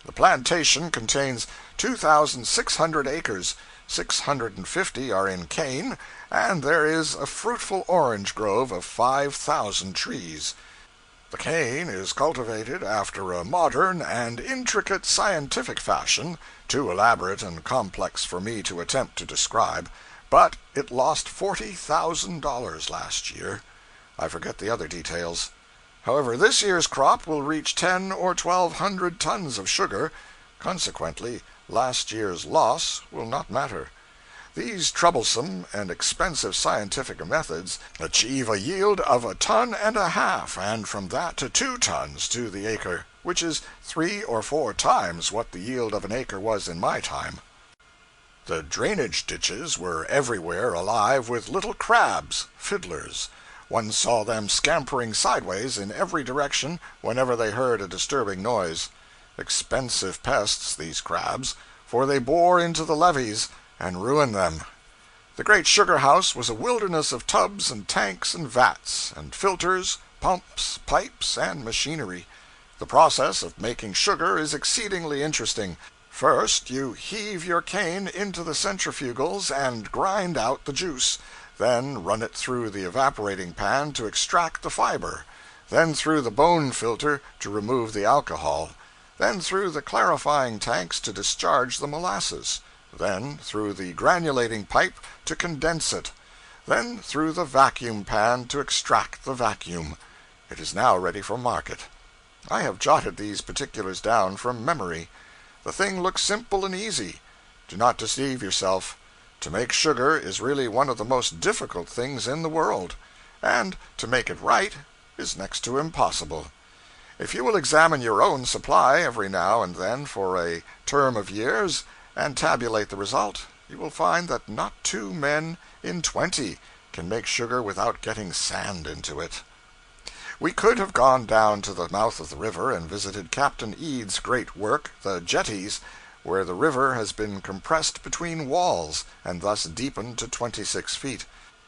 The plantation contains 2,600 acres, 650 are in cane, and there is a fruitful orange grove of 5,000 trees. The cane is cultivated after a modern and intricate scientific fashion, too elaborate and complex for me to attempt to describe, but it lost $40,000 last year. I forget the other details. However, this year's crop will reach 10 or 1,200 tons of sugar. Consequently, last year's loss will not matter. These troublesome and expensive scientific methods achieve a yield of 1.5 tons, and from that to 2 tons to the acre, which is 3 or 4 times what the yield of an acre was in my time. The drainage ditches were everywhere alive with little crabs, fiddlers. One saw them scampering sideways in every direction whenever they heard a disturbing noise. Expensive pests, these crabs, for they bore into the levees and ruined them. The great sugar house was a wilderness of tubs and tanks and vats, and filters, pumps, pipes, and machinery. The process of making sugar is exceedingly interesting. First, you heave your cane into the centrifugals and grind out the juice, then run it through the evaporating pan to extract the fiber, then through the bone filter to remove the alcohol, then through the clarifying tanks to discharge the molasses, then through the granulating pipe to condense it, then through the vacuum pan to extract the vacuum. It is now ready for market. I have jotted these particulars down from memory. The thing looks simple and easy. Do not deceive yourself. To make sugar is really one of the most difficult things in the world, and to make it right is next to impossible. If you will examine your own supply every now and then for a term of years, and tabulate the result, you will find that not 2 men in 20 can make sugar without getting sand into it. We could have gone down to the mouth of the river and visited Captain Eads' great work, the jetties, where the river has been compressed between walls, and thus deepened to 26 feet.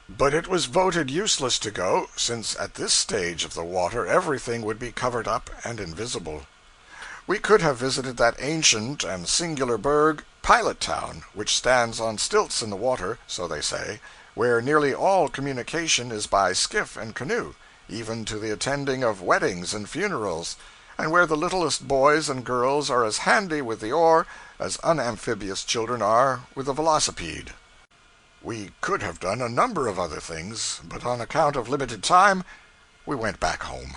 But it was voted useless to go, since at this stage of the water everything would be covered up and invisible. We could have visited that ancient and singular burg, Pilot Town, which stands on stilts in the water, so they say, where nearly all communication is by skiff and canoe, even to the attending of weddings and funerals, and where the littlest boys and girls are as handy with the oar as unamphibious children are with the velocipede. We could have done a number of other things, but on account of limited time, we went back home.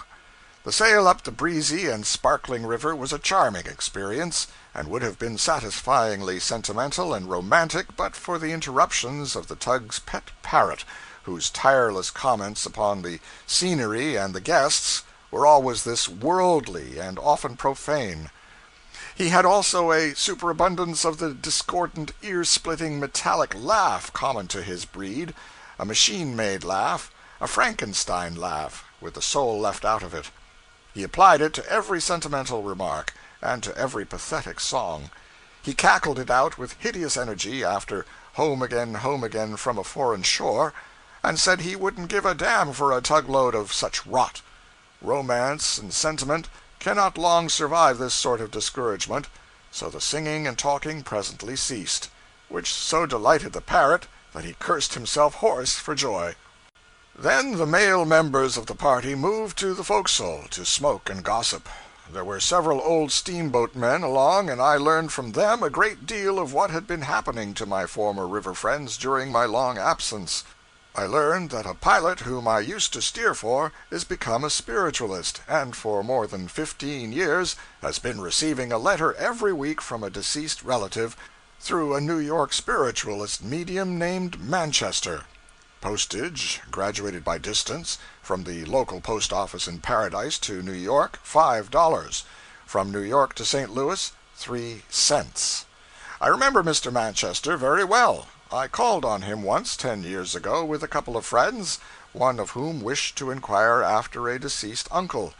The sail up the breezy and sparkling river was a charming experience, and would have been satisfyingly sentimental and romantic but for the interruptions of the tug's pet parrot, whose tireless comments upon the scenery and the guests were always this worldly and often profane. He had also a superabundance of the discordant, ear-splitting, metallic laugh common to his breed, a machine-made laugh, a Frankenstein laugh, with the soul left out of it. He applied it to every sentimental remark, and to every pathetic song. He cackled it out with hideous energy after home again from a foreign shore, and said he wouldn't give a damn for a tugload of such rot. Romance and sentiment cannot long survive this sort of discouragement, so the singing and talking presently ceased, which so delighted the parrot that he cursed himself hoarse for joy. Then the male members of the party moved to the forecastle to smoke and gossip. There were several old steamboat men along, and I learned from them a great deal of what had been happening to my former river friends during my long absence. I learned that a pilot whom I used to steer for is become a spiritualist, and for more than 15 years has been receiving a letter every week from a deceased relative through a New York spiritualist medium named Manchester. Postage, graduated by distance, from the local post office in Paradise to New York, $5. From New York to St. Louis, 3 cents. I remember Mr. Manchester very well. I called on him once 10 years ago with a couple of friends, one of whom wished to inquire after a deceased uncle.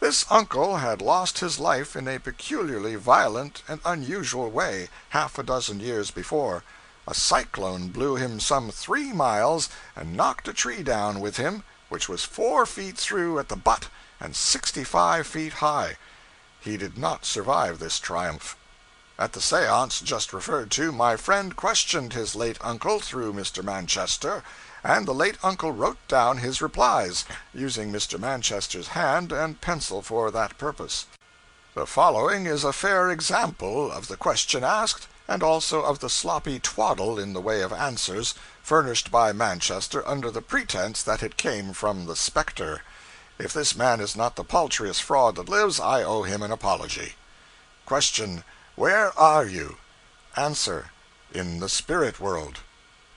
This uncle had lost his life in a peculiarly violent and unusual way half a dozen years before. A cyclone blew him some 3 miles and knocked a tree down with him, which was 4 feet through at the butt and 65 feet high. He did not survive this triumph. At the seance just referred to, my friend questioned his late uncle through Mr. Manchester, and the late uncle wrote down his replies, using Mr. Manchester's hand and pencil for that purpose. The following is a fair example of the question asked, and also of the sloppy twaddle in the way of answers, furnished by Manchester under the pretense that it came from the spectre. If this man is not the paltriest fraud that lives, I owe him an apology. Question: Where are you? Answer: In the spirit world.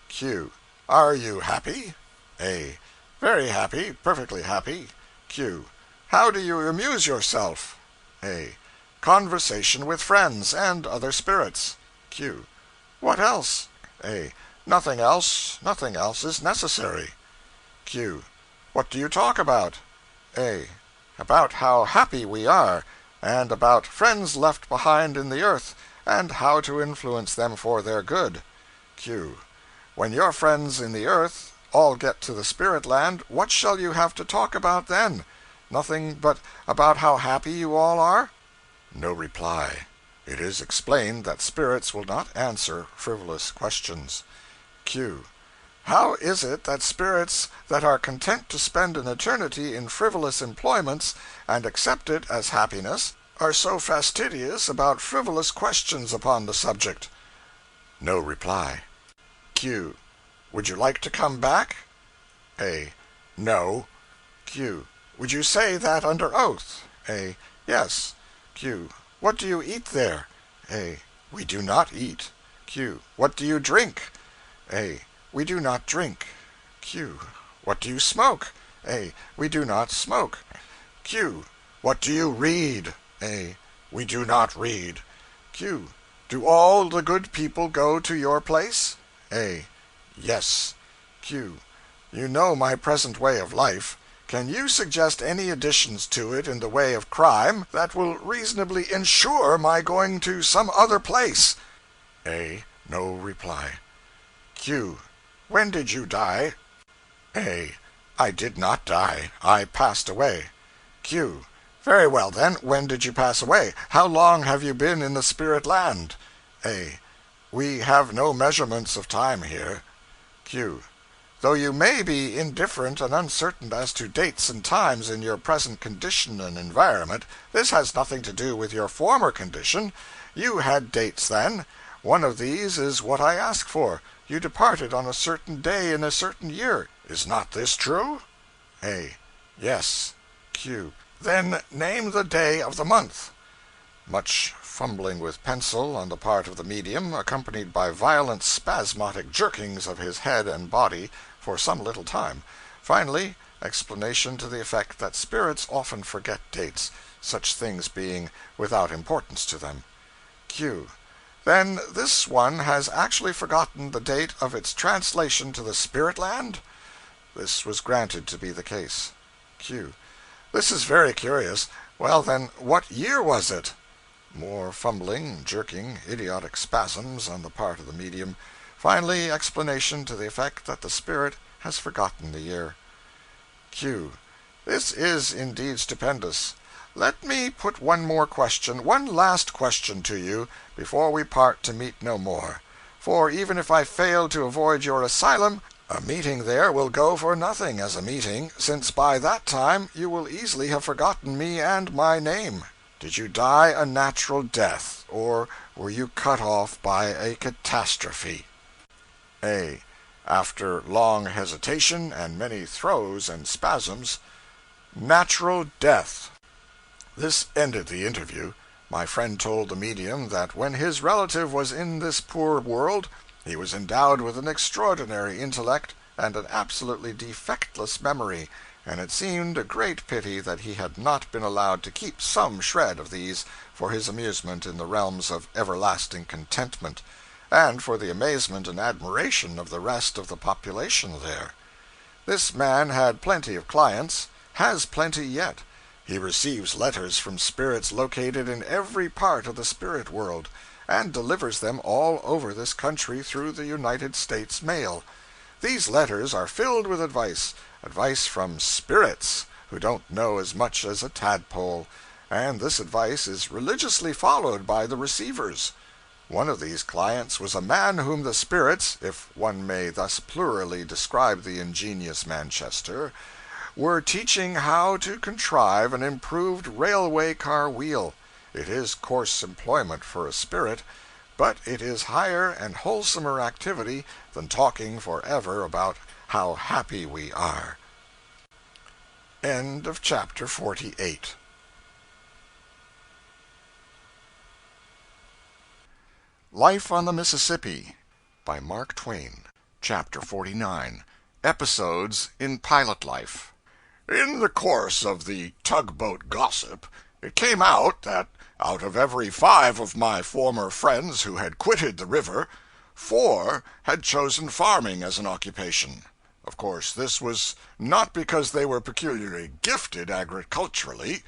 Q. Are you happy? A. Very happy, perfectly happy. Q. How do you amuse yourself? A. Conversation with friends and other spirits. Q. What else? A. Nothing else. Nothing else is necessary. Q. What do you talk about? A. About how happy we are, and about friends left behind in the earth, and how to influence them for their good. Q. When your friends in the earth all get to the spirit land, what shall you have to talk about then? Nothing but about how happy you all are? No reply. It is explained that spirits will not answer frivolous questions. Q. How is it that spirits that are content to spend an eternity in frivolous employments, and accept it as happiness, are so fastidious about frivolous questions upon the subject? No reply. Q. Would you like to come back? A. No. Q. Would you say that under oath? A. Yes. Q. What do you eat there? A. We do not eat. Q. What do you drink? A. We do not drink. Q. What do you smoke? A. We do not smoke. Q. What do you read? A. We do not read. Q. Do all the good people go to your place? A. Yes. Q. You know my present way of life. Can you suggest any additions to it in the way of crime that will reasonably ensure my going to some other place? A. No reply. Q. When did you die? A. I did not die. I passed away. Q. Very well, then. When did you pass away? How long have you been in the spirit land? A. We have no measurements of time here. Q. Though you may be indifferent and uncertain as to dates and times in your present condition and environment, this has nothing to do with your former condition. You had dates then. One of these is what I ask for. You departed on a certain day in a certain year. Is not this true? A. Yes. Q. Then name the day of the month. Much fumbling with pencil on the part of the medium, accompanied by violent spasmodic jerkings of his head and body for some little time. Finally, explanation to the effect that spirits often forget dates, such things being without importance to them. Q. Then this one has actually forgotten the date of its translation to the spirit land? This was granted to be the case. Q. This is very curious. Well, then, what year was it? More fumbling, jerking, idiotic spasms on the part of the medium. Finally, explanation to the effect that the spirit has forgotten the year. Q. This is indeed stupendous. Let me put one more question, one last question to you, before we part to meet no more. For even if I fail to avoid your asylum, a meeting there will go for nothing as a meeting, since by that time you will easily have forgotten me and my name. Did you die a natural death, or were you cut off by a catastrophe? A. After long hesitation and many throes and spasms, natural death. This ended the interview. My friend told the medium that when his relative was in this poor world, he was endowed with an extraordinary intellect and an absolutely defectless memory, and it seemed a great pity that he had not been allowed to keep some shred of these for his amusement in the realms of everlasting contentment, and for the amazement and admiration of the rest of the population there. This man had plenty of clients, has plenty yet. He receives letters from spirits located in every part of the spirit world, and delivers them all over this country through the United States mail. These letters are filled with advice from spirits who don't know as much as a tadpole, and this advice is religiously followed by the receivers. One of these clients was a man whom the spirits, if one may thus plurally describe the ingenious Manchester, were teaching how to contrive an improved railway car wheel. It is coarse employment for a spirit, but it is higher and wholesomer activity than talking forever about how happy we are. End of chapter 48. Life on the Mississippi by Mark Twain. Chapter 49. Episodes in Pilot Life. In the course of the tugboat gossip, it came out that out of every 5 of my former friends who had quitted the river, 4 had chosen farming as an occupation. Of course, this was not because they were peculiarly gifted agriculturally,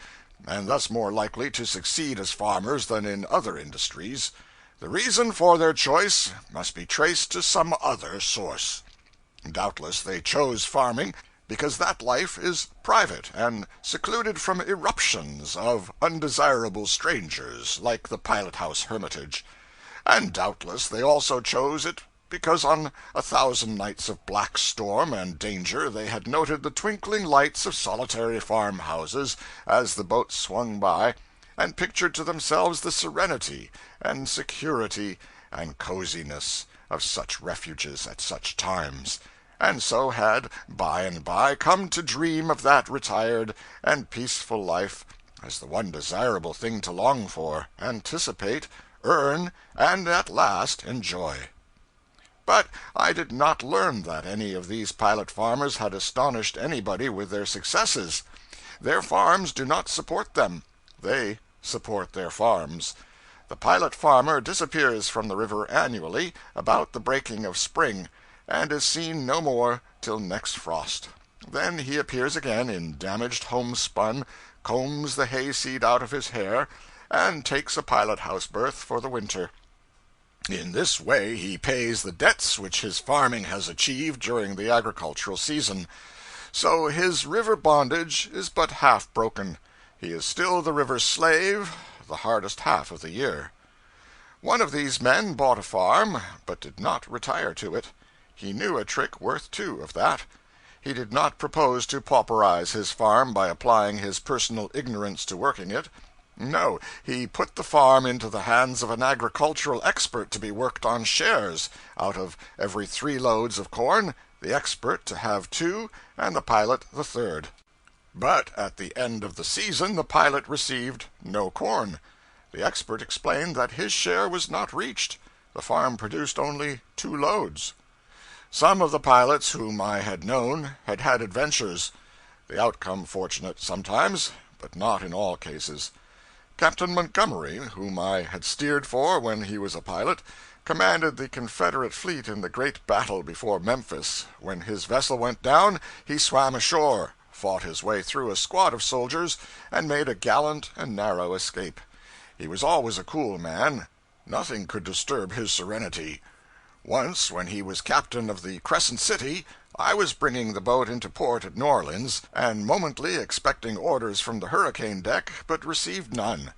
and thus more likely to succeed as farmers than in other industries. The reason for their choice must be traced to some other source. Doubtless they chose farming because that life is private and secluded from irruptions of undesirable strangers, like the pilot house hermitage. And doubtless they also chose it because on 1,000 nights of black storm and danger they had noted the twinkling lights of solitary farmhouses as the boat swung by, and pictured to themselves the serenity and security and coziness of such refuges at such times, and so had by and by come to dream of that retired and peaceful life as the one desirable thing to long for, anticipate, earn, and at last enjoy. But I did not learn that any of these pilot farmers had astonished anybody with their successes. Their farms do not support them. They support their farms. The pilot farmer disappears from the river annually about the breaking of spring, and is seen no more till next frost. Then he appears again in damaged homespun, combs the hayseed out of his hair, and takes a pilot house berth for the winter. In this way he pays the debts which his farming has achieved during the agricultural season. So his river bondage is but half broken. He is still the river's slave the hardest half of the year. One of these men bought a farm, but did not retire to it. He knew a trick worth two of that. He did not propose to pauperize his farm by applying his personal ignorance to working it. No, he put the farm into the hands of an agricultural expert to be worked on shares. Out of every 3 loads of corn, the expert to have 2, and the pilot the third. But at the end of the season the pilot received no corn. The expert explained that his share was not reached. The farm produced only 2 loads. Some of the pilots whom I had known had had adventures. The outcome fortunate sometimes, but not in all cases. Captain Montgomery, whom I had steered for when he was a pilot, commanded the Confederate fleet in the great battle before Memphis. When his vessel went down, he swam ashore, fought his way through a squad of soldiers, and made a gallant and narrow escape. He was always a cool man. Nothing could disturb his serenity. Once, when he was captain of the Crescent City, I was bringing the boat into port at New Orleans, and momently expecting orders from the hurricane deck, but received none.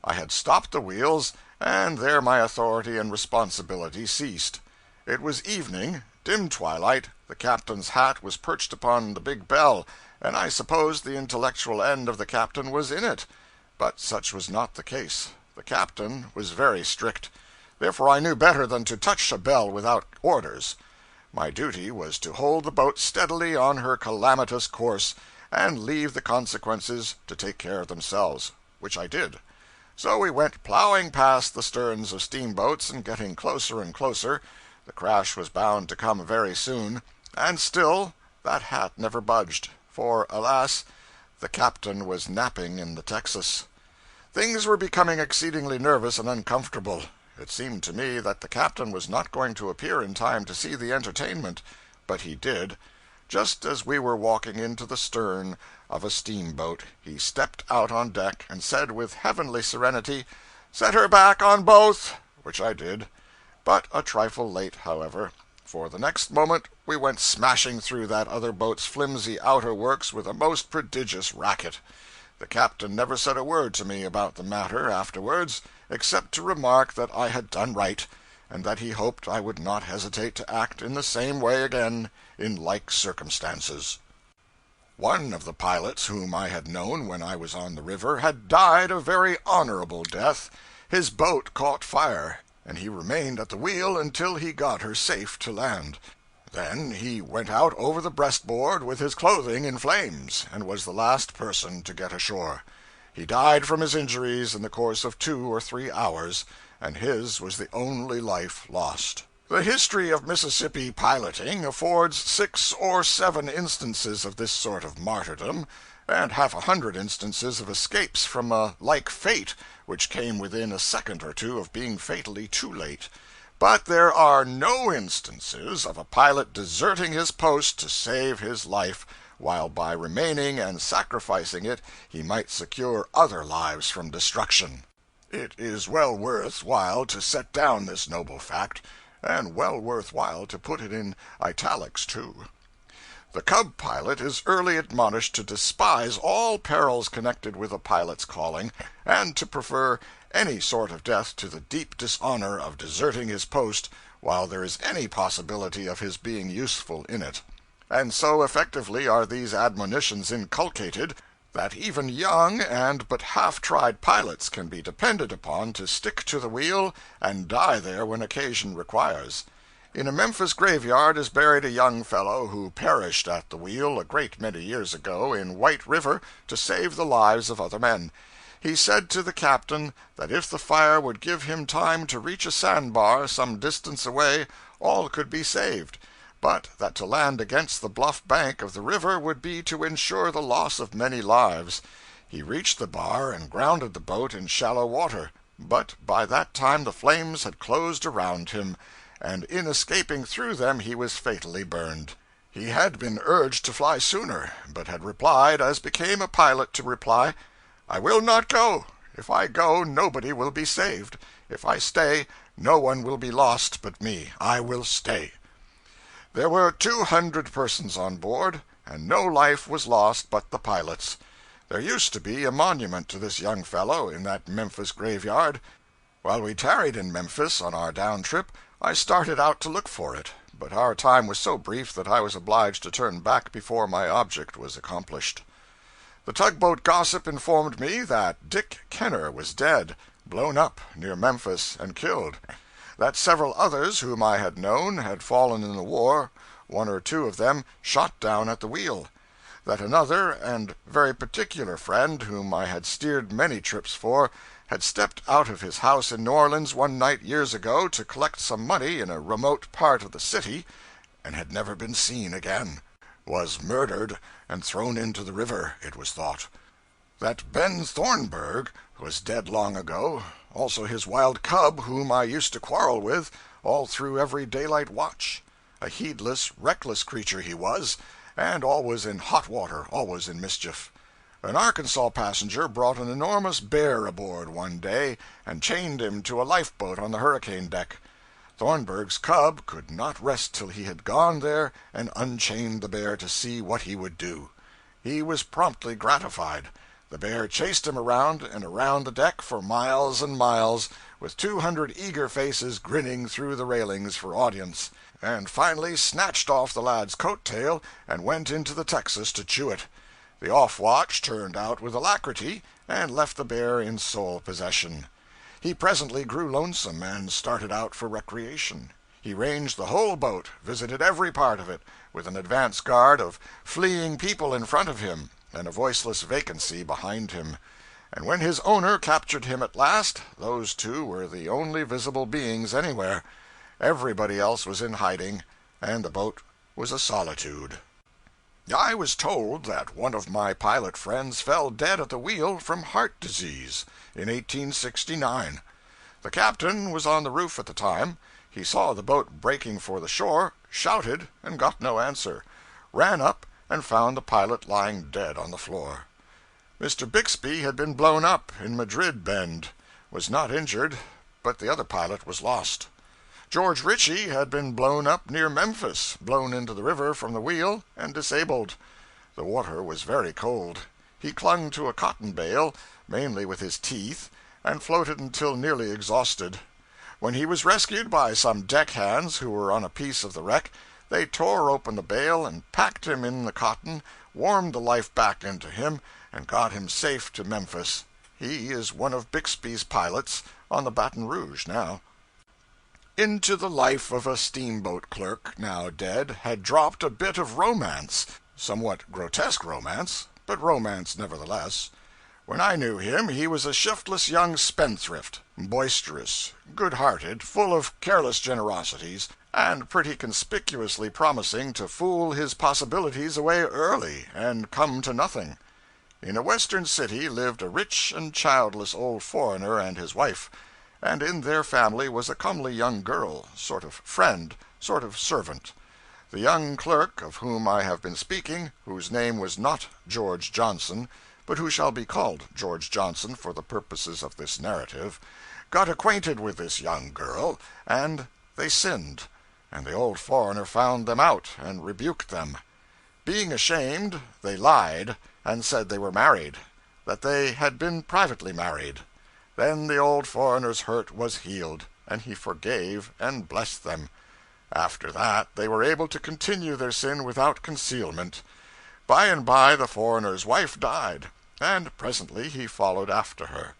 I had stopped the wheels, and there my authority and responsibility ceased. It was evening, dim twilight, the captain's hat was perched upon the big bell, and I supposed the intellectual end of the captain was in it. But such was not the case. The captain was very strict. Therefore I knew better than to touch a bell without orders. My duty was to hold the boat steadily on her calamitous course, and leave the consequences to take care of themselves, which I did. So we went plowing past the sterns of steamboats, and getting closer and closer. The crash was bound to come very soon, and still that hat never budged, for, alas, the captain was napping in the Texas. Things were becoming exceedingly nervous and uncomfortable. It seemed to me that the captain was not going to appear in time to see the entertainment, but he did. Just as we were walking into the stern of a steamboat, he stepped out on deck and said with heavenly serenity, "Set her back on both," which I did. But a trifle late, however, for the next moment we went smashing through that other boat's flimsy outer works with a most prodigious racket. The captain never said a word to me about the matter afterwards, except to remark that I had done right, and that he hoped I would not hesitate to act in the same way again in like circumstances. One of the pilots whom I had known when I was on the river had died a very honorable death. His boat caught fire, and he remained at the wheel until he got her safe to land. Then he went out over the breastboard with his clothing in flames, and was the last person to get ashore. He died from his injuries in the course of 2 or 3 hours, and his was the only life lost. The history of Mississippi piloting affords 6 or 7 instances of this sort of martyrdom, and 100 instances of escapes from a like fate, which came within a second or two of being fatally too late. But there are no instances of a pilot deserting his post to save his life, while by remaining and sacrificing it he might secure other lives from destruction. It is well worth while to set down this noble fact, and well worth while to put it in italics, too. The cub pilot is early admonished to despise all perils connected with a pilot's calling, and to prefer any sort of death to the deep dishonor of deserting his post while there is any possibility of his being useful in it. And so effectively are these admonitions inculcated that even young and but half-tried pilots can be depended upon to stick to the wheel and die there when occasion requires. In a Memphis graveyard is buried a young fellow who perished at the wheel a great many years ago in White River to save the lives of other men. He said to the captain that if the fire would give him time to reach a sandbar some distance away, all could be saved, but that to land against the bluff bank of the river would be to insure the loss of many lives. He reached the bar and grounded the boat in shallow water, but by that time the flames had closed around him, and in escaping through them he was fatally burned. He had been urged to fly sooner, but had replied, as became a pilot to reply, "I will not go. If I go, nobody will be saved. If I stay, no one will be lost but me. I will stay." There were 200 persons on board, and no life was lost but the pilot's. There used to be a monument to this young fellow in that Memphis graveyard. While we tarried in Memphis on our down trip, I started out to look for it, but our time was so brief that I was obliged to turn back before my object was accomplished. The tugboat gossip informed me that Dick Kenner was dead, blown up near Memphis and killed; that several others whom I had known had fallen in the war, one or two of them shot down at the wheel; that another and very particular friend, whom I had steered many trips for, had stepped out of his house in New Orleans one night years ago to collect some money in a remote part of the city, and had never been seen again; was murdered and thrown into the river, it was thought; that Ben Thornburg was dead long ago, also his wild cub, whom I used to quarrel with all through every daylight watch. A heedless, reckless creature he was, and always in hot water, always in mischief. An Arkansas passenger brought an enormous bear aboard one day, and chained him to a lifeboat on the hurricane deck. Thornburg's cub could not rest till he had gone there and unchained the bear to see what he would do. He was promptly gratified. The bear chased him around and around the deck for miles and miles, with 200 eager faces grinning through the railings for audience, and finally snatched off the lad's coat tail and went into the Texas to chew it. The off-watch turned out with alacrity, and left the bear in sole possession. He presently grew lonesome, and started out for recreation. He ranged the whole boat, visited every part of it, with an advance guard of fleeing people in front of him, and a voiceless vacancy behind him. And when his owner captured him at last, those two were the only visible beings anywhere. Everybody else was in hiding, and the boat was a solitude. I was told that one of my pilot friends fell dead at the wheel from heart disease in 1869. The captain was on the roof at the time. He saw the boat breaking for the shore, shouted, and got no answer; ran up, and found the pilot lying dead on the floor. Mr. Bixby had been blown up in Madrid Bend, was not injured, but the other pilot was lost. George Ritchie had been blown up near Memphis, blown into the river from the wheel, and disabled. The water was very cold. He clung to a cotton bale, mainly with his teeth, and floated until nearly exhausted. When he was rescued by some deck hands who were on a piece of the wreck, they tore open the bale and packed him in the cotton, warmed the life back into him, and got him safe to Memphis. He is one of Bixby's pilots on the Baton Rouge now. Into the life of a steamboat clerk, now dead, had dropped a bit of romance, somewhat grotesque romance, but romance nevertheless. When I knew him, he was a shiftless young spendthrift, boisterous, good-hearted, full of careless generosities, and pretty conspicuously promising to fool his possibilities away early and come to nothing. In a western city lived a rich and childless old foreigner and his wife, and in their family was a comely young girl, sort of friend, sort of servant. The young clerk of whom I have been speaking, whose name was not George Johnson, but who shall be called George Johnson for the purposes of this narrative, got acquainted with this young girl, and they sinned, and the old foreigner found them out, and rebuked them. Being ashamed, they lied, and said they were married, that they had been privately married. Then the old foreigner's hurt was healed, and he forgave and blessed them. After that, they were able to continue their sin without concealment. By and by the foreigner's wife died, and presently he followed after her.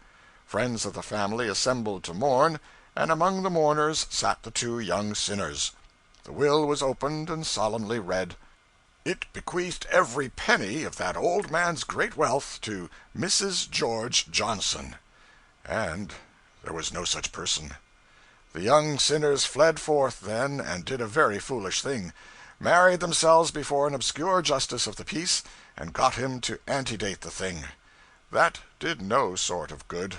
Friends of the family assembled to mourn, and among the mourners sat the two young sinners. The will was opened and solemnly read. It bequeathed every penny of that old man's great wealth to Mrs. George Johnson. And there was no such person. The young sinners fled forth then, and did a very foolish thing, married themselves before an obscure justice of the peace, and got him to antedate the thing. That did no sort of good.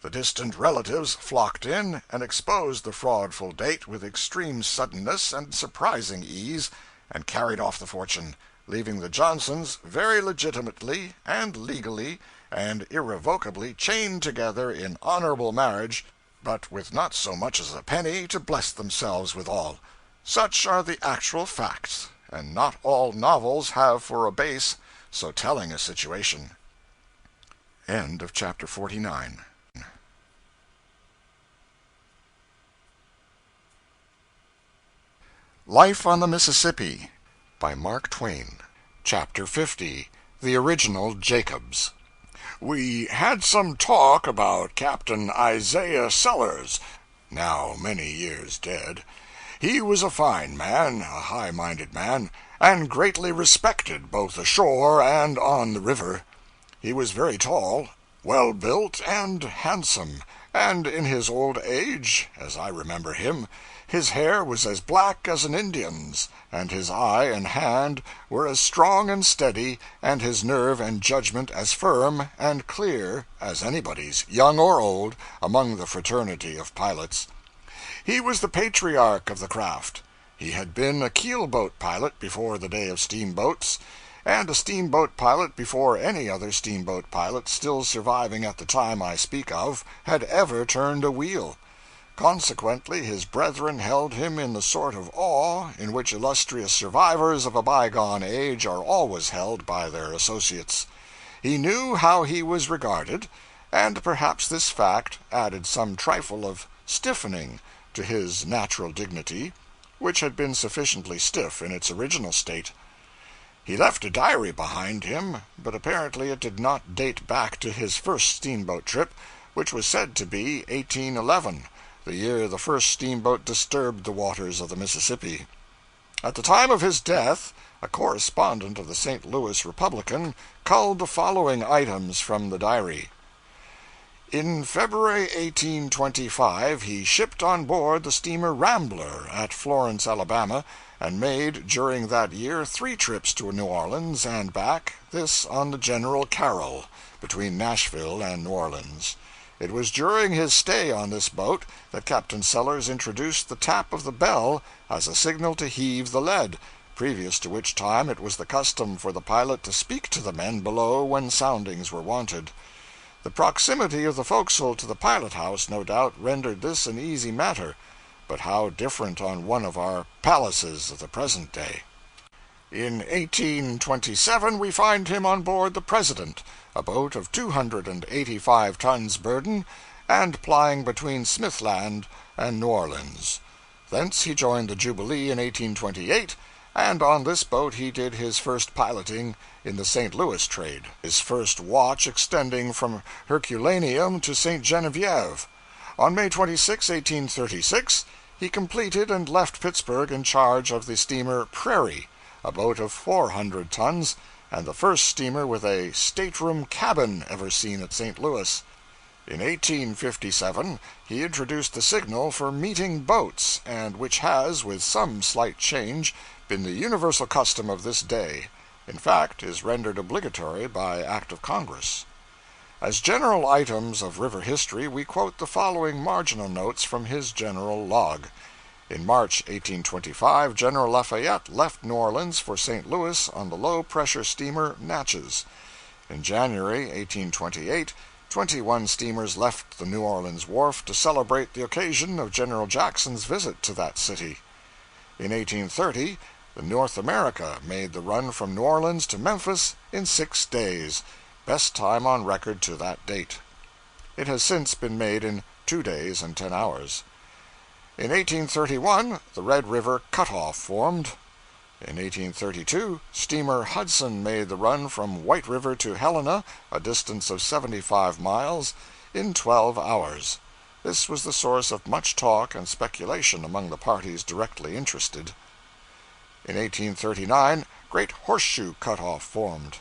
The distant relatives flocked in, and exposed the fraudful date with extreme suddenness and surprising ease, and carried off the fortune, leaving the Johnsons very legitimately and legally and irrevocably chained together in honorable marriage, but with not so much as a penny to bless themselves withal. Such are the actual facts, and not all novels have for a base so telling a situation. End of chapter 49. Life on the Mississippi by Mark Twain. Chapter 50. The Original Jacobs. We had some talk about Captain Isaiah Sellers, now many years dead. He was a fine man, a high-minded man, and greatly respected both ashore and on the river. He was very tall, well-built, and handsome, and in his old age, as I remember him, his hair was as black as an Indian's, and his eye and hand were as strong and steady, and his nerve and judgment as firm and clear as anybody's, young or old, among the fraternity of pilots. He was the patriarch of the craft. He had been a keelboat pilot before the day of steamboats, and a steamboat pilot before any other steamboat pilot still surviving at the time I speak of had ever turned a wheel. Consequently, his brethren held him in the sort of awe in which illustrious survivors of a bygone age are always held by their associates. He knew how he was regarded, and perhaps this fact added some trifle of stiffening to his natural dignity, which had been sufficiently stiff in its original state. He left a diary behind him, but apparently it did not date back to his first steamboat trip, which was said to be 1811, the year the first steamboat disturbed the waters of the Mississippi. At the time of his death, a correspondent of the St. Louis Republican culled the following items from the diary. In February 1825 he shipped on board the steamer Rambler at Florence, Alabama, and made during that year 3 trips to New Orleans and back, this on the General Carroll, between Nashville and New Orleans. It was during his stay on this boat that Captain Sellers introduced the tap of the bell as a signal to heave the lead, previous to which time it was the custom for the pilot to speak to the men below when soundings were wanted. The proximity of the forecastle to the pilot-house no doubt rendered this an easy matter, but how different on one of our palaces of the present day. In 1827 we find him on board the President, a boat of 285 tons burden, and plying between Smithland and New Orleans. Thence he joined the Jubilee in 1828, and on this boat he did his first piloting in the St. Louis trade, his first watch extending from Herculaneum to St. Genevieve. On May 26, 1836, he completed and left Pittsburgh in charge of the steamer Prairie, a boat of 400 tons, and the first steamer with a stateroom cabin ever seen at St. Louis. In 1857 he introduced the signal for meeting boats, and which has, with some slight change, been the universal custom of this day, in fact is rendered obligatory by act of Congress. As general items of river history, we quote the following marginal notes from his general log. In March 1825, General Lafayette left New Orleans for St. Louis on the low-pressure steamer Natchez. In January 1828, 21 steamers left the New Orleans wharf to celebrate the occasion of General Jackson's visit to that city. In 1830, the North America made the run from New Orleans to Memphis in 6 days, best time on record to that date. It has since been made in 2 days and 10 hours. In 1831, the Red River Cutoff formed. In 1832, steamer Hudson made the run from White River to Helena, a distance of 75 miles, in 12 hours. This was the source of much talk and speculation among the parties directly interested. In 1839, Great Horseshoe Cutoff formed.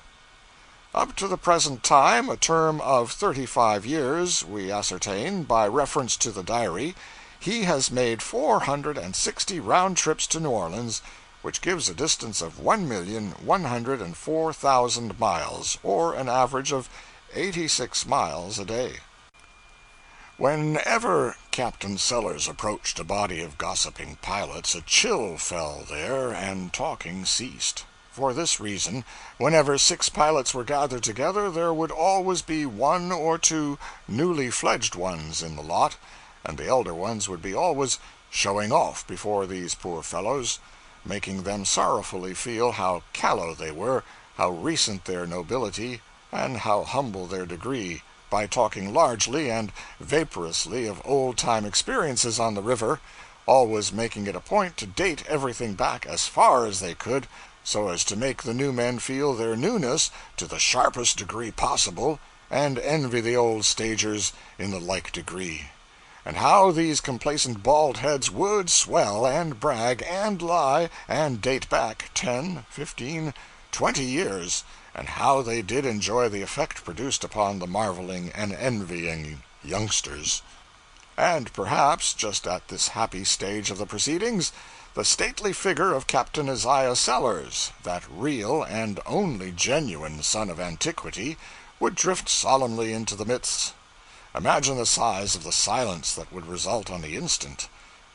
Up to the present time, a term of 35 years, we ascertain, by reference to the diary, he has made 460 round trips to New Orleans, which gives a distance of 1,104,000 miles, or an average of 86 miles a day. Whenever Captain Sellers approached a body of gossiping pilots, a chill fell there, and talking ceased. For this reason, whenever 6 pilots were gathered together, there would always be 1 or 2 newly fledged ones in the lot, and the elder ones would be always showing off before these poor fellows, making them sorrowfully feel how callow they were, how recent their nobility, and how humble their degree, by talking largely and vaporously of old-time experiences on the river, always making it a point to date everything back as far as they could, so as to make the new men feel their newness to the sharpest degree possible, and envy the old stagers in the like degree. And how these complacent bald heads would swell, and brag, and lie, and date back 10, 15, 20 years, and how they did enjoy the effect produced upon the marveling and envying youngsters. And perhaps, just at this happy stage of the proceedings, the stately figure of Captain Isaiah Sellers, that real and only genuine son of antiquity, would drift solemnly into the midst. Imagine the size of the silence that would result on the instant,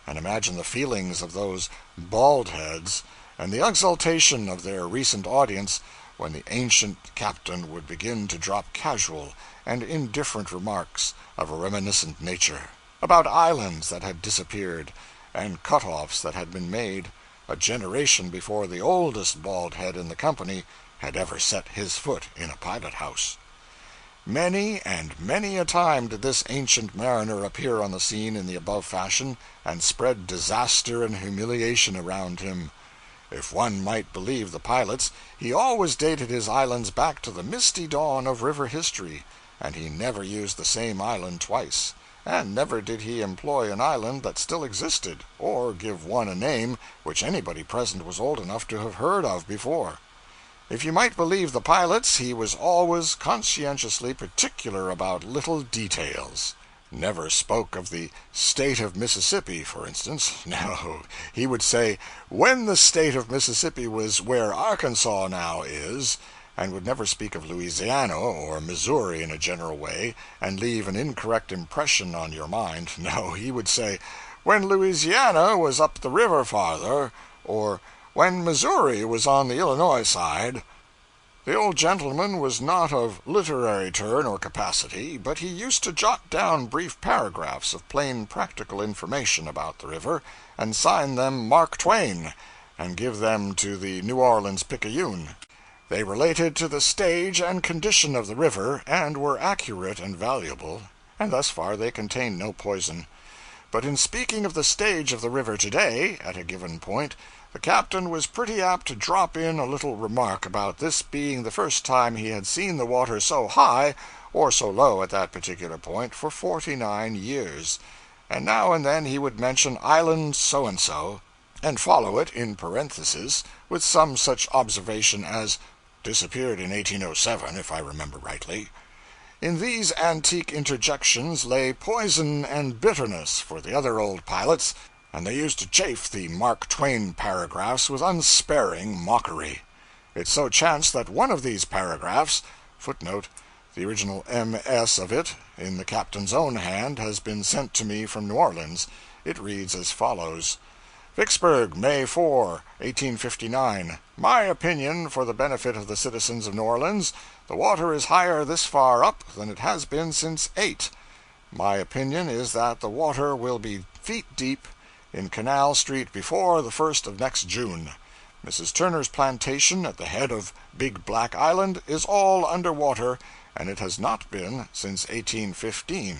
and imagine the feelings of those bald heads, and the exultation of their recent audience, when the ancient captain would begin to drop casual and indifferent remarks of a reminiscent nature, about islands that had disappeared, and cut-offs that had been made, a generation before the oldest bald head in the company had ever set his foot in a pilot-house. Many and many a time did this ancient mariner appear on the scene in the above fashion, and spread disaster and humiliation around him. If one might believe the pilots, he always dated his islands back to the misty dawn of river history, and he never used the same island twice, and never did he employ an island that still existed, or give one a name which anybody present was old enough to have heard of before. If you might believe the pilots, he was always conscientiously particular about little details. Never spoke of the state of Mississippi, for instance. No, he would say, when the state of Mississippi was where Arkansas now is, and would never speak of Louisiana or Missouri in a general way, and leave an incorrect impression on your mind. No, he would say, when Louisiana was up the river farther, or when Missouri was on the Illinois side. The old gentleman was not of literary turn or capacity, but he used to jot down brief paragraphs of plain practical information about the river, and sign them Mark Twain, and give them to the New Orleans Picayune. They related to the stage and condition of the river, and were accurate and valuable, and thus far they contained no poison. But in speaking of the stage of the river today, at a given point, the captain was pretty apt to drop in a little remark about this being the first time he had seen the water so high or so low at that particular point for 49 years, and now and then he would mention island so-and-so, and follow it, in parenthesis, with some such observation as disappeared in 1807, if I remember rightly. In these antique interjections lay poison and bitterness for the other old pilots, and they used to chafe the Mark Twain paragraphs with unsparing mockery. It so chanced that one of these paragraphs, footnote, The original MS of it, in the captain's own hand, has been sent to me from New Orleans. It reads as follows: Vicksburg, May 4, 1859. My opinion, for the benefit of the citizens of New Orleans: the water is higher this far up than it has been since 8. My opinion is that the water will be feet deep in Canal Street before the 1st of next June. Mrs. Turner's plantation at the head of Big Black Island is all under water, and it has not been since 1815.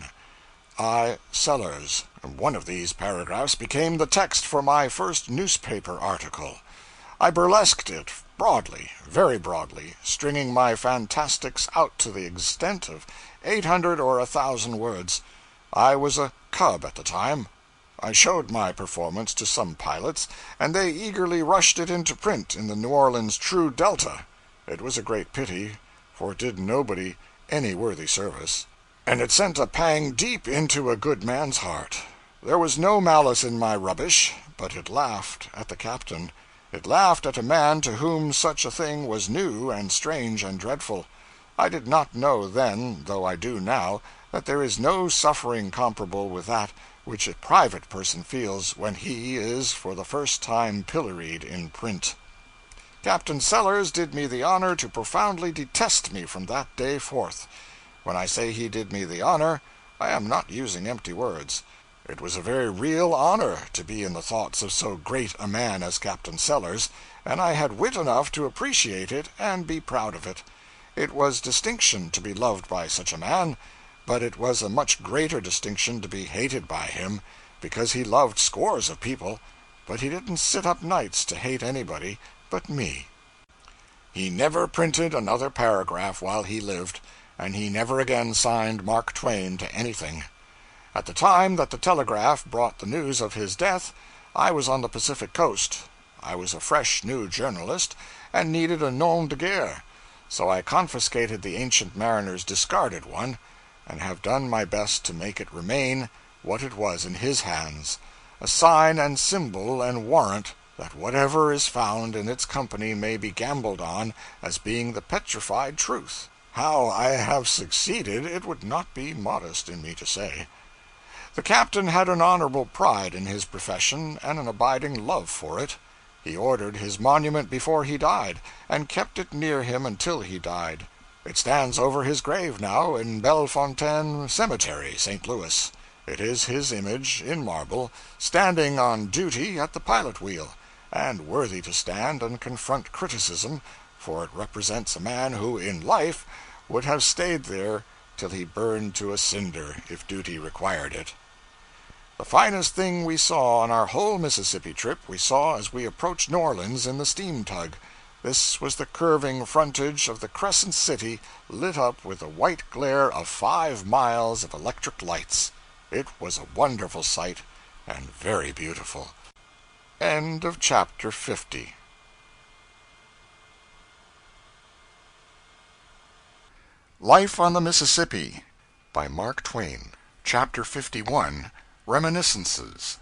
I. Sellers. One of these paragraphs became the text for my first newspaper article. I burlesqued it broadly, very broadly, stringing my fantastics out to the extent of 800 or 1,000 words. I was a cub at the time. I showed my performance to some pilots, and they eagerly rushed it into print in the New Orleans True Delta. It was a great pity, for it did nobody any worthy service, and it sent a pang deep into a good man's heart. There was no malice in my rubbish, but it laughed at the captain. It laughed at a man to whom such a thing was new and strange and dreadful. I did not know then, though I do now, that there is no suffering comparable with that which a private person feels when he is for the first time pilloried in print. Captain Sellers did me the honor to profoundly detest me from that day forth. When I say he did me the honor, I am not using empty words. It was a very real honor to be in the thoughts of so great a man as Captain Sellers, and I had wit enough to appreciate it and be proud of it. It was distinction to be loved by such a man, but it was a much greater distinction to be hated by him, because he loved scores of people, but he didn't sit up nights to hate anybody but me. He never printed another paragraph while he lived, and he never again signed Mark Twain to anything. At the time that the telegraph brought the news of his death, I was on the Pacific coast. I was a fresh new journalist, and needed a nom de guerre, so I confiscated the ancient mariner's discarded one, and have done my best to make it remain what it was in his hands, a sign and symbol and warrant that whatever is found in its company may be gambled on as being the petrified truth. How I have succeeded it would not be modest in me to say. The captain had an honorable pride in his profession and an abiding love for it. He ordered his monument before he died, and kept it near him until he died. It stands over his grave now in Bellefontaine Cemetery, St. Louis. It is his image, in marble, standing on duty at the pilot wheel, and worthy to stand and confront criticism, for it represents a man who, in life, would have stayed there till he burned to a cinder, if duty required it. The finest thing we saw on our whole Mississippi trip we saw as we approached New Orleans in the steam tug. This was the curving frontage of the Crescent City, lit up with the white glare of 5 miles of electric lights. It was a wonderful sight, and very beautiful. End of chapter 50. Life on the Mississippi by Mark Twain. Chapter 51, Reminiscences.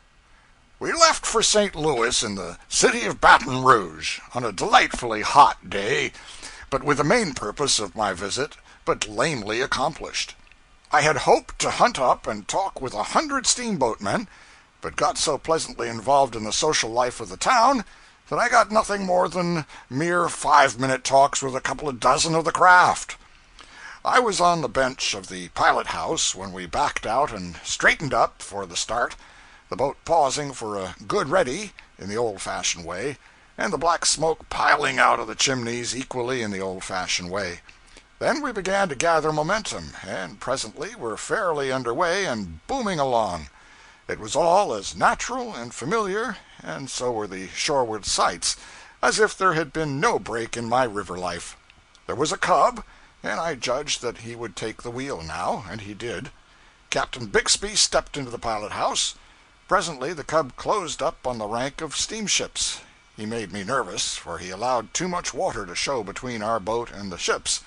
We left for St. Louis in the city of Baton Rouge on a delightfully hot day, but with the main purpose of my visit but lamely accomplished. I had hoped to hunt up and talk with 100 steamboatmen, but got so pleasantly involved in the social life of the town that I got nothing more than mere 5-minute talks with a couple of dozen of the craft. I was on the bench of the pilot house when we backed out and straightened up for the start, the boat pausing for a good ready in the old-fashioned way, and the black smoke piling out of the chimneys equally in the old-fashioned way. Then we began to gather momentum, and presently were fairly under way and booming along. It was all as natural and familiar, and so were the shoreward sights, as if there had been no break in my river life. There was a cub, and I judged that he would take the wheel now, and he did. Captain Bixby stepped into the pilot house. Presently the cub closed up on the rank of steamships. He made me nervous, for he allowed too much water to show between our boat and the ships.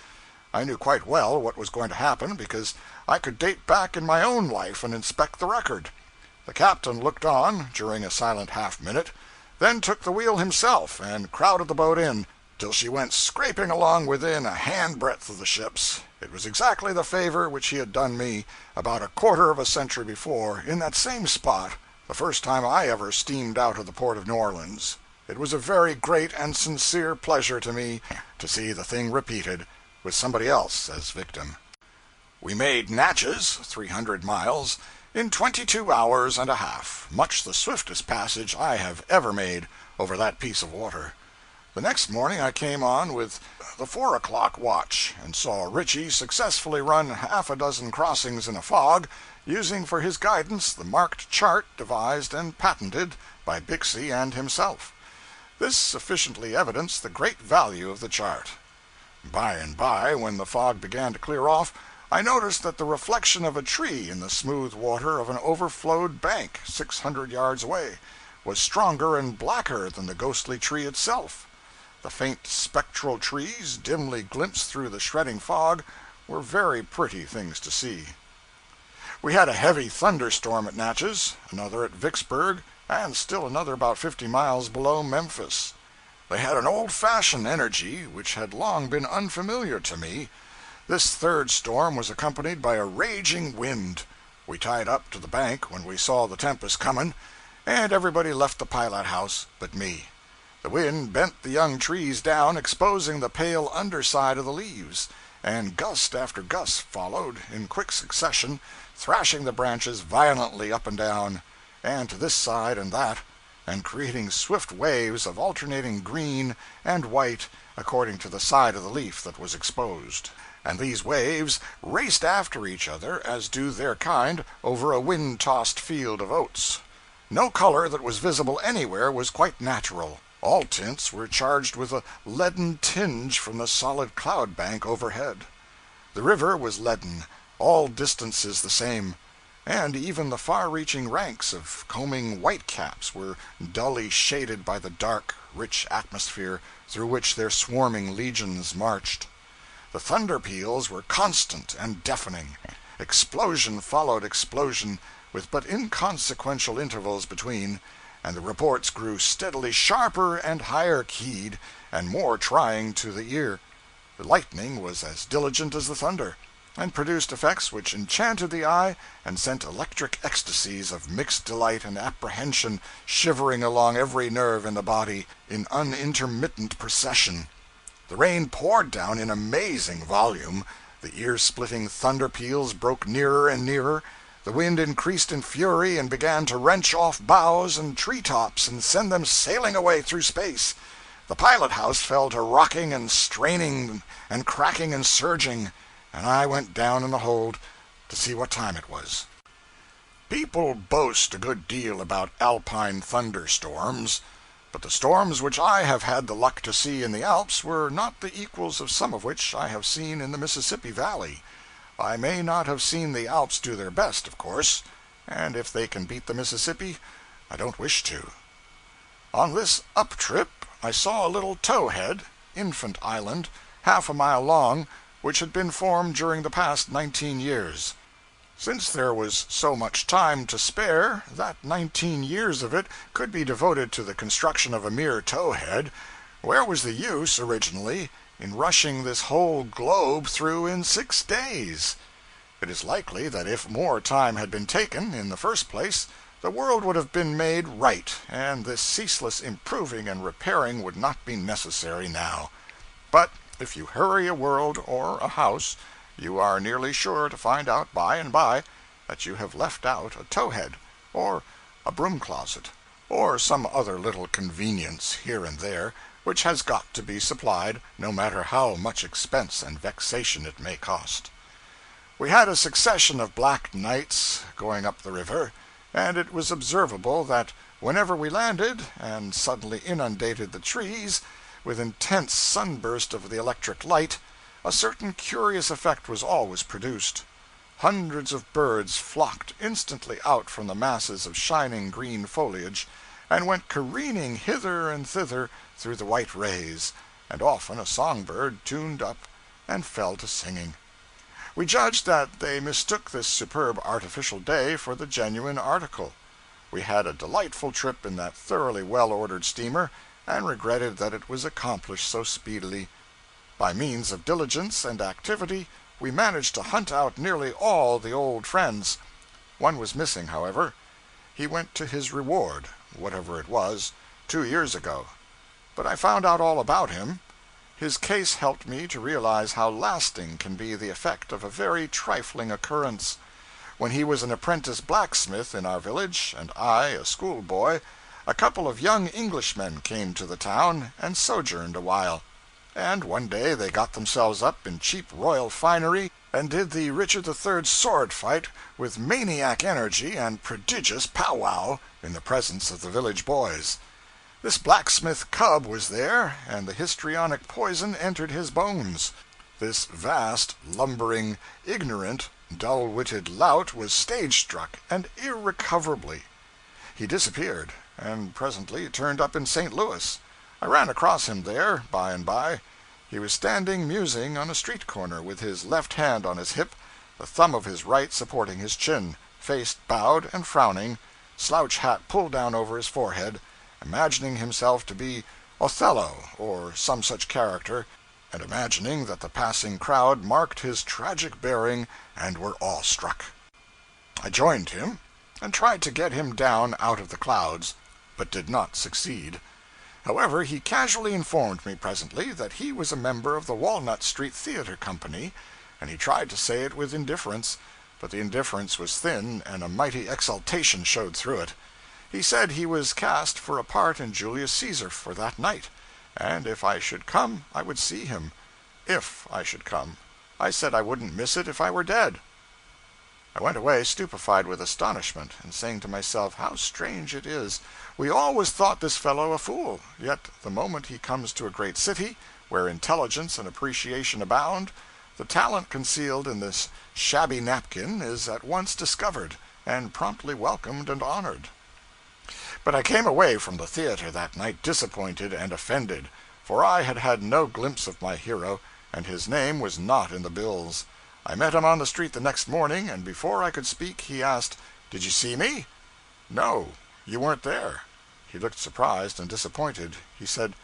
I knew quite well what was going to happen, because I could date back in my own life and inspect the record. The captain looked on during a silent half-minute, then took the wheel himself and crowded the boat in. till she went scraping along within a handbreadth of the ships. It was exactly the favor which he had done me about a quarter of a century before, in that same spot, the first time I ever steamed out of the port of New Orleans. It was a very great and sincere pleasure to me to see the thing repeated, with somebody else as victim. We made Natchez, 300 miles, in 22 hours and a half, much the swiftest passage I have ever made over that piece of water. The next morning I came on with the 4 o'clock watch, and saw Ritchie successfully run half a dozen crossings in a fog, using for his guidance the marked chart devised and patented by Bixby and himself. This sufficiently evidenced the great value of the chart. By and by, when the fog began to clear off, I noticed that the reflection of a tree in the smooth water of an overflowed bank 600 yards away was stronger and blacker than the ghostly tree itself. The faint spectral trees, dimly glimpsed through the shredding fog, were very pretty things to see. We had a heavy thunderstorm at Natchez, another at Vicksburg, and still another about 50 miles below Memphis. They had an old-fashioned energy which had long been unfamiliar to me. This third storm was accompanied by a raging wind. We tied up to the bank when we saw the tempest coming, and everybody left the pilot house but me. The wind bent the young trees down, exposing the pale underside of the leaves, and gust after gust followed in quick succession, thrashing the branches violently up and down, and to this side and that, and creating swift waves of alternating green and white according to the side of the leaf that was exposed. And these waves raced after each other, as do their kind, over a wind-tossed field of oats. No color that was visible anywhere was quite natural. All tints were charged with a leaden tinge from the solid cloud bank overhead. The river was leaden, all distances the same, and even the far-reaching ranks of combing whitecaps were dully shaded by the dark, rich atmosphere through which their swarming legions marched. The thunder peals were constant and deafening. Explosion followed explosion, with but inconsequential intervals between, and the reports grew steadily sharper and higher keyed, and more trying to the ear. The lightning was as diligent as the thunder, and produced effects which enchanted the eye and sent electric ecstasies of mixed delight and apprehension shivering along every nerve in the body in unintermittent procession. The rain poured down in amazing volume, the ear-splitting thunder peals broke nearer and nearer, the wind increased in fury and began to wrench off boughs and tree-tops and send them sailing away through space. The pilot-house fell to rocking and straining and cracking and surging, and I went down in the hold to see what time it was. People boast a good deal about Alpine thunderstorms, but the storms which I have had the luck to see in the Alps were not the equals of some of which I have seen in the Mississippi Valley. I may not have seen the Alps do their best, of course, and if they can beat the Mississippi, I don't wish to. On this up trip I saw a little towhead, Infant Island, half a mile long, which had been formed during the past 19 years. Since there was so much time to spare, that 19 years of it could be devoted to the construction of a mere towhead, where was the use, originally, in rushing this whole globe through in 6 days? It is likely that if more time had been taken, in the first place, the world would have been made right, and this ceaseless improving and repairing would not be necessary now. But if you hurry a world or a house, you are nearly sure to find out by and by that you have left out a towhead, or a broom-closet, or some other little convenience here and there, which has got to be supplied, no matter how much expense and vexation it may cost. We had a succession of black nights going up the river, and it was observable that whenever we landed, and suddenly inundated the trees with intense sunburst of the electric light, a certain curious effect was always produced. Hundreds of birds flocked instantly out from the masses of shining green foliage, and went careening hither and thither through the white rays, and often a songbird tuned up and fell to singing. We judged that they mistook this superb artificial day for the genuine article. We had a delightful trip in that thoroughly well-ordered steamer, and regretted that it was accomplished so speedily. By means of diligence and activity, we managed to hunt out nearly all the old friends. One was missing, however. He went to his reward, whatever it was, 2 years ago. But I found out all about him. His case helped me to realize how lasting can be the effect of a very trifling occurrence. When he was an apprentice blacksmith in our village, and I a schoolboy, a couple of young Englishmen came to the town and sojourned a while. And one day they got themselves up in cheap royal finery and did the Richard III sword fight with maniac energy and prodigious powwow in the presence of the village boys. This blacksmith cub was there, and the histrionic poison entered his bones. This vast, lumbering, ignorant, dull-witted lout was stage-struck, and irrecoverably. He disappeared, and presently turned up in St. Louis. I ran across him there, by and by. He was standing musing on a street corner, with his left hand on his hip, the thumb of his right supporting his chin, face bowed and frowning, slouch hat pulled down over his forehead, imagining himself to be Othello, or some such character, and imagining that the passing crowd marked his tragic bearing and were awestruck. I joined him, and tried to get him down out of the clouds, but did not succeed. However, he casually informed me presently that he was a member of the Walnut Street Theater Company, and he tried to say it with indifference, but the indifference was thin, and a mighty exultation showed through it. He said he was cast for a part in Julius Caesar for that night, and if I should come I would see him. If I should come. I said I wouldn't miss it if I were dead. I went away stupefied with astonishment, and saying to myself, how strange it is. We always thought this fellow a fool, yet the moment he comes to a great city, where intelligence and appreciation abound, the talent concealed in this shabby napkin is at once discovered, and promptly welcomed and honored. But I came away from the theater that night disappointed and offended, for I had had no glimpse of my hero, and his name was not in the bills. I met him on the street the next morning, and before I could speak he asked, "Did you see me?" "No, you weren't there." He looked surprised and disappointed. He said,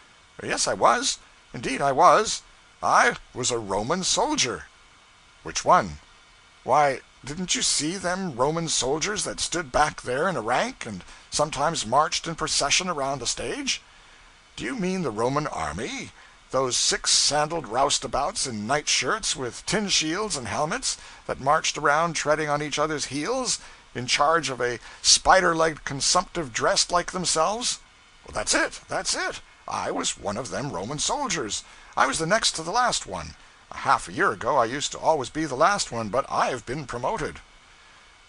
"Yes, I was. Indeed, I was. I was a Roman soldier." "Which one?" "Why, didn't you see them Roman soldiers that stood back there in a rank, and sometimes marched in procession around the stage?" "Do you mean the Roman army? Those 6-sandaled roustabouts in night shirts, with tin shields and helmets, that marched around treading on each other's heels, in charge of a spider-legged consumptive dressed like themselves?" "Well, that's it. I was one of them Roman soldiers. I was the next to the last one. Half a year ago I used to always be the last one, but I've been promoted."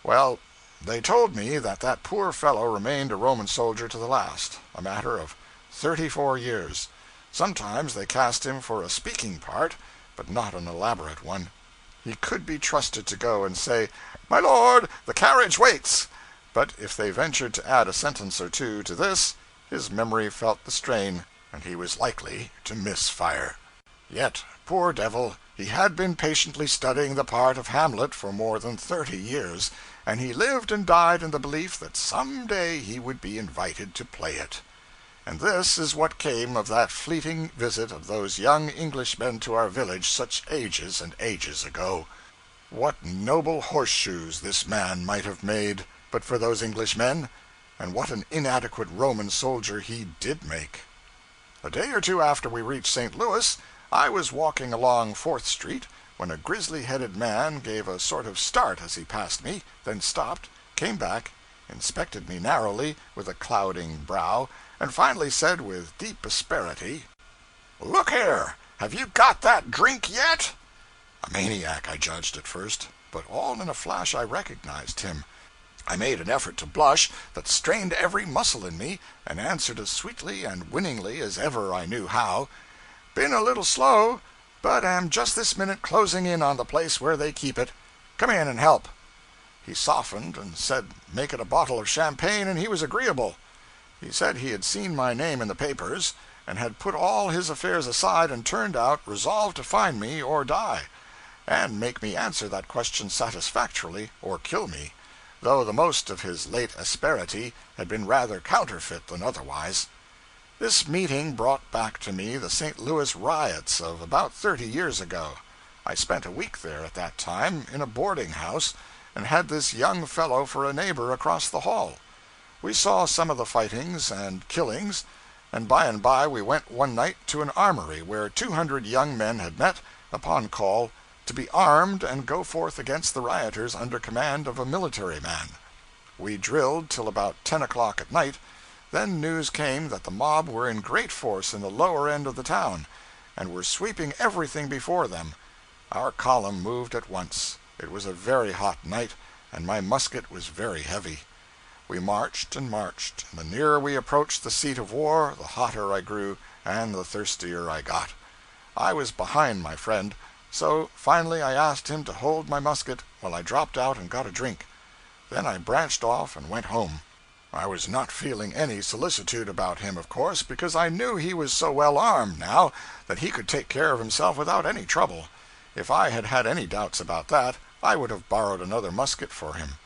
"Well, they told me that that poor fellow remained a Roman soldier to the last, a matter of 34 years. Sometimes they cast him for a speaking part, but not an elaborate one. He could be trusted to go and say, 'My lord, the carriage waits.' But if they ventured to add a sentence or two to this, his memory felt the strain, and he was likely to miss fire. Yet, poor devil, he had been patiently studying the part of Hamlet for more than 30 years, and he lived and died in the belief that some day he would be invited to play it. And this is what came of that fleeting visit of those young Englishmen to our village such ages and ages ago. What noble horseshoes this man might have made, but for those Englishmen, and what an inadequate Roman soldier he did make. A day or two after we reached St. Louis, I was walking along 4th Street, when a grizzly-headed man gave a sort of start as he passed me, then stopped, came back, inspected me narrowly, with a clouding brow, and finally said with deep asperity, "Look here, have you got that drink yet?" A maniac, I judged at first, but all in a flash I recognized him. I made an effort to blush that strained every muscle in me, and answered as sweetly and winningly as ever I knew how, "Been a little slow, but am just this minute closing in on the place where they keep it. Come in and help." He softened and said make it a bottle of champagne, and he was agreeable. He said he had seen my name in the papers, and had put all his affairs aside and turned out, resolved to find me or die, and make me answer that question satisfactorily or kill me, though the most of his late asperity had been rather counterfeit than otherwise. This meeting brought back to me the St. Louis riots of about 30 years ago. I spent a week there at that time, in a boarding house, and had this young fellow for a neighbor across the hall. We saw some of the fightings and killings, and by we went one night to an armory where 200 young men had met, upon call, to be armed and go forth against the rioters under command of a military man. We drilled till about 10 o'clock at night. Then news came that the mob were in great force in the lower end of the town, and were sweeping everything before them. Our column moved at once. It was a very hot night, and my musket was very heavy. We marched and marched, and the nearer we approached the seat of war, the hotter I grew, and the thirstier I got. I was behind my friend, so finally I asked him to hold my musket while I dropped out and got a drink. Then I branched off and went home. I was not feeling any solicitude about him, of course, because I knew he was so well armed now that he could take care of himself without any trouble. If I had had any doubts about that, I would have borrowed another musket for him.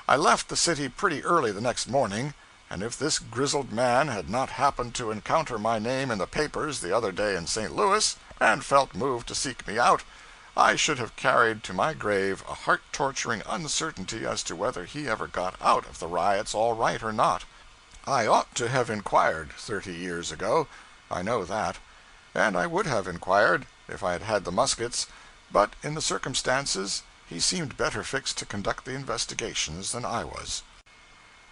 I left the city pretty early the next morning, and if this grizzled man had not happened to encounter my name in the papers the other day in St. Louis, and felt moved to seek me out, I should have carried to my grave a heart-torturing uncertainty as to whether he ever got out of the riots all right or not. I ought to have inquired 30 years ago, I know that, and I would have inquired if I had had the muskets, but in the circumstances he seemed better fixed to conduct the investigations than I was.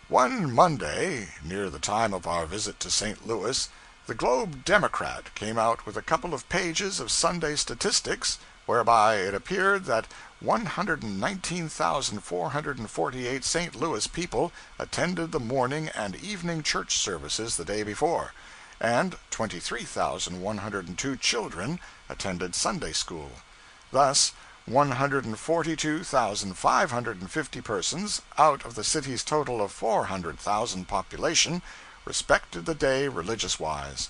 One Monday, near the time of our visit to St. Louis, the Globe Democrat came out with a couple of pages of Sunday statistics, whereby it appeared that 119,448 St. Louis people attended the morning and evening church services the day before, and 23,102 children attended Sunday school. Thus, 142,550 persons out of the city's total of 400,000 population respected the day religious-wise.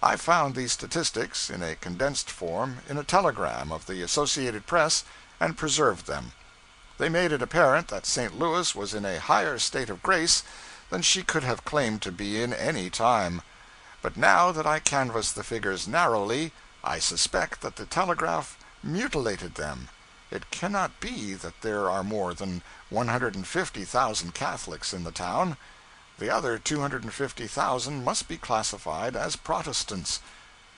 I found these statistics in a condensed form in a telegram of the Associated Press and preserved them. They made it apparent that St. Louis was in a higher state of grace than she could have claimed to be in any time. But now that I canvass the figures narrowly, I suspect that the telegraph mutilated them. It cannot be that there are more than 150,000 Catholics in the town. The other 250,000 must be classified as Protestants.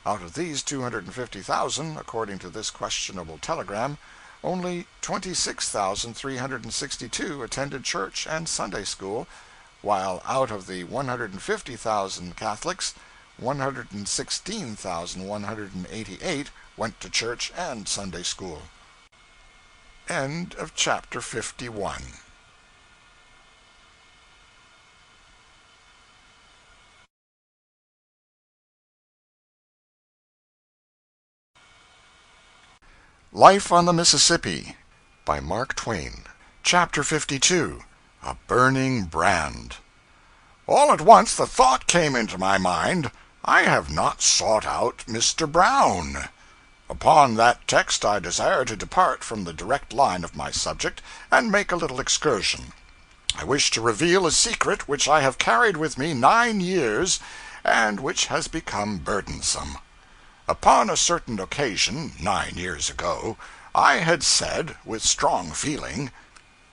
Out of these 250,000, according to this questionable telegram, only 26,362 attended church and Sunday school, while out of the 150,000 Catholics, 116,188 went to church and Sunday school. End of chapter 51. Life on the Mississippi by Mark Twain. Chapter 52. A Burning Brand. All at once the thought came into my mind, I have not sought out Mr. Brown. Upon that text I desire to depart from the direct line of my subject, and make a little excursion. I wish to reveal a secret which I have carried with me 9 years, and which has become burdensome. Upon a certain occasion, 9 years ago, I had said, with strong feeling,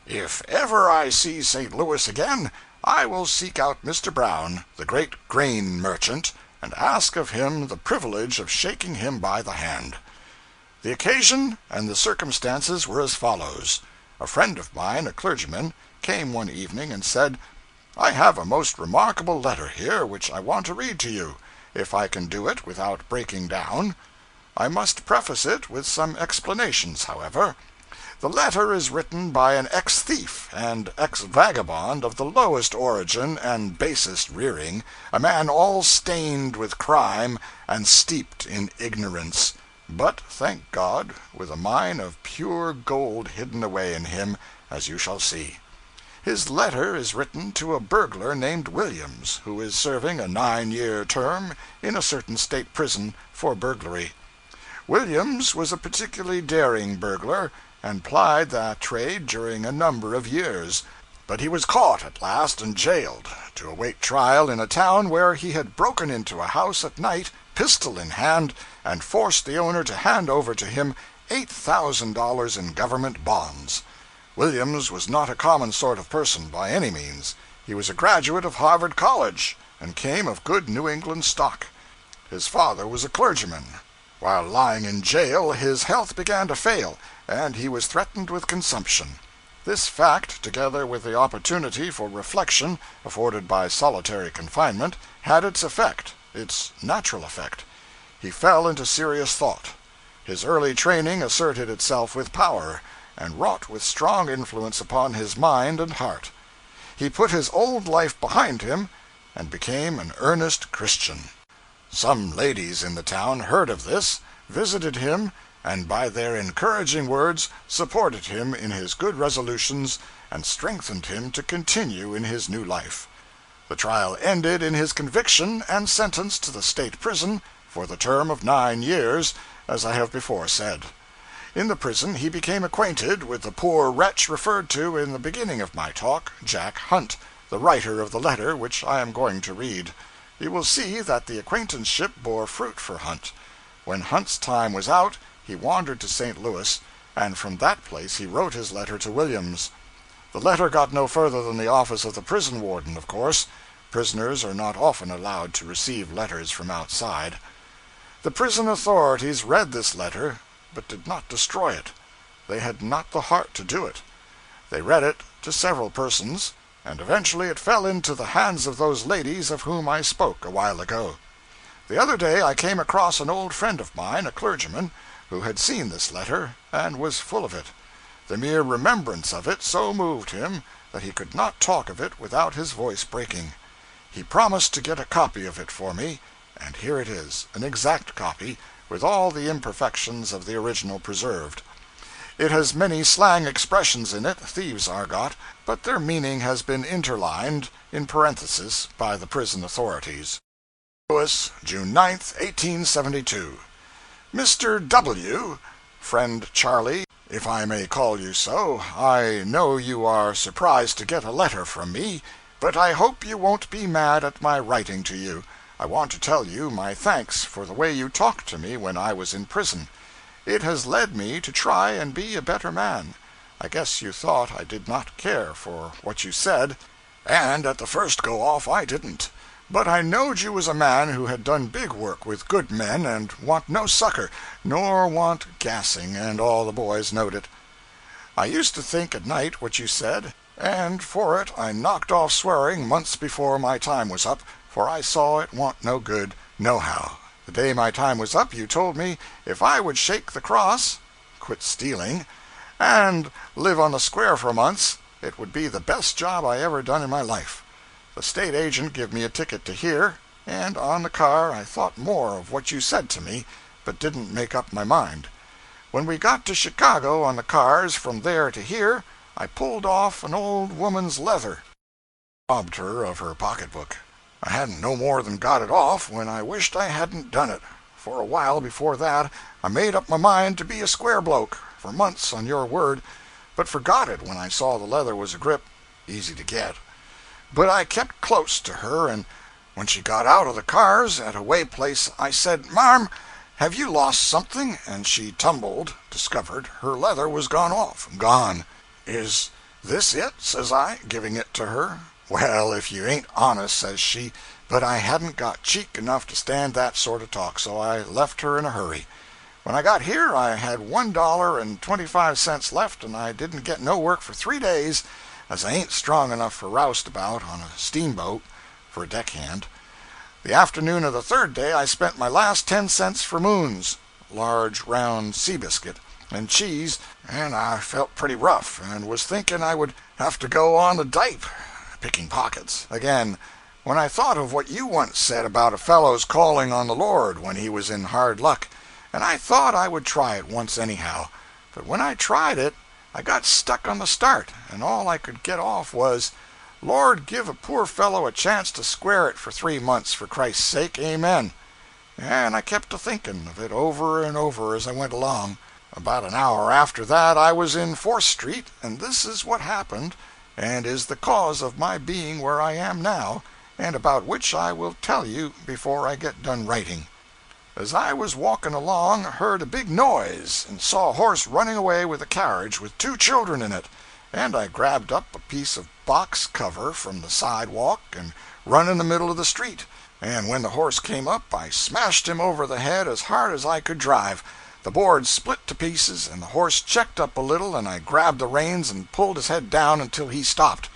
"If ever I see St. Louis again, I will seek out Mr. Brown, the great grain merchant, and ask of him the privilege of shaking him by the hand." The occasion and the circumstances were as follows. A friend of mine, a clergyman, came one evening and said, "I have a most remarkable letter here which I want to read to you, if I can do it without breaking down. I must preface it with some explanations, however. The letter is written by an ex-thief and ex-vagabond of the lowest origin and basest rearing, a man all stained with crime and steeped in ignorance, but, thank God, with a mine of pure gold hidden away in him, as you shall see. His letter is written to a burglar named Williams, who is serving a 9-year term in a certain state prison for burglary. Williams was a particularly daring burglar, and plied that trade during a number of years. But he was caught at last and jailed, to await trial in a town where he had broken into a house at night, pistol in hand, and forced the owner to hand over to him $8,000 in government bonds. Williams was not a common sort of person by any means. He was a graduate of Harvard College, and came of good New England stock. His father was a clergyman. While lying in jail, his health began to fail, and he was threatened with consumption. This fact, together with the opportunity for reflection afforded by solitary confinement, had its effect, its natural effect. He fell into serious thought. His early training asserted itself with power, and wrought with strong influence upon his mind and heart. He put his old life behind him, and became an earnest Christian. Some ladies in the town heard of this, visited him, and by their encouraging words supported him in his good resolutions and strengthened him to continue in his new life. The trial ended in his conviction and sentence to the state prison for the term of 9 years, as I have before said. In the prison he became acquainted with the poor wretch referred to in the beginning of my talk, Jack Hunt, the writer of the letter which I am going to read. You will see that the acquaintanceship bore fruit for Hunt. When Hunt's time was out, he wandered to St. Louis, and from that place he wrote his letter to Williams. The letter got no further than the office of the prison warden, of course. Prisoners are not often allowed to receive letters from outside. The prison authorities read this letter, but did not destroy it. They had not the heart to do it. They read it to several persons, and eventually it fell into the hands of those ladies of whom I spoke a while ago. The other day I came across an old friend of mine, a clergyman, who had seen this letter, and was full of it. The mere remembrance of it so moved him that he could not talk of it without his voice breaking. He promised to get a copy of it for me, and here it is, an exact copy, with all the imperfections of the original preserved. It has many slang expressions in it, thieves' argot, but their meaning has been interlined in parenthesis by the prison authorities. Louis, June 9th, 1872. Mr. W., friend Charlie, if I may call you so, I know you are surprised to get a letter from me, but I hope you won't be mad at my writing to you. I want to tell you my thanks for the way you talked to me when I was in prison. It has led me to try and be a better man. I guess you thought I did not care for what you said, and at the first go off I didn't. But I knowed you was a man who had done big work with good men and want no succor, nor want gassing, and all the boys knowed it. I used to think at night what you said, and for it I knocked off swearing months before my time was up, for I saw it want no good, nohow. The day my time was up you told me if I would shake the cross, quit stealing, and live on the square for months, it would be the best job I ever done in my life. The state agent give me a ticket to here, and on the car I thought more of what you said to me, but didn't make up my mind. When we got to Chicago on the cars from there to here, I pulled off an old woman's leather, robbed her of her pocketbook. I hadn't no more than got it off when I wished I hadn't done it. For a while before that I made up my mind to be a square bloke, for months on your word, but forgot it when I saw the leather was a grip, easy to get. But I kept close to her, and when she got out of the cars at a way place I said, "Marm, have you lost something?" And she tumbled, discovered her leather was gone off, gone. "Is this it?" says I, giving it to her. "Well, if you ain't honest," says she, but I hadn't got cheek enough to stand that sort of talk, so I left her in a hurry. When I got here I had $1.25 left, and I didn't get no work for 3 days, as I ain't strong enough for roustabout on a steamboat for a deckhand. The afternoon of the third day I spent my last 10 cents for moons, large round sea biscuit, and cheese, and I felt pretty rough, and was thinking I would have to go on the dipe, picking pockets, again, when I thought of what you once said about a fellow's calling on the Lord when he was in hard luck, and I thought I would try it once anyhow. But when I tried it, I got stuck on the start, and all I could get off was, "Lord, give a poor fellow a chance to square it for 3 months, for Christ's sake, amen." And I kept a thinking of it over and over as I went along. About an hour after that I was in 4th Street, and this is what happened, and is the cause of my being where I am now, and about which I will tell you before I get done writing. As I was walking along, heard a big noise, and saw a horse running away with a carriage with 2 children in it, and I grabbed up a piece of box cover from the sidewalk and run in the middle of the street, and when the horse came up I smashed him over the head as hard as I could drive. The board split to pieces, and the horse checked up a little, and I grabbed the reins and pulled his head down until he stopped.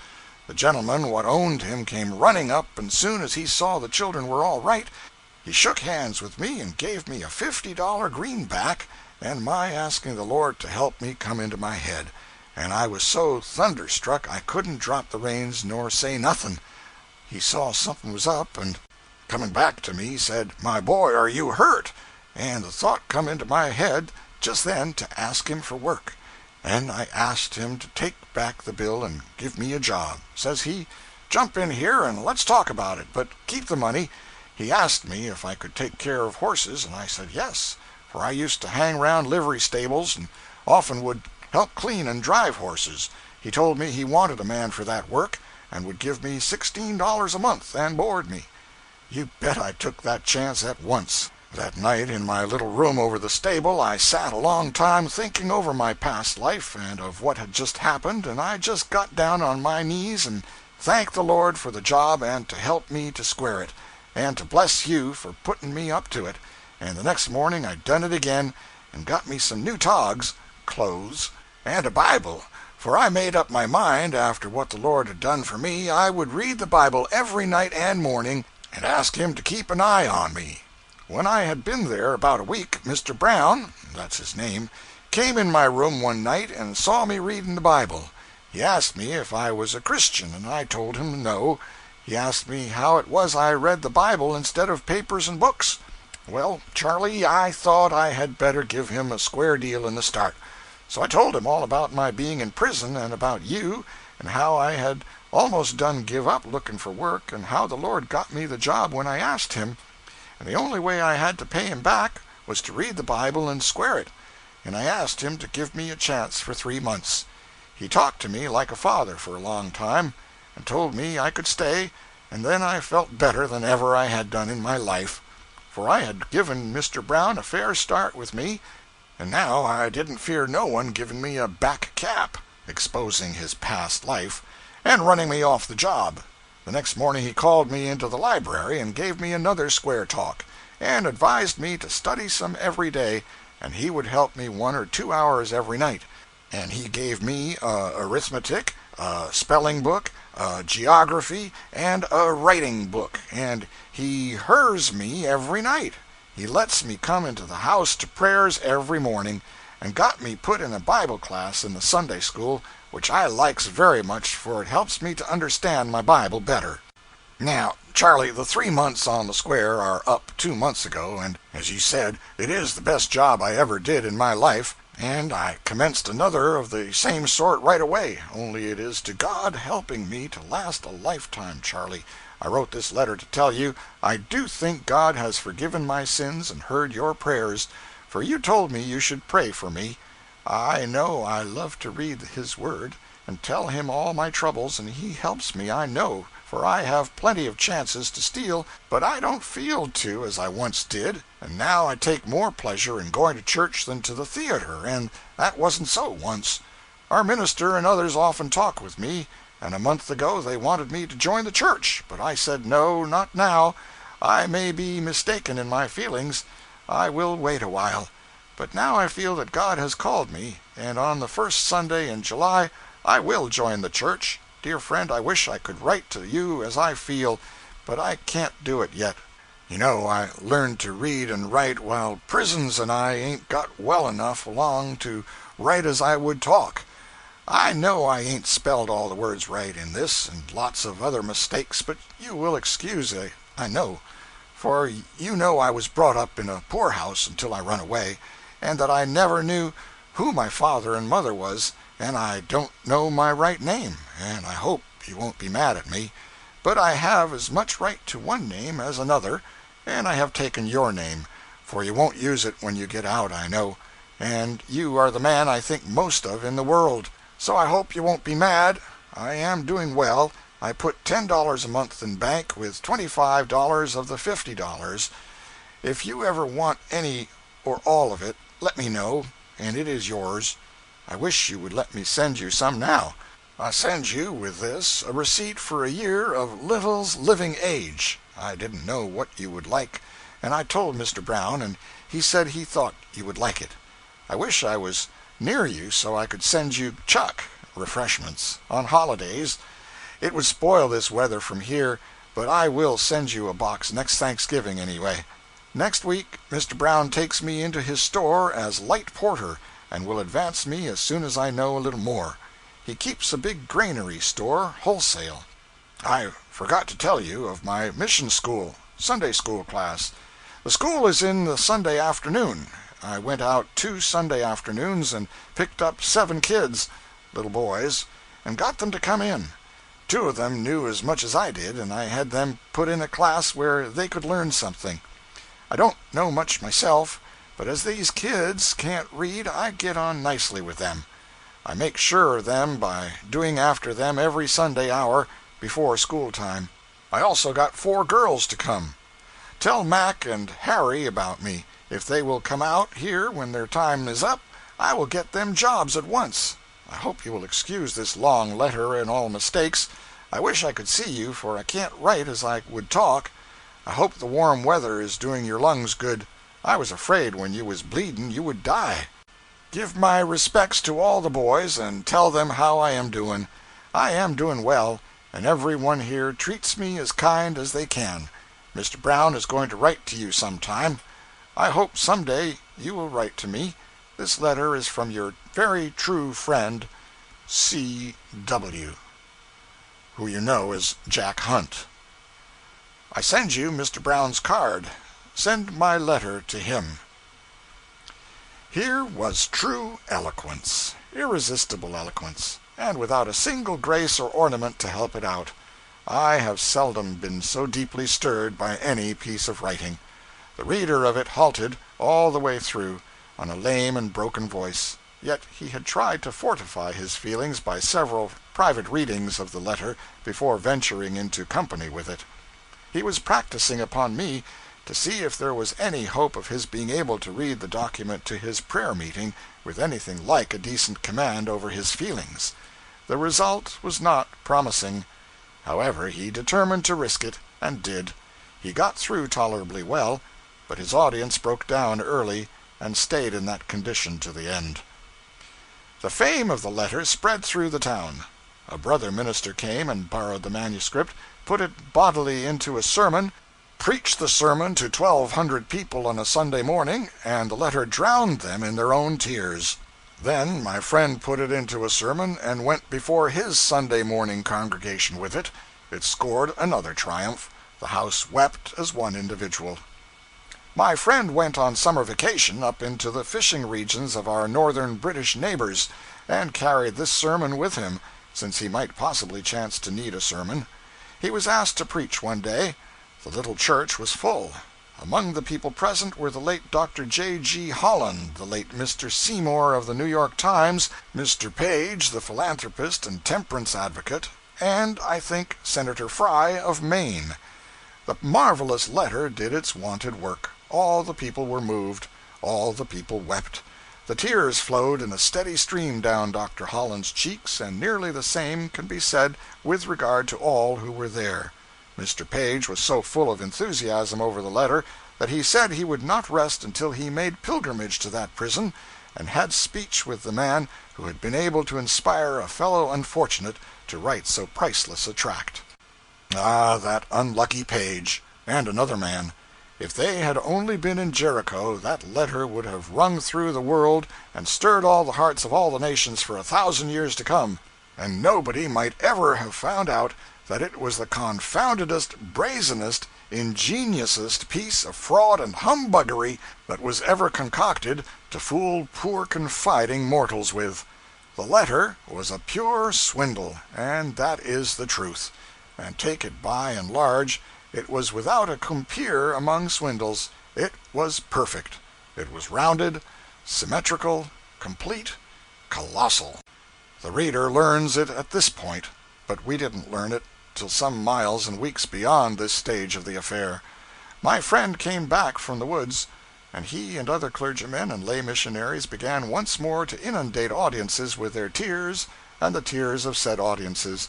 The gentleman what owned him came running up, and soon as he saw the children were all right, he shook hands with me and gave me a $50 greenback, and my asking the Lord to help me come into my head, and I was so thunderstruck I couldn't drop the reins nor say nothing. He saw something was up, and coming back to me said, "My boy, are you hurt?" And the thought come into my head just then to ask him for work, and I asked him to take back the bill and give me a job. Says he, "Jump in here and let's talk about it, but keep the money." He asked me if I could take care of horses, and I said yes, for I used to hang around livery stables and often would help clean and drive horses. He told me he wanted a man for that work, and would give me $16 a month and board me. You bet I took that chance at once. That night, in my little room over the stable, I sat a long time thinking over my past life and of what had just happened, and I just got down on my knees and thanked the Lord for the job and to help me to square it, and to bless you for putting me up to it. And the next morning I done it again, and got me some new togs, clothes, and a Bible, for I made up my mind, after what the Lord had done for me, I would read the Bible every night and morning, and ask him to keep an eye on me. When I had been there about a week, Mr. Brown, that's his name, came in my room one night and saw me reading the Bible. He asked me if I was a Christian, and I told him no. He asked me how it was I read the Bible instead of papers and books. Well, Charlie, I thought I had better give him a square deal in the start. So I told him all about my being in prison, and about you, and how I had almost done give up looking for work, and how the Lord got me the job when I asked him, and the only way I had to pay him back was to read the Bible and square it, and I asked him to give me a chance for 3 months. He talked to me like a father for a long time, and told me I could stay, and then I felt better than ever I had done in my life, for I had given Mr. Brown a fair start with me, and now I didn't fear no one giving me a back cap, exposing his past life, and running me off the job. The next morning he called me into the library and gave me another square talk, and advised me to study some every day, and he would help me 1 or 2 hours every night. And he gave me arithmetic, a spelling book, geography, and a writing book, and he hers me every night. He lets me come into the house to prayers every morning, and got me put in a Bible class in the Sunday school, which I likes very much, for it helps me to understand my Bible better. Now, Charlie, the 3 months on the square are up 2 months ago, and, as you said, it is the best job I ever did in my life, and I commenced another of the same sort right away, only it is to God helping me to last a lifetime, Charlie. I wrote this letter to tell you I do think God has forgiven my sins and heard your prayers, for you told me you should pray for me. I know I love to read his word, and tell him all my troubles, and he helps me, I know, for I have plenty of chances to steal, but I don't feel to as I once did, and now I take more pleasure in going to church than to the theater, and that wasn't so once. Our minister and others often talk with me, and a month ago they wanted me to join the church, but I said no, not now. I may be mistaken in my feelings. I will wait a while. But now I feel that God has called me, and on the first Sunday in July I will join the church. Dear friend, I wish I could write to you as I feel, but I can't do it yet. You know, I learned to read and write while prisons and I ain't got well enough along to write as I would talk. I know I ain't spelled all the words right in this, and lots of other mistakes, but you will excuse I know. For you know I was brought up in a poorhouse until I run away, and that I never knew who my father and mother was, and I don't know my right name, and I hope you won't be mad at me. But I have as much right to one name as another, and I have taken your name, for you won't use it when you get out, I know, and you are the man I think most of in the world. So I hope you won't be mad. I am doing well. I put $10 a month in bank with $25 of the $50. If you ever want any or all of it, let me know, and it is yours. I wish you would let me send you some now. I send you with this a receipt for a year of Little's living age. I didn't know what you would like, and I told Mr. Brown, and he said he thought you would like it. I wish I was near you so I could send you chuck refreshments on holidays. It would spoil this weather from here, but I will send you a box next Thanksgiving anyway. Next week Mr. Brown takes me into his store as light porter, and will advance me as soon as I know a little more. He keeps a big granary store, wholesale. I forgot to tell you of my mission school, Sunday school class. The school is in the Sunday afternoon. I went out 2 Sunday afternoons and picked up 7 kids, little boys, and got them to come in. 2 of them knew as much as I did, and I had them put in a class where they could learn something. I don't know much myself, but as these kids can't read, I get on nicely with them. I make sure of them by doing after them every Sunday hour before school time. I also got 4 girls to come. Tell Mac and Harry about me. If they will come out here when their time is up, I will get them jobs at once. I hope you will excuse this long letter and all mistakes. I wish I could see you, for I can't write as I would talk. I hope the warm weather is doing your lungs good. I was afraid when you was bleeding you would die. Give my respects to all the boys, and tell them how I am doing. I am doing well, and every one here treats me as kind as they can. Mr. Brown is going to write to you sometime. I hope some day you will write to me. This letter is from your very true friend, C.W., who you know as Jack Hunt. I send you Mr. Brown's card. Send my letter to him. Here was true eloquence, irresistible eloquence, and without a single grace or ornament to help it out. I have seldom been so deeply stirred by any piece of writing. The reader of it halted all the way through, on a lame and broken voice, yet he had tried to fortify his feelings by several private readings of the letter before venturing into company with it. He was practicing upon me to see if there was any hope of his being able to read the document to his prayer meeting with anything like a decent command over his feelings. The result was not promising. However, he determined to risk it, and did. He got through tolerably well, but his audience broke down early, and stayed in that condition to the end. The fame of the letter spread through the town. A brother minister came and borrowed the manuscript, put it bodily into a sermon, preached the sermon to 1,200 people on a Sunday morning, and the letter drowned them in their own tears. Then my friend put it into a sermon and went before his Sunday morning congregation with it. It scored another triumph. The house wept as one individual. My friend went on summer vacation up into the fishing regions of our northern British neighbors, and carried this sermon with him, since he might possibly chance to need a sermon. He was asked to preach one day. The little church was full. Among the people present were the late Dr. J.G. Holland, the late Mr. Seymour of the New York Times, Mr. Page, the philanthropist and temperance advocate, and, I think, Senator Fry of Maine. The marvelous letter did its wonted work. All the people were moved. All the people wept. The tears flowed in a steady stream down Dr. Holland's cheeks, and nearly the same can be said with regard to all who were there. Mr. Page was so full of enthusiasm over the letter that he said he would not rest until he made pilgrimage to that prison, and had speech with the man who had been able to inspire a fellow unfortunate to write so priceless a tract. Ah, that unlucky Page, and another man. If they had only been in Jericho, that letter would have rung through the world and stirred all the hearts of all the nations for 1,000 years to come, and nobody might ever have found out that it was the confoundedest, brazenest, ingeniousest piece of fraud and humbuggery that was ever concocted to fool poor confiding mortals with. The letter was a pure swindle, and that is the truth. And take it by and large, it was without a compeer among swindles. It was perfect. It was rounded, symmetrical, complete, colossal. The reader learns it at this point. but we didn't learn it till some miles and weeks beyond this stage of the affair. My friend came back from the woods, and he and other clergymen and lay missionaries began once more to inundate audiences with their tears and the tears of said audiences.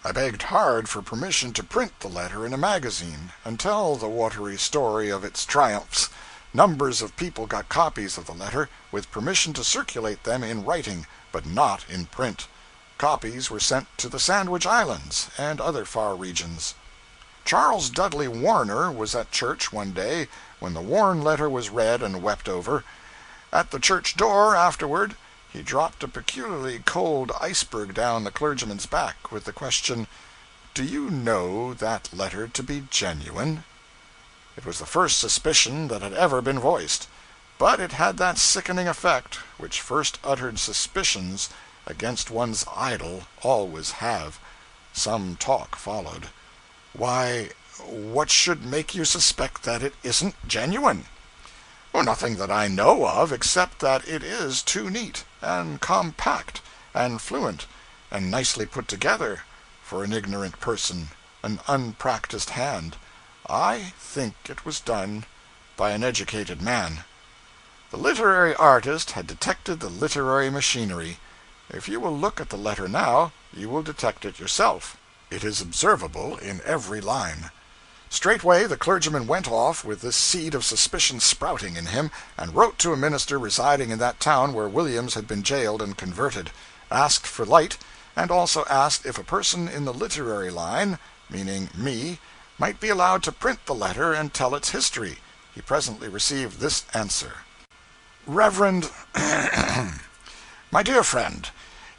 I begged hard for permission to print the letter in a magazine and tell the watery story of its triumphs. Numbers of people got copies of the letter, with permission to circulate them in writing, but not in print. Copies were sent to the Sandwich Islands and other far regions. Charles Dudley Warner was at church one day when the Warren letter was read and wept over. At the church door afterward, he dropped a peculiarly cold iceberg down the clergyman's back with the question, "Do you know that letter to be genuine?" It was the first suspicion that had ever been voiced, but it had that sickening effect which first uttered suspicions against one's idol always have. Some talk followed. "Why, what should make you suspect that it isn't genuine?" "Oh, nothing that I know of, except that it is too neat, and compact, and fluent, and nicely put together for an ignorant person, an unpracticed hand. I think it was done by an educated man." The literary artist had detected the literary machinery. If you will look at the letter now, you will detect it yourself. It is observable in every line. Straightway the clergyman went off, with this seed of suspicion sprouting in him, and wrote to a minister residing in that town where Williams had been jailed and converted, asked for light, and also asked if a person in the literary line, meaning me, might be allowed to print the letter and tell its history. He presently received this answer: "Reverend, my dear friend,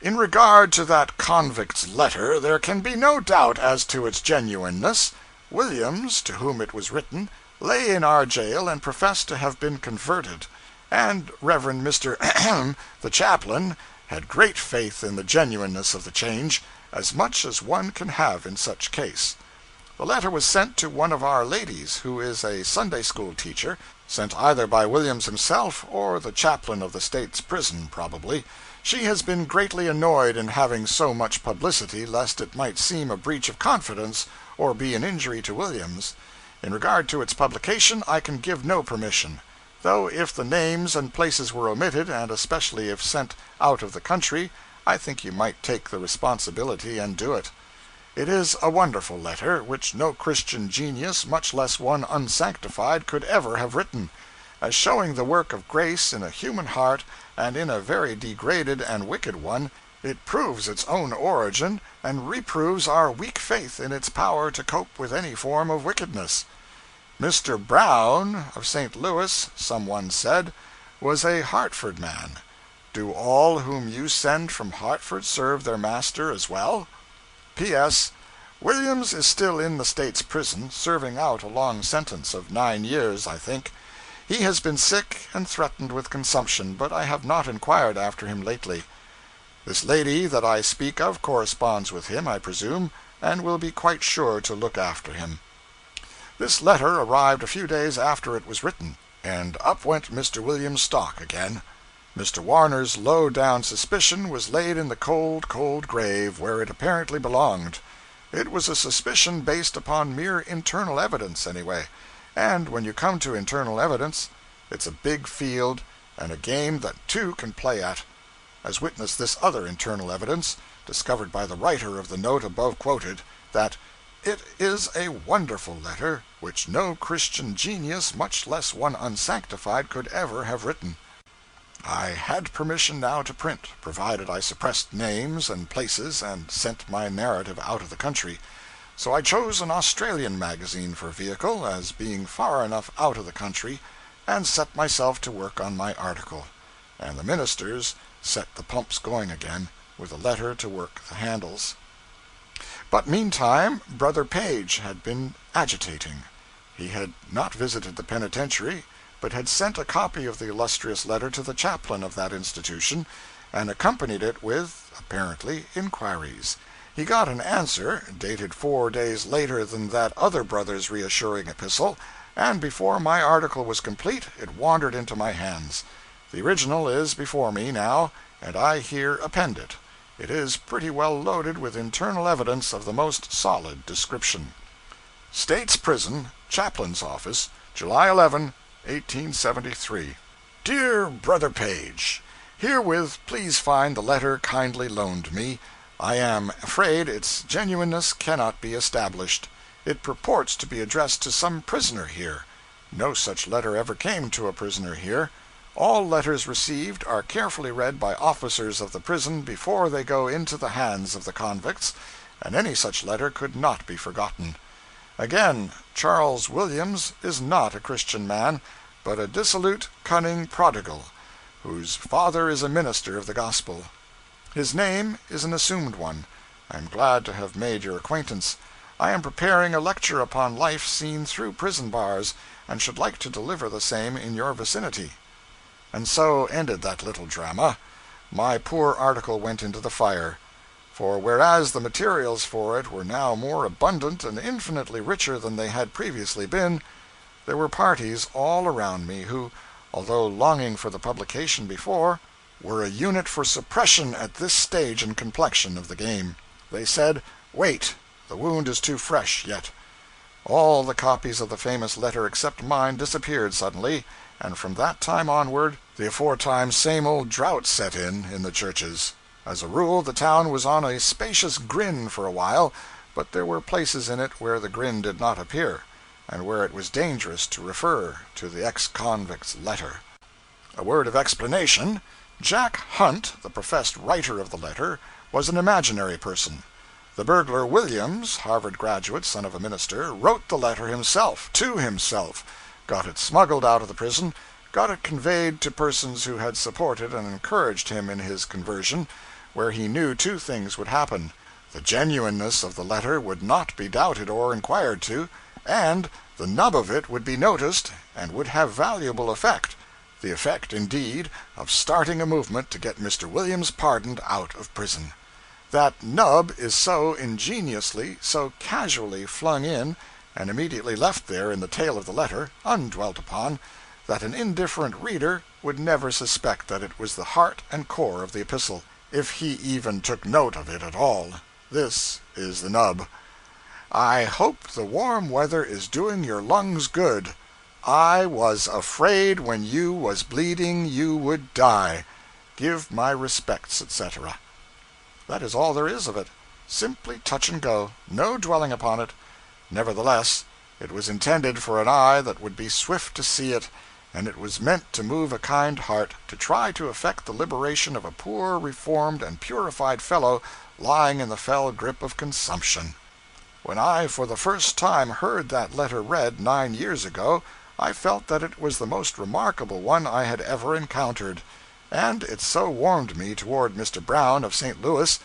in regard to that convict's letter, there can be no doubt as to its genuineness. Williams, to whom it was written, lay in our jail and professed to have been converted, and Reverend Mr. the chaplain had great faith in the genuineness of the change, as much as one can have in such case. The letter was sent to one of our ladies, who is a Sunday school teacher, sent either by Williams himself or the chaplain of the state's prison, probably. She has been greatly annoyed in having so much publicity, lest it might seem a breach of confidence or be an injury to Williams. In regard to its publication, I can give no permission, though if the names and places were omitted, and especially if sent out of the country, I think you might take the responsibility and do it. It is a wonderful letter, which no Christian genius, much less one unsanctified, could ever have written, as showing the work of grace in a human heart and in a very degraded and wicked one. It proves its own origin, and reproves our weak faith in its power to cope with any form of wickedness. Mr. Brown, of St. Louis, someone said, was a Hartford man. Do all whom you send from Hartford serve their master as well? P.S. Williams is still in the state's prison, serving out a long sentence of 9 years, I think. He has been sick and threatened with consumption, but I have not inquired after him lately. This lady that I speak of corresponds with him, I presume, and will be quite sure to look after him. This letter arrived a few days after it was written, and up went Mr. Williams' stock again. Mr. Warner's low-down suspicion was laid in the cold, cold grave, where it apparently belonged. It was a suspicion based upon mere internal evidence, anyway, and when you come to internal evidence, it's a big field and a game that two can play at, as witness this other internal evidence, discovered by the writer of the note above quoted, that it is a wonderful letter, which no Christian genius, much less one unsanctified, could ever have written. I had permission now to print, provided I suppressed names and places and sent my narrative out of the country. So I chose an Australian magazine for vehicle, as being far enough out of the country, and set myself to work on my article. And the ministers set the pumps going again, with a letter to work the handles. But meantime, Brother Page had been agitating. He had not visited the penitentiary, but had sent a copy of the illustrious letter to the chaplain of that institution, and accompanied it with, apparently, inquiries. He got an answer, dated 4 days later than that other brother's reassuring epistle, and before my article was complete, it wandered into my hands. The original is before me now, and I here append it. It is pretty well loaded with internal evidence of the most solid description. State's Prison, Chaplain's Office, July 11, 1873. Dear Brother Page, herewith please find the letter kindly loaned me. I am afraid its genuineness cannot be established. It purports to be addressed to some prisoner here. No such letter ever came to a prisoner here. All letters received are carefully read by officers of the prison before they go into the hands of the convicts, and any such letter could not be forgotten. Again, Charles Williams is not a Christian man, but a dissolute, cunning prodigal, whose father is a minister of the gospel. His name is an assumed one. I am glad to have made your acquaintance. I am preparing a lecture upon life seen through prison bars, and should like to deliver the same in your vicinity. And so ended that little drama. My poor article went into the fire. For whereas the materials for it were now more abundant and infinitely richer than they had previously been, there were parties all around me who, although longing for the publication before, were a unit for suppression at this stage and complexion of the game. They said, "Wait, the wound is too fresh yet." All the copies of the famous letter except mine disappeared suddenly, and from that time onward the aforetime same old drought set in the churches. As a rule, the town was on a spacious grin for a while, but there were places in it where the grin did not appear, and where it was dangerous to refer to the ex-convict's letter. A word of explanation. Jack Hunt, the professed writer of the letter, was an imaginary person. The burglar Williams, Harvard graduate, son of a minister, wrote the letter himself, to himself, got it smuggled out of the prison, got it conveyed to persons who had supported and encouraged him in his conversion, where he knew two things would happen: the genuineness of the letter would not be doubted or inquired to, and the nub of it would be noticed and would have valuable effect, the effect, indeed, of starting a movement to get Mr. Williams pardoned out of prison. That nub is so ingeniously, so casually flung in, and immediately left there in the tail of the letter, undwelt upon, that an indifferent reader would never suspect that it was the heart and core of the epistle, if he even took note of it at all. This is the nub. I hope the warm weather is doing your lungs good. I was afraid when you was bleeding you would die. Give my respects, etc. That is all there is of it. Simply touch and go, no dwelling upon it. Nevertheless, it was intended for an eye that would be swift to see it, and it was meant to move a kind heart to try to effect the liberation of a poor, reformed, and purified fellow lying in the fell grip of consumption. When I for the first time heard that letter read 9 years ago, I felt that it was the most remarkable one I had ever encountered, and it so warmed me toward Mr. Brown of St. Louis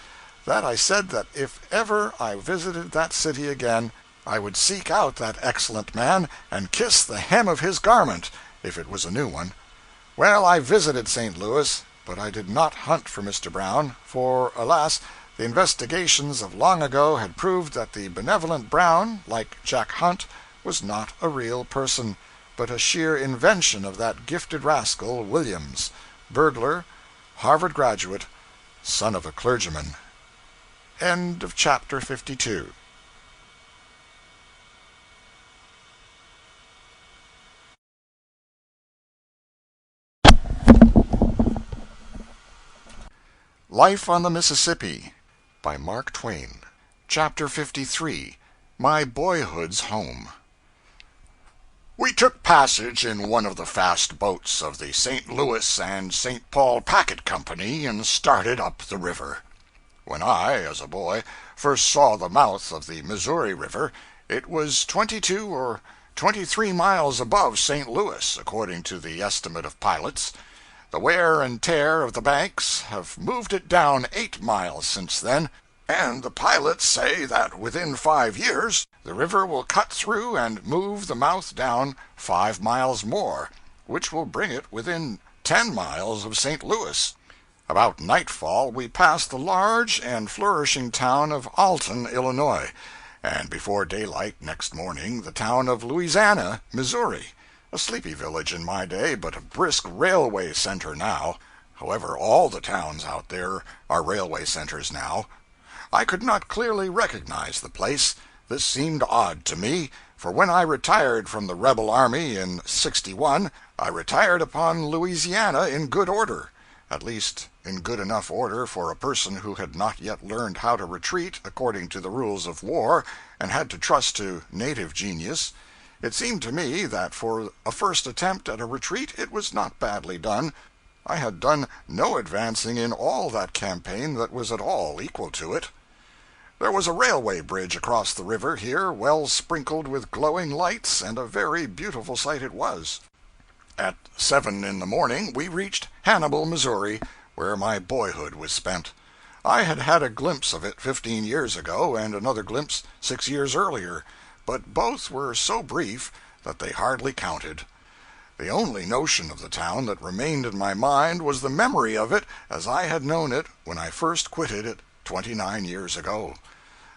that I said that if ever I visited that city again, I would seek out that excellent man and kiss the hem of his garment, if it was a new one. Well, I visited St. Louis, but I did not hunt for Mr. Brown, for, alas, the investigations of long ago had proved that the benevolent Brown, like Jack Hunt, was not a real person, but a sheer invention of that gifted rascal Williams, burglar, Harvard graduate, son of a clergyman. End of chapter 52. Life on the Mississippi by Mark Twain. Chapter 53. My Boyhood's Home. We took passage in one of the fast boats of the St. Louis and St. Paul Packet Company and started up the river. When I, as a boy, first saw the mouth of the Missouri River, it was 22 or 23 miles above St. Louis, according to the estimate of pilots. The wear and tear of the banks have moved it down 8 miles since then, and the pilots say that within 5 years the river will cut through and move the mouth down 5 miles more, which will bring it within 10 miles of St. Louis. About nightfall we passed the large and flourishing town of Alton, Illinois, and before daylight next morning the town of Louisiana, Missouri, a sleepy village in my day, but a brisk railway center now. However, all the towns out there are railway centers now. I could not clearly recognize the place. This seemed odd to me, for when I retired from the rebel army in '61, I retired upon Louisiana in good order, at least in good enough order for a person who had not yet learned how to retreat according to the rules of war and had to trust to native genius. It seemed to me that for a first attempt at a retreat it was not badly done. I had done no advancing in all that campaign that was at all equal to it. There was a railway bridge across the river here, well sprinkled with glowing lights, and a very beautiful sight it was. At 7 in the morning we reached Hannibal, Missouri, where my boyhood was spent. I had had a glimpse of it 15 years ago, and another glimpse 6 years earlier, but both were so brief that they hardly counted. The only notion of the town that remained in my mind was the memory of it as I had known it when I first quitted it 29 years ago.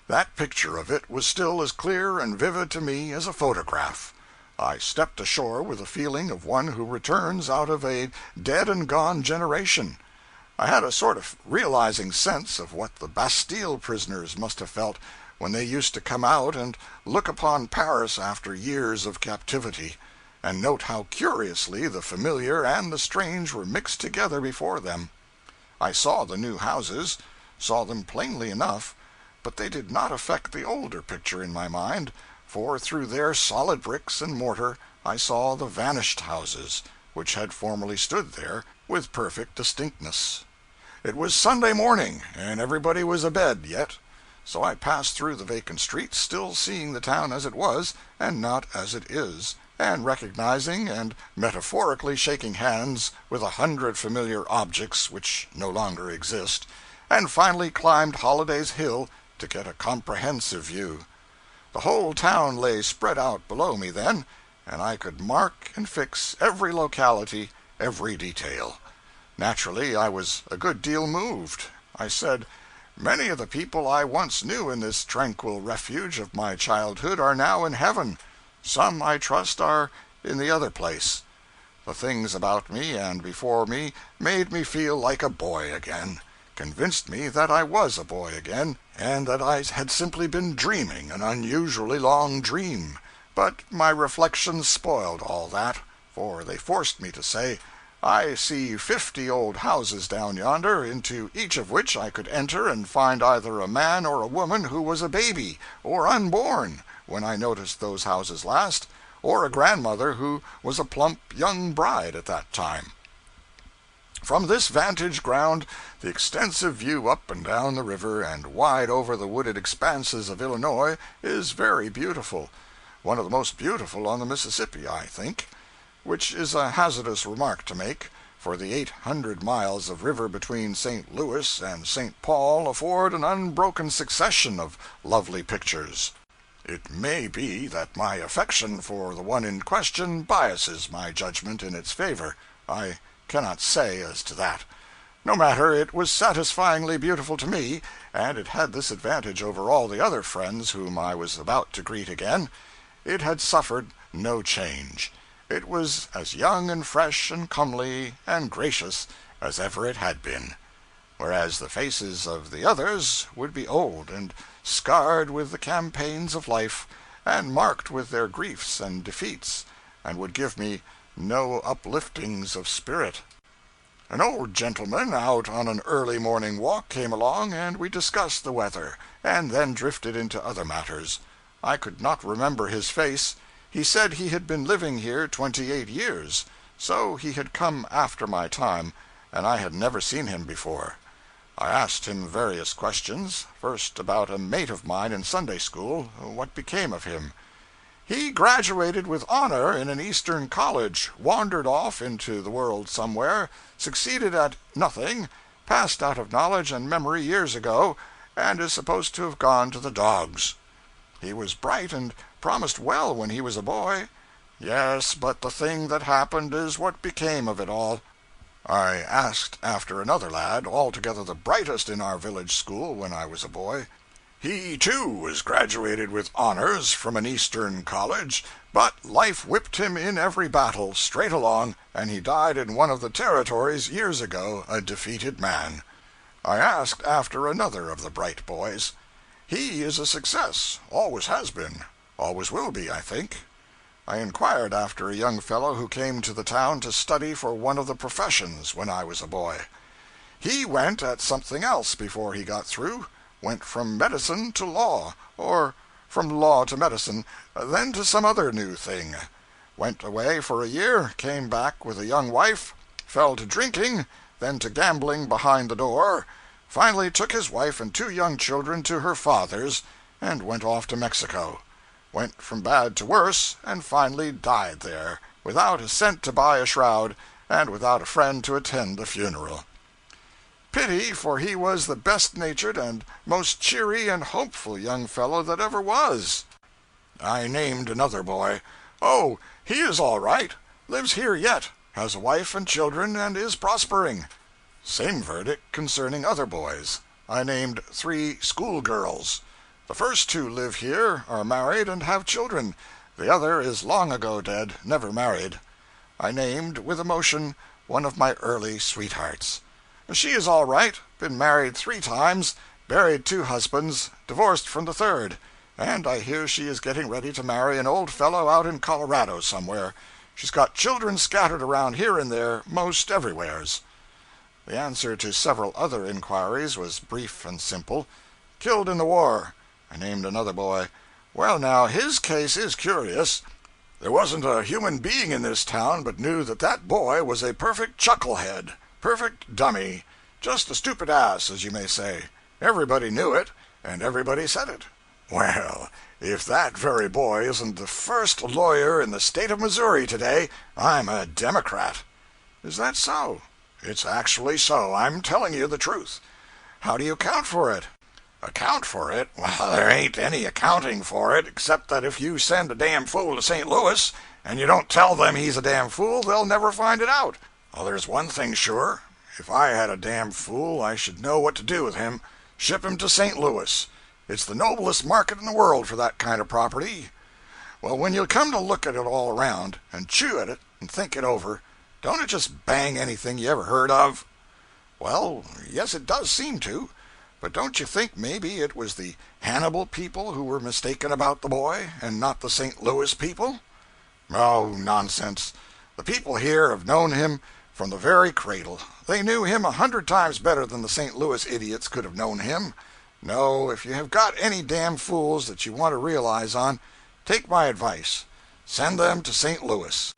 That picture of it was still as clear and vivid to me as a photograph. I stepped ashore with the feeling of one who returns out of a dead and gone generation. I had a sort of realizing sense of what the Bastille prisoners must have felt when they used to come out and look upon Paris after years of captivity, and note how curiously the familiar and the strange were mixed together before them. I saw the new houses, saw them plainly enough, but they did not affect the older picture in my mind, for through their solid bricks and mortar I saw the vanished houses, which had formerly stood there, with perfect distinctness. It was Sunday morning, and everybody was abed yet, so I passed through the vacant streets, still seeing the town as it was, and not as it is, and recognizing and metaphorically shaking hands with 100 familiar objects which no longer exist, and finally climbed Holliday's Hill to get a comprehensive view. The whole town lay spread out below me then, and I could mark and fix every locality, every detail. Naturally, I was a good deal moved. I said, "Many of the people I once knew in this tranquil refuge of my childhood are now in heaven. Some, I trust, are in the other place." The things about me and before me made me feel like a boy again, convinced me that I was a boy again, and that I had simply been dreaming an unusually long dream. But my reflections spoiled all that, for they forced me to say, "I see 50 old houses down yonder, into each of which I could enter and find either a man or a woman who was a baby, or unborn, when I noticed those houses last, or a grandmother who was a plump young bride at that time." From this vantage ground the extensive view up and down the river and wide over the wooded expanses of Illinois is very beautiful, one of the most beautiful on the Mississippi, I think, which is a hazardous remark to make, for the 800 miles of river between St. Louis and St. Paul afford an unbroken succession of lovely pictures. It may be that my affection for the one in question biases my judgment in its favor. I cannot say as to that. No matter, it was satisfyingly beautiful to me, and it had this advantage over all the other friends whom I was about to greet again: it had suffered no change. It was as young and fresh and comely and gracious as ever it had been, whereas the faces of the others would be old and scarred with the campaigns of life, and marked with their griefs and defeats, and would give me no upliftings of spirit. An old gentleman out on an early morning walk came along, and we discussed the weather, and then drifted into other matters. I could not remember his face. He said he had been living here 28 years, so he had come after my time, and I had never seen him before. I asked him various questions, first about a mate of mine in Sunday school, what became of him. He graduated with honor in an Eastern college, wandered off into the world somewhere, succeeded at nothing, passed out of knowledge and memory years ago, and is supposed to have gone to the dogs. He was bright and promised well when he was a boy. Yes, but the thing that happened is what became of it all. I asked after another lad, altogether the brightest in our village school when I was a boy. He, too, was graduated with honors from an Eastern college, but life whipped him in every battle, straight along, and he died in one of the territories years ago, a defeated man. I asked after another of the bright boys. He is a success, always has been, always will be, I think. I inquired after a young fellow who came to the town to study for one of the professions when I was a boy. He went at something else before he got through, went from medicine to law, or from law to medicine, then to some other new thing. Went away for a year, came back with a young wife, fell to drinking, then to gambling behind the door, finally took his wife and 2 young children to her father's, and went off to Mexico. Went from bad to worse, and finally died there, without a cent to buy a shroud, and without a friend to attend the funeral. Pity, for he was the best-natured and most cheery and hopeful young fellow that ever was. I named another boy. Oh, he is all right. Lives here yet. Has a wife and children, and is prospering. Same verdict concerning other boys. I named 3 schoolgirls. The first 2 live here, are married, and have children. The other is long ago dead, never married. I named, with emotion, one of my early sweethearts. She is all right, been married 3 times, buried 2 husbands, divorced from the 3rd, and I hear she is getting ready to marry an old fellow out in Colorado somewhere. She's got children scattered around here and there, most everywheres. The answer to several other inquiries was brief and simple. Killed in the war. I named another boy. Well, now, his case is curious. There wasn't a human being in this town but knew that that boy was a perfect chucklehead, perfect dummy, just a stupid ass, as you may say. Everybody knew it, and everybody said it. Well, if that very boy isn't the first lawyer in the state of Missouri today, I'm a Democrat. Is that so? It's actually so. I'm telling you the truth. How do you account for it? Account for it? Well, there ain't any accounting for it, except that if you send a damn fool to St. Louis, and you don't tell them he's a damn fool, they'll never find it out. Well, there's one thing sure. If I had a damn fool, I should know what to do with him. Ship him to St. Louis. It's the noblest market in the world for that kind of property. Well, when you come to look at it all around, and chew at it, and think it over, don't it just bang anything you ever heard of? Well, yes, it does seem to. But don't you think maybe it was the Hannibal people who were mistaken about the boy, and not the St. Louis people? Oh, nonsense. The people here have known him from the very cradle. They knew him 100 times better than the St. Louis idiots could have known him. No, if you have got any damn fools that you want to realize on, take my advice. Send them to St. Louis.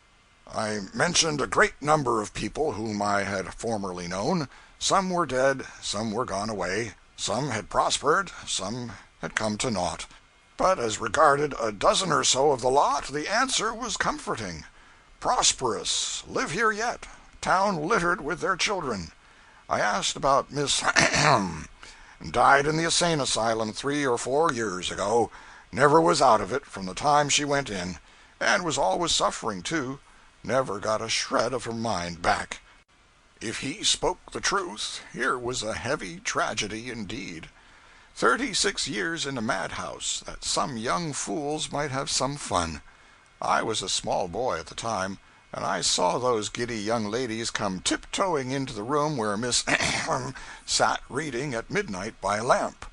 I mentioned a great number of people whom I had formerly known. Some were dead, some were gone away, some had prospered, some had come to naught. But as regarded a dozen or so of the lot, the answer was comforting. Prosperous, live here yet, town littered with their children. I asked about Miss died in the insane asylum 3 or 4 years ago, never was out of it from the time she went in, and was always suffering, too, never got a shred of her mind back. If he spoke the truth, here was a heavy tragedy indeed. 36 years in a madhouse, that some young fools might have some fun. I was a small boy at the time, and I saw those giddy young ladies come tiptoeing into the room where Miss sat reading at midnight by a lamp.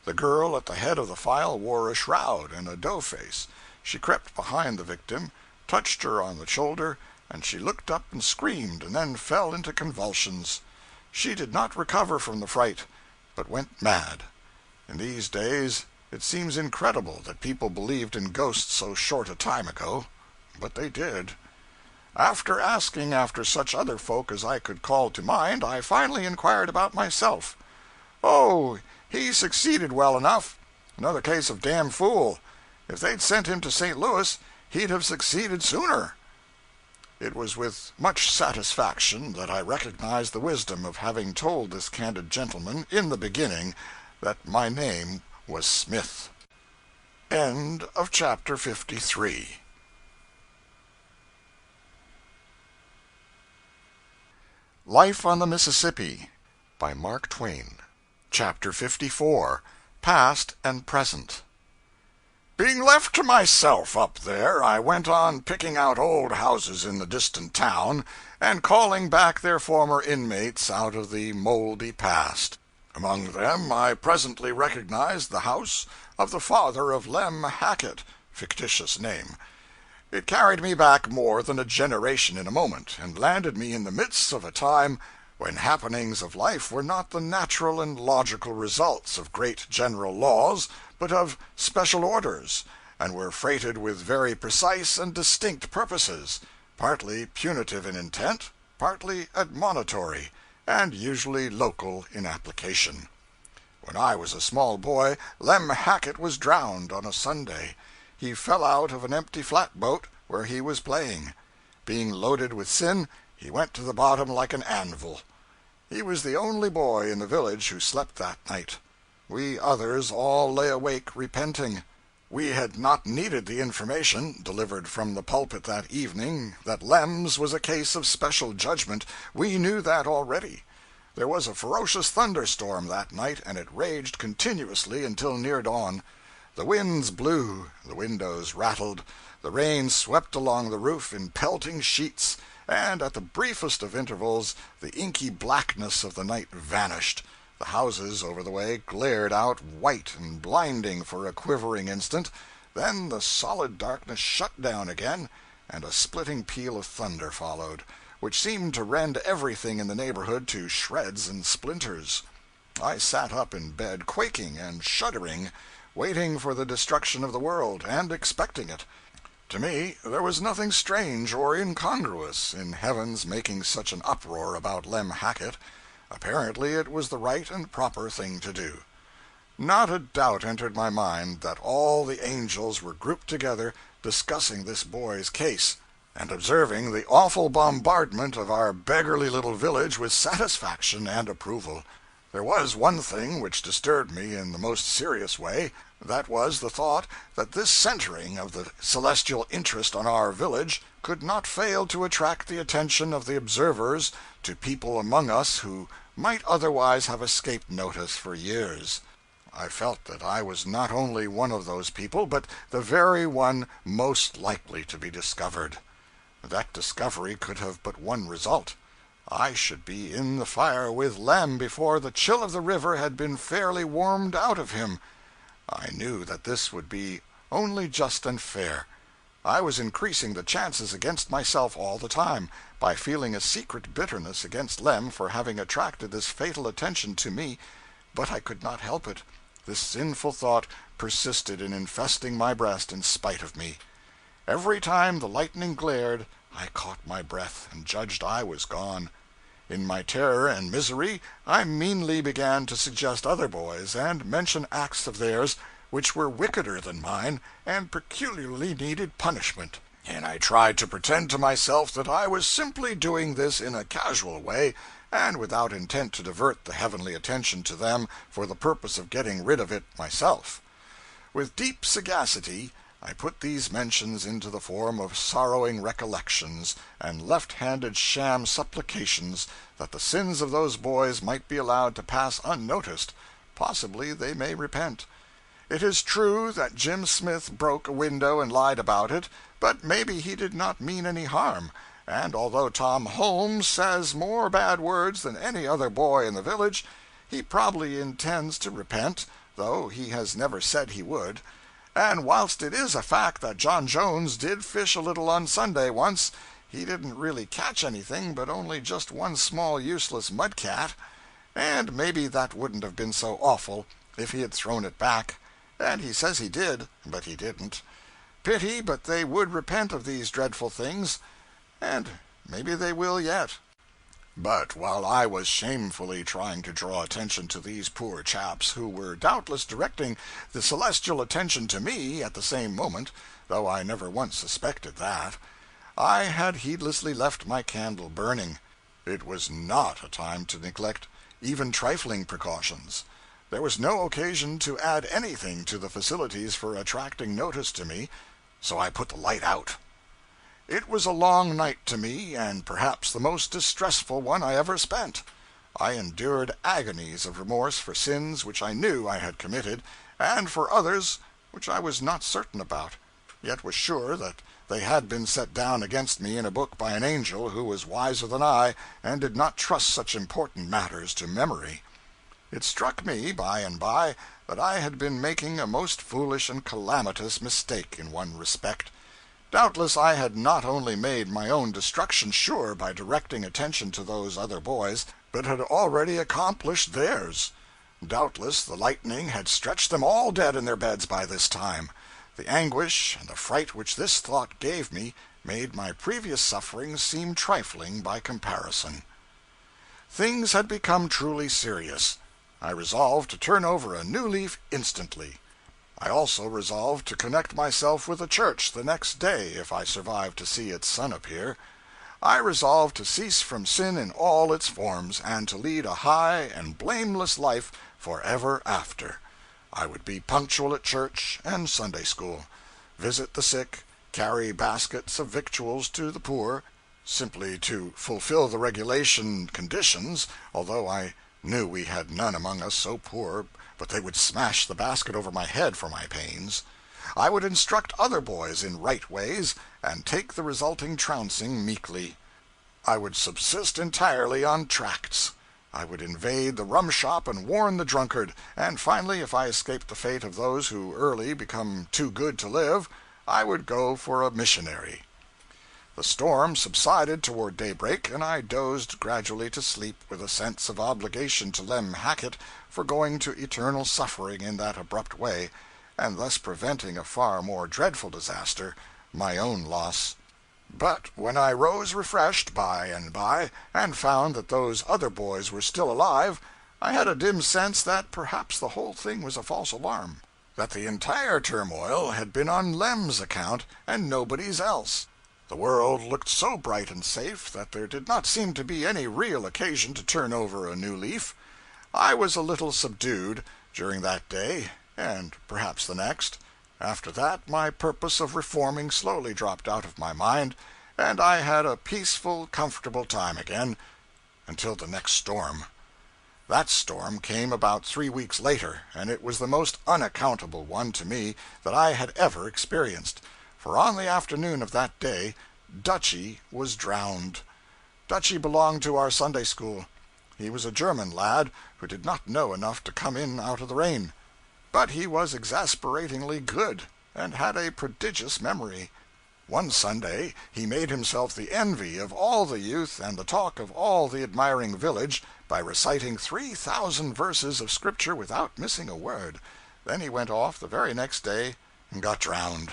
The girl at the head of the file wore a shroud and a dough-face. She crept behind the victim, touched her on the shoulder, and she looked up and screamed, and then fell into convulsions. She did not recover from the fright, but went mad. In these days it seems incredible that people believed in ghosts so short a time ago, but they did. After asking after such other folk as I could call to mind, I finally inquired about myself. Oh, he succeeded well enough. Another case of damn fool. If they'd sent him to St. Louis, he'd have succeeded sooner. It was with much satisfaction that I recognized the wisdom of having told this candid gentleman, in the beginning, that my name was Smith. End of chapter 53. Life on the Mississippi by Mark Twain. Chapter 54, Past and Present. Being left to myself up there, I went on picking out old houses in the distant town, and calling back their former inmates out of the moldy past. Among them I presently recognized the house of the father of Lem Hackett, fictitious name. It carried me back more than a generation in a moment, and landed me in the midst of a time when happenings of life were not the natural and logical results of great general laws, but of special orders, and were freighted with very precise and distinct purposes, partly punitive in intent, partly admonitory, and usually local in application. When I was a small boy, Lem Hackett was drowned on a Sunday. He fell out of an empty flatboat where he was playing. Being loaded with sin, he went to the bottom like an anvil. He was the only boy in the village who slept that night. We others all lay awake repenting. We had not needed the information, delivered from the pulpit that evening, that Lem's was a case of special judgment. We knew that already. There was a ferocious thunderstorm that night, and it raged continuously until near dawn. The winds blew, the windows rattled, the rain swept along the roof in pelting sheets, and at the briefest of intervals the inky blackness of the night vanished. The houses over the way glared out white and blinding for a quivering instant, then the solid darkness shut down again, and a splitting peal of thunder followed, which seemed to rend everything in the neighborhood to shreds and splinters. I sat up in bed quaking and shuddering, waiting for the destruction of the world, and expecting it. To me, there was nothing strange or incongruous in heaven's making such an uproar about Lem Hackett. Apparently it was the right and proper thing to do. Not a doubt entered my mind that all the angels were grouped together discussing this boy's case, and observing the awful bombardment of our beggarly little village with satisfaction and approval. There was one thing which disturbed me in the most serious way. That was the thought that this centering of the celestial interest on our village could not fail to attract the attention of the observers to people among us who might otherwise have escaped notice for years. I felt that I was not only one of those people, but the very one most likely to be discovered. That discovery could have but one result. I should be in the fire with Lem before the chill of the river had been fairly warmed out of him. I knew that this would be only just and fair. I was increasing the chances against myself all the time, by feeling a secret bitterness against Lem for having attracted this fatal attention to me, but I could not help it. This sinful thought persisted in infesting my breast in spite of me. Every time the lightning glared, I caught my breath and judged I was gone. In my terror and misery, I meanly began to suggest other boys, and mention acts of theirs which were wickeder than mine, and peculiarly needed punishment. And I tried to pretend to myself that I was simply doing this in a casual way, and without intent to divert the heavenly attention to them for the purpose of getting rid of it myself. With deep sagacity, I put these mentions into the form of sorrowing recollections and left-handed sham supplications that the sins of those boys might be allowed to pass unnoticed. Possibly they may repent. It is true that Jim Smith broke a window and lied about it, but maybe he did not mean any harm, and although Tom Holmes says more bad words than any other boy in the village, he probably intends to repent, though he has never said he would. And whilst it is a fact that John Jones did fish a little on Sunday once, he didn't really catch anything but only just one small useless mudcat, and maybe that wouldn't have been so awful if he had thrown it back, and he says he did, but he didn't. Pity, but they would repent of these dreadful things, and maybe they will yet. But while I was shamefully trying to draw attention to these poor chaps, who were doubtless directing the celestial attention to me at the same moment, though I never once suspected that, I had heedlessly left my candle burning. It was not a time to neglect even trifling precautions. There was no occasion to add anything to the facilities for attracting notice to me, so I put the light out. It was a long night to me, and perhaps the most distressful one I ever spent. I endured agonies of remorse for sins which I knew I had committed, and for others which I was not certain about, yet was sure that they had been set down against me in a book by an angel who was wiser than I and did not trust such important matters to memory. It struck me, by and by, that I had been making a most foolish and calamitous mistake in one respect. Doubtless I had not only made my own destruction sure by directing attention to those other boys, but had already accomplished theirs. Doubtless the lightning had stretched them all dead in their beds by this time. The anguish and the fright which this thought gave me made my previous sufferings seem trifling by comparison. Things had become truly serious. I resolved to turn over a new leaf instantly. I also resolved to connect myself with the church the next day if I survived to see its sun appear. I resolved to cease from sin in all its forms, and to lead a high and blameless life forever after. I would be punctual at church and Sunday school, visit the sick, carry baskets of victuals to the poor, simply to fulfill the regulation conditions, although I knew we had none among us so poor but they would smash the basket over my head for my pains. I would instruct other boys in right ways, and take the resulting trouncing meekly. I would subsist entirely on tracts. I would invade the rum shop and warn the drunkard, and finally, if I escaped the fate of those who early become too good to live, I would go for a missionary. The storm subsided toward daybreak, and I dozed gradually to sleep with a sense of obligation to Lem Hackett for going to eternal suffering in that abrupt way, and thus preventing a far more dreadful disaster, my own loss. But when I rose refreshed by and by, and found that those other boys were still alive, I had a dim sense that perhaps the whole thing was a false alarm, that the entire turmoil had been on Lem's account and nobody's else. The world looked so bright and safe that there did not seem to be any real occasion to turn over a new leaf. I was a little subdued during that day, and perhaps the next. After that, my purpose of reforming slowly dropped out of my mind, and I had a peaceful, comfortable time again, until the next storm. That storm came about 3 weeks later, and it was the most unaccountable one to me that I had ever experienced. For on the afternoon of that day, Dutchy was drowned. Dutchy belonged to our Sunday school. He was a German lad who did not know enough to come in out of the rain. But he was exasperatingly good, and had a prodigious memory. One Sunday he made himself the envy of all the youth and the talk of all the admiring village by reciting 3,000 verses of Scripture without missing a word. Then he went off the very next day and got drowned.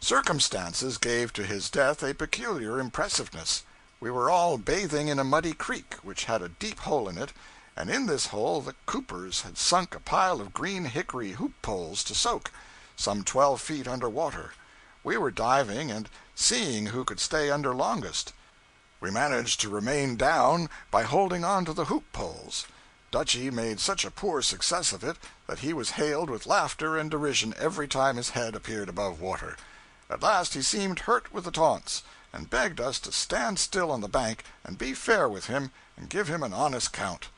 Circumstances gave to his death a peculiar impressiveness. We were all bathing in a muddy creek which had a deep hole in it, and in this hole the coopers had sunk a pile of green hickory hoop poles to soak, some 12 feet under water. We were diving and seeing who could stay under longest. We managed to remain down by holding on to the hoop poles. Dutchy made such a poor success of it that he was hailed with laughter and derision every time his head appeared above water. At last he seemed hurt with the taunts, and begged us to stand still on the bank and be fair with him and give him an honest count.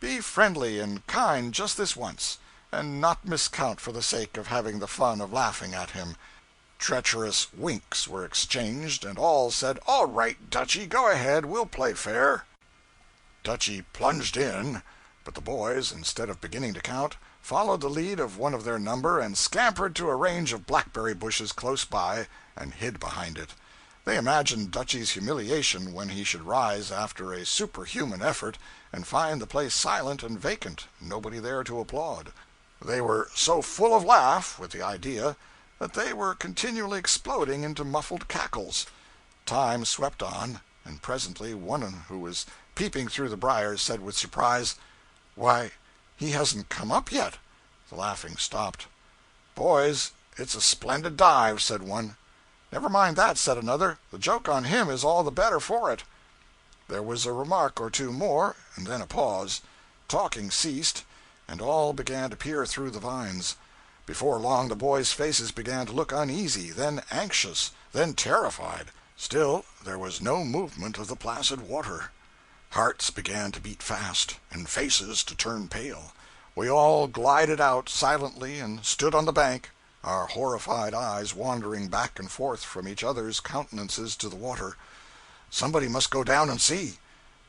Be friendly and kind just this once, and not miscount for the sake of having the fun of laughing at him. Treacherous winks were exchanged, and all said, "All right, Dutchy, go ahead, we'll play fair." Dutchy plunged in, but the boys, instead of beginning to count, followed the lead of one of their number and scampered to a range of blackberry bushes close by and hid behind it. They imagined Dutchy's humiliation when he should rise after a superhuman effort and find the place silent and vacant, nobody there to applaud. They were so full of laugh with the idea that they were continually exploding into muffled cackles. Time swept on, and presently one who was peeping through the briars said with surprise, "Why, he hasn't come up yet." The laughing stopped. "Boys, it's a splendid dive," said one. "Never mind that," said another. "The joke on him is all the better for it." There was a remark or two more, and then a pause. Talking ceased, and all began to peer through the vines. Before long the boys' faces began to look uneasy, then anxious, then terrified. Still there was no movement of the placid water. Hearts began to beat fast, and faces to turn pale. We all glided out silently and stood on the bank, our horrified eyes wandering back and forth from each other's countenances to the water. Somebody must go down and see.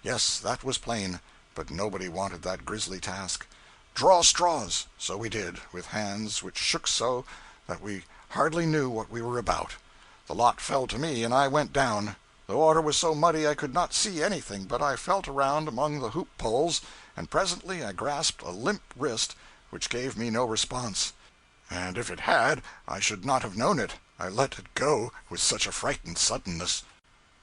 Yes, that was plain, but nobody wanted that grisly task. Draw straws. So we did, with hands which shook so that we hardly knew what we were about. The lot fell to me, and I went down. The water was so muddy I could not see anything, but I felt around among the hoop poles, and presently I grasped a limp wrist which gave me no response. And if it had, I should not have known it. I let it go with such a frightened suddenness.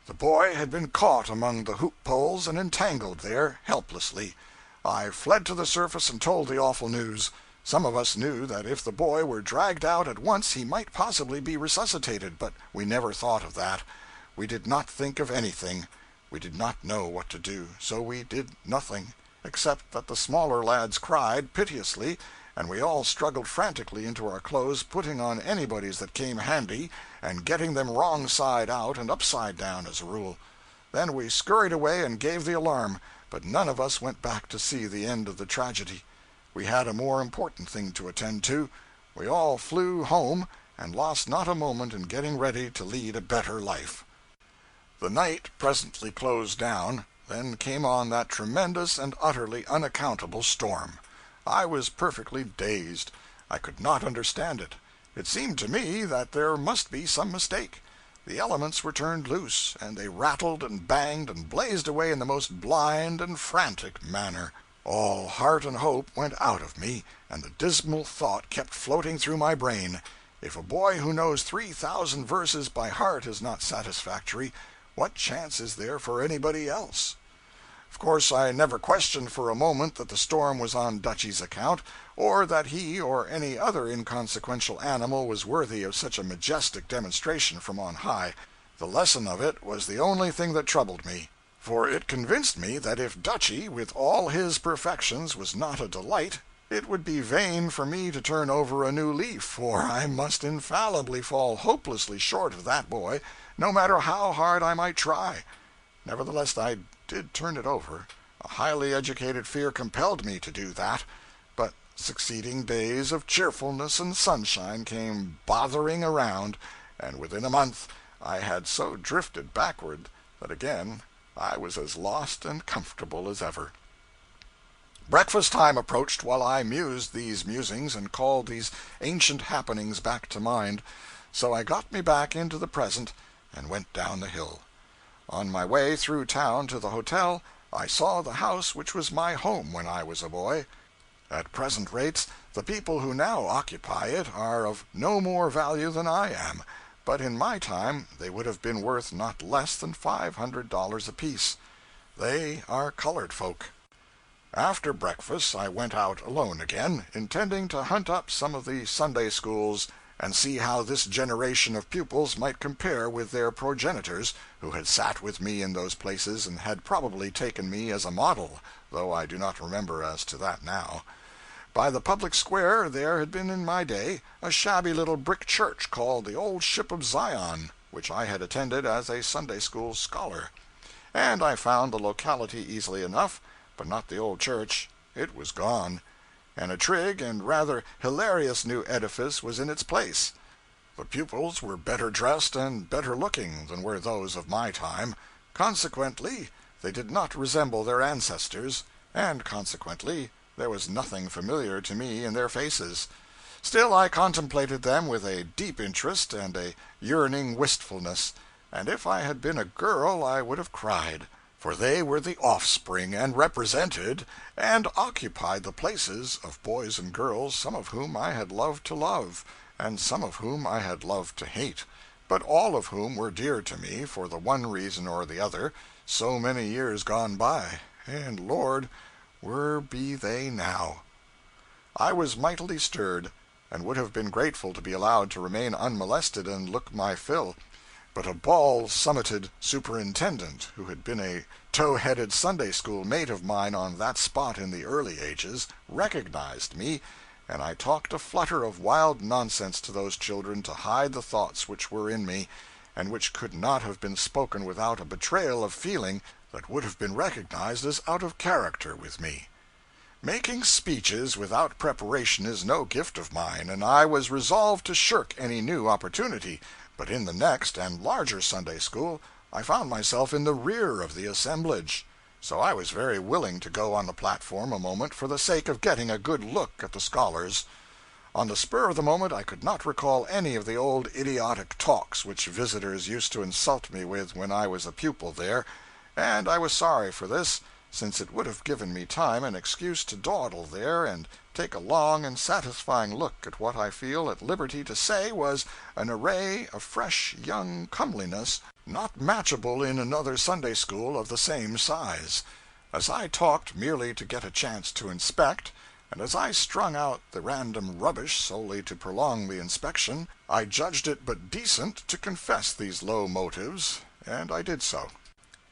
The boy had been caught among the hoop poles and entangled there, helplessly. I fled to the surface and told the awful news. Some of us knew that if the boy were dragged out at once he might possibly be resuscitated, but we never thought of that. We did not think of anything. We did not know what to do, so we did nothing, except that the smaller lads cried piteously, and we all struggled frantically into our clothes, putting on anybody's that came handy, and getting them wrong side out and upside down as a rule. Then we scurried away and gave the alarm, but none of us went back to see the end of the tragedy. We had a more important thing to attend to. We all flew home, and lost not a moment in getting ready to lead a better life. The night presently closed down. Then came on that tremendous and utterly unaccountable storm. I was perfectly dazed. I could not understand it. It seemed to me that there must be some mistake. The elements were turned loose, and they rattled and banged and blazed away in the most blind and frantic manner. All heart and hope went out of me, and the dismal thought kept floating through my brain: if a boy who knows 3,000 verses by heart is not satisfactory, what chance is there for anybody else? Of course, I never questioned for a moment that the storm was on Dutchy's account, or that he or any other inconsequential animal was worthy of such a majestic demonstration from on high. The lesson of it was the only thing that troubled me, for it convinced me that if Dutchy, with all his perfections, was not a delight, it would be vain for me to turn over a new leaf, for I must infallibly fall hopelessly short of that boy, no matter how hard I might try. Nevertheless, I did turn it over. A highly educated fear compelled me to do that, but succeeding days of cheerfulness and sunshine came bothering around, and within a month I had so drifted backward that again I was as lost and comfortable as ever. Breakfast time approached while I mused these musings and called these ancient happenings back to mind, so I got me back into the present and went down the hill. On my way through town to the hotel, I saw the house which was my home when I was a boy. At present rates, the people who now occupy it are of no more value than I am, but in my time they would have been worth not less than $500 apiece. They are colored folk. After breakfast I went out alone again, intending to hunt up some of the Sunday schools and see how this generation of pupils might compare with their progenitors, who had sat with me in those places and had probably taken me as a model, though I do not remember as to that now. By the public square there had been in my day a shabby little brick church called the Old Ship of Zion, which I had attended as a Sunday school scholar. And I found the locality easily enough, but not the old church. It was gone, and a trig and rather hilarious new edifice was in its place. The pupils were better dressed and better looking than were those of my time. Consequently, they did not resemble their ancestors, and consequently there was nothing familiar to me in their faces. Still, I contemplated them with a deep interest and a yearning wistfulness, and if I had been a girl I would have cried, for they were the offspring, and represented, and occupied the places of boys and girls, some of whom I had loved to love, and some of whom I had loved to hate, but all of whom were dear to me for the one reason or the other, so many years gone by, and Lord, where be they now? I was mightily stirred, and would have been grateful to be allowed to remain unmolested and look my fill. But a bald-summited superintendent, who had been a tow-headed Sunday school mate of mine on that spot in the early ages, recognized me, and I talked a flutter of wild nonsense to those children to hide the thoughts which were in me, and which could not have been spoken without a betrayal of feeling that would have been recognized as out of character with me. Making speeches without preparation is no gift of mine, and I was resolved to shirk any new opportunity, but in the next and larger Sunday school I found myself in the rear of the assemblage. So I was very willing to go on the platform a moment for the sake of getting a good look at the scholars. On the spur of the moment I could not recall any of the old idiotic talks which visitors used to insult me with when I was a pupil there, and I was sorry for this, since it would have given me time and excuse to dawdle there and take a long and satisfying look at what I feel at liberty to say was an array of fresh young comeliness not matchable in another Sunday school of the same size. As I talked merely to get a chance to inspect, and as I strung out the random rubbish solely to prolong the inspection, I judged it but decent to confess these low motives, and I did so.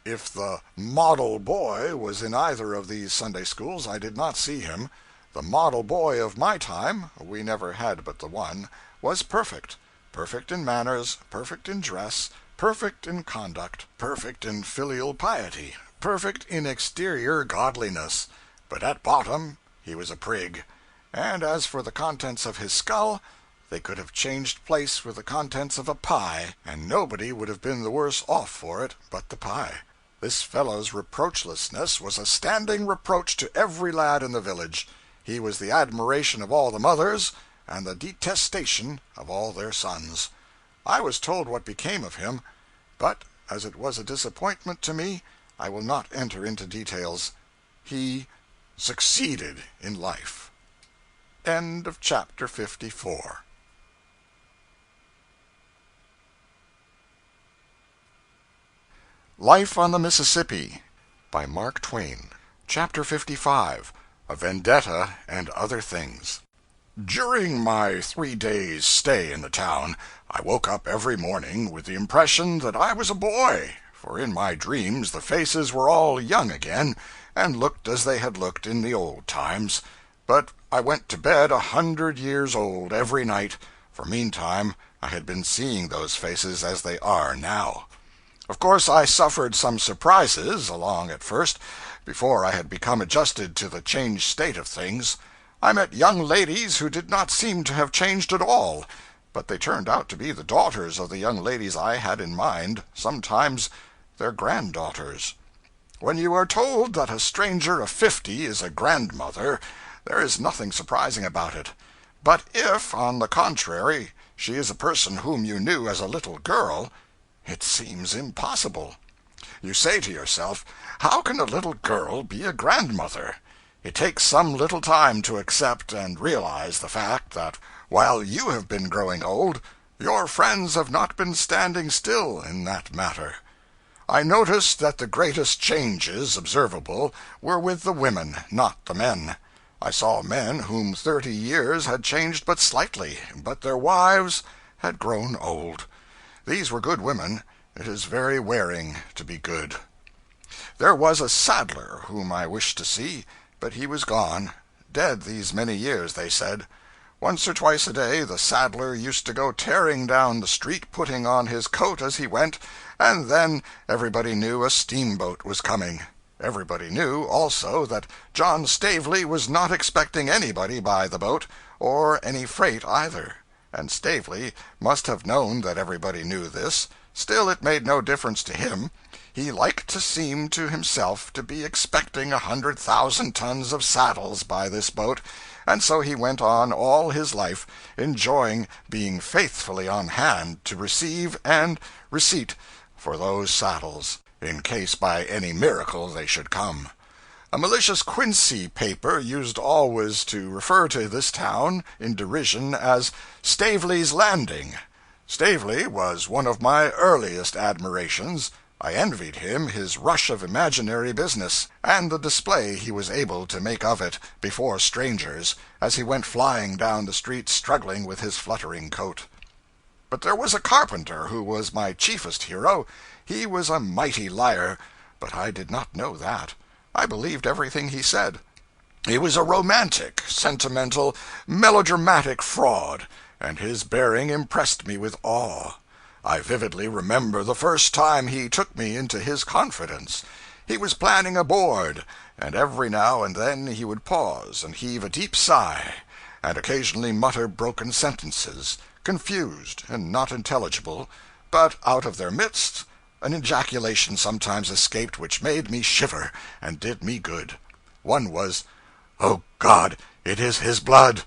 If the model boy was in either of these Sunday schools, I did not see him. The model boy of my time (we never had but the one) was perfect. Perfect in manners, perfect in dress, perfect in conduct, perfect in filial piety, perfect in exterior godliness. But at bottom he was a prig. And as for the contents of his skull, they could have changed place with the contents of a pie, and nobody would have been the worse off for it but the pie. This fellow's reproachlessness was a standing reproach to every lad in the village. He was the admiration of all the mothers, and the detestation of all their sons. I was told what became of him, but as it was a disappointment to me, I will not enter into details. He succeeded in life. End of chapter 54. Life on the Mississippi by Mark Twain. Chapter 55. A Vendetta and Other Things. During my 3 days' stay in the town, I woke up every morning with the impression that I was a boy, for in my dreams the faces were all young again, and looked as they had looked in the old times. But I went to bed 100 years old every night, for meantime I had been seeing those faces as they are now. Of course I suffered some surprises along at first, before I had become adjusted to the changed state of things. I met young ladies who did not seem to have changed at all, but they turned out to be the daughters of the young ladies I had in mind, sometimes their granddaughters. When you are told that a stranger of 50 is a grandmother, there is nothing surprising about it. But if, on the contrary, she is a person whom you knew as a little girl, it seems impossible. You say to yourself, how can a little girl be a grandmother? It takes some little time to accept and realize the fact that while you have been growing old, your friends have not been standing still in that matter. I noticed that the greatest changes observable were with the women, not the men. I saw men whom 30 years had changed but slightly, but their wives had grown old. These were good women. It is very wearing to be good. There was a saddler whom I wished to see, but he was gone. Dead these many years, they said. Once or twice a day the saddler used to go tearing down the street, putting on his coat as he went, and then everybody knew a steamboat was coming. Everybody knew, also, that John Stavely was not expecting anybody by the boat, or any freight either. And Stavely must have known that everybody knew this. Still, it made no difference to him. He liked to seem to himself to be expecting 100,000 tons of saddles by this boat, and so he went on all his life, enjoying being faithfully on hand to receive and receipt for those saddles, in case by any miracle they should come. A malicious Quincy paper used always to refer to this town, in derision, as Stavely's Landing. Stavely was one of my earliest admirations. I envied him his rush of imaginary business, and the display he was able to make of it before strangers, as he went flying down the street struggling with his fluttering coat. But there was a carpenter who was my chiefest hero. He was a mighty liar, but I did not know that. I believed everything he said. He was a romantic, sentimental, melodramatic fraud, and his bearing impressed me with awe. I vividly remember the first time he took me into his confidence. He was planning a board, and every now and then he would pause and heave a deep sigh, and occasionally mutter broken sentences, confused and not intelligible, but out of their midst an ejaculation sometimes escaped which made me shiver and did me good. One was, "Oh God, it is his blood!"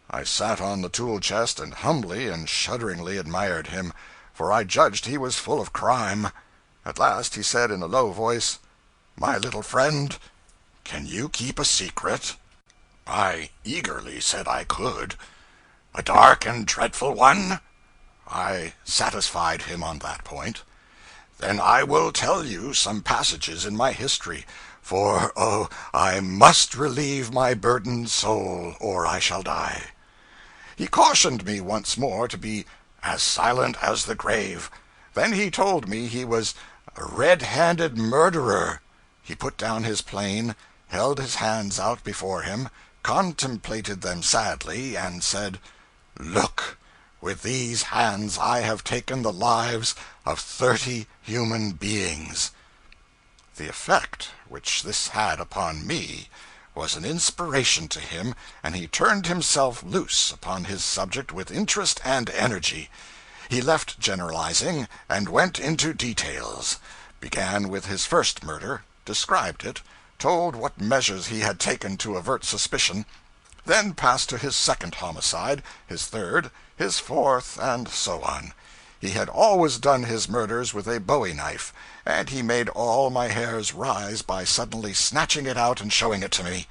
I sat on the tool chest and humbly and shudderingly admired him, for I judged he was full of crime. At last he said in a low voice, "My little friend, can you keep a secret?" I eagerly said I could. "A dark and dreadful one?" I satisfied him on that point. "Then I will tell you some passages in my history, for, oh, I must relieve my burdened soul, or I shall die." He cautioned me once more to be as silent as the grave. Then he told me he was a red-handed murderer. He put down his plane, held his hands out before him, contemplated them sadly, and said, "Look, with these hands I have taken the lives of 30 human beings." The effect which this had upon me was an inspiration to him, and he turned himself loose upon his subject with interest and energy. He left generalizing and went into details, began with his first murder, described it, told what measures he had taken to avert suspicion, then passed to his second homicide, his third, his fourth, and so on. He had always done his murders with a bowie knife, and he made all my hairs rise by suddenly snatching it out and showing it to me.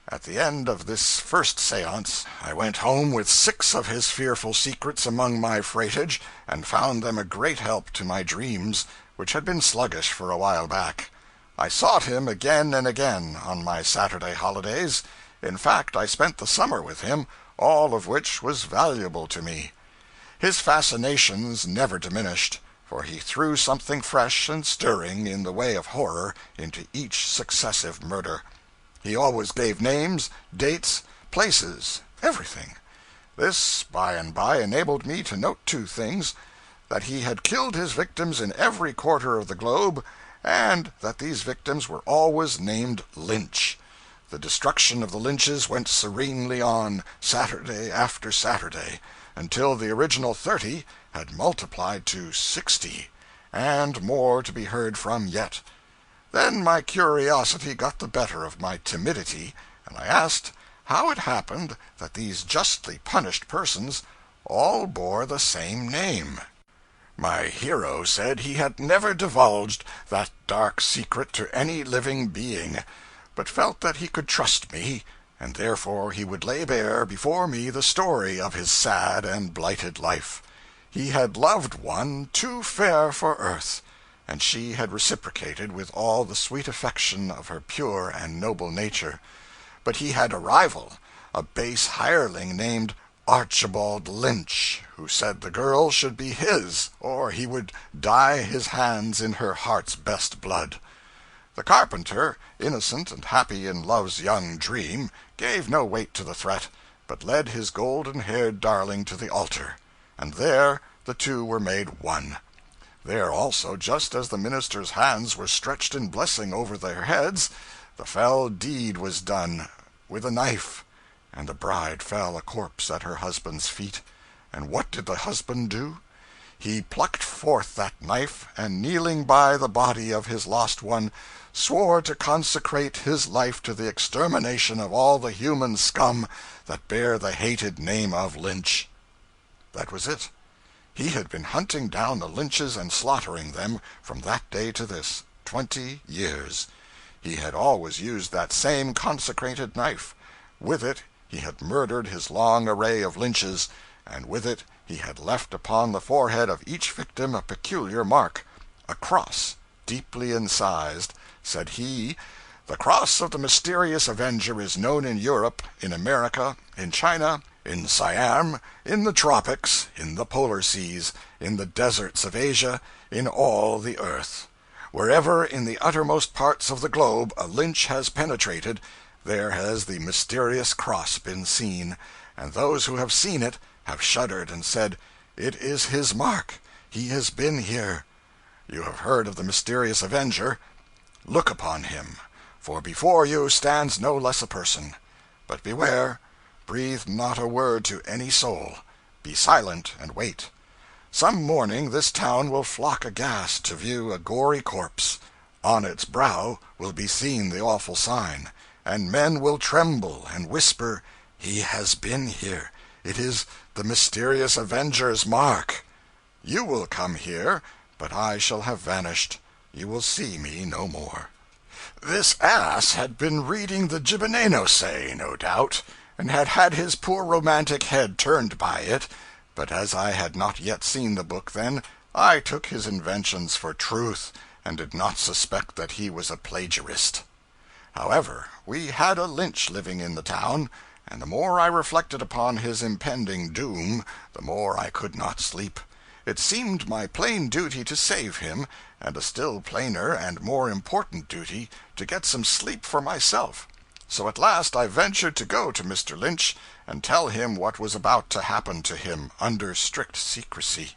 At the end of this first seance, I went home with 6 of his fearful secrets among my freightage, and found them a great help to my dreams, which had been sluggish for a while back. I sought him again and again on my Saturday holidays. In fact, I spent the summer with him, all of which was valuable to me. His fascinations never diminished, for he threw something fresh and stirring in the way of horror into each successive murder. He always gave names, dates, places, everything. This, by and by, enabled me to note 2 things: that he had killed his victims in every quarter of the globe, and that these victims were always named Lynch. The destruction of the Lynches went serenely on, Saturday after Saturday, until the original 30 had multiplied to 60, and more to be heard from yet. Then my curiosity got the better of my timidity, and I asked how it happened that these justly punished persons all bore the same name. My hero said he had never divulged that dark secret to any living being, but felt that he could trust me, and therefore he would lay bare before me the story of his sad and blighted life. He had loved one too fair for earth, and she had reciprocated with all the sweet affection of her pure and noble nature. But he had a rival, a base hireling named Archibald Lynch, who said the girl should be his, or he would dye his hands in her heart's best blood. The carpenter, innocent and happy in love's young dream, gave no weight to the threat, but led his golden-haired darling to the altar, and there the 2 were made one. There also, just as the minister's hands were stretched in blessing over their heads, the fell deed was done with a knife, and the bride fell a corpse at her husband's feet. And what did the husband do? He plucked forth that knife, and kneeling by the body of his lost one, swore to consecrate his life to the extermination of all the human scum that bear the hated name of Lynch. That was it. He had been hunting down the Lynches and slaughtering them from that day to this, 20 years. He had always used that same consecrated knife. With it he had murdered his long array of Lynches, and with it he had left upon the forehead of each victim a peculiar mark, a cross, deeply incised. Said he, "The cross of the mysterious avenger is known in Europe, in America, in China, in Siam, in the tropics, in the polar seas, in the deserts of Asia, in all the earth. Wherever in the uttermost parts of the globe a Lynch has penetrated, there has the mysterious cross been seen, and those who have seen it have shuddered and said, 'It is his mark, he has been here.' You have heard of the mysterious avenger. Look upon him, for before you stands no less a person. But beware, breathe not a word to any soul. Be silent and wait. Some morning this town will flock aghast to view a gory corpse. On its brow will be seen the awful sign, and men will tremble and whisper, 'He has been here. It is the mysterious avenger's mark.' You will come here, but I shall have vanished. You will see me no more." This ass had been reading the Gibbeneno, no doubt, and had had his poor romantic head turned by it, but as I had not yet seen the book then, I took his inventions for truth, and did not suspect that he was a plagiarist. However, we had a Lynch living in the town, and the more I reflected upon his impending doom, the more I could not sleep. It seemed my plain duty to save him, and a still plainer and more important duty to get some sleep for myself. So at last I ventured to go to Mr. Lynch and tell him what was about to happen to him, under strict secrecy.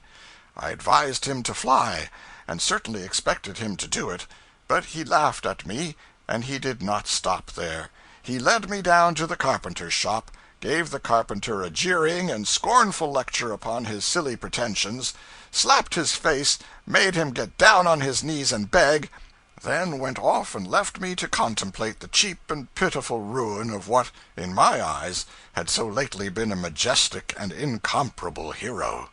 I advised him to fly, and certainly expected him to do it, but he laughed at me, and he did not stop there. He led me down to the carpenter's shop, gave the carpenter a jeering and scornful lecture upon his silly pretensions, slapped his face, made him get down on his knees and beg, then went off and left me to contemplate the cheap and pitiful ruin of what, in my eyes, had so lately been a majestic and incomparable hero.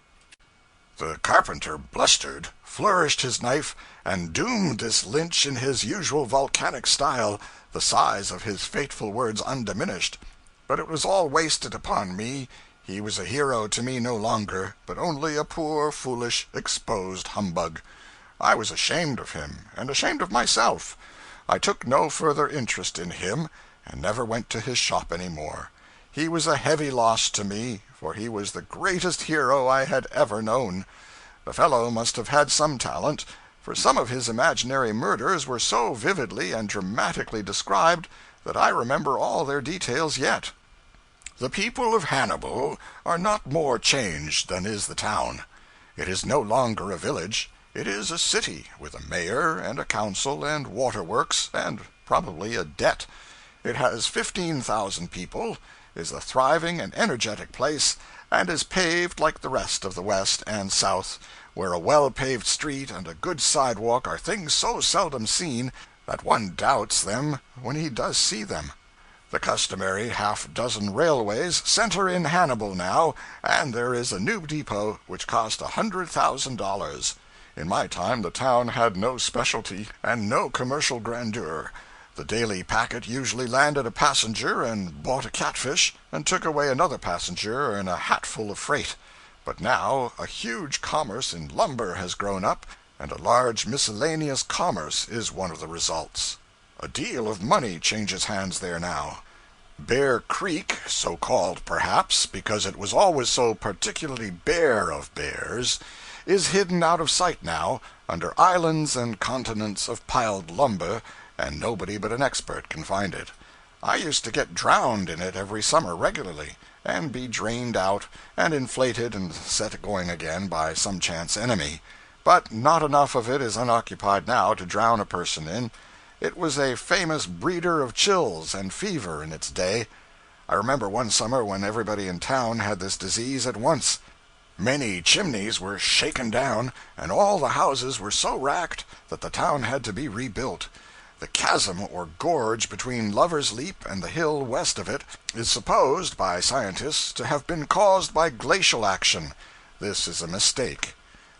The carpenter blustered, flourished his knife, and doomed this Lynch in his usual volcanic style, the size of his fateful words undiminished. But it was all wasted upon me. He was a hero to me no longer, but only a poor, foolish, exposed humbug. I was ashamed of him, and ashamed of myself. I took no further interest in him, and never went to his shop any more. He was a heavy loss to me, for he was the greatest hero I had ever known. The fellow must have had some talent, for some of his imaginary murders were so vividly and dramatically described that I remember all their details yet. The people of Hannibal are not more changed than is the town. It is no longer a village. It is a city, with a mayor and a council and waterworks, and probably a debt. It has 15,000 people, is a thriving and energetic place, and is paved like the rest of the West and South, where a well-paved street and a good sidewalk are things so seldom seen that one doubts them when he does see them. The customary half-dozen railways center in Hannibal now, and there is a new depot which cost $100,000. In my time the town had no specialty and no commercial grandeur. The daily packet usually landed a passenger and bought a catfish, and took away another passenger and a hatful of freight. But now a huge commerce in lumber has grown up, and a large miscellaneous commerce is one of the results. A deal of money changes hands there now. Bear Creek, so called perhaps because it was always so particularly bare of bears, is hidden out of sight now, under islands and continents of piled lumber, and nobody but an expert can find it. I used to get drowned in it every summer regularly, and be drained out, and inflated and set going again by some chance enemy. But not enough of it is unoccupied now to drown a person in. It was a famous breeder of chills and fever in its day. I remember one summer when everybody in town had this disease at once. Many chimneys were shaken down, and all the houses were so racked that the town had to be rebuilt. The chasm or gorge between Lover's Leap and the hill west of it is supposed by scientists to have been caused by glacial action. This is a mistake.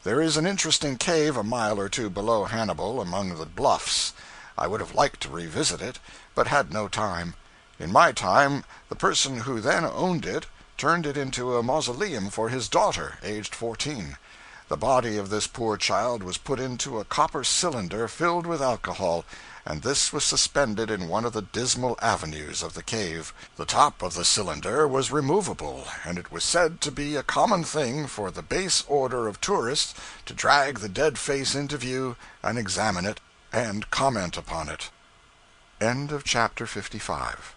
There is an interesting cave a mile or two below Hannibal, among the bluffs. I would have liked to revisit it, but had no time. In my time, the person who then owned it turned it into a mausoleum for his daughter, aged 14. The body of this poor child was put into a copper cylinder filled with alcohol, and this was suspended in one of the dismal avenues of the cave. The top of the cylinder was removable, and it was said to be a common thing for the base order of tourists to drag the dead face into view and examine it and comment upon it. End of chapter 55.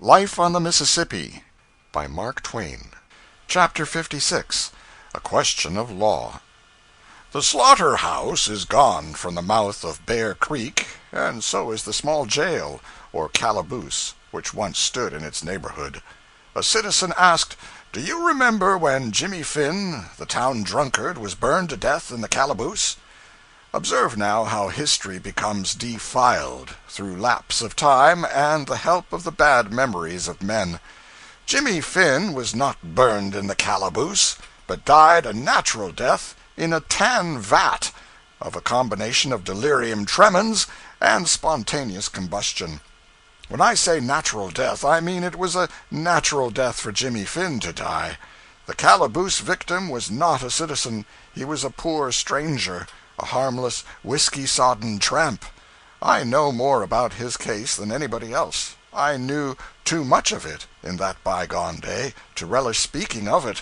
Life on the Mississippi by Mark Twain. Chapter 56. A Question of Law. The slaughterhouse is gone from the mouth of Bear Creek, and so is the small jail, or calaboose, which once stood in its neighborhood. A citizen asked, "Do you remember when Jimmy Finn, the town drunkard, was burned to death in the calaboose?" Observe now how history becomes defiled, through lapse of time and the help of the bad memories of men. Jimmy Finn was not burned in the calaboose, but died a natural death in a tan vat, of a combination of delirium tremens and spontaneous combustion. When I say natural death, I mean it was a natural death for Jimmy Finn to die. The calaboose victim was not a citizen. He was a poor stranger, a harmless, whiskey-sodden tramp. I know more about his case than anybody else. I knew too much of it, in that bygone day, to relish speaking of it.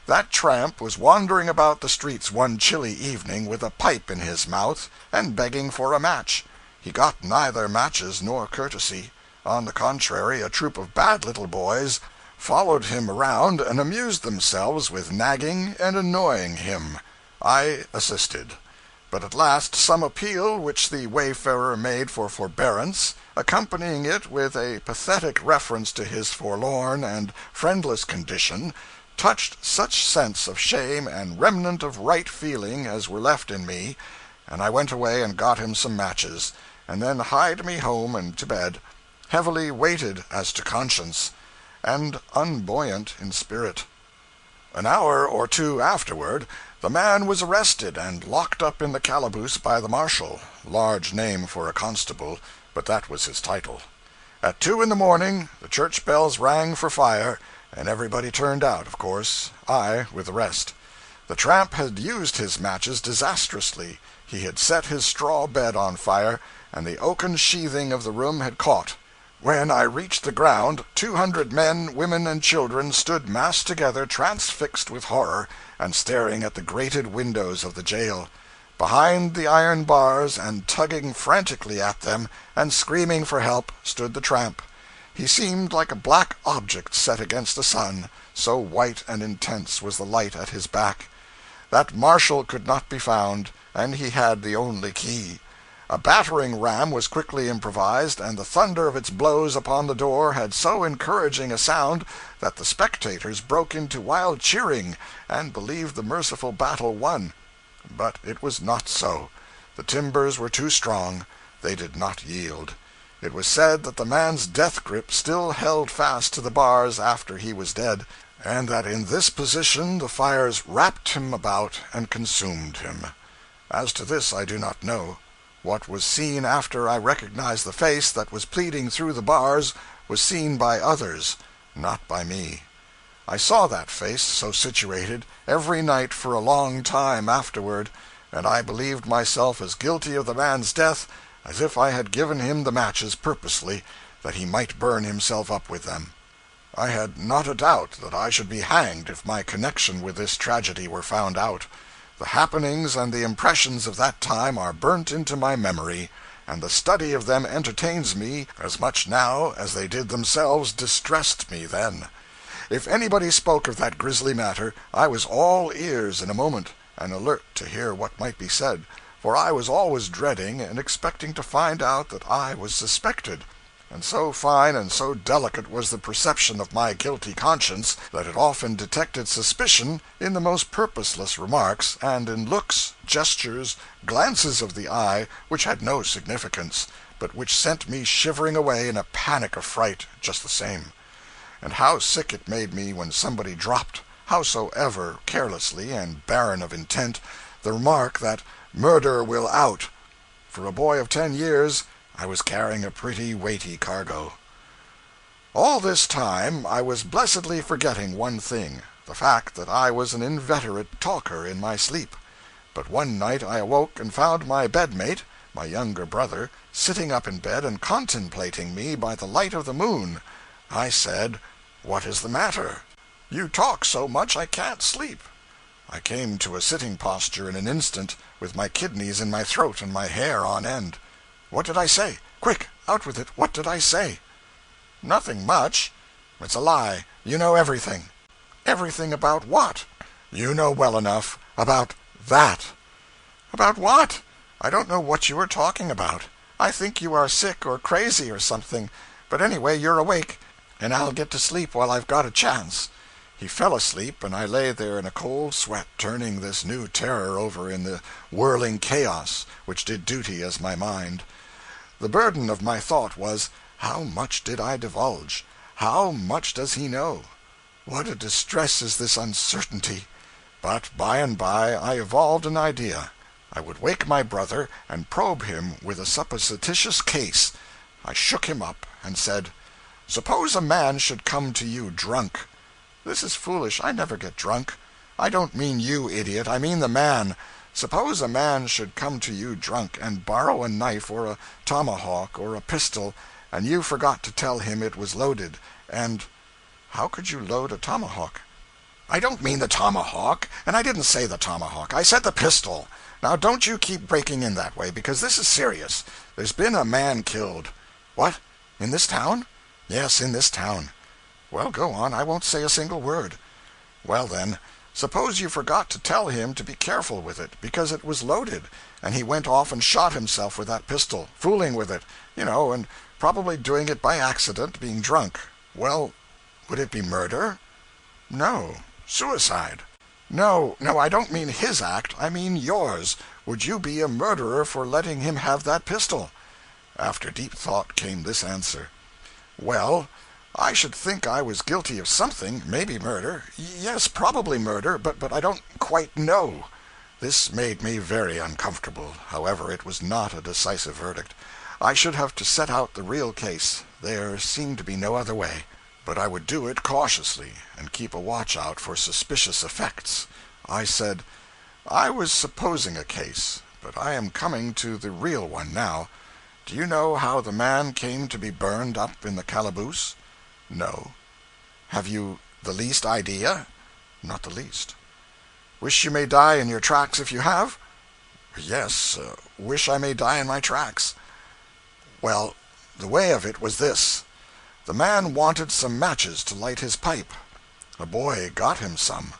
That tramp was wandering about the streets one chilly evening with a pipe in his mouth and begging for a match. He got neither matches nor courtesy. On the contrary, a troop of bad little boys followed him around and amused themselves with nagging and annoying him. I assisted. But at last some appeal which the wayfarer made for forbearance, accompanying it with a pathetic reference to his forlorn and friendless condition, touched such sense of shame and remnant of right feeling as were left in me, and I went away and got him some matches, and then hied me home and to bed, heavily weighted as to conscience, and unbuoyant in spirit. An hour or two afterward, the man was arrested and locked up in the calaboose by the marshal, large name for a constable, but that was his title. At 2 in the morning, the church bells rang for fire, and everybody turned out, of course, I with the rest. The tramp had used his matches disastrously. He had set his straw bed on fire, and the oaken sheathing of the room had caught. When I reached the ground, 200 men, women, and children stood massed together, transfixed with horror, and staring at the grated windows of the jail. Behind the iron bars, and tugging frantically at them, and screaming for help, stood the tramp. He seemed like a black object set against the sun, so white and intense was the light at his back. That marshal could not be found, and he had the only key. A battering ram was quickly improvised, and the thunder of its blows upon the door had so encouraging a sound that the spectators broke into wild cheering, and believed the merciful battle won. But it was not so. The timbers were too strong. They did not yield. It was said that the man's death grip still held fast to the bars after he was dead, and that in this position the fires wrapped him about and consumed him. As to this I do not know. What was seen after I recognized the face that was pleading through the bars was seen by others, not by me. I saw that face, so situated, every night for a long time afterward, and I believed myself as guilty of the man's death as if I had given him the matches purposely, that he might burn himself up with them. I had not a doubt that I should be hanged if my connection with this tragedy were found out. The happenings and the impressions of that time are burnt into my memory, and the study of them entertains me as much now as they did themselves distressed me then. If anybody spoke of that grisly matter, I was all ears in a moment, and alert to hear what might be said, for I was always dreading and expecting to find out that I was suspected, and so fine and so delicate was the perception of my guilty conscience that it often detected suspicion in the most purposeless remarks, and in looks, gestures, glances of the eye which had no significance, but which sent me shivering away in a panic of fright just the same. And how sick it made me when somebody dropped, howsoever carelessly and barren of intent, the remark that "murder will out." For a boy of 10 years, I was carrying a pretty weighty cargo. All this time I was blessedly forgetting one thing, the fact that I was an inveterate talker in my sleep. But one night I awoke and found my bedmate, my younger brother, sitting up in bed and contemplating me by the light of the moon. I said, "What is the matter? You talk so much I can't sleep." I came to a sitting posture in an instant, with my kidneys in my throat and my hair on end. What did I say? Quick, out with it. What did I say? Nothing much. It's a lie. You know everything. Everything about what? You know well enough. About that. About what? I don't know what you are talking about. I think you are sick or crazy or something. But anyway, you're awake, and I'll get to sleep while I've got a chance. He fell asleep, and I lay there in a cold sweat, turning this new terror over in the whirling chaos which did duty as my mind. The burden of my thought was, how much did I divulge? How much does he know? What a distress is this uncertainty! But by and by I evolved an idea. I would wake my brother and probe him with a supposititious case. I shook him up and said, "Suppose a man should come to you drunk." "This is foolish. I never get drunk." "I don't mean you, idiot. I mean the man. Suppose a man should come to you drunk and borrow a knife or a tomahawk or a pistol, and you forgot to tell him it was loaded, and—" "How could you load a tomahawk?" "I don't mean the tomahawk, and I didn't say the tomahawk. I said the pistol. Now don't you keep breaking in that way, because this is serious. There's been a man killed." "What? In this town?" "Yes, in this town." "Well, go on. I won't say a single word." "Well, then, suppose you forgot to tell him to be careful with it, because it was loaded, and he went off and shot himself with that pistol, fooling with it, and probably doing it by accident, being drunk. Well, would it be murder?" "No. Suicide." No, I don't mean his act. I mean yours. Would you be a murderer for letting him have that pistol?" After deep thought came this answer: "Well, I should think I was guilty of something, maybe murder. Yes, probably murder, but I don't quite know." This made me very uncomfortable. However, it was not a decisive verdict. I should have to set out the real case. There seemed to be no other way. But I would do it cautiously, and keep a watch out for suspicious effects. I said, "I was supposing a case, but I am coming to the real one now. Do you know how the man came to be burned up in the calaboose?" "No." "Have you the least idea?" "Not the least." "Wish you may die in your tracks if you have?" "Yes, wish I may die in my tracks." "Well, the way of it was this. The man wanted some matches to light his pipe. A boy got him some.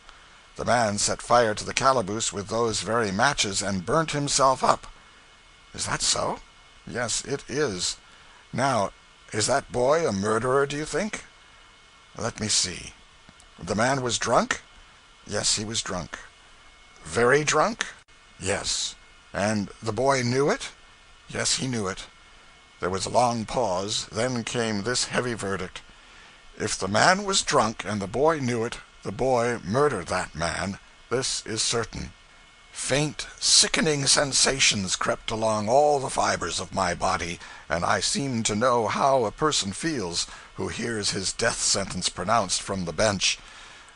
The man set fire to the calaboose with those very matches and burnt himself up." "Is that so?" "Yes, it is. Now, is that boy a murderer, do you think?" "Let me see. The man was drunk?" "Yes, he was drunk." "Very drunk?" "Yes." "And the boy knew it?" "Yes, he knew it." There was a long pause, then came this heavy verdict: "If the man was drunk and the boy knew it, the boy murdered that man. This is certain." Faint, sickening sensations crept along all the fibers of my body, and I seemed to know how a person feels who hears his death sentence pronounced from the bench.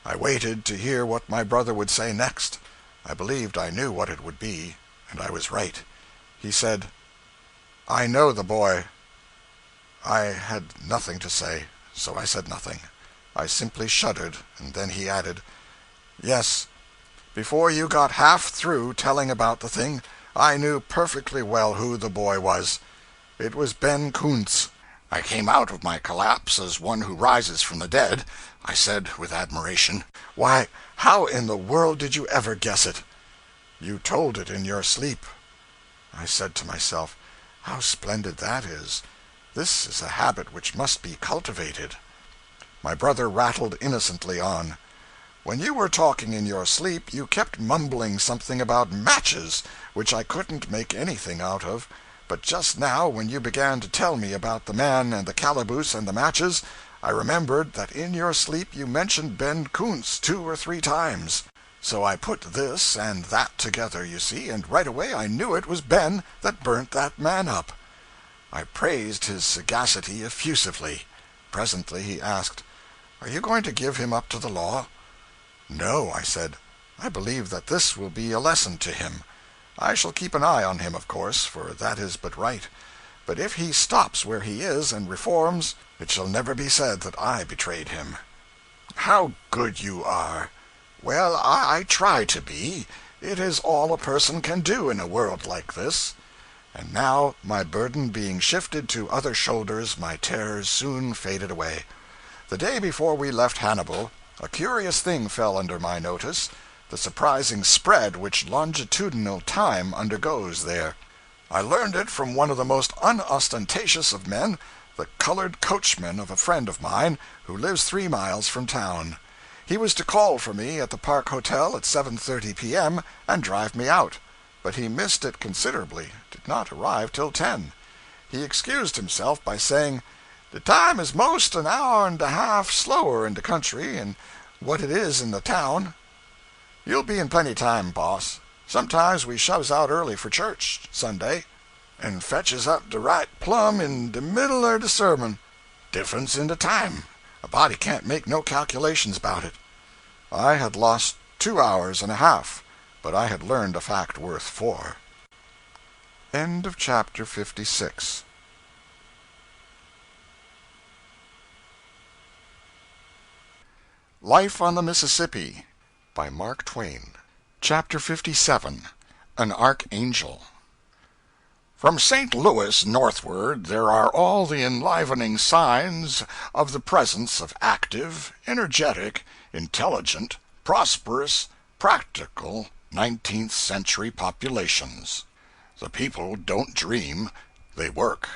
I waited to hear what my brother would say next. I believed I knew what it would be, and I was right. He said, "I know the boy." I had nothing to say, so I said nothing. I simply shuddered, and then he added, "Yes, before you got half through telling about the thing, I knew perfectly well who the boy was. It was Ben Kuntz." I came out of my collapse as one who rises from the dead. I said with admiration, "Why, how in the world did you ever guess it?" "You told it in your sleep." I said to myself, "How splendid that is! This is a habit which must be cultivated." My brother rattled innocently on. "When you were talking in your sleep, you kept mumbling something about matches, which I couldn't make anything out of. But just now, when you began to tell me about the man and the calaboose and the matches, I remembered that in your sleep you mentioned Ben Kuntz 2 or 3 times. So I put this and that together, you see, and right away I knew it was Ben that burnt that man up." I praised his sagacity effusively. Presently he asked, "Are you going to give him up to the law?" "No," I said. "I believe that this will be a lesson to him. I shall keep an eye on him, of course, for that is but right. But if he stops where he is and reforms, it shall never be said that I betrayed him." "How good you are!" "Well, I try to be. It is all a person can do in a world like this." And now, my burden being shifted to other shoulders, my terrors soon faded away. The day before we left Hannibal, a curious thing fell under my notice, the surprising spread which longitudinal time undergoes there. I learned it from one of the most unostentatious of men, the colored coachman of a friend of mine who lives 3 miles from town. He was to call for me at the Park Hotel at 7:30 p.m. and drive me out, but he missed it considerably, did not arrive till 10. He excused himself by saying, "The time is most an hour and a half slower in the country and what it is in the town." "You'll be in plenty time, boss. Sometimes we shoves out early for church, Sunday, and fetches up de right plumb in de middle er de sermon. Difference in de time. A body can't make no calculations about it." I had lost 2 hours and a half, but I had learned a fact worth 4. End of chapter 56. Life on the Mississippi by Mark Twain. Chapter 57. An Archangel. From St. Louis northward there are all the enlivening signs of the presence of active, energetic, intelligent, prosperous, practical 19th century populations. The people don't dream, they work.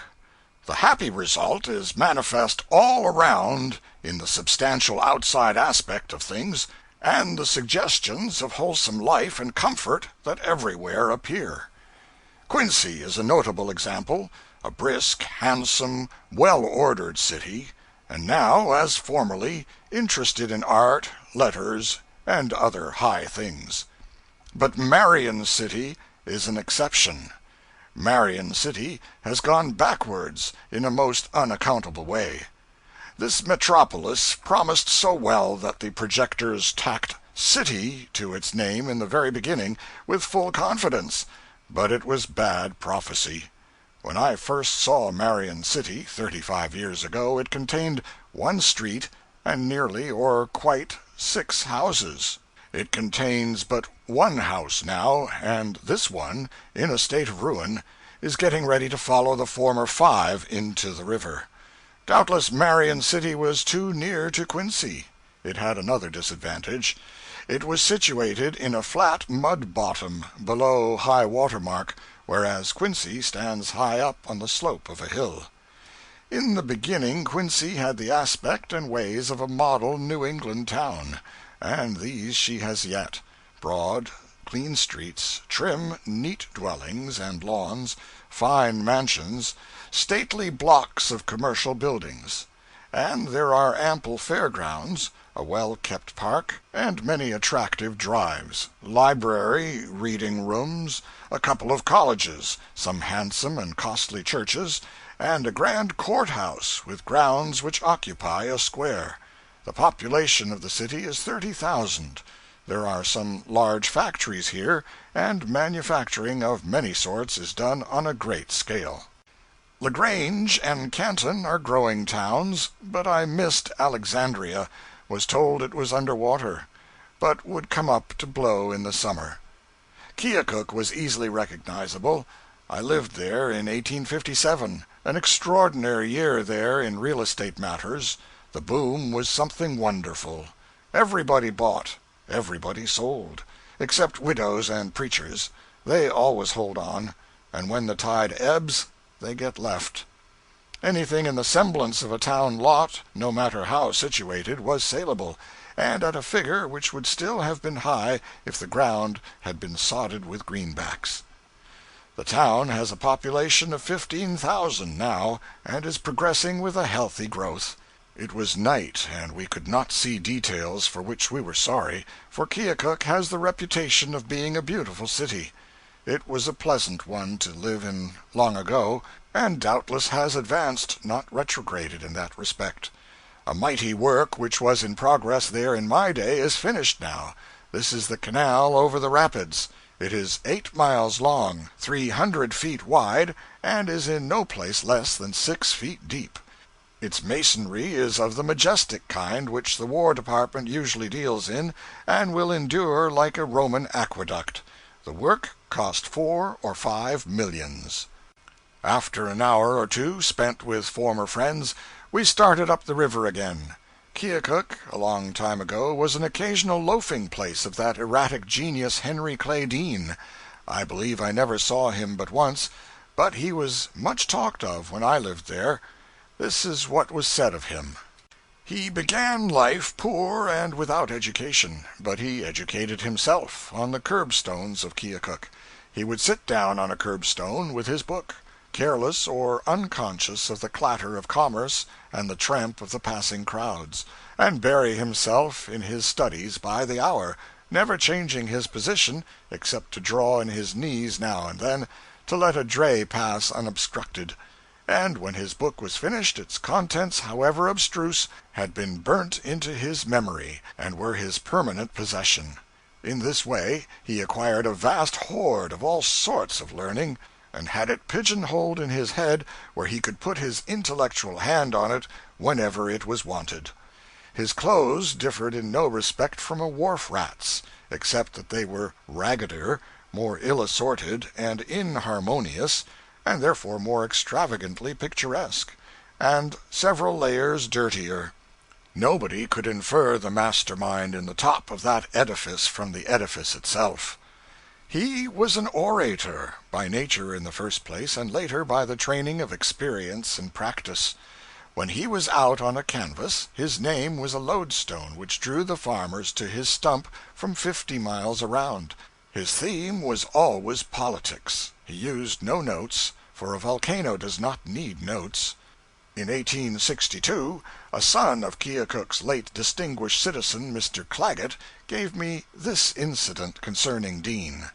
The happy result is manifest all around in the substantial outside aspect of things and the suggestions of wholesome life and comfort that everywhere appear. Quincy is a notable example, a brisk, handsome, well-ordered city, and now, as formerly, interested in art, letters, and other high things. But Marion City is an exception. Marion City has gone backwards in a most unaccountable way. This metropolis promised so well that the projectors tacked "city" to its name in the very beginning with full confidence, but it was bad prophecy. When I first saw Marion City, 35 years ago, it contained 1 street and nearly or quite 6 houses. It contains but 1 house now, and this one, in a state of ruin, is getting ready to follow the former 5 into the river. Doubtless Marion City was too near to Quincy. It had another disadvantage. It was situated in a flat mud bottom below high water mark, whereas Quincy stands high up on the slope of a hill. In the beginning Quincy had the aspect and ways of a model New England town, and these she has yet: broad, clean streets, trim, neat dwellings and lawns, fine mansions, stately blocks of commercial buildings. And there are ample fairgrounds, a well-kept park, and many attractive drives, library, reading rooms, a couple of colleges, some handsome and costly churches, and a grand courthouse with grounds which occupy a square. The population of the city is 30,000. There are some large factories here, and manufacturing of many sorts is done on a great scale. LaGrange and Canton are growing towns, but I missed Alexandria, was told it was under water, but would come up to blow in the summer. Keokuk was easily recognizable. I lived there in 1857, an extraordinary year there in real estate matters. The boom was something wonderful. Everybody bought, everybody sold, except widows and preachers. They always hold on, and when the tide ebbs, they get left. Anything in the semblance of a town lot, no matter how situated, was saleable, and at a figure which would still have been high if the ground had been sodded with greenbacks. The town has a population of 15,000 now, and is progressing with a healthy growth. It was night, and we could not see details, for which we were sorry, for Keokuk has the reputation of being a beautiful city. It was a pleasant one to live in long ago, and doubtless has advanced, not retrograded, in that respect. A mighty work which was in progress there in my day is finished now. This is the canal over the rapids. It is 8 miles long, 300 feet wide, and is in no place less than 6 feet deep. Its masonry is of the majestic kind which the War Department usually deals in, and will endure like a Roman aqueduct. The work cost $4 or $5 millions. After an hour or two spent with former friends, we started up the river again. Keokuk, a long time ago, was an occasional loafing place of that erratic genius Henry Clay Dean. I believe I never saw him but once, but he was much talked of when I lived there. This is what was said of him. He began life poor and without education, but he educated himself on the curbstones of Keokuk. He would sit down on a curbstone with his book, careless or unconscious of the clatter of commerce and the tramp of the passing crowds, and bury himself in his studies by the hour, never changing his position except to draw in his knees now and then, to let a dray pass unobstructed. And when his book was finished, its contents, however abstruse, had been burnt into his memory, and were his permanent possession. In this way he acquired a vast hoard of all sorts of learning, and had it pigeonholed in his head where he could put his intellectual hand on it whenever it was wanted. His clothes differed in no respect from a wharf rat's, except that they were raggeder, more ill-assorted, and inharmonious, and therefore more extravagantly picturesque, and several layers dirtier. Nobody could infer the master-mind in the top of that edifice from the edifice itself. He was an orator, by nature in the first place, and later by the training of experience and practice. When he was out on a canvas, his name was a lodestone which drew the farmers to his stump from 50 miles around. His theme was always politics. He used no notes, for a volcano does not need notes. In 1862, a son of Keokuk's late distinguished citizen, Mr. Claggett, gave me this incident concerning Dean.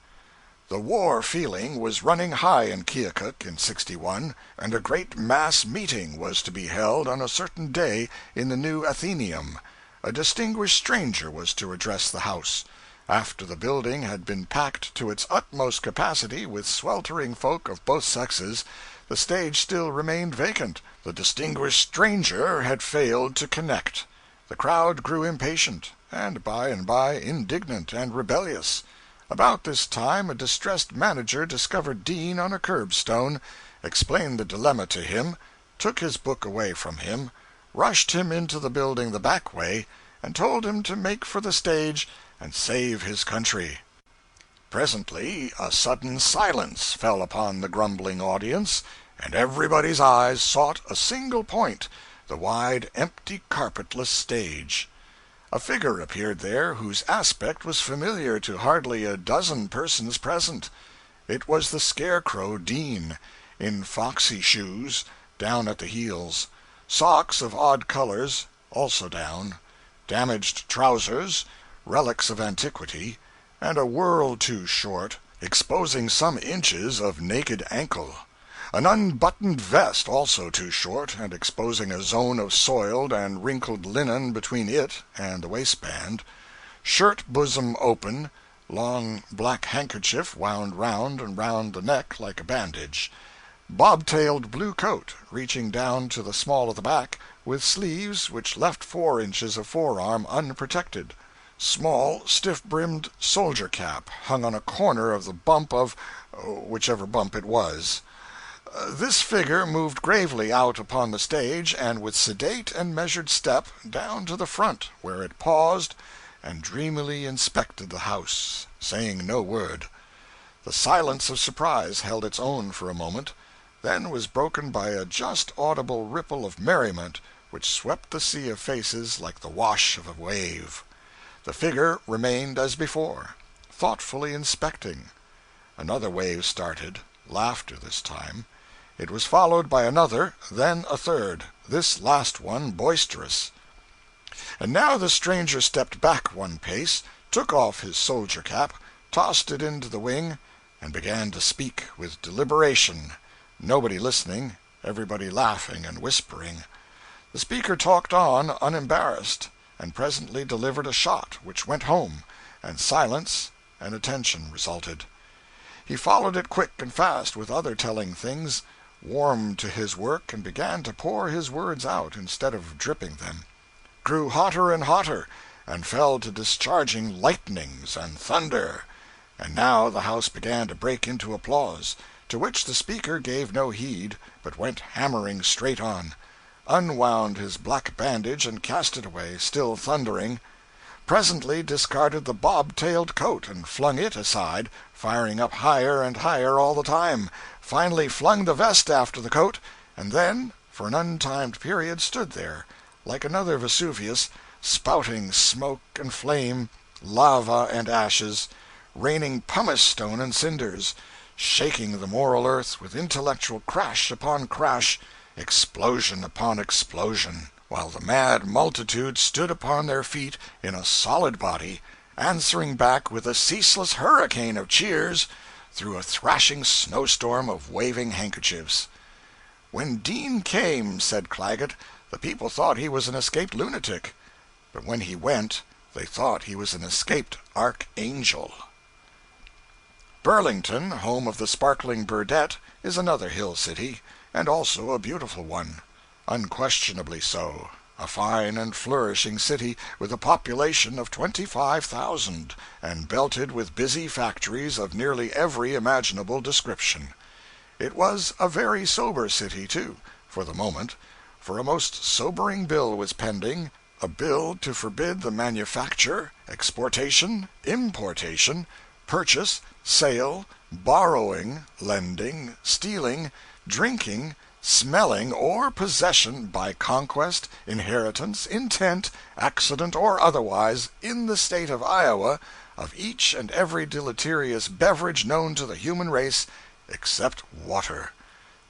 The war feeling was running high in Keokuk in '61, and a great mass meeting was to be held on a certain day in the new Athenaeum. A distinguished stranger was to address the house. After the building had been packed to its utmost capacity with sweltering folk of both sexes, the stage still remained vacant. The distinguished stranger had failed to connect. The crowd grew impatient, and by indignant and rebellious. About this time a distressed manager discovered Dean on a curbstone, explained the dilemma to him, took his book away from him, rushed him into the building the back way, and told him to make for the stage and save his country. Presently a sudden silence fell upon the grumbling audience, and everybody's eyes sought a single point, the wide, empty, carpetless stage. A figure appeared there whose aspect was familiar to hardly a dozen persons present. It was the scarecrow Dean, in foxy shoes, down at the heels, socks of odd colors, also down, damaged trousers, relics of antiquity, and a world too short, exposing some inches of naked ankle. An unbuttoned vest, also too short, and exposing a zone of soiled and wrinkled linen between it and the waistband. Shirt bosom open, long black handkerchief wound round and round the neck like a bandage. Bobtailed blue coat, reaching down to the small of the back, with sleeves which left 4 inches of forearm unprotected. Small, stiff-brimmed soldier cap hung on a corner of the bump of whichever bump it was. This figure moved gravely out upon the stage, and with sedate and measured step down to the front, where it paused and dreamily inspected the house, saying no word. The silence of surprise held its own for a moment, then was broken by a just audible ripple of merriment which swept the sea of faces like the wash of a wave. The figure remained as before, thoughtfully inspecting. Another wave started, laughter this time. It was followed by another, then a third, this last one boisterous. And now the stranger stepped back 1 pace, took off his soldier cap, tossed it into the wing, and began to speak with deliberation, nobody listening, everybody laughing and whispering. The speaker talked on unembarrassed, and presently delivered a shot which went home, and silence and attention resulted. He followed it quick and fast with other telling things, warmed to his work and began to pour his words out instead of dripping them, grew hotter and hotter, and fell to discharging lightnings and thunder. And now the house began to break into applause. to which the speaker gave no heed, but went hammering straight on; unwound his black bandage and cast it away, still thundering; presently discarded the bob-tailed coat and flung it aside, firing up higher and higher all the time; finally flung the vest after the coat, and then, for an untimed period, stood there, like another Vesuvius, spouting smoke and flame, lava and ashes, raining pumice stone and cinders, shaking the moral earth with intellectual crash upon crash, explosion upon explosion, while the mad multitude stood upon their feet in a solid body, answering back with a ceaseless hurricane of cheers through a thrashing snowstorm of waving handkerchiefs. When Dean came, said Claggett, the people thought he was an escaped lunatic, but when he went they thought he was an escaped archangel. Burlington, home of the sparkling Burdette, is another hill city, and also a beautiful one. Unquestionably so. A fine and flourishing city, with a population of 25,000, and belted with busy factories of nearly every imaginable description. It was a very sober city, too, for the moment, for a most sobering bill was pending, a bill to forbid the manufacture, exportation, importation, purchase, sale, borrowing, lending, stealing, drinking, smelling, or possession by conquest, inheritance, intent, accident, or otherwise, in the state of Iowa, of each and every deleterious beverage known to the human race, except water.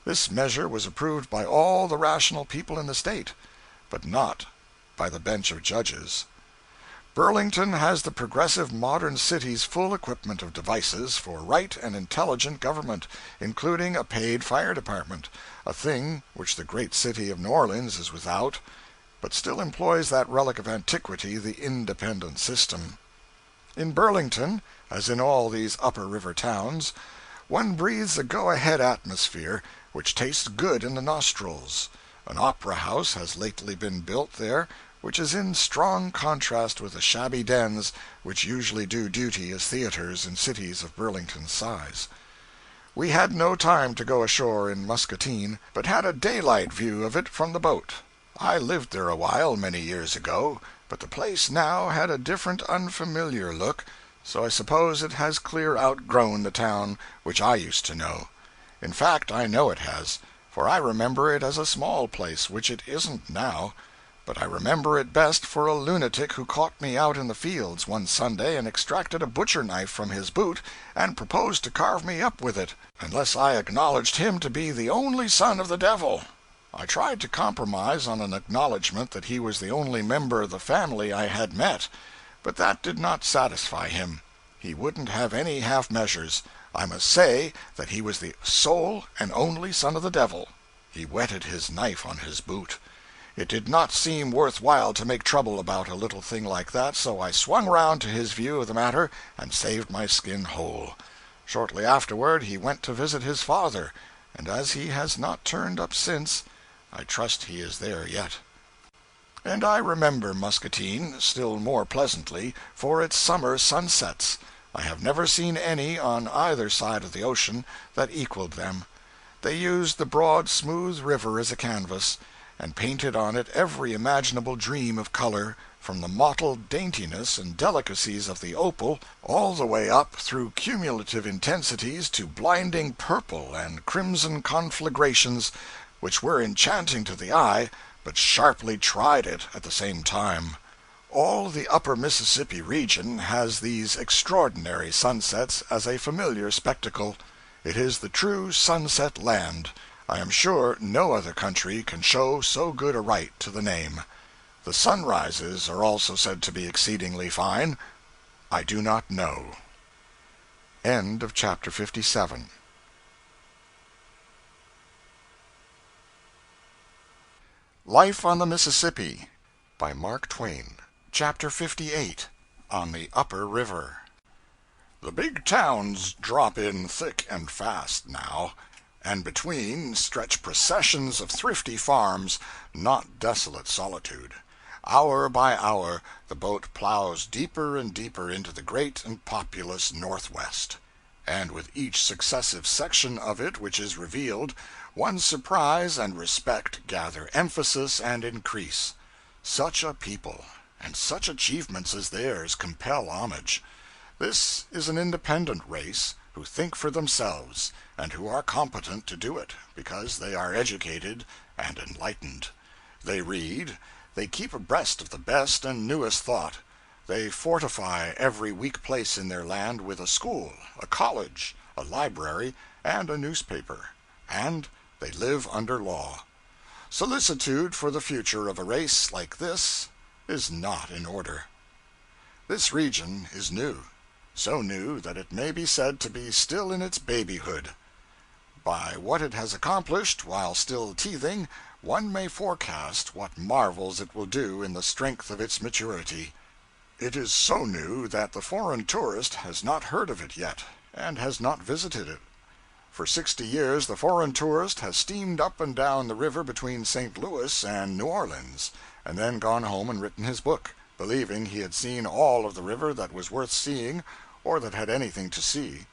This measure was approved by all the rational people in the state, but not by the bench of judges. Burlington has the progressive modern city's full equipment of devices for right and intelligent government, including a paid fire department, a thing which the great city of New Orleans is without, but still employs that relic of antiquity, the independent system. In Burlington, as in all these upper river towns, one breathes a go-ahead atmosphere which tastes good in the nostrils. An opera house has lately been built there, which is in strong contrast with the shabby dens which usually do duty as theaters in cities of Burlington's size. We had no time to go ashore in Muscatine, but had a daylight view of it from the boat. I lived there a while many years ago, but the place now had a different unfamiliar look, so I suppose it has clear outgrown the town which I used to know. In fact, I know it has, for I remember it as a small place, which it isn't now. But I remember it best for a lunatic who caught me out in the fields one Sunday and extracted a butcher knife from his boot and proposed to carve me up with it, unless I acknowledged him to be the only son of the devil. I tried to compromise on an acknowledgment that he was the only member of the family I had met, but that did not satisfy him. He wouldn't have any half measures. I must say that he was the sole and only son of the devil. He whetted his knife on his boot. It did not seem worth while to make trouble about a little thing like that, so I swung round to his view of the matter and saved my skin whole. Shortly afterward he went to visit his father, and as he has not turned up since, I trust he is there yet. And I remember Muscatine still more pleasantly for its summer sunsets. I have never seen any, on either side of the ocean, that equaled them. They used the broad, smooth river as a canvas, and painted on it every imaginable dream of color, from the mottled daintiness and delicacies of the opal all the way up through cumulative intensities to blinding purple and crimson conflagrations which were enchanting to the eye, but sharply tried it at the same time. All the upper Mississippi region has these extraordinary sunsets as a familiar spectacle. It is the true sunset land. I am sure no other country can show so good a right to the name. The sunrises are also said to be exceedingly fine. I do not know. End of chapter 57. Life on the Mississippi by Mark Twain. Chapter 58. On the Upper River. The big towns drop in thick and fast now, and between stretch processions of thrifty farms, not desolate solitude. Hour by hour the boat plows deeper and deeper into the great and populous Northwest. and with each successive section of it which is revealed, one's surprise and respect gather emphasis and increase. Such a people, and such achievements as theirs, compel homage. This is an independent race, who think for themselves, and who are competent to do it, because they are educated and enlightened. They read, they keep abreast of the best and newest thought. They fortify every weak place in their land with a school, a college, a library, and a newspaper. And they live under law. Solicitude for the future of a race like this is not in order. This region is new, so new that it may be said to be still in its babyhood. By what it has accomplished while still teething, one may forecast what marvels it will do in the strength of its maturity. It is so new that the foreign tourist has not heard of it yet, and has not visited it. For 60 years the foreign tourist has steamed up and down the river between St. Louis and New Orleans, and then gone home and written his book, believing he had seen all of the river that was worth seeing, or that had anything to see.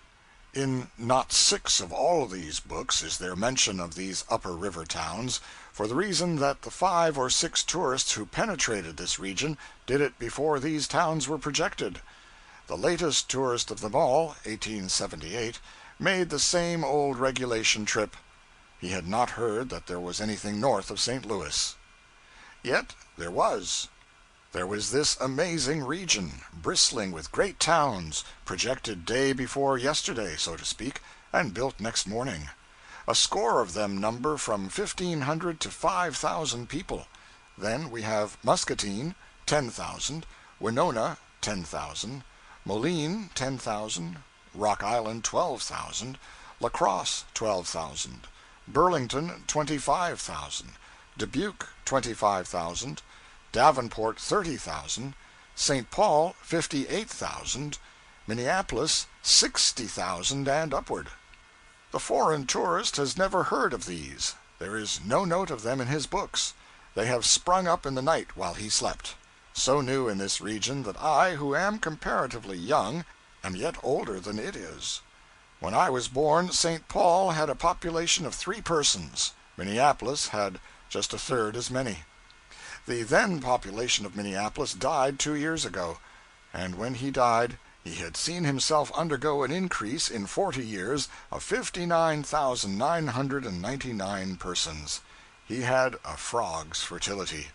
In not 6 of all these books is there mention of these upper river towns, for the reason that the 5 or 6 tourists who penetrated this region did it before these towns were projected. The latest tourist of them all, 1878, made the same old regulation trip. He had not heard that there was anything north of St. Louis. Yet there was. There was this amazing region, bristling with great towns, projected day before yesterday, so to speak, and built next morning. A score of them number from 1,500 to 5,000 people. Then we have Muscatine, 10,000, Winona, 10,000, Moline, 10,000, Rock Island, 12,000, La Crosse, 12,000, Burlington, 25,000, Dubuque, 25,000, Davenport, 30,000, St. Paul, 58,000, Minneapolis, 60,000 and upward. The foreign tourist has never heard of these. There is no note of them in his books. They have sprung up in the night while he slept. So new in this region that I, who am comparatively young, am yet older than it is. When I was born, St. Paul had a population of 3 persons. Minneapolis had just a third as many. The then population of Minneapolis died 2 years ago, and when he died, he had seen himself undergo an increase in 40 years of 59,999 persons. He had a frog's fertility.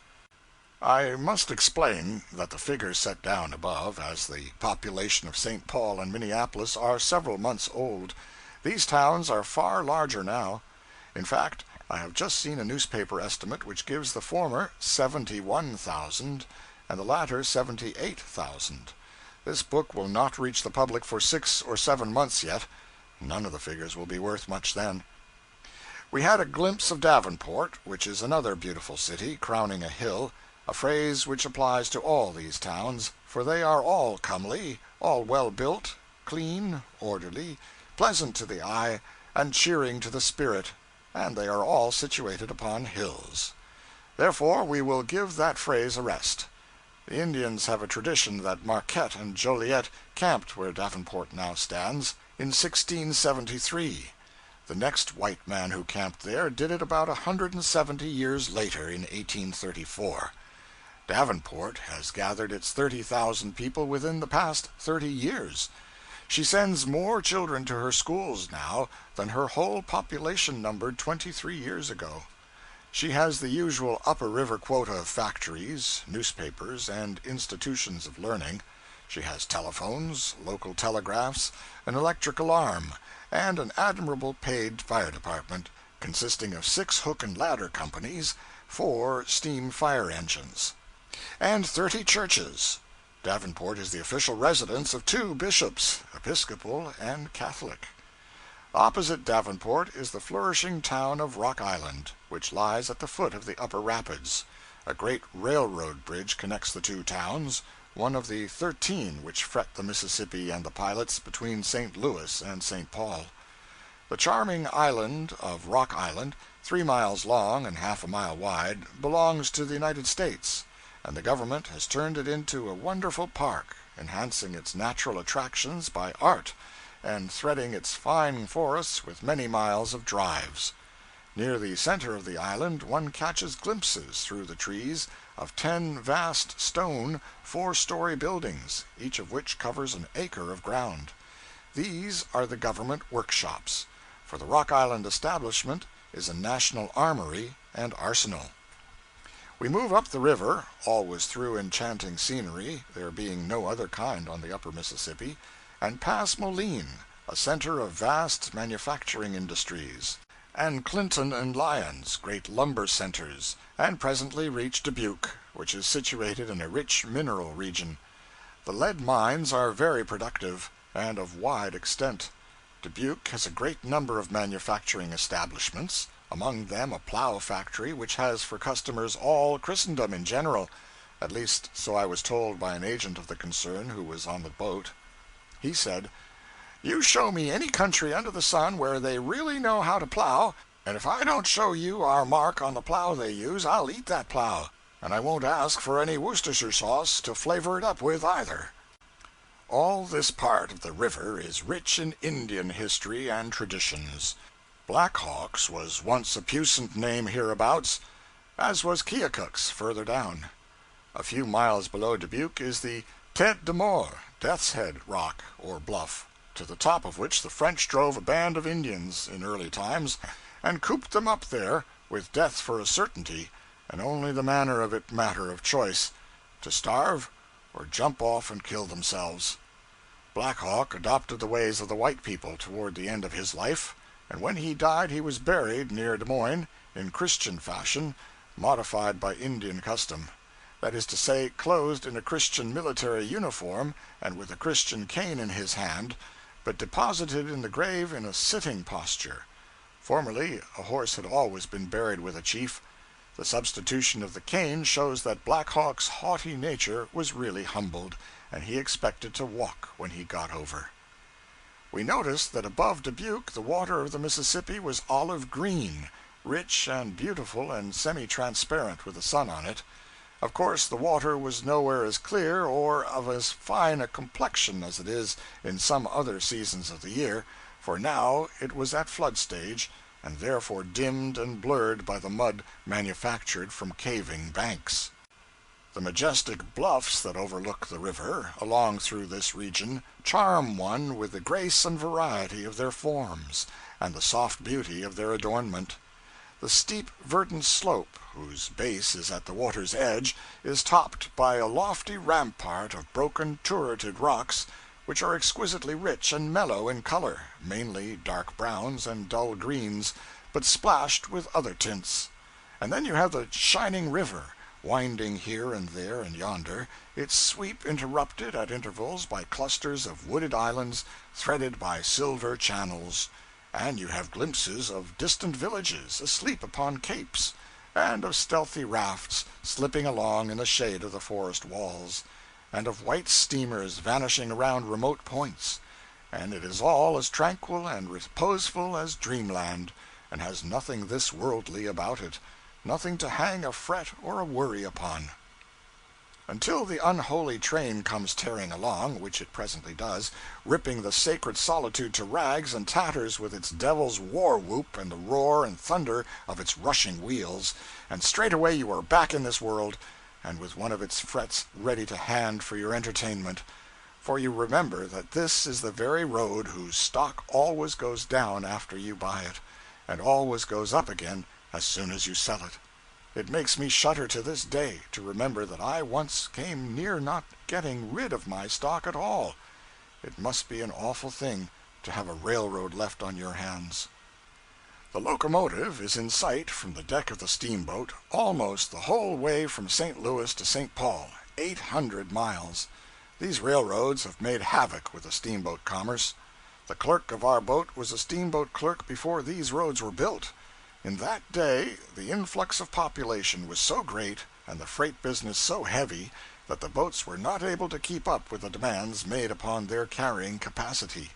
I must explain that the figures set down above as the population of St. Paul and Minneapolis are several months old. These towns are far larger now. In fact, I have just seen a newspaper estimate which gives the former 71,000 and the latter 78,000. This book will not reach the public for 6 or 7 months yet. None of the figures will be worth much then. We had a glimpse of Davenport, which is another beautiful city, crowning a hill, a phrase which applies to all these towns, for they are all comely, all well built, clean, orderly, pleasant to the eye, and cheering to the spirit, and they are all situated upon hills. Therefore we will give that phrase a rest. The Indians have a tradition that Marquette and Joliet camped where Davenport now stands in 1673. The next white man who camped there did it about 170 years later, in 1834. Davenport has gathered its 30,000 people within the past 30 years. She sends more children to her schools now than her whole population numbered 23 years ago. She has the usual upper river quota of factories, newspapers, and institutions of learning. She has telephones, local telegraphs, an electric alarm, and an admirable paid fire department, consisting of 6 hook and ladder companies, 4 steam fire engines, and 30 churches. Davenport is the official residence of 2 bishops, Episcopal and Catholic. Opposite Davenport is the flourishing town of Rock Island, which lies at the foot of the upper rapids. A great railroad bridge connects the 2 towns, one of the 13 which fret the Mississippi and the pilots between St. Louis and St. Paul. The charming island of Rock Island, 3 miles long and half a mile wide, belongs to the United States, and the government has turned it into a wonderful park, enhancing its natural attractions by art and threading its fine forests with many miles of drives. Near the center of the island one catches glimpses, through the trees, of 10 vast stone 4-story buildings, each of which covers an acre of ground. These are the government workshops, for the Rock Island establishment is a national armory and arsenal. We move up the river, always through enchanting scenery, there being no other kind on the upper Mississippi, and pass Moline, a center of vast manufacturing industries, and Clinton and Lyons, great lumber centers, and presently reach Dubuque, which is situated in a rich mineral region. The lead mines are very productive, and of wide extent. Dubuque has a great number of manufacturing establishments, among them a plow factory which has for customers all Christendom in general, at least so I was told by an agent of the concern who was on the boat. He said, "You show me any country under the sun where they really know how to plow, and if I don't show you our mark on the plow they use, I'll eat that plow, and I won't ask for any Worcestershire sauce to flavor it up with either." All this part of the river is rich in Indian history and traditions. Black Hawk's was once a puissant name hereabouts, as was Keokuk's further down. A few miles below Dubuque is the Tete de Mort, Death's Head Rock, or bluff, to the top of which the French drove a band of Indians in early times, and cooped them up there, with death for a certainty, and only the manner of it matter of choice, to starve or jump off and kill themselves. Black Hawk adopted the ways of the white people toward the end of his life, and when he died he was buried near Des Moines, in Christian fashion, modified by Indian custom. That is to say, clothed in a Christian military uniform, and with a Christian cane in his hand, but deposited in the grave in a sitting posture. Formerly, a horse had always been buried with a chief. The substitution of the cane shows that Black Hawk's haughty nature was really humbled, and he expected to walk when he got over. We noticed that above Dubuque the water of the Mississippi was olive green, rich and beautiful and semi-transparent with the sun on it. Of course, the water was nowhere as clear or of as fine a complexion as it is in some other seasons of the year, for now it was at flood stage, and therefore dimmed and blurred by the mud manufactured from caving banks. The majestic bluffs that overlook the river, along through this region, charm one with the grace and variety of their forms, and the soft beauty of their adornment. The steep verdant slope, whose base is at the water's edge, is topped by a lofty rampart of broken turreted rocks, which are exquisitely rich and mellow in color, mainly dark browns and dull greens, but splashed with other tints. And then you have the shining river, winding here and there and yonder, its sweep interrupted at intervals by clusters of wooded islands threaded by silver channels; and you have glimpses of distant villages asleep upon capes, and of stealthy rafts slipping along in the shade of the forest walls, and of white steamers vanishing around remote points; and it is all as tranquil and reposeful as dreamland, and has nothing this worldly about it, nothing to hang a fret or a worry upon. Until the unholy train comes tearing along, which it presently does, ripping the sacred solitude to rags and tatters with its devil's war whoop and the roar and thunder of its rushing wheels, and straightway you are back in this world, and with one of its frets ready to hand for your entertainment, for you remember that this is the very road whose stock always goes down after you buy it, and always goes up again as soon as you sell it. It makes me shudder to this day to remember that I once came near not getting rid of my stock at all. It must be an awful thing to have a railroad left on your hands. The locomotive is in sight from the deck of the steamboat almost the whole way from St. Louis to St. Paul, 800 miles. These railroads have made havoc with the steamboat commerce. The clerk of our boat was a steamboat clerk before these roads were built. In that day the influx of population was so great, and the freight business so heavy, that the boats were not able to keep up with the demands made upon their carrying capacity.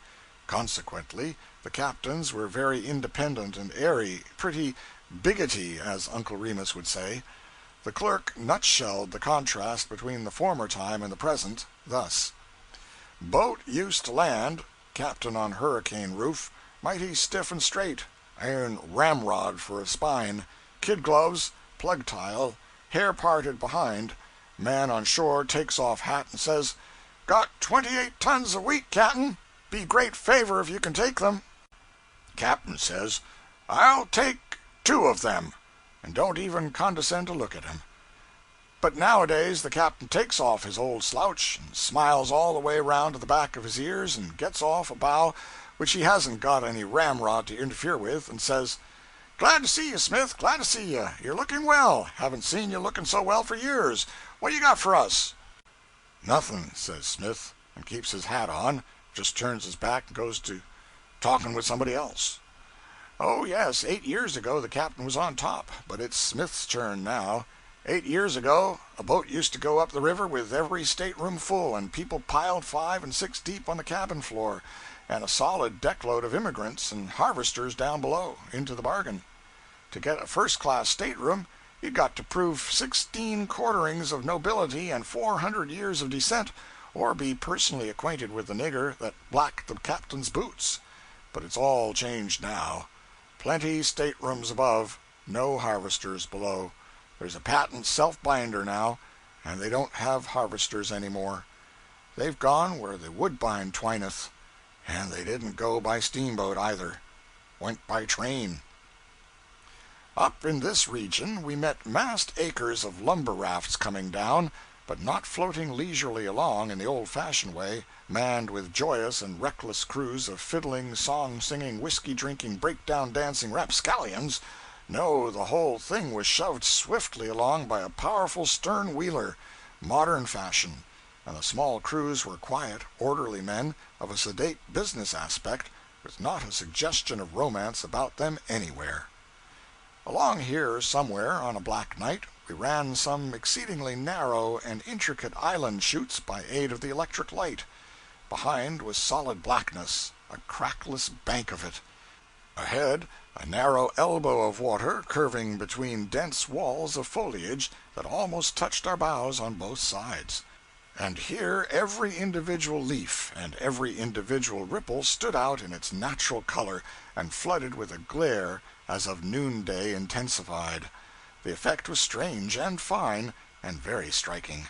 Consequently, the captains were very independent and airy, pretty biggity, as Uncle Remus would say. The clerk nutshelled the contrast between the former time and the present, thus: Boat used to land captain on hurricane roof, mighty stiff and straight, iron ramrod for a spine, kid gloves, plug tile, hair parted behind. Man on shore takes off hat and says, "Got 28 tons a week, Captain. Be great favor if you can take them." Captain says, "I'll take 2 of them," and don't even condescend to look at him. But nowadays the captain takes off his old slouch and smiles all the way round to the back of his ears and gets off a bow which he hasn't got any ramrod to interfere with, and says, "Glad to see you, Smith, glad to see you. You're looking well. Haven't seen you looking so well for years. What you got for us?" "Nothing," says Smith, and keeps his hat on, just turns his back and goes to talking with somebody else. Oh, yes, 8 years ago the captain was on top, but it's Smith's turn now. 8 years ago a boat used to go up the river with every stateroom full, and people piled 5 and 6 deep on the cabin floor, and a solid deckload of immigrants and harvesters down below, into the bargain. To get a first-class stateroom, you'd got to prove 16 quarterings of nobility and 400 years of descent, or be personally acquainted with the nigger that blacked the captain's boots. But it's all changed now. Plenty staterooms above, no harvesters below. There's a patent self-binder now, and they don't have harvesters any more. They've gone where the woodbine twineth, and they didn't go by steamboat either. Went by train. Up in this region we met massed acres of lumber rafts coming down, but not floating leisurely along in the old-fashioned way, manned with joyous and reckless crews of fiddling, song-singing, whiskey-drinking, break-down-dancing rapscallions. No, the whole thing was shoved swiftly along by a powerful stern-wheeler, modern fashion, and the small crews were quiet, orderly men of a sedate business aspect, with not a suggestion of romance about them anywhere. Along here somewhere, on a black night, we ran some exceedingly narrow and intricate island chutes by aid of the electric light. Behind was solid blackness, a crackless bank of it. Ahead, a narrow elbow of water curving between dense walls of foliage that almost touched our bows on both sides. And here every individual leaf and every individual ripple stood out in its natural color and flooded with a glare as of noonday intensified. The effect was strange and fine and very striking.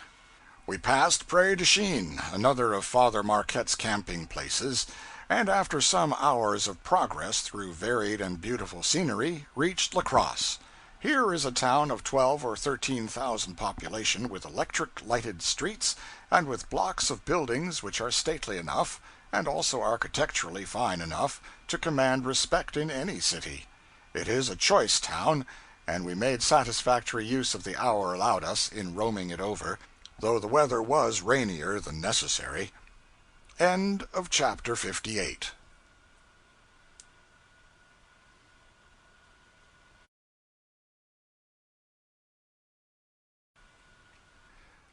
We passed Prairie du Chien, another of Father Marquette's camping places, and after some hours of progress through varied and beautiful scenery, reached La Crosse. Here is a town of 12 or 13,000 population, with electric lighted streets, and with blocks of buildings which are stately enough, and also architecturally fine enough, to command respect in any city. It is a choice town, and we made satisfactory use of the hour allowed us in roaming it over, though the weather was rainier than necessary. End of chapter 58.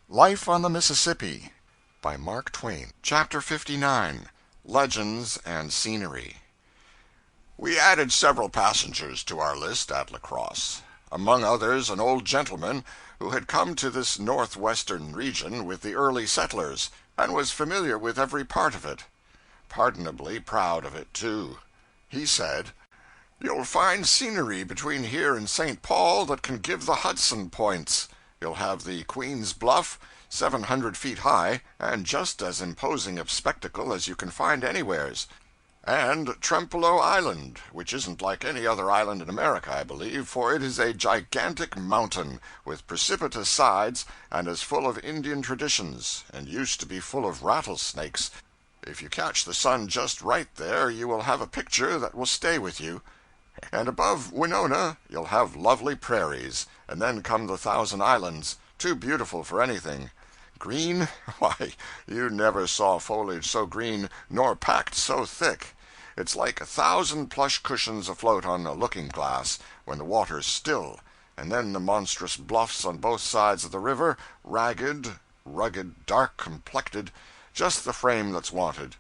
Life on the Mississippi by Mark Twain. Chapter 59. Legends and Scenery. We added several passengers to our list at La Crosse. Among others, an old gentleman who had come to this northwestern region with the early settlers, and was familiar with every part of it. Pardonably proud of it, too. He said, "You'll find scenery between here and St. Paul that can give the Hudson points. You'll have the Queen's Bluff, 700 feet high, and just as imposing a spectacle as you can find anywheres. And Trempealeau Island, which isn't like any other island in America, I believe, for it is a gigantic mountain, with precipitous sides, and as full of Indian traditions, and used to be full of rattlesnakes. If you catch the sun just right there, you will have a picture that will stay with you. And above Winona, you'll have lovely prairies, and then come the Thousand Islands, too beautiful for anything. Green? Why, you never saw foliage so green, nor packed so thick. It's like 1,000 plush cushions afloat on a looking-glass, when the water's still, and then the monstrous bluffs on both sides of the river, ragged, rugged, dark-complected, just the frame that's wanted.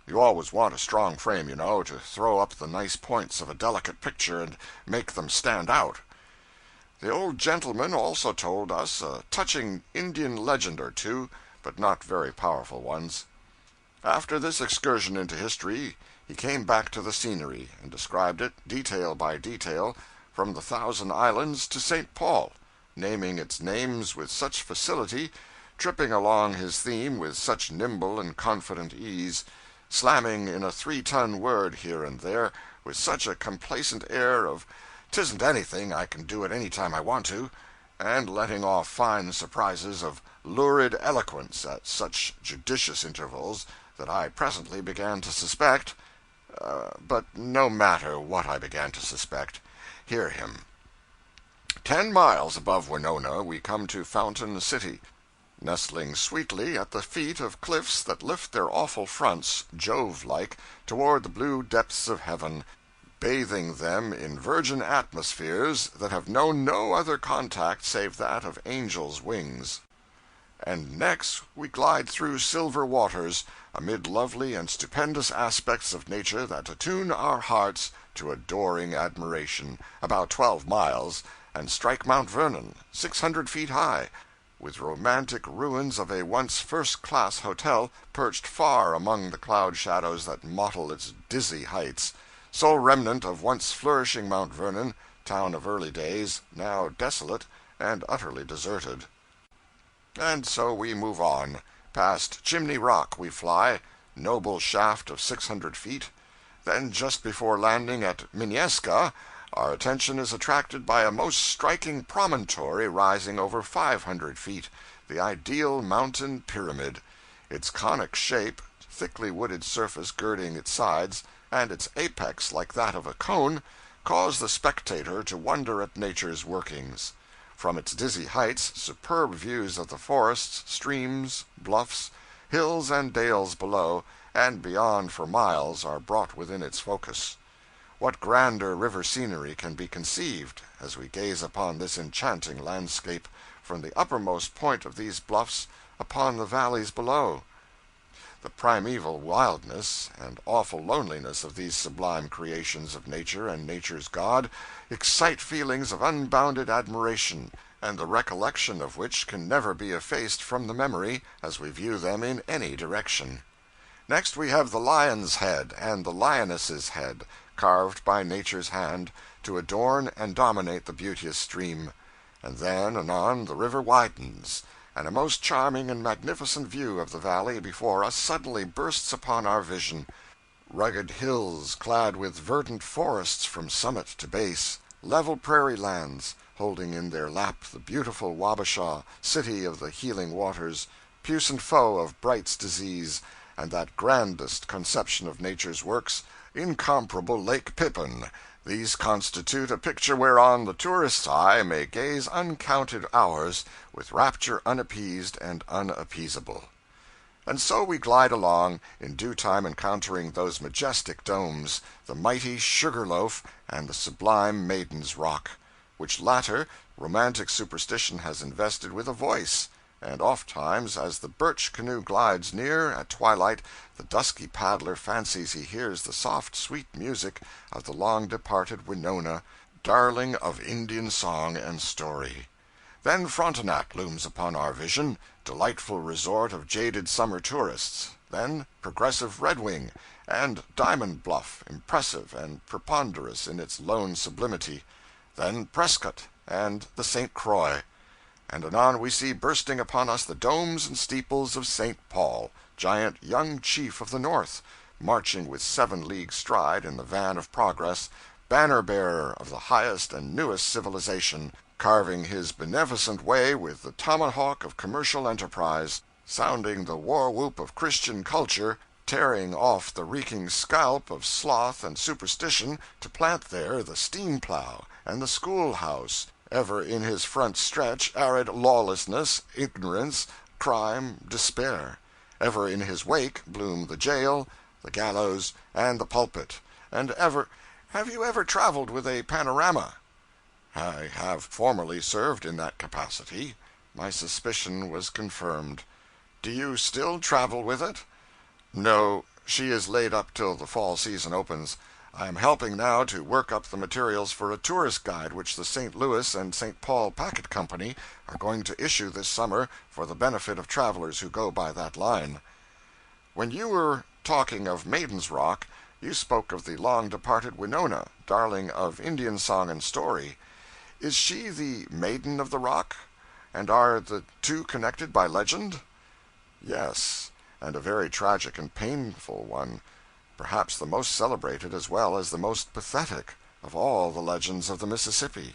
You always want a strong frame, you know, to throw up the nice points of a delicate picture and make them stand out." The old gentleman also told us a touching Indian legend or two, but not very powerful ones. After this excursion into history, he came back to the scenery, and described it, detail by detail, from the Thousand Islands to St. Paul, naming its names with such facility, tripping along his theme with such nimble and confident ease, slamming in a 3-ton word here and there with such a complacent air of "'tisn't anything, I can do it any time I want to," and letting off fine surprises of lurid eloquence at such judicious intervals that I presently began to suspect but no matter what I began to suspect. Hear him. 10 miles above Winona we come to Fountain City, nestling sweetly at the feet of cliffs that lift their awful fronts, Jove-like, toward the blue depths of heaven, bathing them in virgin atmospheres that have known no other contact save that of angels' wings. And next we glide through silver waters, amid lovely and stupendous aspects of nature that attune our hearts to adoring admiration, about 12 miles, and strike Mount Vernon, 600 feet high, with romantic ruins of a once first-class hotel perched far among the cloud shadows that mottle its dizzy heights, sole remnant of once flourishing Mount Vernon, town of early days, now desolate and utterly deserted. And so we move on. Past Chimney Rock we fly, noble shaft of 600 feet. Then, just before landing at Minneska, our attention is attracted by a most striking promontory rising over 500 feet, the ideal mountain pyramid. Its conic shape, thickly wooded surface girding its sides, and its apex like that of a cone, cause the spectator to wonder at nature's workings. From its dizzy heights, superb views of the forests, streams, bluffs, hills, and dales below and beyond for miles are brought within its focus. What grander river scenery can be conceived as we gaze upon this enchanting landscape from the uppermost point of these bluffs upon the valleys below? The primeval wildness and awful loneliness of these sublime creations of nature and nature's God excite feelings of unbounded admiration, and the recollection of which can never be effaced from the memory as we view them in any direction. Next we have the lion's head and the lioness's head, carved by nature's hand, to adorn and dominate the beauteous stream. And then, anon, the river widens, and a most charming and magnificent view of the valley before us suddenly bursts upon our vision. Rugged hills clad with verdant forests from summit to base, level prairie lands, holding in their lap the beautiful Wabasha, city of the healing waters, puissant foe of Bright's disease, and that grandest conception of nature's works, incomparable Lake Pippin. These constitute a picture whereon the tourist's eye may gaze uncounted hours with rapture unappeased and unappeasable. And so we glide along, in due time encountering those majestic domes, the mighty Sugarloaf and the sublime Maiden's Rock, which latter romantic superstition has invested with a voice, and ofttimes as the birch canoe glides near at twilight the dusky paddler fancies he hears the soft sweet music of the long-departed Winona, darling of Indian song and story. Then Frontenac looms upon our vision, delightful resort of jaded summer tourists. Then progressive Red Wing, and Diamond Bluff, impressive and preponderous in its lone sublimity. Then Prescott and the St. Croix. And anon we see bursting upon us the domes and steeples of St. Paul, giant young chief of the North, marching with 7-league stride in the van of progress, banner-bearer of the highest and newest civilization, carving his beneficent way with the tomahawk of commercial enterprise, sounding the war-whoop of Christian culture, tearing off the reeking scalp of sloth and superstition to plant there the steam-plow and the schoolhouse, ever in his front stretch arid lawlessness, ignorance, crime, despair. Ever in his wake bloom the jail, the gallows, and the pulpit. And ever— Have you ever traveled with a panorama? I have formerly served in that capacity. My suspicion was confirmed. Do you still travel with it? No, she is laid up till the fall season opens. I am helping now to work up the materials for a tourist guide which the St. Louis and St. Paul Packet Company are going to issue this summer for the benefit of travelers who go by that line. When you were talking of Maiden's Rock, you spoke of the long-departed Winona, darling of Indian song and story. Is she the Maiden of the Rock? And are the two connected by legend? Yes, and a very tragic and painful one, perhaps the most celebrated as well as the most pathetic of all the legends of the Mississippi.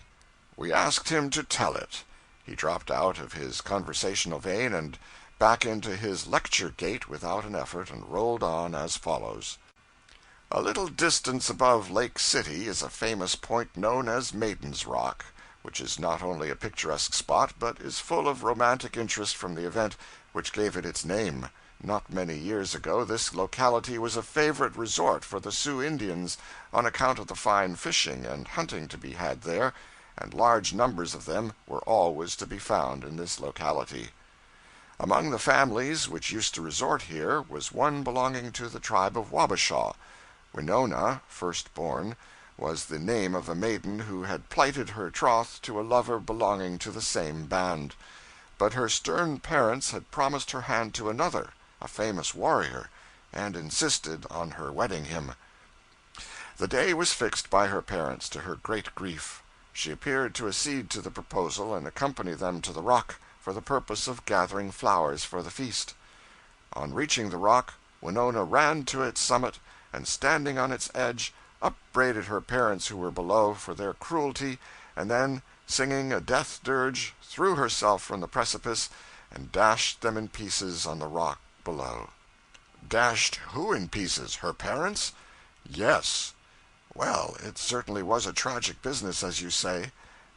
We asked him to tell it. He dropped out of his conversational vein and back into his lecture gait without an effort, and rolled on as follows. A little distance above Lake City is a famous point known as Maiden's Rock, which is not only a picturesque spot, but is full of romantic interest from the event which gave it its name. Not many years ago this locality was a favorite resort for the Sioux Indians on account of the fine fishing and hunting to be had there, and large numbers of them were always to be found in this locality. Among the families which used to resort here was one belonging to the tribe of Wabasha. Winona, firstborn, was the name of a maiden who had plighted her troth to a lover belonging to the same band. But her stern parents had promised her hand to another, a famous warrior, and insisted on her wedding him. The day was fixed by her parents, to her great grief. She appeared to accede to the proposal and accompany them to the rock, for the purpose of gathering flowers for the feast. On reaching the rock, Winona ran to its summit, and standing on its edge, upbraided her parents who were below for their cruelty, and then, singing a death dirge, threw herself from the precipice and dashed them in pieces on the rock below. Dashed who in pieces? Her parents? Yes. Well, it certainly was a tragic business, as you say,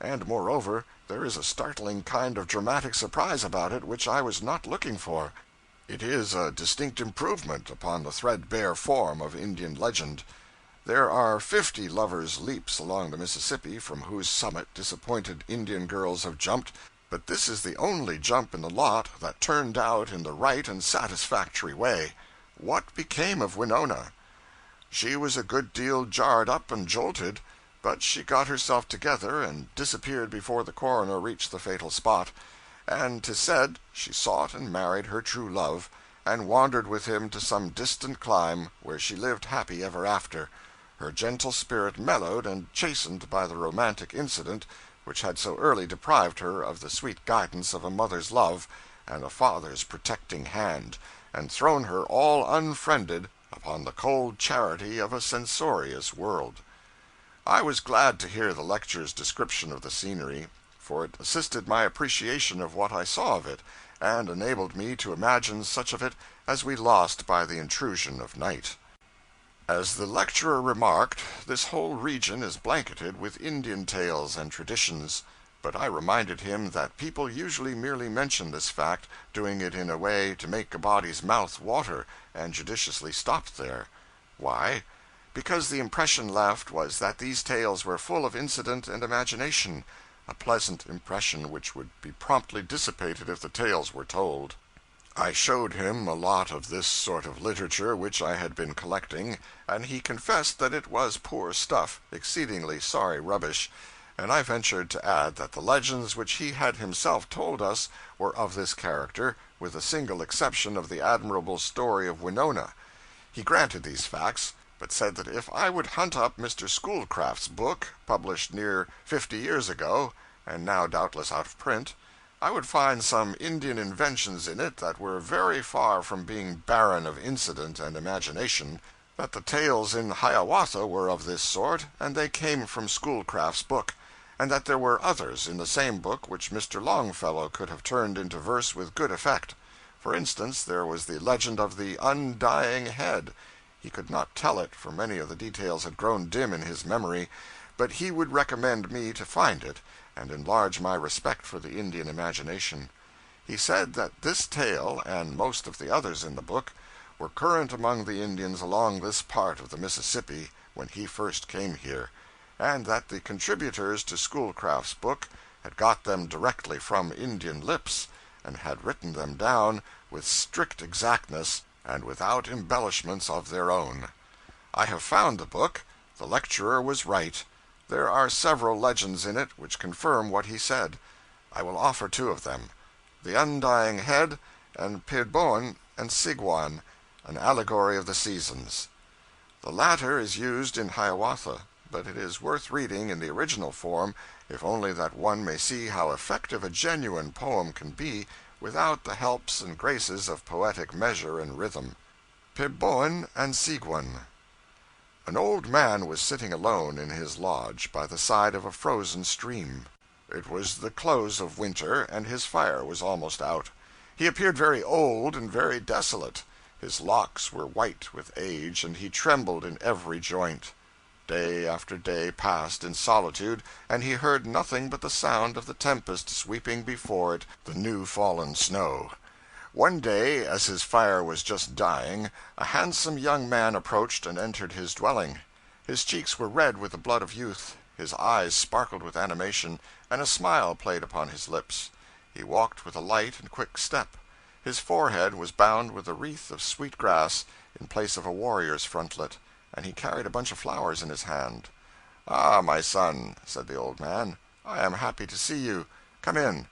and moreover, there is a startling kind of dramatic surprise about it which I was not looking for. It is a distinct improvement upon the threadbare form of Indian legend. There are 50 lovers' leaps along the Mississippi from whose summit disappointed Indian girls have jumped, but this is the only jump in the lot that turned out in the right and satisfactory way. What became of Winona? She was a good deal jarred up and jolted, but she got herself together and disappeared before the coroner reached the fatal spot, and 'tis said she sought and married her true love, and wandered with him to some distant clime, where she lived happy ever after, her gentle spirit mellowed and chastened by the romantic incident which had so early deprived her of the sweet guidance of a mother's love and a father's protecting hand, and thrown her all unfriended upon the cold charity of a censorious world. I was glad to hear the lecturer's description of the scenery, for it assisted my appreciation of what I saw of it, and enabled me to imagine such of it as we lost by the intrusion of night. As the lecturer remarked, this whole region is blanketed with Indian tales and traditions, but I reminded him that people usually merely mention this fact, doing it in a way to make a body's mouth water, and judiciously stopped there. Why? Because the impression left was that these tales were full of incident and imagination, a pleasant impression which would be promptly dissipated if the tales were told. I showed him a lot of this sort of literature which I had been collecting, and he confessed that it was poor stuff, exceedingly sorry rubbish, and I ventured to add that the legends which he had himself told us were of this character, with the single exception of the admirable story of Winona. He granted these facts, but said that if I would hunt up Mr. Schoolcraft's book, published near 50 years ago, and now doubtless out of print, I would find some Indian inventions in it that were very far from being barren of incident and imagination, that the tales in Hiawatha were of this sort, and they came from Schoolcraft's book, and that there were others in the same book which Mr. Longfellow could have turned into verse with good effect. For instance, there was the legend of the Undying Head. He could not tell it, for many of the details had grown dim in his memory, but he would recommend me to find it, and enlarge my respect for the Indian imagination. He said that this tale, and most of the others in the book, were current among the Indians along this part of the Mississippi when he first came here, and that the contributors to Schoolcraft's book had got them directly from Indian lips, and had written them down with strict exactness and without embellishments of their own. I have found the book. The lecturer was right. There are several legends in it which confirm what he said. I will offer two of them: the Undying Head, and Pidboan and Sigwan, an allegory of the seasons. The latter is used in Hiawatha, but it is worth reading in the original form, if only that one may see how effective a genuine poem can be without the helps and graces of poetic measure and rhythm. Peboan and Sigwan. An old man was sitting alone in his lodge by the side of a frozen stream. It was the close of winter, and his fire was almost out. He appeared very old and very desolate. His locks were white with age, and he trembled in every joint. Day after day passed in solitude, and he heard nothing but the sound of the tempest sweeping before it the new fallen snow. One day, as his fire was just dying, a handsome young man approached and entered his dwelling. His cheeks were red with the blood of youth, his eyes sparkled with animation, and a smile played upon his lips. He walked with a light and quick step. His forehead was bound with a wreath of sweet grass in place of a warrior's frontlet, and he carried a bunch of flowers in his hand. "Ah, my son," said the old man, "I am happy to see you. Come in.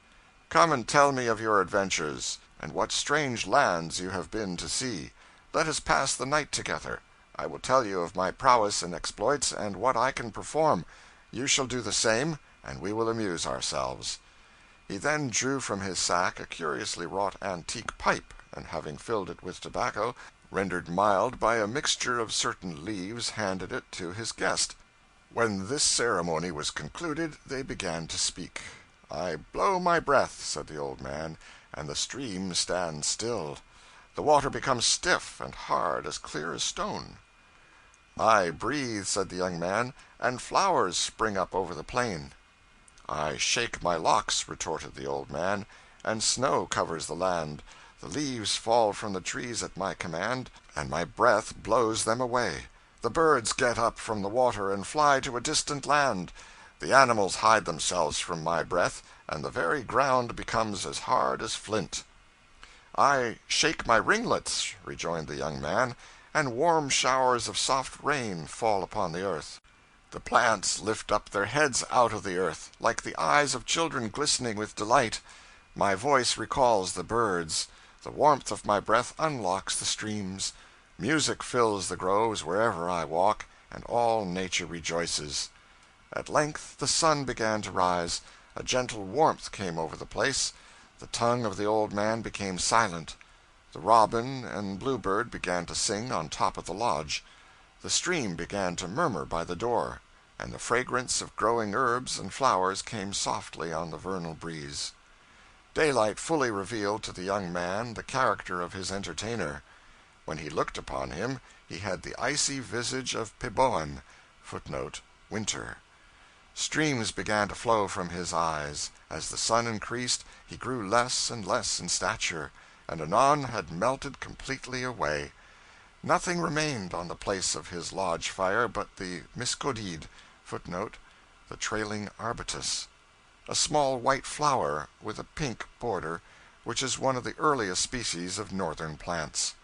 Come and tell me of your adventures, and what strange lands you have been to see. Let us pass the night together. I will tell you of my prowess and exploits, and what I can perform. You shall do the same, and we will amuse ourselves." He then drew from his sack a curiously wrought antique pipe, and having filled it with tobacco, rendered mild by a mixture of certain leaves, handed it to his guest. When this ceremony was concluded, they began to speak. "I blow my breath," said the old man, "and the stream stands still. The water becomes stiff and hard, as clear as stone." "I breathe," said the young man, "and flowers spring up over the plain." "I shake my locks," retorted the old man, "and snow covers the land. The leaves fall from the trees at my command, and my breath blows them away. The birds get up from the water and fly to a distant land. The animals hide themselves from my breath, and the very ground becomes as hard as flint." "I shake my ringlets," rejoined the young man, "and warm showers of soft rain fall upon the earth. The plants lift up their heads out of the earth, like the eyes of children glistening with delight. My voice recalls the birds. The warmth of my breath unlocks the streams. Music fills the groves wherever I walk, and all nature rejoices." At length the sun began to rise. A gentle warmth came over the place. The tongue of the old man became silent. The robin and bluebird began to sing on top of the lodge. The stream began to murmur by the door, and the fragrance of growing herbs and flowers came softly on the vernal breeze. Daylight fully revealed to the young man the character of his entertainer. When he looked upon him, he had the icy visage of Peboan, [Footnote: Winter. Streams began to flow from his eyes. As the sun increased, he grew less and less in stature, and anon had melted completely away. Nothing remained on the place of his lodge fire but the miskodid, [Footnote: The trailing arbutus. A small white flower with a pink border, which is one of the earliest species of northern plants.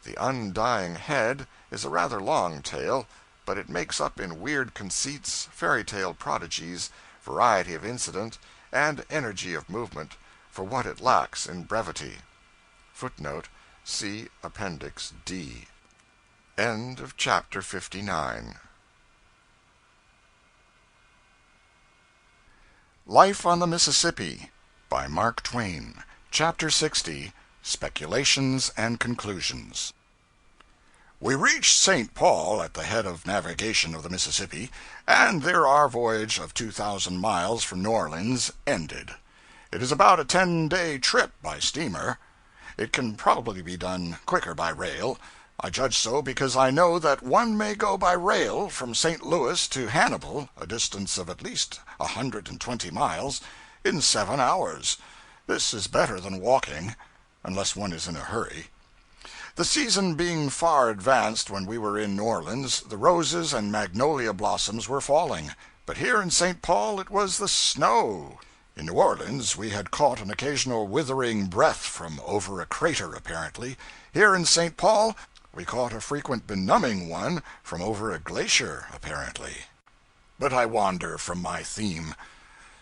The undying head is a rather long tale, but it makes up in weird conceits, fairy tale prodigies, variety of incident, and energy of movement, for what it lacks in brevity. [Footnote: See Appendix D.] End of chapter 59. Life on the Mississippi by Mark Twain. Chapter 60, Speculations and Conclusions. We reached St. Paul at the head of navigation of the Mississippi, and there our voyage of 2,000 miles from New Orleans ended. It is about a 10-day trip by steamer. It can probably be done quicker by rail. I judge so because I know that one may go by rail from St. Louis to Hannibal, a distance of at least 120 miles, in 7 hours. This is better than walking, unless one is in a hurry. The season being far advanced when we were in New Orleans, the roses and magnolia blossoms were falling, but here in St. Paul it was the snow. In New Orleans we had caught an occasional withering breath from over a crater, apparently. Here in St. Paul we caught a frequent benumbing one from over a glacier, apparently. But I wander from my theme.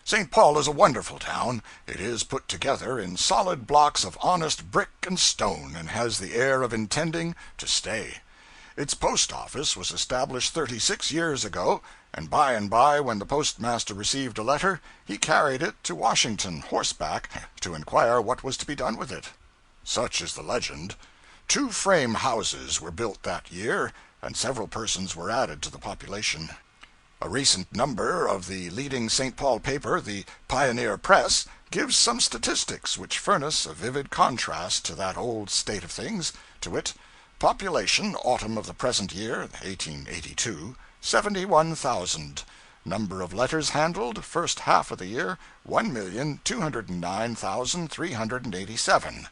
St. Paul is a wonderful town. It is put together in solid blocks of honest brick and stone, and has the air of intending to stay. Its post office was established 36 years ago, and by, when the postmaster received a letter, he carried it to Washington, horseback, to inquire what was to be done with it. Such is the legend. 2 frame houses were built that year, and several persons were added to the population. A recent number of the leading St. Paul paper, the Pioneer Press, gives some statistics which furnish a vivid contrast to that old state of things, to wit: population, autumn of the present year, 1882, 71,000. Number of letters handled, first half of the year, 1,209,387.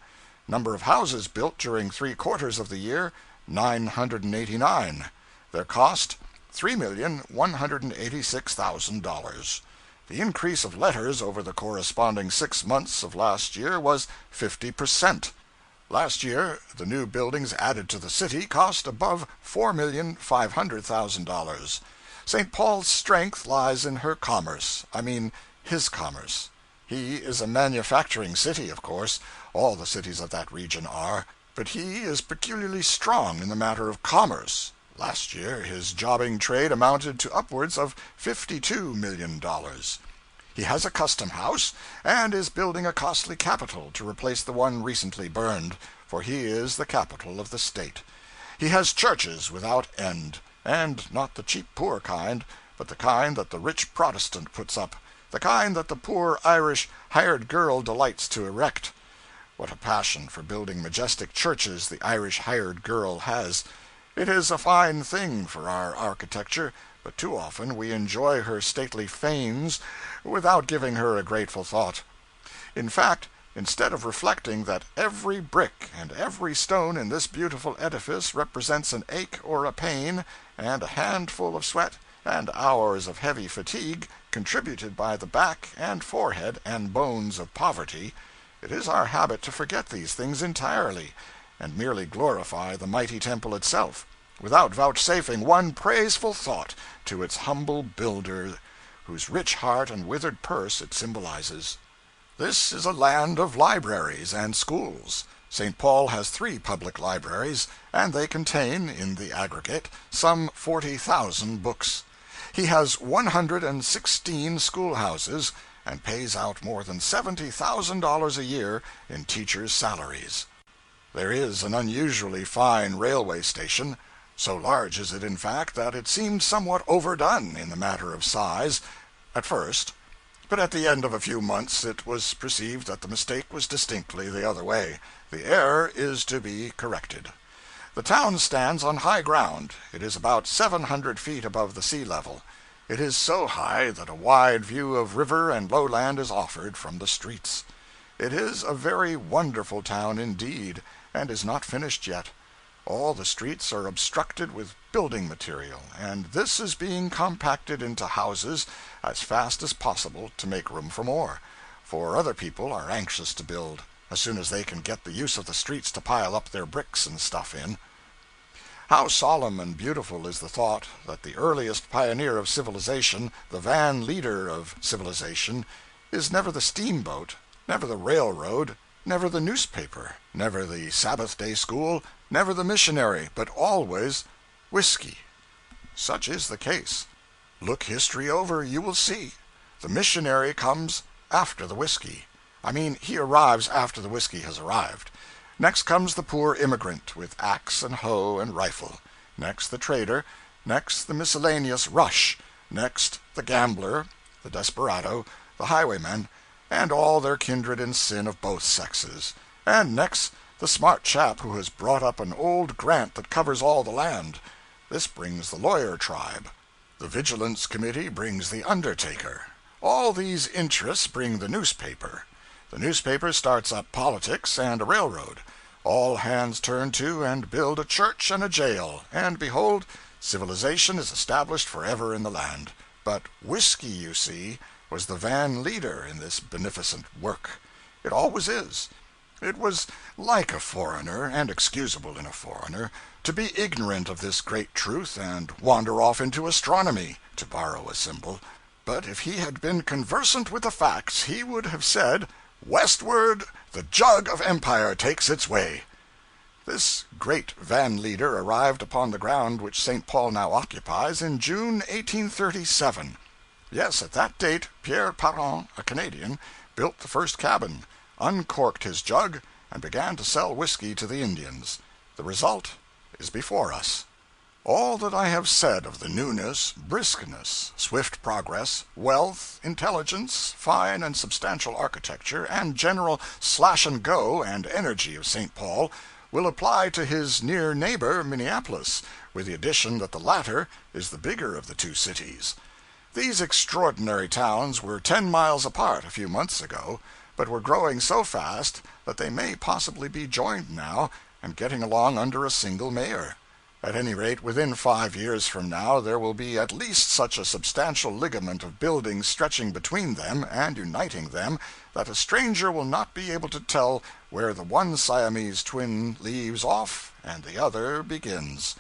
Number of houses built during 3/4 of the year, 989. Their cost, $3,186,000. The increase of letters over the corresponding 6 months of last year was 50%. Last year, the new buildings added to the city cost above $4,500,000. St. Paul's strength lies in her commerce. I mean, his commerce. He is a manufacturing city, of course. All the cities of that region are. But he is peculiarly strong in the matter of commerce. Last year his jobbing trade amounted to upwards of $52 million. He has a custom house, and is building a costly capitol to replace the one recently burned, for he is the capital of the state. He has churches without end, and not the cheap poor kind, but the kind that the rich Protestant puts up, the kind that the poor Irish hired girl delights to erect. What a passion for building majestic churches the Irish hired girl has! It is a fine thing for our architecture, but too often we enjoy her stately fanes without giving her a grateful thought. In fact, instead of reflecting that every brick and every stone in this beautiful edifice represents an ache or a pain, and a handful of sweat, and hours of heavy fatigue contributed by the back and forehead and bones of poverty, it is our habit to forget these things entirely, and merely glorify the mighty temple itself, without vouchsafing one praiseful thought to its humble builder, whose rich heart and withered purse it symbolizes. This is a land of libraries and schools. St. Paul has 3 public libraries, and they contain, in the aggregate, some 40,000 books. He has 116 schoolhouses, and pays out more than $70,000 a year in teachers' salaries. There is an unusually fine railway station. So large is it, in fact, that it seemed somewhat overdone in the matter of size, at first. But at the end of a few months it was perceived that the mistake was distinctly the other way. The error is to be corrected. The town stands on high ground. It is about 700 feet above the sea level. It is so high that a wide view of river and lowland is offered from the streets. It is a very wonderful town indeed, and is not finished yet. All the streets are obstructed with building material, and this is being compacted into houses as fast as possible to make room for more, for other people are anxious to build, as soon as they can get the use of the streets to pile up their bricks and stuff in. How solemn and beautiful is the thought that the earliest pioneer of civilization, the van leader of civilization, is never the steamboat, never the railroad, never the newspaper, never the Sabbath-day school, never the missionary, but always whiskey. Such is the case. Look history over, you will see. The missionary comes after the whiskey. I mean, he arrives after the whiskey has arrived. Next comes the poor immigrant, with axe and hoe and rifle. Next the trader. Next the miscellaneous rush. Next the gambler, the desperado, the highwayman, and all their kindred in sin of both sexes. And next the smart chap who has brought up an old grant that covers all the land. This brings the lawyer tribe. The vigilance committee brings the undertaker. All these interests bring the newspaper. The newspaper starts up politics and a railroad. All hands turn to and build a church and a jail, and behold, civilization is established forever in the land. But whiskey, you see, was the van leader in this beneficent work. It always is. It was like a foreigner, and excusable in a foreigner, to be ignorant of this great truth and wander off into astronomy, to borrow a symbol. but if he had been conversant with the facts, he would have said, "Westward the jug of empire takes its way." This great van leader arrived upon the ground which St. Paul now occupies in June 1837. Yes, at that date, Pierre Parent, a Canadian, built the first cabin, uncorked his jug, and began to sell whiskey to the Indians. The result is before us. All that I have said of the newness, briskness, swift progress, wealth, intelligence, fine and substantial architecture, and general slash-and-go and energy of St. Paul will apply to his near neighbor, Minneapolis, with the addition that the latter is the bigger of the two cities. These extraordinary towns were 10 miles apart a few months ago, but were growing so fast that they may possibly be joined now and getting along under a single mayor. At any rate, within 5 years from now there will be at least such a substantial ligament of buildings stretching between them and uniting them that a stranger will not be able to tell where the one Siamese twin leaves off and the other begins.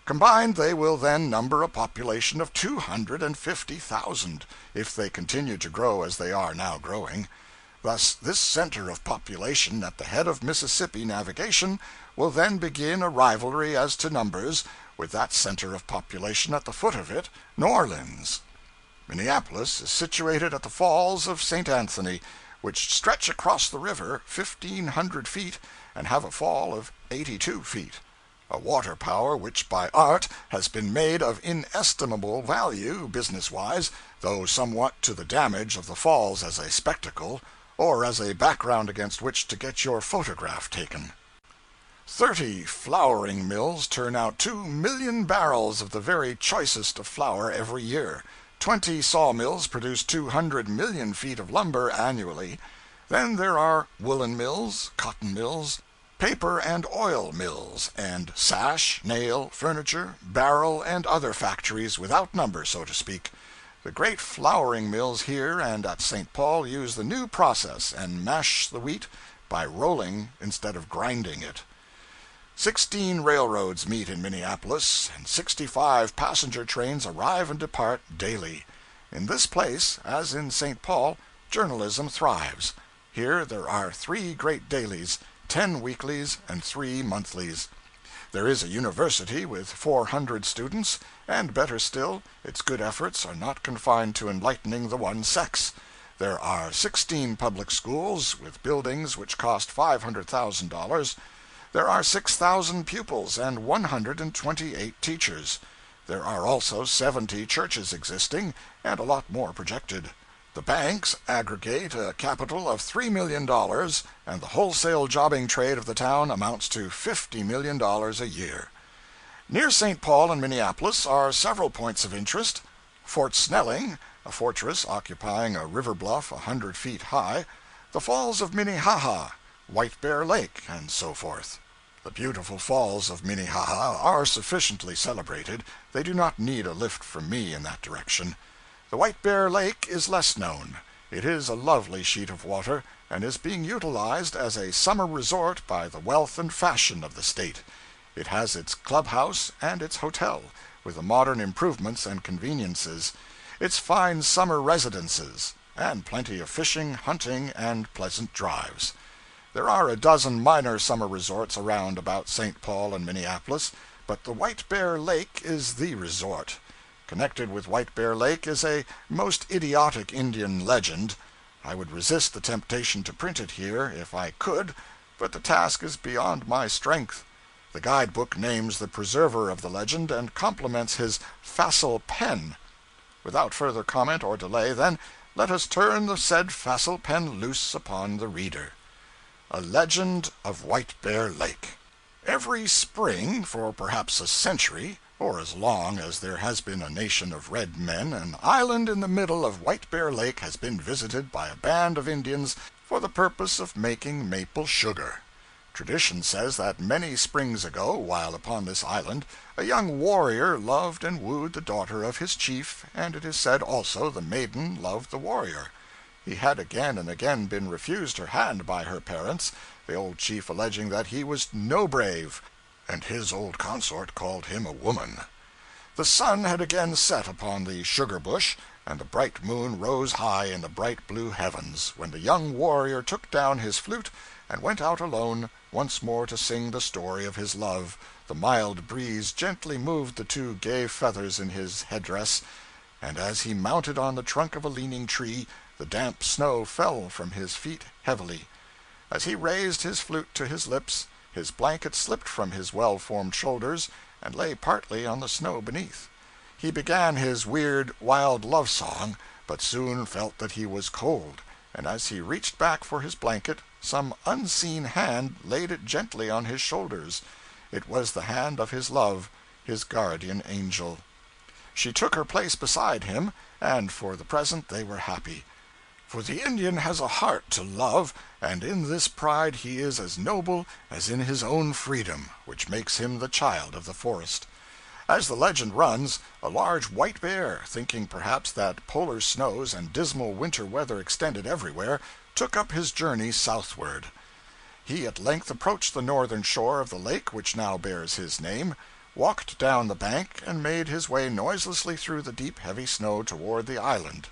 Combined, they will then number a population of 250,000, if they continue to grow as they are now growing. Thus, this center of population at the head of Mississippi navigation will then begin a rivalry as to numbers with that center of population at the foot of it, New Orleans. Minneapolis is situated at the Falls of St. Anthony, which stretch across the river 1,500 feet and have a fall of 82 feet. A water power which by art has been made of inestimable value, business-wise, though somewhat to the damage of the falls as a spectacle, or as a background against which to get your photograph taken. 30 flouring mills turn out 2,000,000 barrels of the very choicest of flour every year. 20 sawmills produce 200,000,000 feet of lumber annually. Then there are woolen mills, cotton mills, paper and oil mills, and sash, nail, furniture, barrel, and other factories without number, so to speak. The great flouring mills here and at St. Paul use the new process and mash the wheat by rolling instead of grinding it. 16 railroads meet in Minneapolis, and 65 passenger trains arrive and depart daily. In this place, as in St. Paul, journalism thrives. Here there are 3 great dailies, 10 weeklies, and 3 monthlies. There is a university with 400 students, and better still, its good efforts are not confined to enlightening the one sex. There are 16 public schools, with buildings which cost $500,000. There are 6,000 pupils and 128 teachers. There are also 70 churches existing, and a lot more projected. The banks aggregate a capital of $3 million, and the wholesale jobbing trade of the town amounts to $50 million a year. Near St. Paul and Minneapolis are several points of interest: Fort Snelling, a fortress occupying a river bluff 100 feet high; the Falls of Minnehaha, White Bear Lake, and so forth. The beautiful Falls of Minnehaha are sufficiently celebrated. They do not need a lift from me in that direction. The White Bear Lake is less known. It is a lovely sheet of water, and is being utilized as a summer resort by the wealth and fashion of the state. It has its clubhouse and its hotel, with the modern improvements and conveniences, its fine summer residences, and plenty of fishing, hunting, and pleasant drives. There are a dozen minor summer resorts around about St. Paul and Minneapolis, but the White Bear Lake is the resort. Connected with White Bear Lake is a most idiotic Indian legend. I would resist the temptation to print it here, if I could, but the task is beyond my strength. The guidebook names the preserver of the legend and compliments his facile pen. Without further comment or delay, then, let us turn the said facile pen loose upon the reader. A Legend of White Bear Lake. Every spring, for perhaps a century, or as long as there has been a nation of red men, an island in the middle of White Bear Lake has been visited by a band of Indians for the purpose of making maple sugar. Tradition says that many springs ago, while upon this island, a young warrior loved and wooed the daughter of his chief, and it is said also the maiden loved the warrior. He had again and again been refused her hand by her parents, the old chief alleging that he was no brave, and his old consort called him a woman. The sun had again set upon the sugar bush, and the bright moon rose high in the bright blue heavens, when the young warrior took down his flute and went out alone once more to sing the story of his love. The mild breeze gently moved the two gay feathers in his headdress, and as he mounted on the trunk of a leaning tree, the damp snow fell from his feet heavily. As he raised his flute to his lips, his blanket slipped from his well-formed shoulders and lay partly on the snow beneath. He began his weird, wild love song, but soon felt that he was cold, and as he reached back for his blanket, some unseen hand laid it gently on his shoulders. It was the hand of his love, his guardian angel. She took her place beside him, and for the present they were happy. For the Indian has a heart to love, and in this pride he is as noble as in his own freedom, which makes him the child of the forest. As the legend runs, a large white bear, thinking perhaps that polar snows and dismal winter weather extended everywhere, took up his journey southward. He at length approached the northern shore of the lake which now bears his name, walked down the bank, and made his way noiselessly through the deep heavy snow toward the island.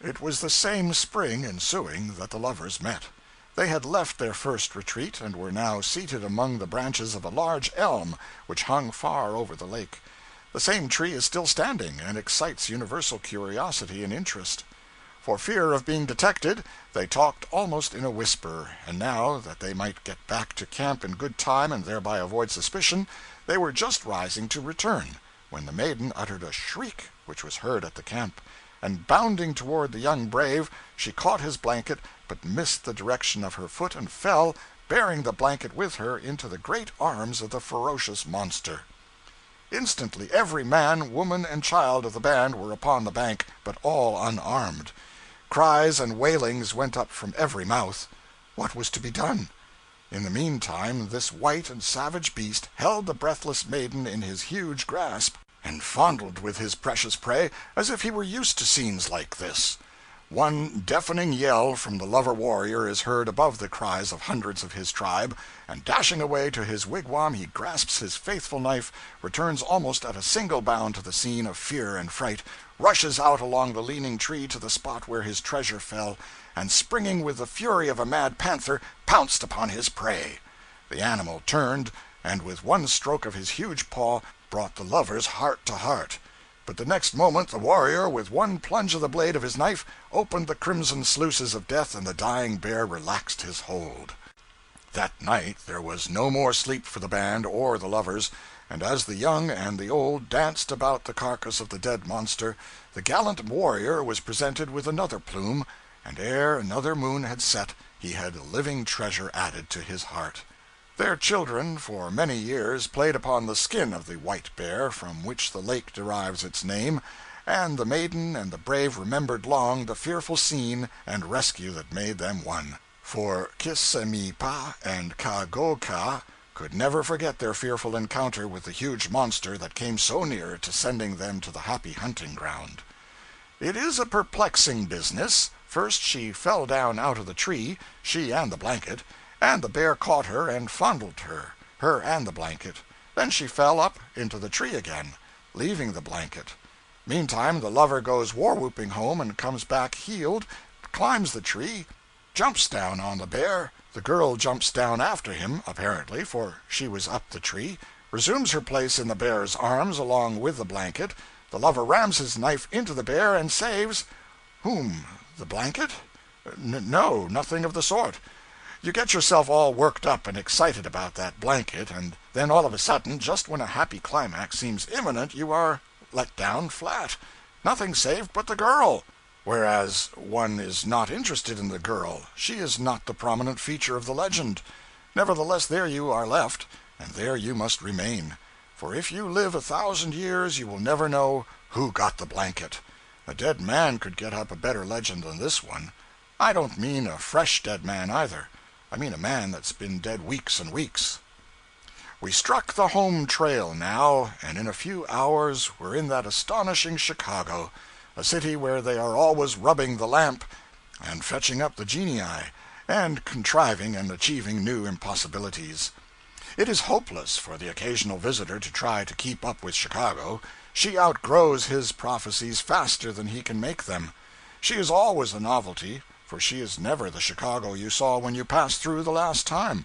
It was the same spring ensuing that the lovers met. They had left their first retreat, and were now seated among the branches of a large elm which hung far over the lake. The same tree is still standing, and excites universal curiosity and interest. For fear of being detected, they talked almost in a whisper, and now, that they might get back to camp in good time and thereby avoid suspicion, they were just rising to return, when the maiden uttered a shriek which was heard at the camp, and bounding toward the young brave, she caught his blanket, but missed the direction of her foot and fell, bearing the blanket with her, into the great arms of the ferocious monster. Instantly every man, woman, and child of the band were upon the bank, but all unarmed. Cries and wailings went up from every mouth. What was to be done? In the meantime, this white and savage beast held the breathless maiden in his huge grasp, and fondled with his precious prey as if he were used to scenes like this. One deafening yell from the lover warrior is heard above the cries of hundreds of his tribe, and dashing away to his wigwam, he grasps his faithful knife, returns almost at a single bound to the scene of fear and fright, rushes out along the leaning tree to the spot where his treasure fell, and springing with the fury of a mad panther, pounced upon his prey. The animal turned, and with one stroke of his huge paw brought the lovers heart to heart. But the next moment the warrior, with one plunge of the blade of his knife, opened the crimson sluices of death, and the dying bear relaxed his hold. That night there was no more sleep for the band or the lovers, and as the young and the old danced about the carcass of the dead monster, the gallant warrior was presented with another plume, and ere another moon had set, he had a living treasure added to his heart. Their children, for many years, played upon the skin of the white bear, from which the lake derives its name, and the maiden and the brave remembered long the fearful scene and rescue that made them one. For Kissemipa and Kagoka could never forget their fearful encounter with the huge monster that came so near to sending them to the happy hunting ground. It is a perplexing business. First she fell down out of the tree, she and the blanket, and the bear caught her and fondled her and the blanket. Then she fell up into the tree again, leaving the blanket. Meantime the lover goes war-whooping home and comes back healed, climbs the tree, jumps down on the bear. The girl jumps down after him, apparently, for she was up the tree, resumes her place in the bear's arms along with the blanket. The lover rams his knife into the bear and saves whom? The blanket? No, nothing of the sort. You get yourself all worked up and excited about that blanket, and then all of a sudden, just when a happy climax seems imminent, you are let down flat. Nothing saved but the girl. Whereas one is not interested in the girl. She is not the prominent feature of the legend. Nevertheless, there you are left, and there you must remain. For if you live 1,000 years, you will never know who got the blanket. A dead man could get up a better legend than this one. I don't mean a fresh dead man, either. I mean a man that's been dead weeks and weeks. We struck the home trail now, and in a few hours were in that astonishing Chicago, a city where they are always rubbing the lamp, and fetching up the genii, and contriving and achieving new impossibilities. It is hopeless for the occasional visitor to try to keep up with Chicago. She outgrows his prophecies faster than he can make them. She is always a novelty, for she is never the Chicago you saw when you passed through the last time.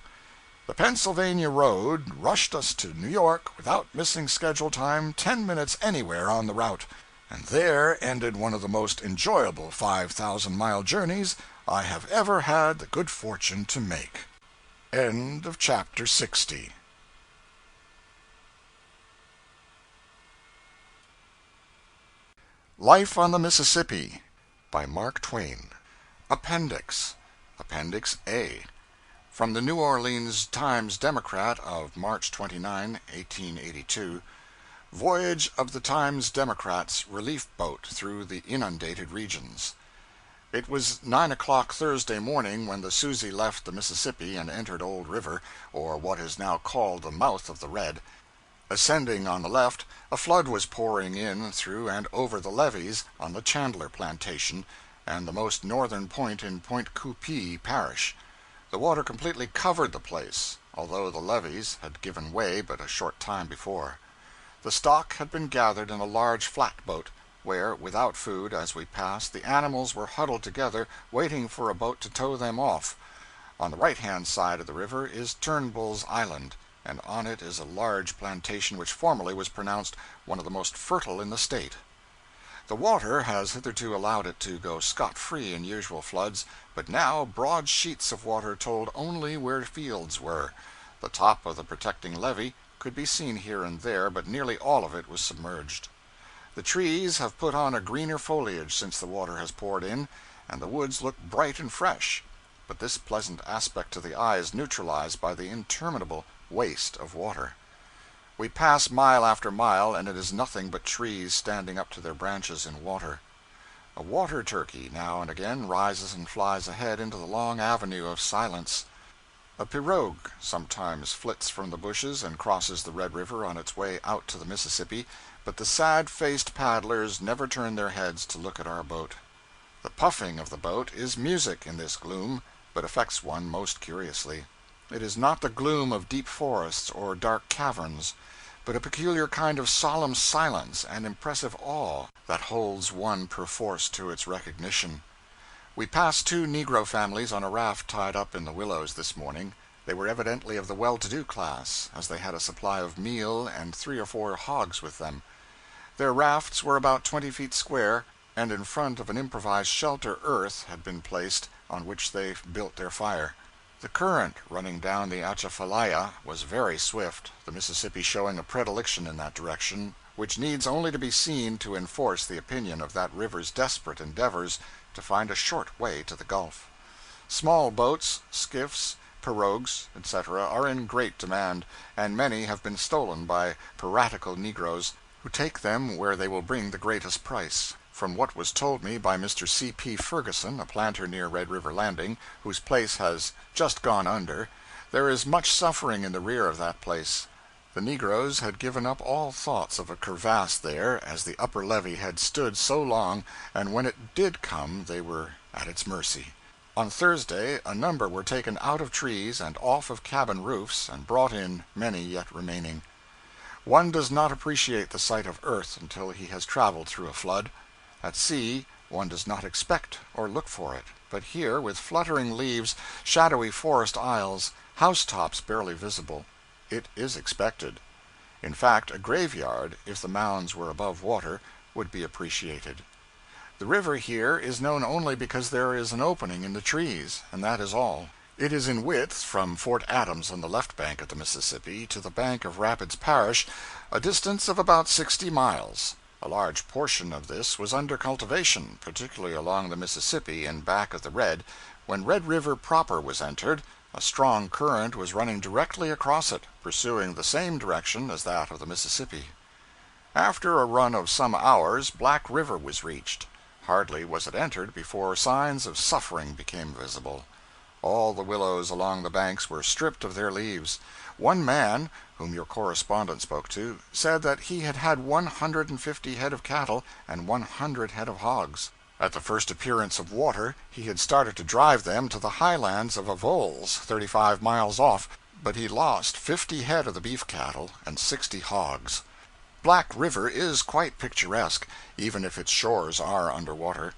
The Pennsylvania road rushed us to New York without missing schedule time 10 minutes anywhere on the route, and there ended one of the most enjoyable 5,000-mile journeys I have ever had the good fortune to make. End of chapter 60. Life on the Mississippi by Mark Twain. Appendix. Appendix A. From the New Orleans Times-Democrat of March 29, 1882. Voyage of the Times-Democrat's relief boat through the inundated regions. It was 9 o'clock Thursday morning when the Susie left the Mississippi and entered Old River, or what is now called the mouth of the Red. Ascending on the left, a flood was pouring in through and over the levees on the Chandler plantation, and the most northern point in Point Coupee parish. The water completely covered the place, although the levees had given way but a short time before. The stock had been gathered in a large flatboat, where, without food, as we passed, the animals were huddled together, waiting for a boat to tow them off. On the right-hand side of the river is Turnbull's Island, and on it is a large plantation which formerly was pronounced one of the most fertile in the state. The water has hitherto allowed it to go scot-free in usual floods, but now broad sheets of water told only where fields were. The top of the protecting levee could be seen here and there, but nearly all of it was submerged. The trees have put on a greener foliage since the water has poured in, and the woods look bright and fresh, but this pleasant aspect to the eye is neutralized by the interminable waste of water. We pass mile after mile, and it is nothing but trees standing up to their branches in water. A water turkey now and again rises and flies ahead into the long avenue of silence. A pirogue sometimes flits from the bushes and crosses the Red River on its way out to the Mississippi, but the sad-faced paddlers never turn their heads to look at our boat. The puffing of the boat is music in this gloom, but affects one most curiously. It is not the gloom of deep forests or dark caverns, but a peculiar kind of solemn silence and impressive awe that holds one perforce to its recognition. We passed 2 Negro families on a raft tied up in the willows this morning. They were evidently of the well-to-do class, as they had a supply of meal and 3 or 4 hogs with them. Their rafts were about 20 feet square, and in front of an improvised shelter earth had been placed on which they built their fire. The current running down the Atchafalaya was very swift, the Mississippi showing a predilection in that direction, which needs only to be seen to enforce the opinion of that river's desperate endeavors to find a short way to the Gulf. Small boats, skiffs, pirogues, etc., are in great demand, and many have been stolen by piratical negroes, who take them where they will bring the greatest price. From what was told me by Mr. C.P. Ferguson, a planter near Red River Landing, whose place has just gone under, there is much suffering in the rear of that place. The negroes had given up all thoughts of a crevasse there, as the upper levee had stood so long, and when it did come they were at its mercy. On Thursday a number were taken out of trees and off of cabin roofs, and brought in, many yet remaining. One does not appreciate the sight of earth until he has traveled through a flood. At sea one does not expect or look for it, but here, with fluttering leaves, shadowy forest aisles, housetops barely visible, it is expected. In fact, a graveyard, if the mounds were above water, would be appreciated. The river here is known only because there is an opening in the trees, and that is all. It is in width from Fort Adams on the left bank of the Mississippi to the bank of Rapids Parish, a distance of about 60 miles. A large portion of this was under cultivation, particularly along the Mississippi and back of the Red. When Red River proper was entered, a strong current was running directly across it, pursuing the same direction as that of the Mississippi. After a run of some hours, Black River was reached. Hardly was it entered before signs of suffering became visible. All the willows along the banks were stripped of their leaves. One man, whom your correspondent spoke to, said that he had had 150 head of cattle and 100 head of hogs. At the first appearance of water, he had started to drive them to the highlands of Avoyelles, 35 miles off, but he lost 50 head of the beef cattle and 60 hogs. Black River is quite picturesque, even if its shores are under water.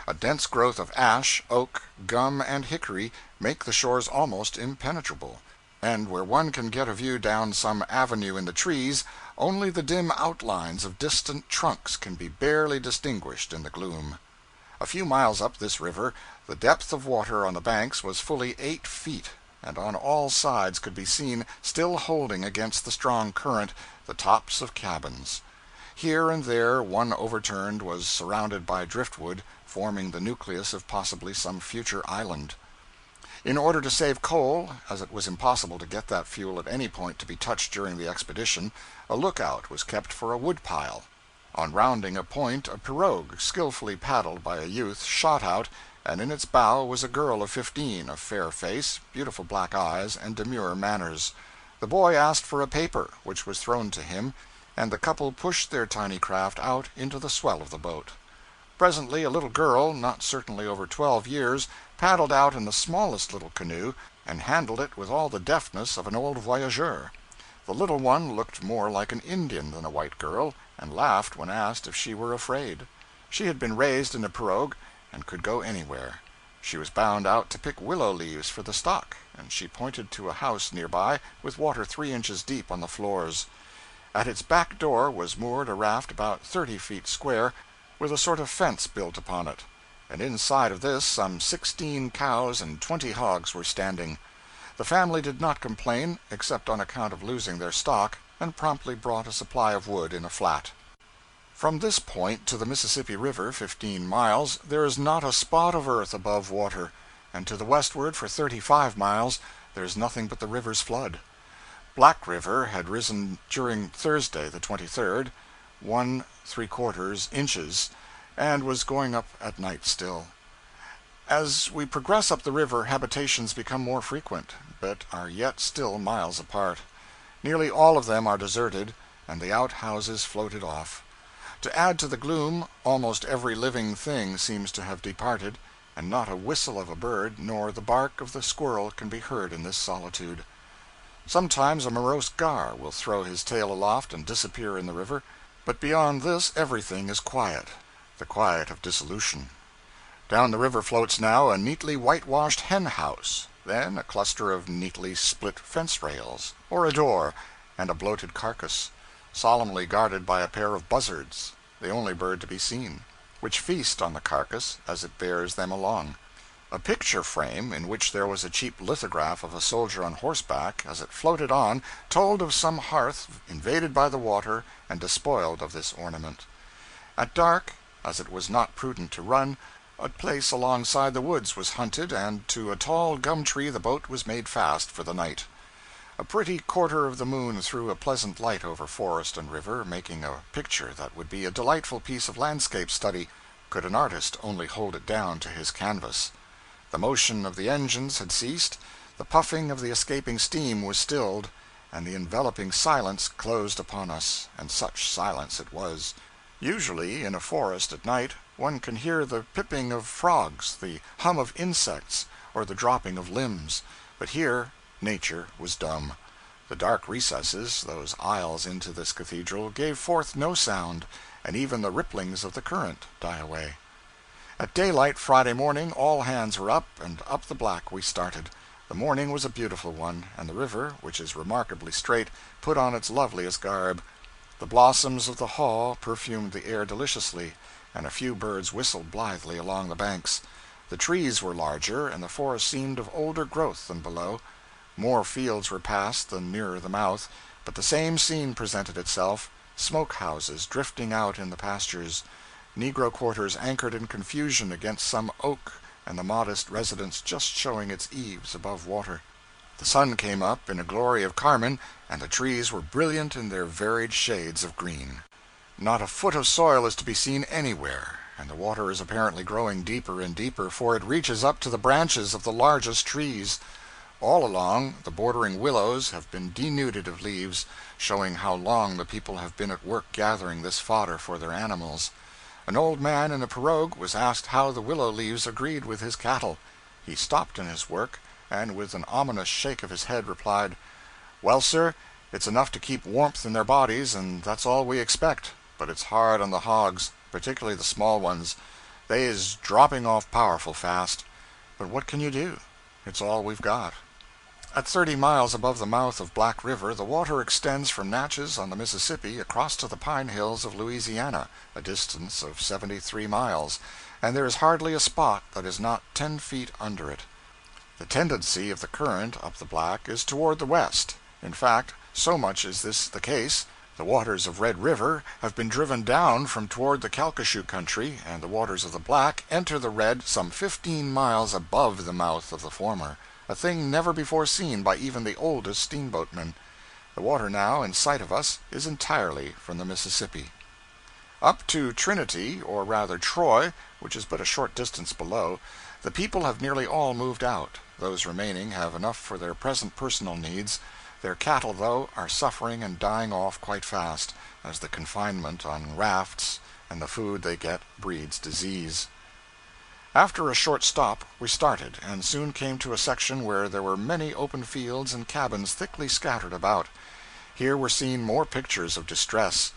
A dense growth of ash, oak, gum, and hickory make the shores almost impenetrable, and where one can get a view down some avenue in the trees, only the dim outlines of distant trunks can be barely distinguished in the gloom. A few miles up this river, the depth of water on the banks was fully 8 feet, and on all sides could be seen, still holding against the strong current, the tops of cabins. Here and there one overturned was surrounded by driftwood, forming the nucleus of possibly some future island. In order to save coal, as it was impossible to get that fuel at any point to be touched during the expedition, a lookout was kept for a wood pile. On rounding a point, a pirogue, skillfully paddled by a youth, shot out, and in its bow was a girl of 15, of fair face, beautiful black eyes, and demure manners. The boy asked for a paper, which was thrown to him, and the couple pushed their tiny craft out into the swell of the boat. Presently a little girl, not certainly over 12 years, paddled out in the smallest little canoe, and handled it with all the deftness of an old voyageur. The little one looked more like an Indian than a white girl, and laughed when asked if she were afraid. She had been raised in a pirogue, and could go anywhere. She was bound out to pick willow leaves for the stock, and she pointed to a house near by, with water 3 inches deep on the floors. At its back door was moored a raft about 30 feet square, with a sort of fence built upon it, and inside of this some 16 cows and 20 hogs were standing. The family did not complain, except on account of losing their stock, and promptly brought a supply of wood in a flat. From this point to the Mississippi River, 15 miles, there is not a spot of earth above water, and to the westward for 35 miles there is nothing but the river's flood. Black River had risen during Thursday, the 23rd, 1¾ inches, and was going up at night still. As we progress up the river, habitations become more frequent, but are yet still miles apart. Nearly all of them are deserted, and the outhouses floated off. To add to the gloom, almost every living thing seems to have departed, and not a whistle of a bird nor the bark of the squirrel can be heard in this solitude. Sometimes a morose gar will throw his tail aloft and disappear in the river, but beyond this everything is quiet, the quiet of dissolution. Down the river floats now a neatly whitewashed hen house, then a cluster of neatly split fence rails, or a door, and a bloated carcass, solemnly guarded by a pair of buzzards, the only bird to be seen, which feast on the carcass as it bears them along. A picture frame, in which there was a cheap lithograph of a soldier on horseback, as it floated on, told of some hearth invaded by the water and despoiled of this ornament. At dark, as it was not prudent to run, a place alongside the woods was hunted, and to a tall gum tree the boat was made fast for the night. A pretty quarter of the moon threw a pleasant light over forest and river, making a picture that would be a delightful piece of landscape study, could an artist only hold it down to his canvas. The motion of the engines had ceased, the puffing of the escaping steam was stilled, and the enveloping silence closed upon us, and such silence it was. Usually, in a forest at night, one can hear the pipping of frogs, the hum of insects, or the dropping of limbs, but here nature was dumb. The dark recesses, those aisles into this cathedral, gave forth no sound, and even the ripplings of the current die away. At daylight Friday morning all hands were up, and up the Black we started. The morning was a beautiful one, and the river, which is remarkably straight, put on its loveliest garb. The blossoms of the haw perfumed the air deliciously, and a few birds whistled blithely along the banks. The trees were larger, and the forest seemed of older growth than below. More fields were passed than nearer the mouth, but the same scene presented itself: smoke houses drifting out in the pastures, negro quarters anchored in confusion against some oak, and the modest residence just showing its eaves above water. The sun came up in a glory of carmine, and the trees were brilliant in their varied shades of green. Not a foot of soil is to be seen anywhere, and the water is apparently growing deeper and deeper, for it reaches up to the branches of the largest trees. All along, the bordering willows have been denuded of leaves, showing how long the people have been at work gathering this fodder for their animals. An old man in a pirogue was asked how the willow leaves agreed with his cattle. He stopped in his work, and with an ominous shake of his head replied, "Well, sir, It's enough to keep warmth in their bodies, and that's all we expect. But it's hard on the hogs, particularly the small ones. They is dropping off powerful fast. But what can you do? It's all we've got. At 30 miles above the mouth of Black River, the water extends from Natchez on the Mississippi across to the Pine Hills of Louisiana, a distance of 73 miles, and there is hardly a spot that is not 10 feet under it. The tendency of the current up the Black is toward the west. In fact, so much is this the case, the waters of Red River have been driven down from toward the Calcasieu country, and the waters of the Black enter the Red some 15 miles above the mouth of the former, a thing never before seen by even the oldest steamboatmen. The water now in sight of us is entirely from the Mississippi. Up to Trinity, or rather Troy, which is but a short distance below, the people have nearly all moved out. Those remaining have enough for their present personal needs. Their cattle, though, are suffering and dying off quite fast, as the confinement on rafts and the food they get breeds disease. After a short stop, we started, and soon came to a section where there were many open fields and cabins thickly scattered about. Here were seen more pictures of distress.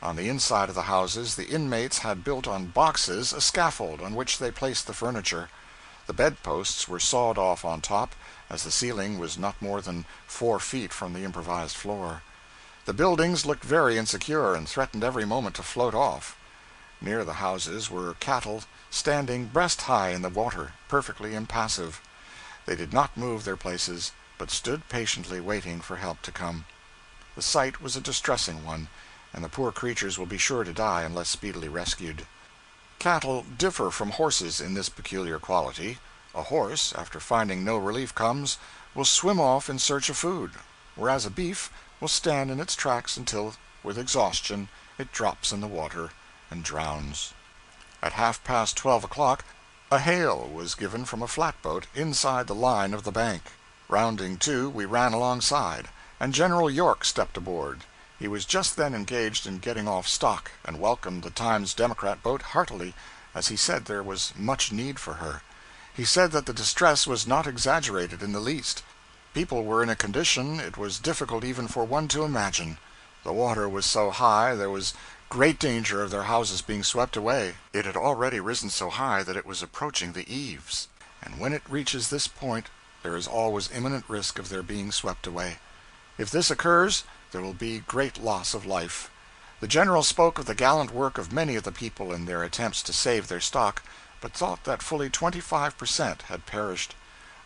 On the inside of the houses, the inmates had built on boxes a scaffold on which they placed the furniture. The bedposts were sawed off on top, as the ceiling was not more than 4 feet from the improvised floor. The buildings looked very insecure and threatened every moment to float off. Near the houses were cattle standing breast high in the water, perfectly impassive. They did not move their places, but stood patiently waiting for help to come. The sight was a distressing one, and the poor creatures will be sure to die unless speedily rescued. Cattle differ from horses in this peculiar quality. A horse, after finding no relief comes, will swim off in search of food, whereas a beef will stand in its tracks until, with exhaustion, it drops in the water and drowns. At 12:30 o'clock, a hail was given from a flatboat inside the line of the bank. Rounding to, we ran alongside, and General York stepped aboard. He was just then engaged in getting off stock, and welcomed the Times Democrat boat heartily, as he said there was much need for her. He said that the distress was not exaggerated in the least. People were in a condition it was difficult even for one to imagine. The water was so high there was great danger of their houses being swept away. It had already risen so high that it was approaching the eaves, and when it reaches this point there is always imminent risk of their being swept away. If this occurs, there will be great loss of life. The General spoke of the gallant work of many of the people in their attempts to save their stock, but thought that fully 25% had perished.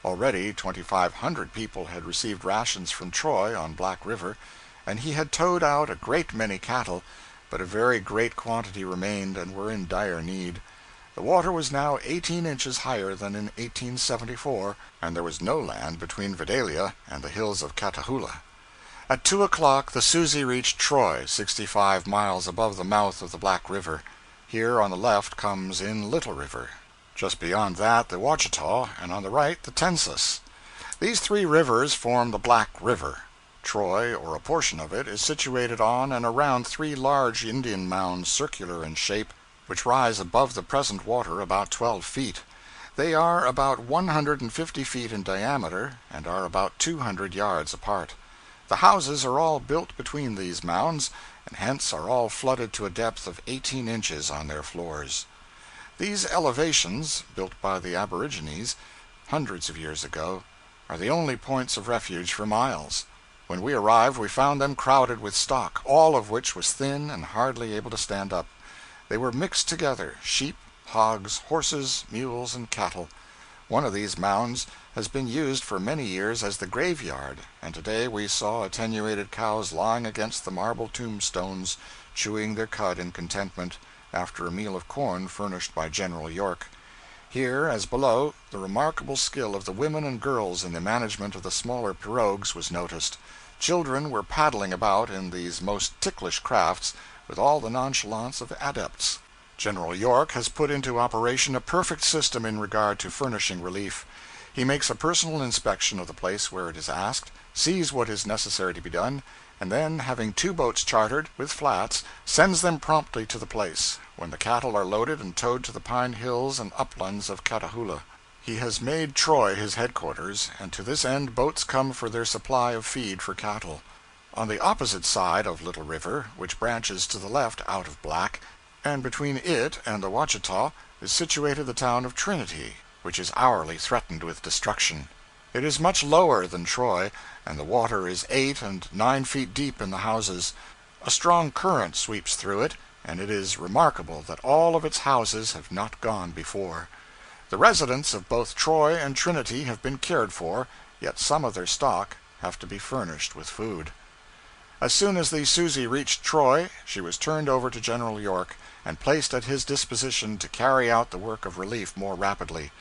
Already 2,500 people had received rations from Troy on Black River, and he had towed out a great many cattle, but a very great quantity remained and were in dire need. The water was now 18 inches higher than in 1874, and there was no land between Vidalia and the hills of Catahoula. At 2 o'clock the Susie reached Troy, 65 miles above the mouth of the Black River. Here on the left comes in Little River. Just beyond that the Ouachita, and on the right the Tensas. These 3 rivers form the Black River. Troy, or a portion of it, is situated on and around 3 large Indian mounds, circular in shape, which rise above the present water about 12 feet. They are about 150 feet in diameter, and are about 200 yards apart. The houses are all built between these mounds, and hence are all flooded to a depth of 18 inches on their floors. These elevations, built by the aborigines hundreds of years ago, are the only points of refuge for miles. When we arrived we found them crowded with stock, all of which was thin and hardly able to stand up. They were mixed together, sheep, hogs, horses, mules, and cattle. One of these mounds has been used for many years as the graveyard, and today we saw attenuated cows lying against the marble tombstones, chewing their cud in contentment, after a meal of corn furnished by General York. Here, as below, the remarkable skill of the women and girls in the management of the smaller pirogues was noticed. Children were paddling about in these most ticklish crafts with all the nonchalance of adepts. General York has put into operation a perfect system in regard to furnishing relief. He makes a personal inspection of the place where it is asked, sees what is necessary to be done, and then, having 2 boats chartered, with flats, sends them promptly to the place, when the cattle are loaded and towed to the pine hills and uplands of Catahoula. He has made Troy his headquarters, and to this end boats come for their supply of feed for cattle. On the opposite side of Little River, which branches to the left out of Black, and between it and the Ouachita, is situated the town of Trinity, which is hourly threatened with destruction. It is much lower than Troy, and the water is 8 and 9 feet deep in the houses. A strong current sweeps through it, and it is remarkable that all of its houses have not gone before. The residents of both Troy and Trinity have been cared for, yet some of their stock have to be furnished with food. As soon as the Susie reached Troy, she was turned over to General York, and placed at his disposition to carry out the work of relief more rapidly.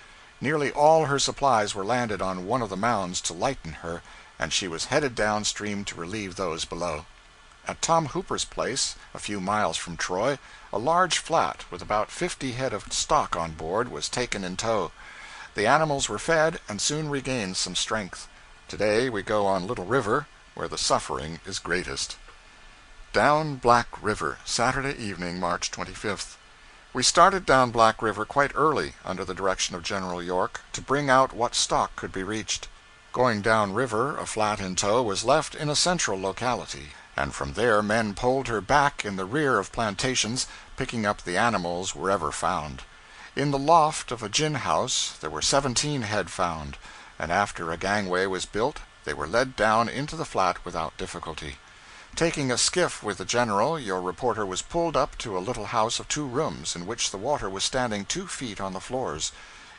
Nearly all her supplies were landed on one of the mounds to lighten her, and she was headed downstream to relieve those below. At Tom Hooper's place, a few miles from Troy, a large flat with about 50 head of stock on board was taken in tow. The animals were fed and soon regained some strength. Today we go on Little River, where the suffering is greatest. Down Black River, Saturday evening, March 25th. We started down Black River quite early, under the direction of General York, to bring out what stock could be reached. Going down river, a flat in tow was left in a central locality, and from there men poled her back in the rear of plantations, picking up the animals wherever found. In the loft of a gin house there were 17 head found, and after a gangway was built, they were led down into the flat without difficulty. Taking a skiff with the General, your reporter was pulled up to a little house of 2 rooms, in which the water was standing 2 feet on the floors.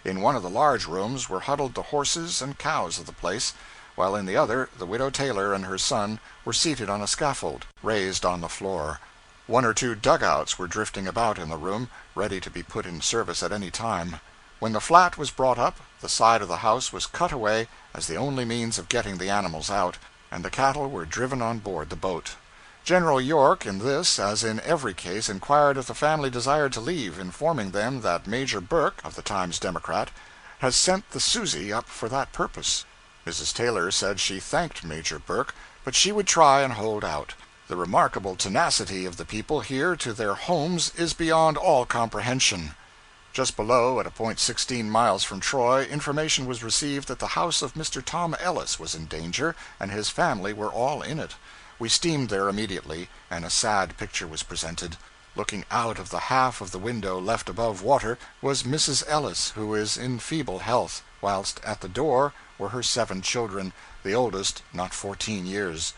In one of the large rooms were huddled the horses and cows of the place, while in the other the Widow Taylor and her son were seated on a scaffold, raised on the floor. 1 or 2 dugouts were drifting about in the room, ready to be put in service at any time. When the flat was brought up, the side of the house was cut away as the only means of getting the animals out, and the cattle were driven on board the boat. General York, in this as in every case, inquired if the family desired to leave, informing them that Major Burke, of the Times Democrat, has sent the Susie up for that purpose. Mrs. Taylor said she thanked Major Burke, but she would try and hold out. The remarkable tenacity of the people here to their homes is beyond all comprehension. Just below, at a point 16 miles from Troy, information was received that the house of Mr. Tom Ellis was in danger, and his family were all in it. We steamed there immediately, and a sad picture was presented. Looking out of the half of the window left above water was Mrs. Ellis, who is in feeble health, whilst at the door were her 7 children, the oldest not 14 years.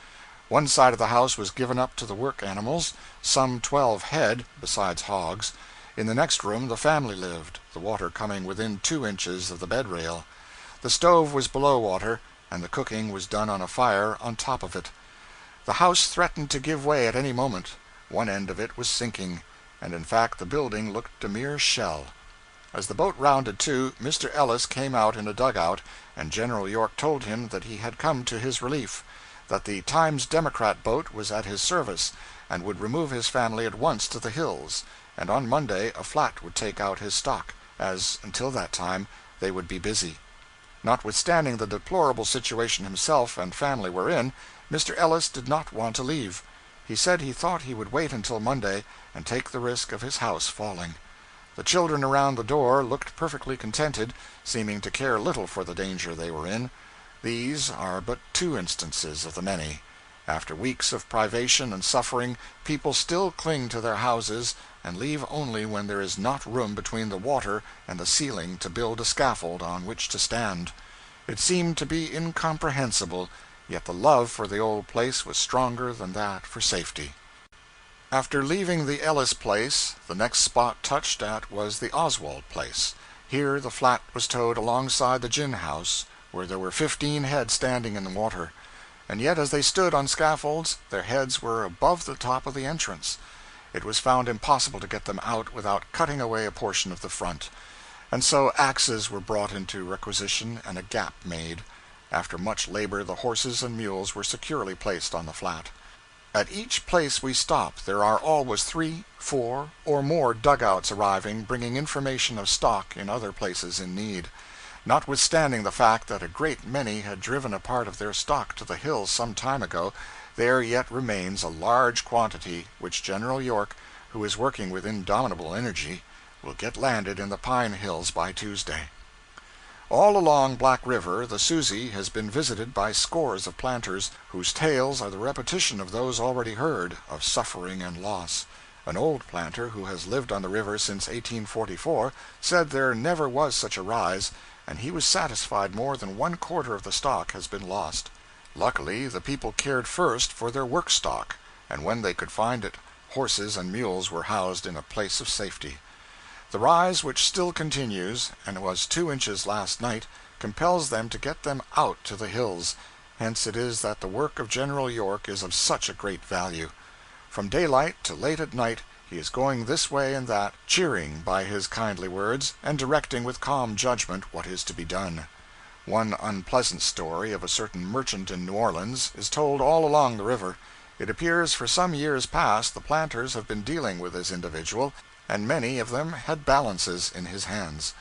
One side of the house was given up to the work animals, some 12 head, besides hogs. In the next room the family lived, the water coming within 2 inches of the bed rail. The stove was below water, and the cooking was done on a fire on top of it. The house threatened to give way at any moment. One end of it was sinking, and in fact the building looked a mere shell. As the boat rounded to, Mr. Ellis came out in a dugout, and General York told him that he had come to his relief, that the Times Democrat boat was at his service, and would remove his family at once to the hills, and on Monday a flat would take out his stock, as, until that time, they would be busy. Notwithstanding the deplorable situation himself and family were in, Mr. Ellis did not want to leave. He said he thought he would wait until Monday and take the risk of his house falling. The children around the door looked perfectly contented, seeming to care little for the danger they were in. These are but 2 instances of the many. After weeks of privation and suffering, people still cling to their houses, and leave only when there is not room between the water and the ceiling to build a scaffold on which to stand. It seemed to be incomprehensible, yet the love for the old place was stronger than that for safety. After leaving the Ellis place, the next spot touched at was the Oswald place. Here the flat was towed alongside the gin house, where there were 15 head standing in the water. And yet as they stood on scaffolds, their heads were above the top of the entrance. It was found impossible to get them out without cutting away a portion of the front. And so axes were brought into requisition and a gap made. After much labor the horses and mules were securely placed on the flat. At each place we stop there are always 3, 4, or more dugouts arriving, bringing information of stock in other places in need. Notwithstanding the fact that a great many had driven a part of their stock to the hills some time ago, there yet remains a large quantity which General York, who is working with indomitable energy, will get landed in the Pine Hills by Tuesday. All along Black River the Susie has been visited by scores of planters, whose tales are the repetition of those already heard, of suffering and loss. An old planter who has lived on the river since 1844 said there never was such a rise, and he was satisfied more than one quarter of the stock has been lost. Luckily, the people cared first for their work stock, and when they could find it, horses and mules were housed in a place of safety. The rise, which still continues, and was 2 inches last night, compels them to get them out to the hills. Hence it is that the work of General York is of such a great value. From daylight to late at night he is going this way and that, cheering by his kindly words, and directing with calm judgment what is to be done. One unpleasant story of a certain merchant in New Orleans is told all along the river. It appears for some years past the planters have been dealing with this individual, and many of them had balances in his hands.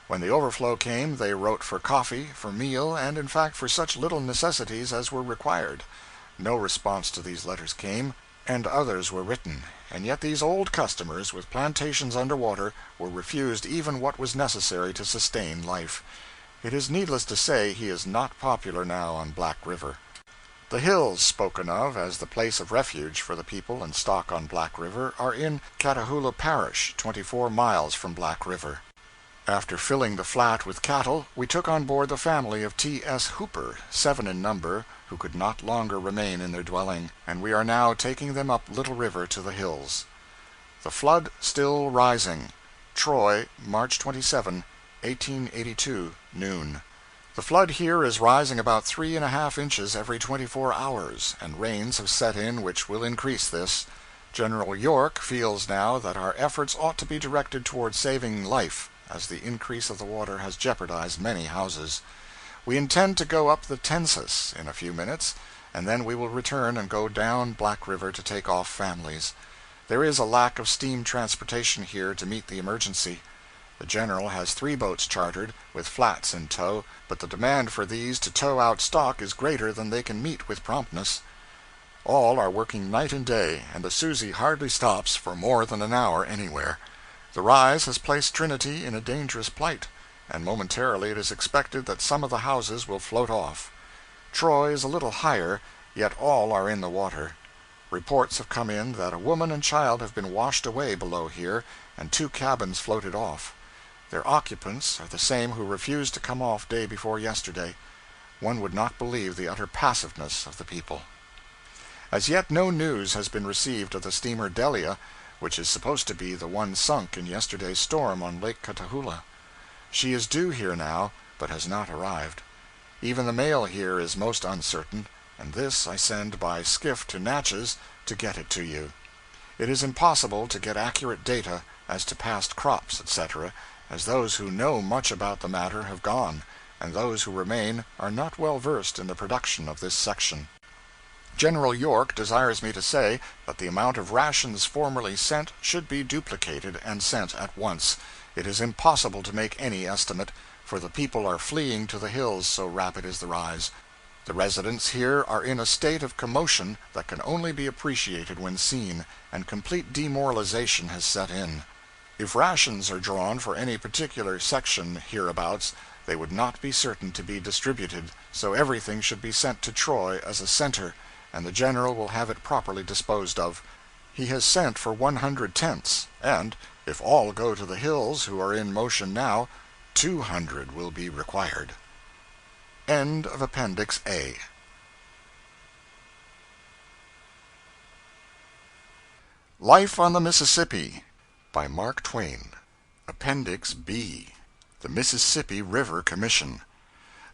When the overflow came, they wrote for coffee, for meal, and in fact for such little necessities as were required. No response to these letters came, and others were written, and yet these old customers, with plantations under water, were refused even what was necessary to sustain life. It is needless to say he is not popular now on Black River. The hills spoken of as the place of refuge for the people and stock on Black River are in Catahoula Parish, 24 miles from Black River. After filling the flat with cattle, we took on board the family of T.S. Hooper, 7 in number, who could not longer remain in their dwelling, and we are now taking them up Little River to the hills. The flood still rising. Troy, March 27, 1882, noon. The flood here is rising about 3½ inches every 24 hours, and rains have set in which will increase this. General York feels now that our efforts ought to be directed toward saving life, as the increase of the water has jeopardized many houses. We intend to go up the Tensas in a few minutes, and then we will return and go down Black River to take off families. There is a lack of steam transportation here to meet the emergency. The General has 3 boats chartered, with flats in tow, but the demand for these to tow out stock is greater than they can meet with promptness. All are working night and day, and the Susie hardly stops for more than an hour anywhere. The rise has placed Trinity in a dangerous plight, and momentarily it is expected that some of the houses will float off. Troy is a little higher, yet all are in the water. Reports have come in that a woman and child have been washed away below here, and 2 cabins floated off. Their occupants are the same who refused to come off day before yesterday. One would not believe the utter passiveness of the people. As yet no news has been received of the steamer Delia, which is supposed to be the one sunk in yesterday's storm on Lake Catahoula. She is due here now, but has not arrived. Even the mail here is most uncertain, and this I send by skiff to Natchez to get it to you. It is impossible to get accurate data as to past crops, etc., as those who know much about the matter have gone, and those who remain are not well versed in the production of this section. General York desires me to say that the amount of rations formerly sent should be duplicated and sent at once. It is impossible to make any estimate, for the people are fleeing to the hills, so rapid is the rise. The residents here are in a state of commotion that can only be appreciated when seen, and complete demoralization has set in. If rations are drawn for any particular section hereabouts, they would not be certain to be distributed, so everything should be sent to Troy as a center, and the General will have it properly disposed of. He has sent for 100 tents, and, if all go to the hills who are in motion now, 200 will be required. End of Appendix A. Life on the Mississippi by Mark Twain. Appendix B. The Mississippi River Commission.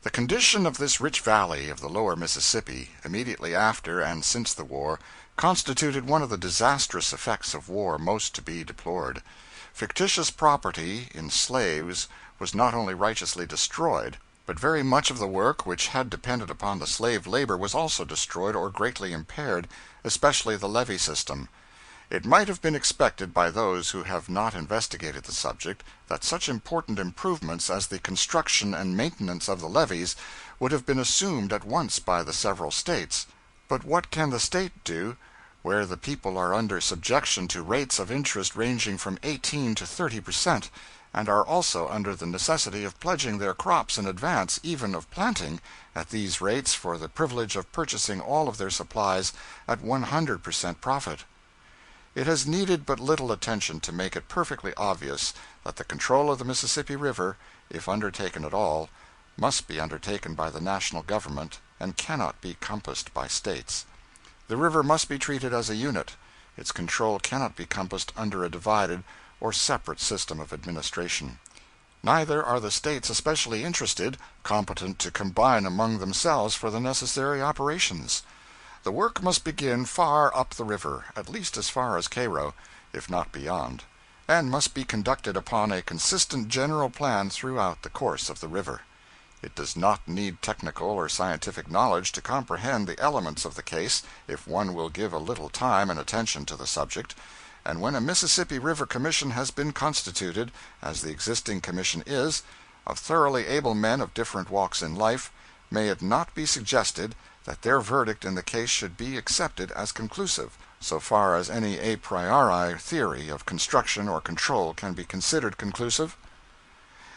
The condition of this rich valley of the lower Mississippi, immediately after and since the war, constituted one of the disastrous effects of war most to be deplored. Fictitious property in slaves was not only righteously destroyed, but very much of the work which had depended upon the slave labor was also destroyed or greatly impaired, especially the levee system. It might have been expected by those who have not investigated the subject that such important improvements as the construction and maintenance of the levees would have been assumed at once by the several States. But what can the State do where the people are under subjection to rates of interest ranging from 18 to 30%, and are also under the necessity of pledging their crops in advance even of planting, at these rates, for the privilege of purchasing all of their supplies at 100% profit. It has needed but little attention to make it perfectly obvious that the control of the Mississippi River, if undertaken at all, must be undertaken by the national government and cannot be compassed by states. The river must be treated as a unit. Its control cannot be compassed under a divided or separate system of administration. Neither are the states especially interested, competent to combine among themselves for the necessary operations. The work must begin far up the river, at least as far as Cairo, if not beyond, and must be conducted upon a consistent general plan throughout the course of the river. It does not need technical or scientific knowledge to comprehend the elements of the case if one will give a little time and attention to the subject, and when a Mississippi River Commission has been constituted, as the existing commission is, of thoroughly able men of different walks in life, may it not be suggested that their verdict in the case should be accepted as conclusive, so far as any a priori theory of construction or control can be considered conclusive?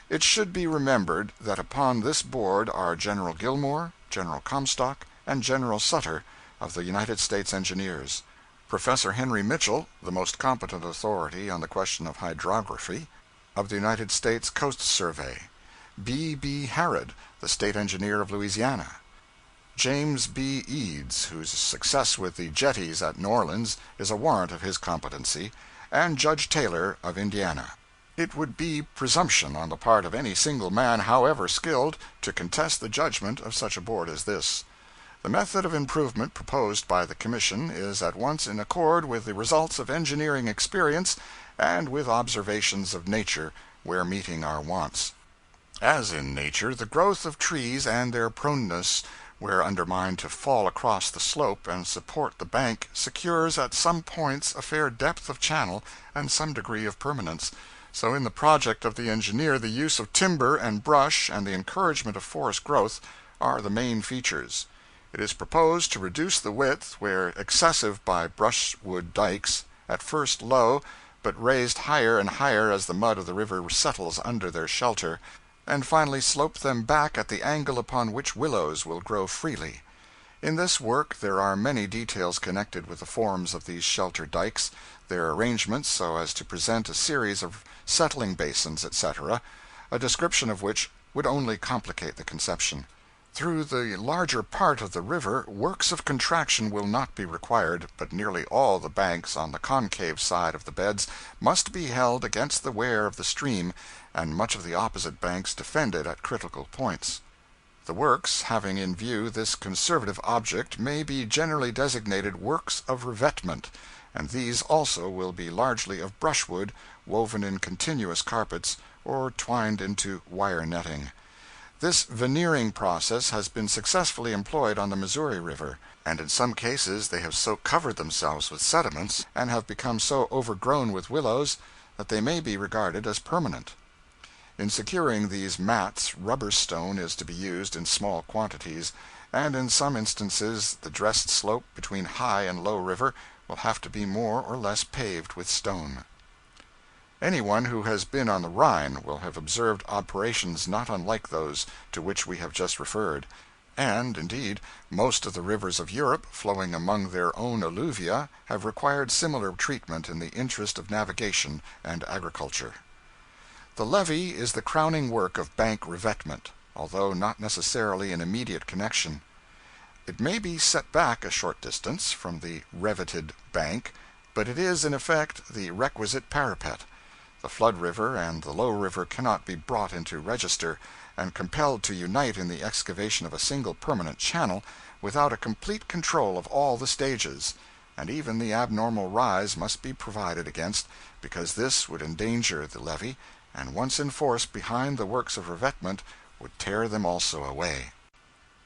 It should be remembered that upon this board are General Gilmore, General Comstock, and General Sutter of the United States Engineers, Professor Henry Mitchell, the most competent authority on the question of hydrography, of the United States Coast Survey; B. Harrod, the State Engineer of Louisiana; James B. Eads, whose success with the jetties at New Orleans is a warrant of his competency; and Judge Taylor of Indiana. It would be presumption on the part of any single man, however skilled, to contest the judgment of such a board as this. The method of improvement proposed by the Commission is at once in accord with the results of engineering experience and with observations of nature where meeting our wants. As in nature, the growth of trees and their proneness where undermined to fall across the slope and support the bank secures at some points a fair depth of channel and some degree of permanence, so in the project of the engineer the use of timber and brush and the encouragement of forest growth are the main features. It is proposed to reduce the width where excessive by brushwood dikes, at first low, but raised higher and higher as the mud of the river settles under their shelter, and finally slope them back at the angle upon which willows will grow freely. In this work there are many details connected with the forms of these shelter dikes, their arrangements so as to present a series of settling basins, etc., a description of which would only complicate the conception. Through the larger part of the river, works of contraction will not be required, but nearly all the banks on the concave side of the beds must be held against the wear of the stream, and much of the opposite banks defended at critical points. The works having in view this conservative object may be generally designated works of revetment, and these also will be largely of brushwood, woven in continuous carpets, or twined into wire netting. This veneering process has been successfully employed on the Missouri River, and in some cases they have so covered themselves with sediments, and have become so overgrown with willows, that they may be regarded as permanent. In securing these mats, rubber stone is to be used in small quantities, and in some instances the dressed slope between high and low river will have to be more or less paved with stone. Anyone who has been on the Rhine will have observed operations not unlike those to which we have just referred, and, indeed, most of the rivers of Europe, flowing among their own alluvia, have required similar treatment in the interest of navigation and agriculture. The levee is the crowning work of bank revetment, although not necessarily in immediate connection. It may be set back a short distance from the reveted bank, but it is in effect the requisite parapet. The flood river and the low river cannot be brought into register, and compelled to unite in the excavation of a single permanent channel, without a complete control of all the stages, and even the abnormal rise must be provided against, because this would endanger the levee, and once in force behind the works of revetment, would tear them also away.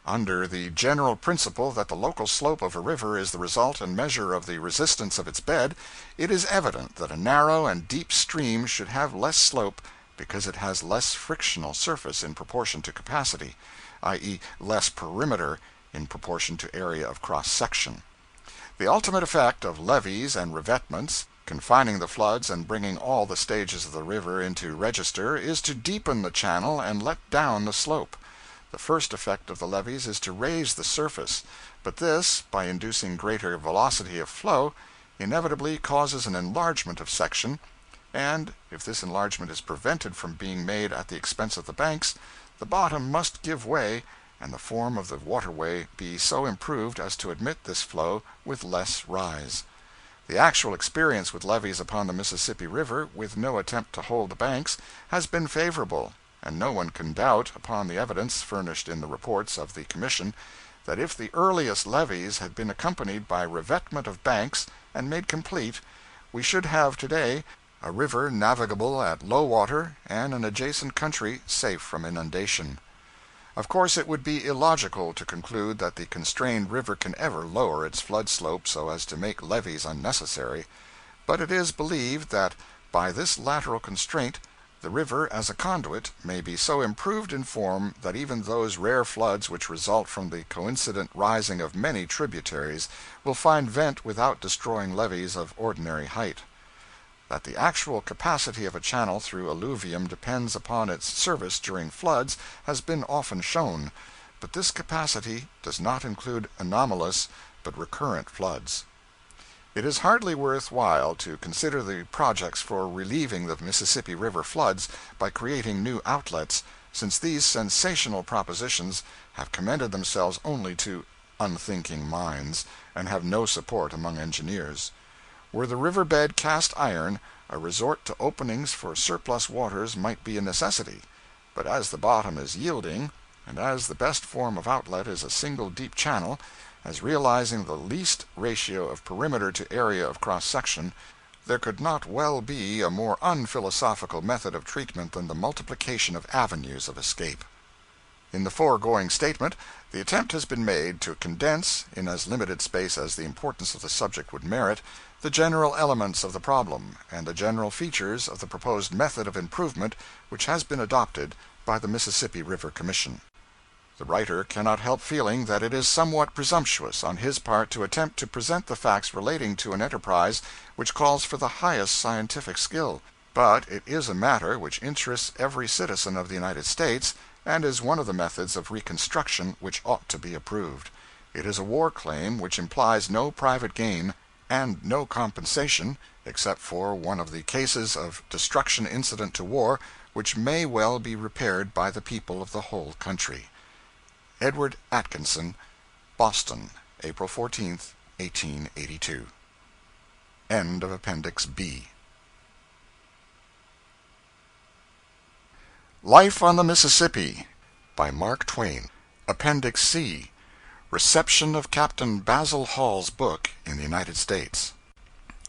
Under the general principle that the local slope of a river is the result and measure of the resistance of its bed, it is evident that a narrow and deep stream should have less slope because it has less frictional surface in proportion to capacity, i.e., less perimeter in proportion to area of cross-section. The ultimate effect of levees and revetments Confining the floods and bringing all the stages of the river into register is to deepen the channel and let down the slope. The first effect of the levees is to raise the surface, but this, by inducing greater velocity of flow, inevitably causes an enlargement of section, and, if this enlargement is prevented from being made at the expense of the banks, the bottom must give way and the form of the waterway be so improved as to admit this flow with less rise. The actual experience with levees upon the Mississippi River, with no attempt to hold the banks, has been favorable, and no one can doubt, upon the evidence furnished in the reports of the Commission, that if the earliest levees had been accompanied by revetment of banks and made complete, we should have today a river navigable at low water and an adjacent country safe from inundation. Of course, it would be illogical to conclude that the constrained river can ever lower its flood slope so as to make levees unnecessary, but it is believed that by this lateral constraint the river as a conduit may be so improved in form that even those rare floods which result from the coincident rising of many tributaries will find vent without destroying levees of ordinary height. That the actual capacity of a channel through alluvium depends upon its service during floods has been often shown, but this capacity does not include anomalous but recurrent floods. It is hardly worth while to consider the projects for relieving the Mississippi River floods by creating new outlets, since these sensational propositions have commended themselves only to unthinking minds, and have no support among engineers. Were the river bed cast iron, a resort to openings for surplus waters might be a necessity; but as the bottom is yielding, and as the best form of outlet is a single deep channel, as realizing the least ratio of perimeter to area of cross-section, there could not well be a more unphilosophical method of treatment than the multiplication of avenues of escape. In the foregoing statement, the attempt has been made to condense, in as limited space as the importance of the subject would merit, the general elements of the problem, and the general features of the proposed method of improvement which has been adopted by the Mississippi River Commission. The writer cannot help feeling that it is somewhat presumptuous on his part to attempt to present the facts relating to an enterprise which calls for the highest scientific skill, but it is a matter which interests every citizen of the United States, and is one of the methods of reconstruction which ought to be approved. It is a war claim which implies no private gain, and no compensation, except for one of the cases of destruction incident to war, which may well be repaired by the people of the whole country. Edward Atkinson, Boston, April 14, 1882. End of Appendix B. Life on the Mississippi, by Mark Twain. Appendix C. Reception of Captain Basil Hall's book in the United States.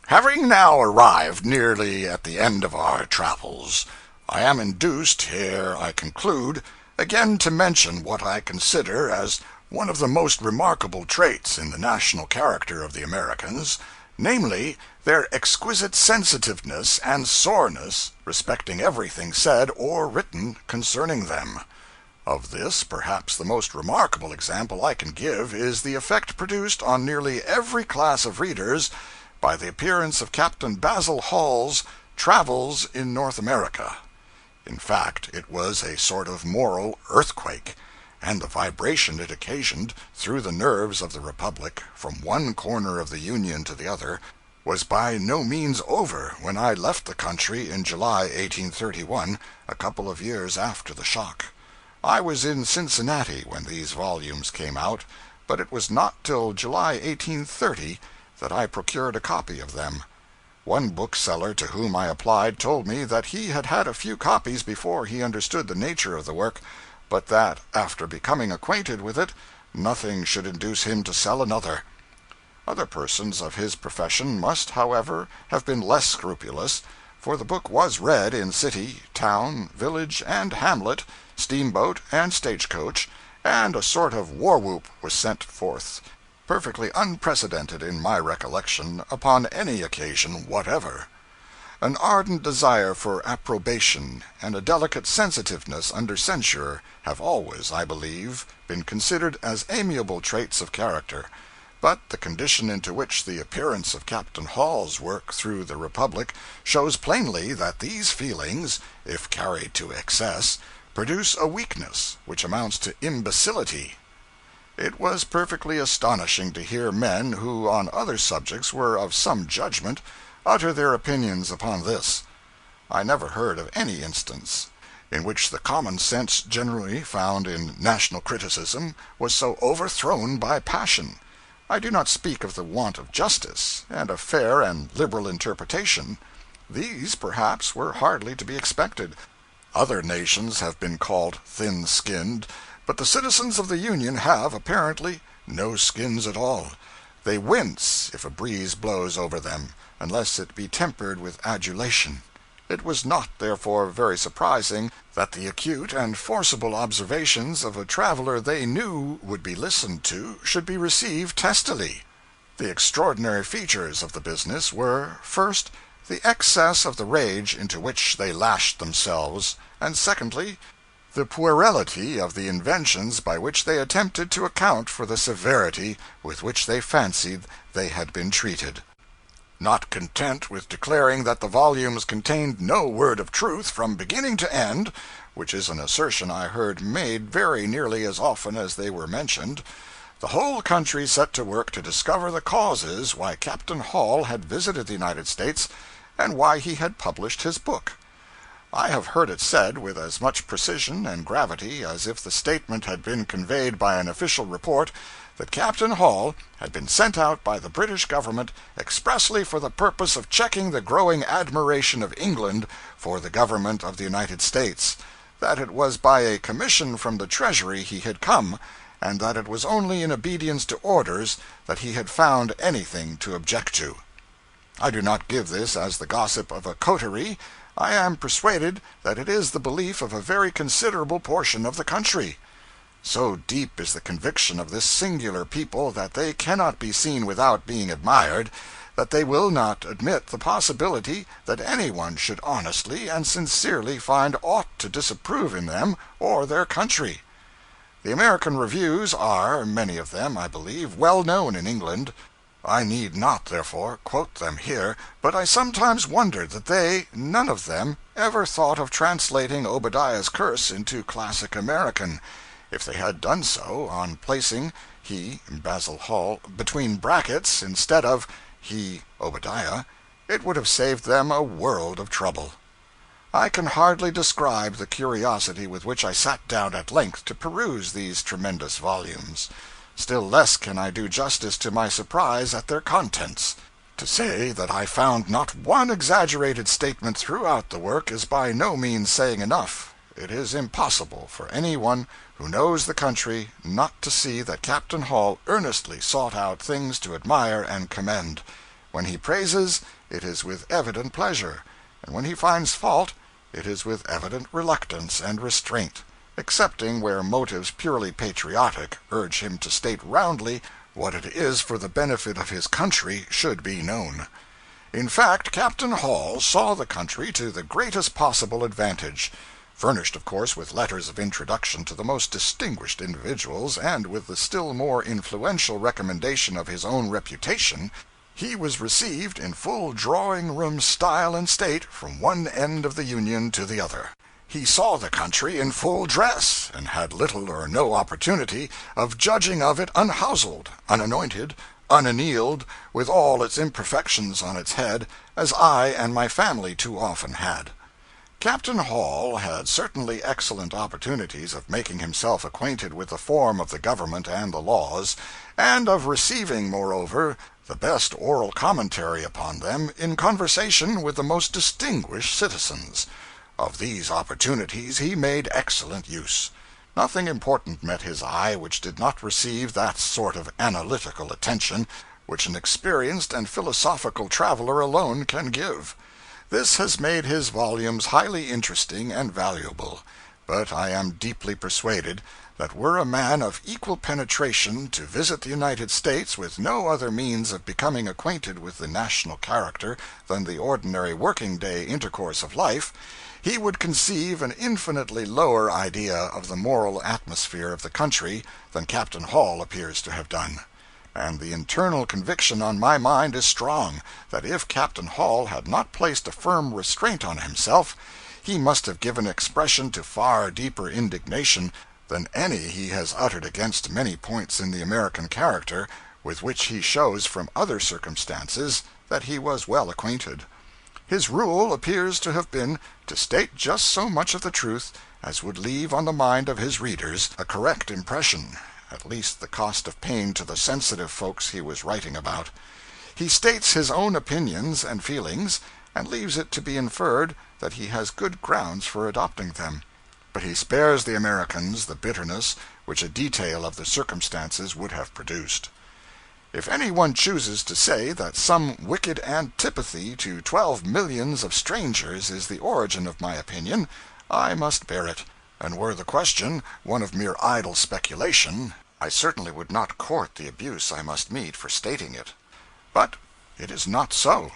Having now arrived nearly at the end of our travels, I am induced, ere I conclude, again to mention what I consider as one of the most remarkable traits in the national character of the Americans, namely, their exquisite sensitiveness and soreness respecting everything said or written concerning them. Of this, perhaps the most remarkable example I can give is the effect produced on nearly every class of readers by the appearance of Captain Basil Hall's Travels in North America. In fact, it was a sort of moral earthquake, and the vibration it occasioned through the nerves of the Republic, from one corner of the Union to the other, was by no means over when I left the country in July 1831, a couple of years after the shock. I was in Cincinnati when these volumes came out, but it was not till July 1830 that I procured a copy of them. One bookseller to whom I applied told me that he had had a few copies before he understood the nature of the work, but that, after becoming acquainted with it, nothing should induce him to sell another. Other persons of his profession must, however, have been less scrupulous, for the book was read in city, town, village, and hamlet, steamboat, and stagecoach, and a sort of war-whoop was sent forth, perfectly unprecedented in my recollection, upon any occasion whatever. An ardent desire for approbation and a delicate sensitiveness under censure have always, I believe, been considered as amiable traits of character, But the condition into which the appearance of Captain Hall's work threw the Republic shows plainly that these feelings, if carried to excess, produce a weakness which amounts to imbecility. It was perfectly astonishing to hear men who on other subjects were of some judgment utter their opinions upon this. I never heard of any instance in which the common sense generally found in national criticism was so overthrown by passion. I do not speak of the want of justice, and a fair and liberal interpretation. These, perhaps, were hardly to be expected. Other nations have been called thin-skinned, but the citizens of the Union have, apparently, no skins at all. They wince if a breeze blows over them, unless it be tempered with adulation. It was not, therefore, very surprising that the acute and forcible observations of a traveler they knew would be listened to should be received testily. The extraordinary features of the business were, first, the excess of the rage into which they lashed themselves, and secondly, the puerility of the inventions by which they attempted to account for the severity with which they fancied they had been treated. Not content with declaring that the volumes contained no word of truth from beginning to end, which is an assertion I heard made very nearly as often as they were mentioned, the whole country set to work to discover the causes why Captain Hall had visited the United States and why he had published his book. I have heard it said with as much precision and gravity as if the statement had been conveyed by an official report that Captain Hall had been sent out by the British government expressly for the purpose of checking the growing admiration of England for the government of the United States, that it was by a commission from the Treasury he had come, and that it was only in obedience to orders that he had found anything to object to. I do not give this as the gossip of a coterie. I am persuaded that it is the belief of a very considerable portion of the country. So deep is the conviction of this singular people that they cannot be seen without being admired, that they will not admit the possibility that anyone should honestly and sincerely find aught to disapprove in them or their country. The American reviews are, many of them, I believe, well known in England. I need not, therefore, quote them here, but I sometimes wondered that they, none of them, ever thought of translating Obadiah's curse into classic American. If they had done so, on placing he, Basil Hall, between brackets instead of he, Obadiah, it would have saved them a world of trouble. I can hardly describe the curiosity with which I sat down at length to peruse these tremendous volumes. Still less can I do justice to my surprise at their contents. To say that I found not one exaggerated statement throughout the work is by no means saying enough. It is impossible for any one who knows the country not to see that Captain Hall earnestly sought out things to admire and commend. When he praises, it is with evident pleasure, and when he finds fault, it is with evident reluctance and restraint, excepting where motives purely patriotic urge him to state roundly what it is for the benefit of his country should be known. In fact, Captain Hall saw the country to the greatest possible advantage, furnished, of course, with letters of introduction to the most distinguished individuals, and with the still more influential recommendation of his own reputation. He was received in full drawing-room style and state from one end of the Union to the other. He saw the country in full dress, and had little or no opportunity of judging of it unhouseled, unanointed, unannealed, with all its imperfections on its head, as I and my family too often had. Captain Hall had certainly excellent opportunities of making himself acquainted with the form of the government and the laws, and of receiving, moreover, the best oral commentary upon them in conversation with the most distinguished citizens. Of these opportunities he made excellent use. Nothing important met his eye which did not receive that sort of analytical attention which an experienced and philosophical traveler alone can give. This has made his volumes highly interesting and valuable, but I am deeply persuaded that were a man of equal penetration to visit the United States with no other means of becoming acquainted with the national character than the ordinary working-day intercourse of life, he would conceive an infinitely lower idea of the moral atmosphere of the country than Captain Hall appears to have done. and the internal conviction on my mind is strong that if Captain Hall had not placed a firm restraint on himself, he must have given expression to far deeper indignation than any he has uttered against many points in the American character with which he shows from other circumstances that he was well acquainted. His rule appears to have been to state just so much of the truth as would leave on the mind of his readers a correct impression, at least the cost of pain to the sensitive folks he was writing about. He states his own opinions and feelings, and leaves it to be inferred that he has good grounds for adopting them. But he spares the Americans the bitterness which a detail of the circumstances would have produced. If any one chooses to say that some wicked antipathy to 12 millions of strangers is the origin of my opinion, I must bear it; and were the question one of mere idle speculation, I certainly would not court the abuse I must meet for stating it. But it is not so.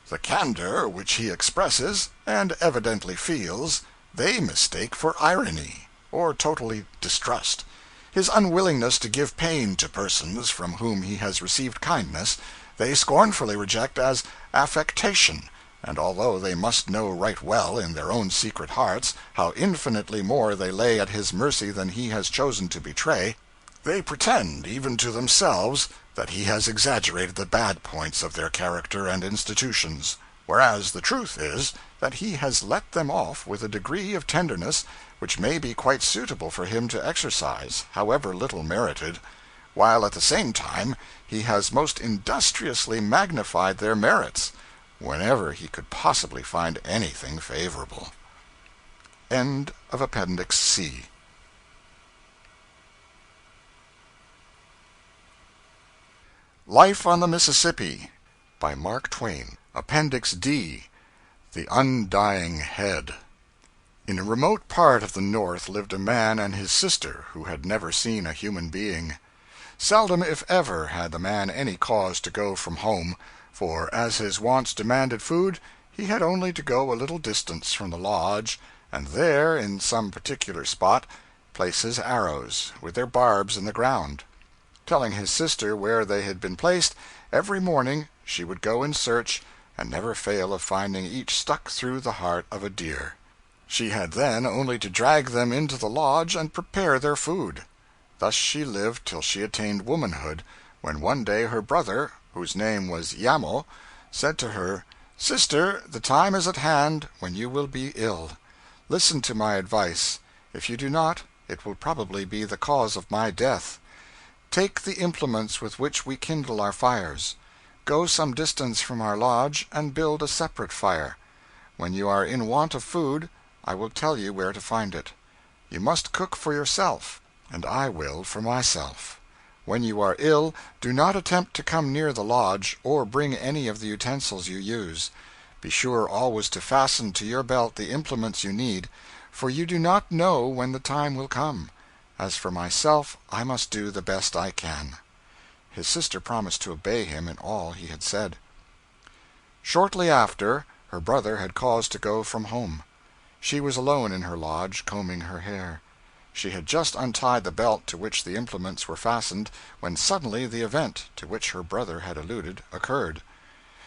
The candor which he expresses, and evidently feels, they mistake for irony, or totally distrust. His unwillingness to give pain to persons from whom he has received kindness, they scornfully reject as affectation, and although they must know right well in their own secret hearts how infinitely more they lay at his mercy than he has chosen to betray, they pretend, even to themselves, that he has exaggerated the bad points of their character and institutions, whereas the truth is that he has let them off with a degree of tenderness which may be quite suitable for him to exercise, however little merited, while at the same time he has most industriously magnified their merits, whenever he could possibly find anything favorable. End of Appendix C. Life on the Mississippi by Mark Twain. Appendix D. The Undying Head. In a remote part of the North lived a man and his sister who had never seen a human being. Seldom, if ever, had the man any cause to go from home, for as his wants demanded food, he had only to go a little distance from the lodge, and there, in some particular spot, place his arrows, with their barbs in the ground. Telling his sister where they had been placed, every morning she would go in search, and never fail of finding each stuck through the heart of a deer. She had then only to drag them into the lodge and prepare their food. Thus she lived till she attained womanhood, when one day her brother, whose name was Yamo, said to her, "Sister, the time is at hand when you will be ill. Listen to my advice. If you do not, it will probably be the cause of my death. Take the implements with which we kindle our fires. Go some distance from our lodge and build a separate fire. When you are in want of food, I will tell you where to find it. You must cook for yourself, and I will for myself. When you are ill, do not attempt to come near the lodge, or bring any of the utensils you use. Be sure always to fasten to your belt the implements you need, for you do not know when the time will come. As for myself, I must do the best I can." His sister promised to obey him in all he had said. Shortly after, her brother had cause to go from home. She was alone in her lodge, combing her hair. She had just untied the belt to which the implements were fastened, when suddenly the event to which her brother had alluded occurred.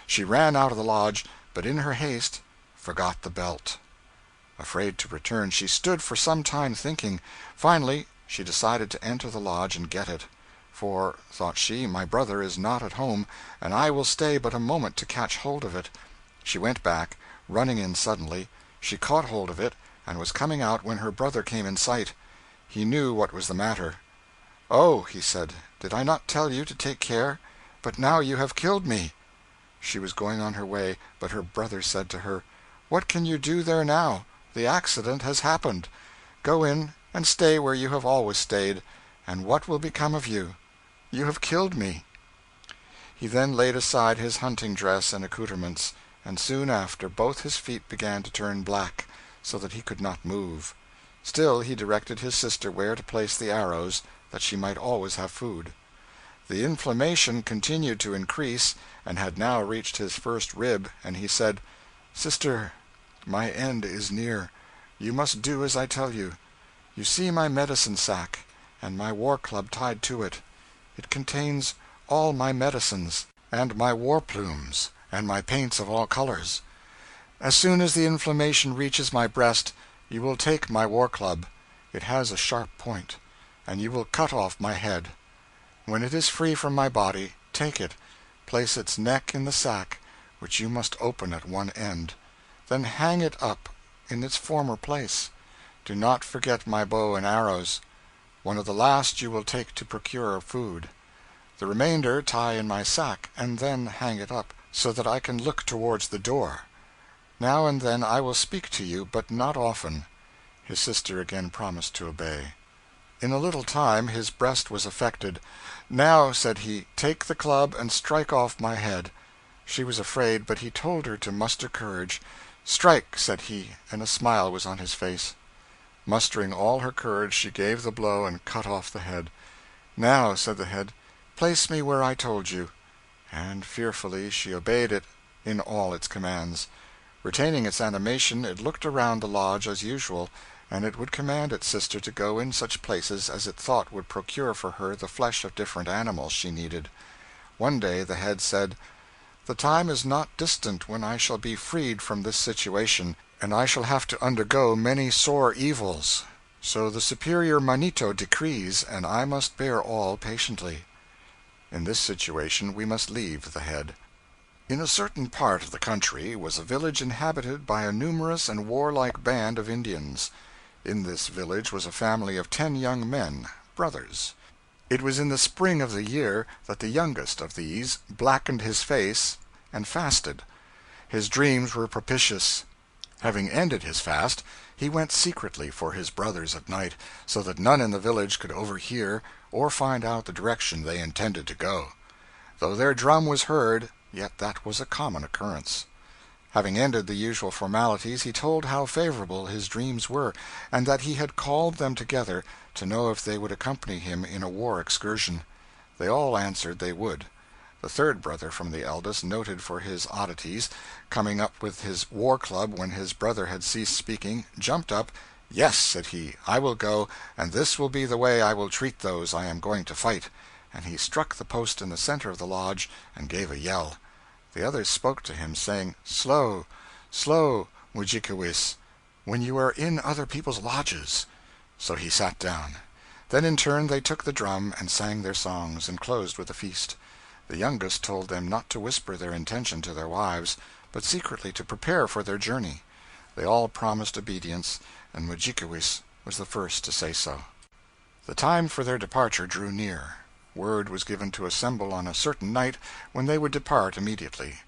She ran out of the lodge, but in her haste forgot the belt. Afraid to return, she stood for some time thinking. Finally, she decided to enter the lodge and get it. For, thought she, my brother is not at home, and I will stay but a moment to catch hold of it. She went back, running in suddenly. She caught hold of it, and was coming out when her brother came in sight. He knew what was the matter. "Oh," he said, "did I not tell you to take care? But now you have killed me." She was going on her way, but her brother said to her, "What can you do there now? The accident has happened. Go in, and stay where you have always stayed, and what will become of you? You have killed me." He then laid aside his hunting dress and accouterments, and soon after both his feet began to turn black, so that he could not move. Still he directed his sister where to place the arrows, that she might always have food. The inflammation continued to increase, and had now reached his first rib, and he said, "Sister, my end is near. You must do as I tell you. You see my medicine sack, and my war club tied to it. It contains all my medicines, and my war plumes, and my paints of all colors. As soon as the inflammation reaches my breast, you will take my war club. It has a sharp point, and you will cut off my head. When it is free from my body, take it, place its neck in the sack, which you must open at one end. Then hang it up in its former place. Do not forget my bow and arrows. One of the last you will take to procure food. The remainder tie in my sack, and then hang it up, so that I can look towards the door. Now and then I will speak to you, but not often." His sister again promised to obey. In a little time his breast was affected. "Now," said he, "take the club and strike off my head." She was afraid, but he told her to muster courage. "Strike," said he, and a smile was on his face. Mustering all her courage, she gave the blow and cut off the head. "Now," said the head, "place me where I told you." And fearfully she obeyed it in all its commands. Retaining its animation, it looked around the lodge as usual, and it would command its sister to go in such places as it thought would procure for her the flesh of different animals she needed. One day the head said, "The time is not distant when I shall be freed from this situation, and I shall have to undergo many sore evils. So the superior Manito decrees, and I must bear all patiently." In this situation we must leave the head. In a certain part of the country was a village inhabited by a numerous and warlike band of Indians. In this village was a family of 10 young men, brothers. It was in the spring of the year that the youngest of these blackened his face and fasted. His dreams were propitious. Having ended his fast, he went secretly for his brothers at night, so that none in the village could overhear or find out the direction they intended to go. Though their drum was heard, yet that was a common occurrence. Having ended the usual formalities, he told how favorable his dreams were, and that he had called them together to know if they would accompany him in a war excursion. They all answered they would. The third brother from the eldest, noted for his oddities, coming up with his war club when his brother had ceased speaking, jumped up. "Yes," said he, "I will go, and this will be the way I will treat those I am going to fight." And he struck the post in the center of the lodge and gave a yell. The others spoke to him, saying, "Slow, slow, Mudjikewis, when you are in other people's lodges." So he sat down. Then in turn they took the drum and sang their songs, and closed with a feast. The youngest told them not to whisper their intention to their wives, but secretly to prepare for their journey. They all promised obedience, and Mudjikewis was the first to say so. The time for their departure drew near. Word was given to assemble on a certain night, when they would depart immediately.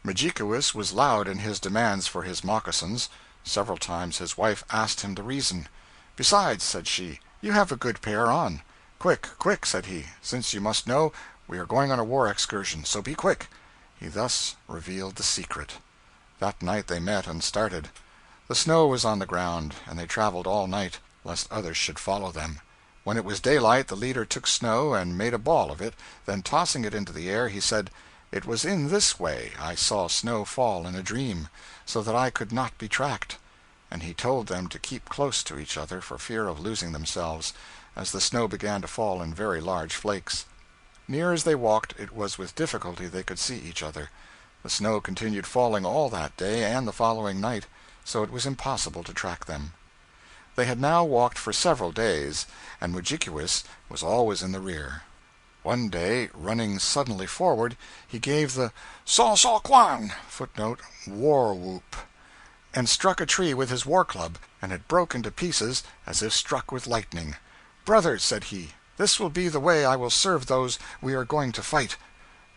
Mudjikewis was loud in his demands for his moccasins. Several times his wife asked him the reason. "Besides," said she, "you have a good pair on." "Quick, quick," said he, "since you must know, we are going on a war excursion, so be quick." He thus revealed the secret. That night they met and started. The snow was on the ground, and they traveled all night, lest others should follow them. When it was daylight, the leader took snow and made a ball of it, then tossing it into the air, he said, "It was in this way I saw snow fall in a dream, so that I could not be tracked." And he told them to keep close to each other for fear of losing themselves, as the snow began to fall in very large flakes. Near as they walked, it was with difficulty they could see each other. The snow continued falling all that day and the following night, so it was impossible to track them. They had now walked for several days, and Mudjikewis was always in the rear. One day, running suddenly forward, he gave the "Saw Kwan" (footnote war whoop), and struck a tree with his war club, and it broke into pieces as if struck with lightning. "Brothers," said he, "this will be the way I will serve those we are going to fight."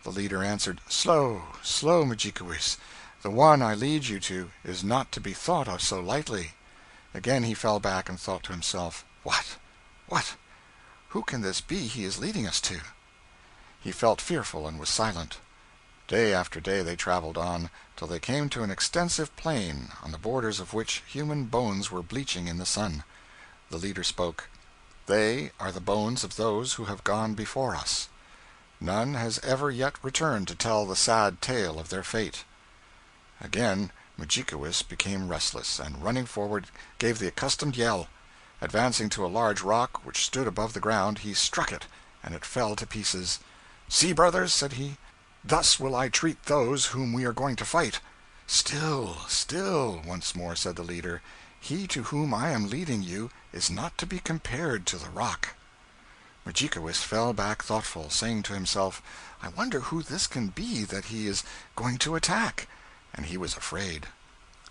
The leader answered, "Slow, slow, Mudjikewis. The one I lead you to is not to be thought of so lightly." Again he fell back and thought to himself, What? Who can this be he is leading us to?" He felt fearful and was silent. Day after day they traveled on, till they came to an extensive plain, on the borders of which human bones were bleaching in the sun. The leader spoke, "They are the bones of those who have gone before us. None has ever yet returned to tell the sad tale of their fate." Again Mudjikewis became restless, and running forward gave the accustomed yell. Advancing to a large rock which stood above the ground, he struck it, and it fell to pieces. "See, brothers," said he, "thus will I treat those whom we are going to fight." "Still, still," once more said the leader, "he to whom I am leading you is not to be compared to the rock." Mudjikewis fell back thoughtful, saying to himself, "I wonder who this can be that he is going to attack?" And he was afraid.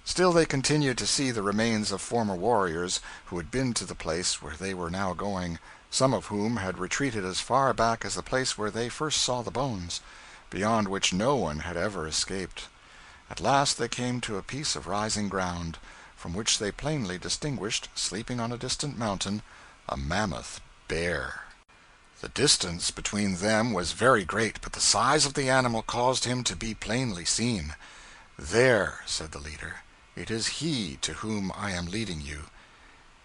Still they continued to see the remains of former warriors who had been to the place where they were now going, some of whom had retreated as far back as the place where they first saw the bones, beyond which no one had ever escaped. At last they came to a piece of rising ground, from which they plainly distinguished, sleeping on a distant mountain, a mammoth bear. The distance between them was very great, but the size of the animal caused him to be plainly seen. "There," said the leader, "it is he to whom I am leading you.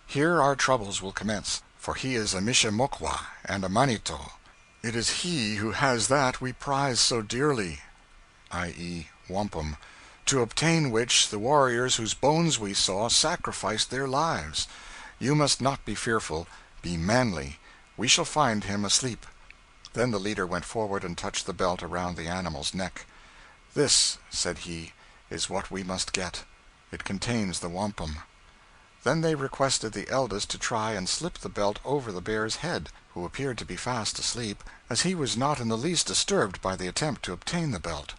Here our troubles will commence, for he is a Mishemokwa and a Manito. It is he who has that we prize so dearly," i.e., wampum, "to obtain which the warriors whose bones we saw sacrificed their lives. You must not be fearful. Be manly. We shall find him asleep." Then the leader went forward and touched the belt around the animal's neck. "This," said he, "is what we must get. It contains the wampum." Then they requested the eldest to try and slip the belt over the bear's head, who appeared to be fast asleep, as he was not in the least disturbed by the attempt to obtain the belt.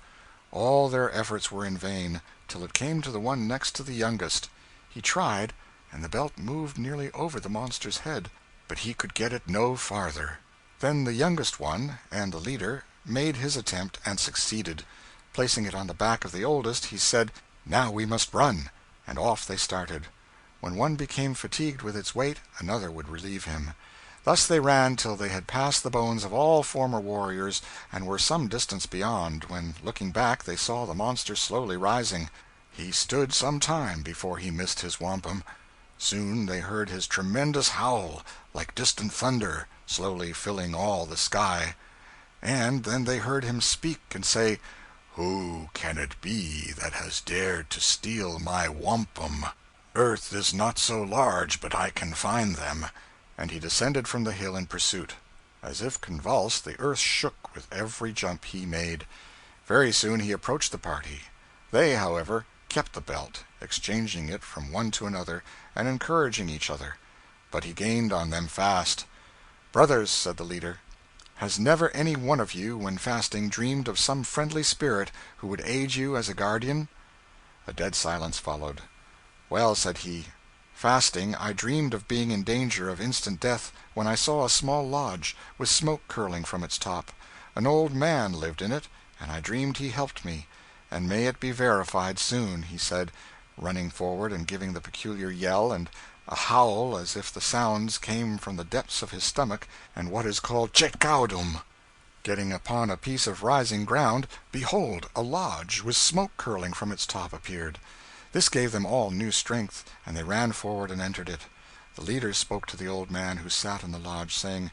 All their efforts were in vain, till it came to the one next to the youngest. He tried, and the belt moved nearly over the monster's head, but he could get it no farther. Then the youngest one, and the leader, made his attempt and succeeded. Placing it on the back of the oldest, he said, "Now we must run," and off they started. When one became fatigued with its weight, another would relieve him. Thus they ran till they had passed the bones of all former warriors, and were some distance beyond, when, looking back, they saw the monster slowly rising. He stood some time before he missed his wampum. Soon they heard his tremendous howl, like distant thunder, slowly filling all the sky. And then they heard him speak and say, "Who can it be that has dared to steal my wampum? Earth is not so large but I can find them." And he descended from the hill in pursuit. As if convulsed, the earth shook with every jump he made. Very soon he approached the party. They, however, kept the belt, exchanging it from one to another, and encouraging each other. But he gained on them fast. "Brothers," said the leader, "has never any one of you, when fasting, dreamed of some friendly spirit who would aid you as a guardian?" A dead silence followed. "Well," said he, "fasting, I dreamed of being in danger of instant death when I saw a small lodge, with smoke curling from its top. An old man lived in it, and I dreamed he helped me. And may it be verified soon," he said, running forward and giving the peculiar yell and a howl as if the sounds came from the depths of his stomach and what is called Checaudum. Getting upon a piece of rising ground, behold, a lodge, with smoke curling from its top, appeared. This gave them all new strength, and they ran forward and entered it. The leader spoke to the old man who sat in the lodge, saying,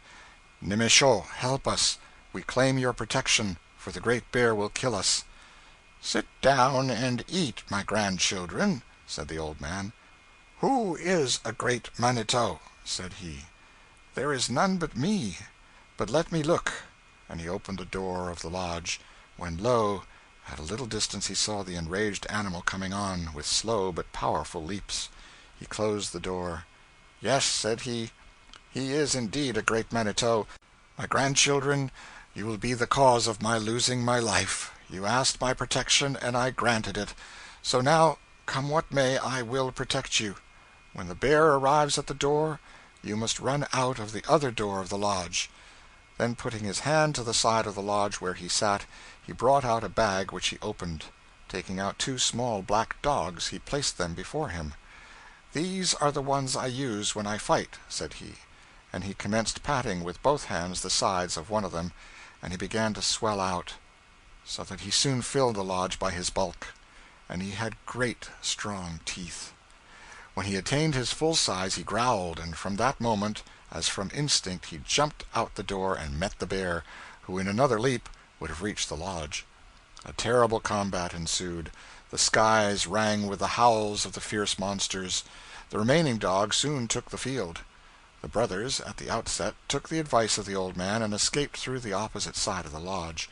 "Nemesho, help us. We claim your protection, for the great bear will kill us." "Sit down and eat, my grandchildren," said the old man. "Who is a great Manito?" said he. "There is none but me. But let me look." And he opened the door of the lodge, when lo, at a little distance he saw the enraged animal coming on, with slow but powerful leaps. He closed the door. "Yes," said he is indeed a great Manito. My grandchildren, you will be the cause of my losing my life. You asked my protection, and I granted it. So now, come what may, I will protect you. When the bear arrives at the door, you must run out of the other door of the lodge." Then putting his hand to the side of the lodge where he sat, he brought out a bag which he opened. Taking out 2 small black dogs, he placed them before him. "These are the ones I use when I fight," said he. And he commenced patting with both hands the sides of one of them, and he began to swell out, so that he soon filled the lodge by his bulk. And he had great strong teeth. When he attained his full size he growled, and from that moment, as from instinct, he jumped out the door and met the bear, who in another leap would have reached the lodge. A terrible combat ensued. The skies rang with the howls of the fierce monsters. The remaining dogs soon took the field. The brothers, at the outset, took the advice of the old man and escaped through the opposite side of the lodge.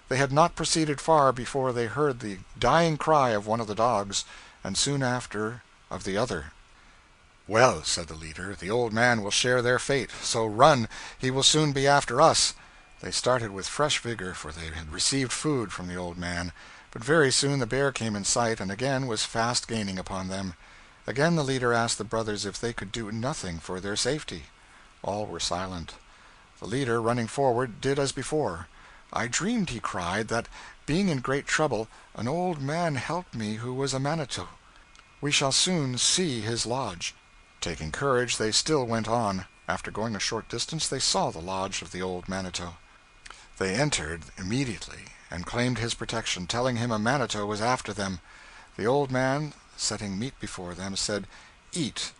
They had not proceeded far before they heard the dying cry of one of the dogs, and soon after of the other. "Well," said the leader, "the old man will share their fate, so run, he will soon be after us." They started with fresh vigor, for they had received food from the old man, but very soon the bear came in sight and again was fast gaining upon them. Again the leader asked the brothers if they could do nothing for their safety. All were silent. The leader, running forward, did as before. "I dreamed," he cried, "that, being in great trouble, an old man helped me who was a manito. We shall soon see his lodge." Taking courage, they still went on. After going a short distance, they saw the lodge of the old manito. They entered immediately and claimed his protection, telling him a manito was after them. The old man, setting meat before them, said, "Eat.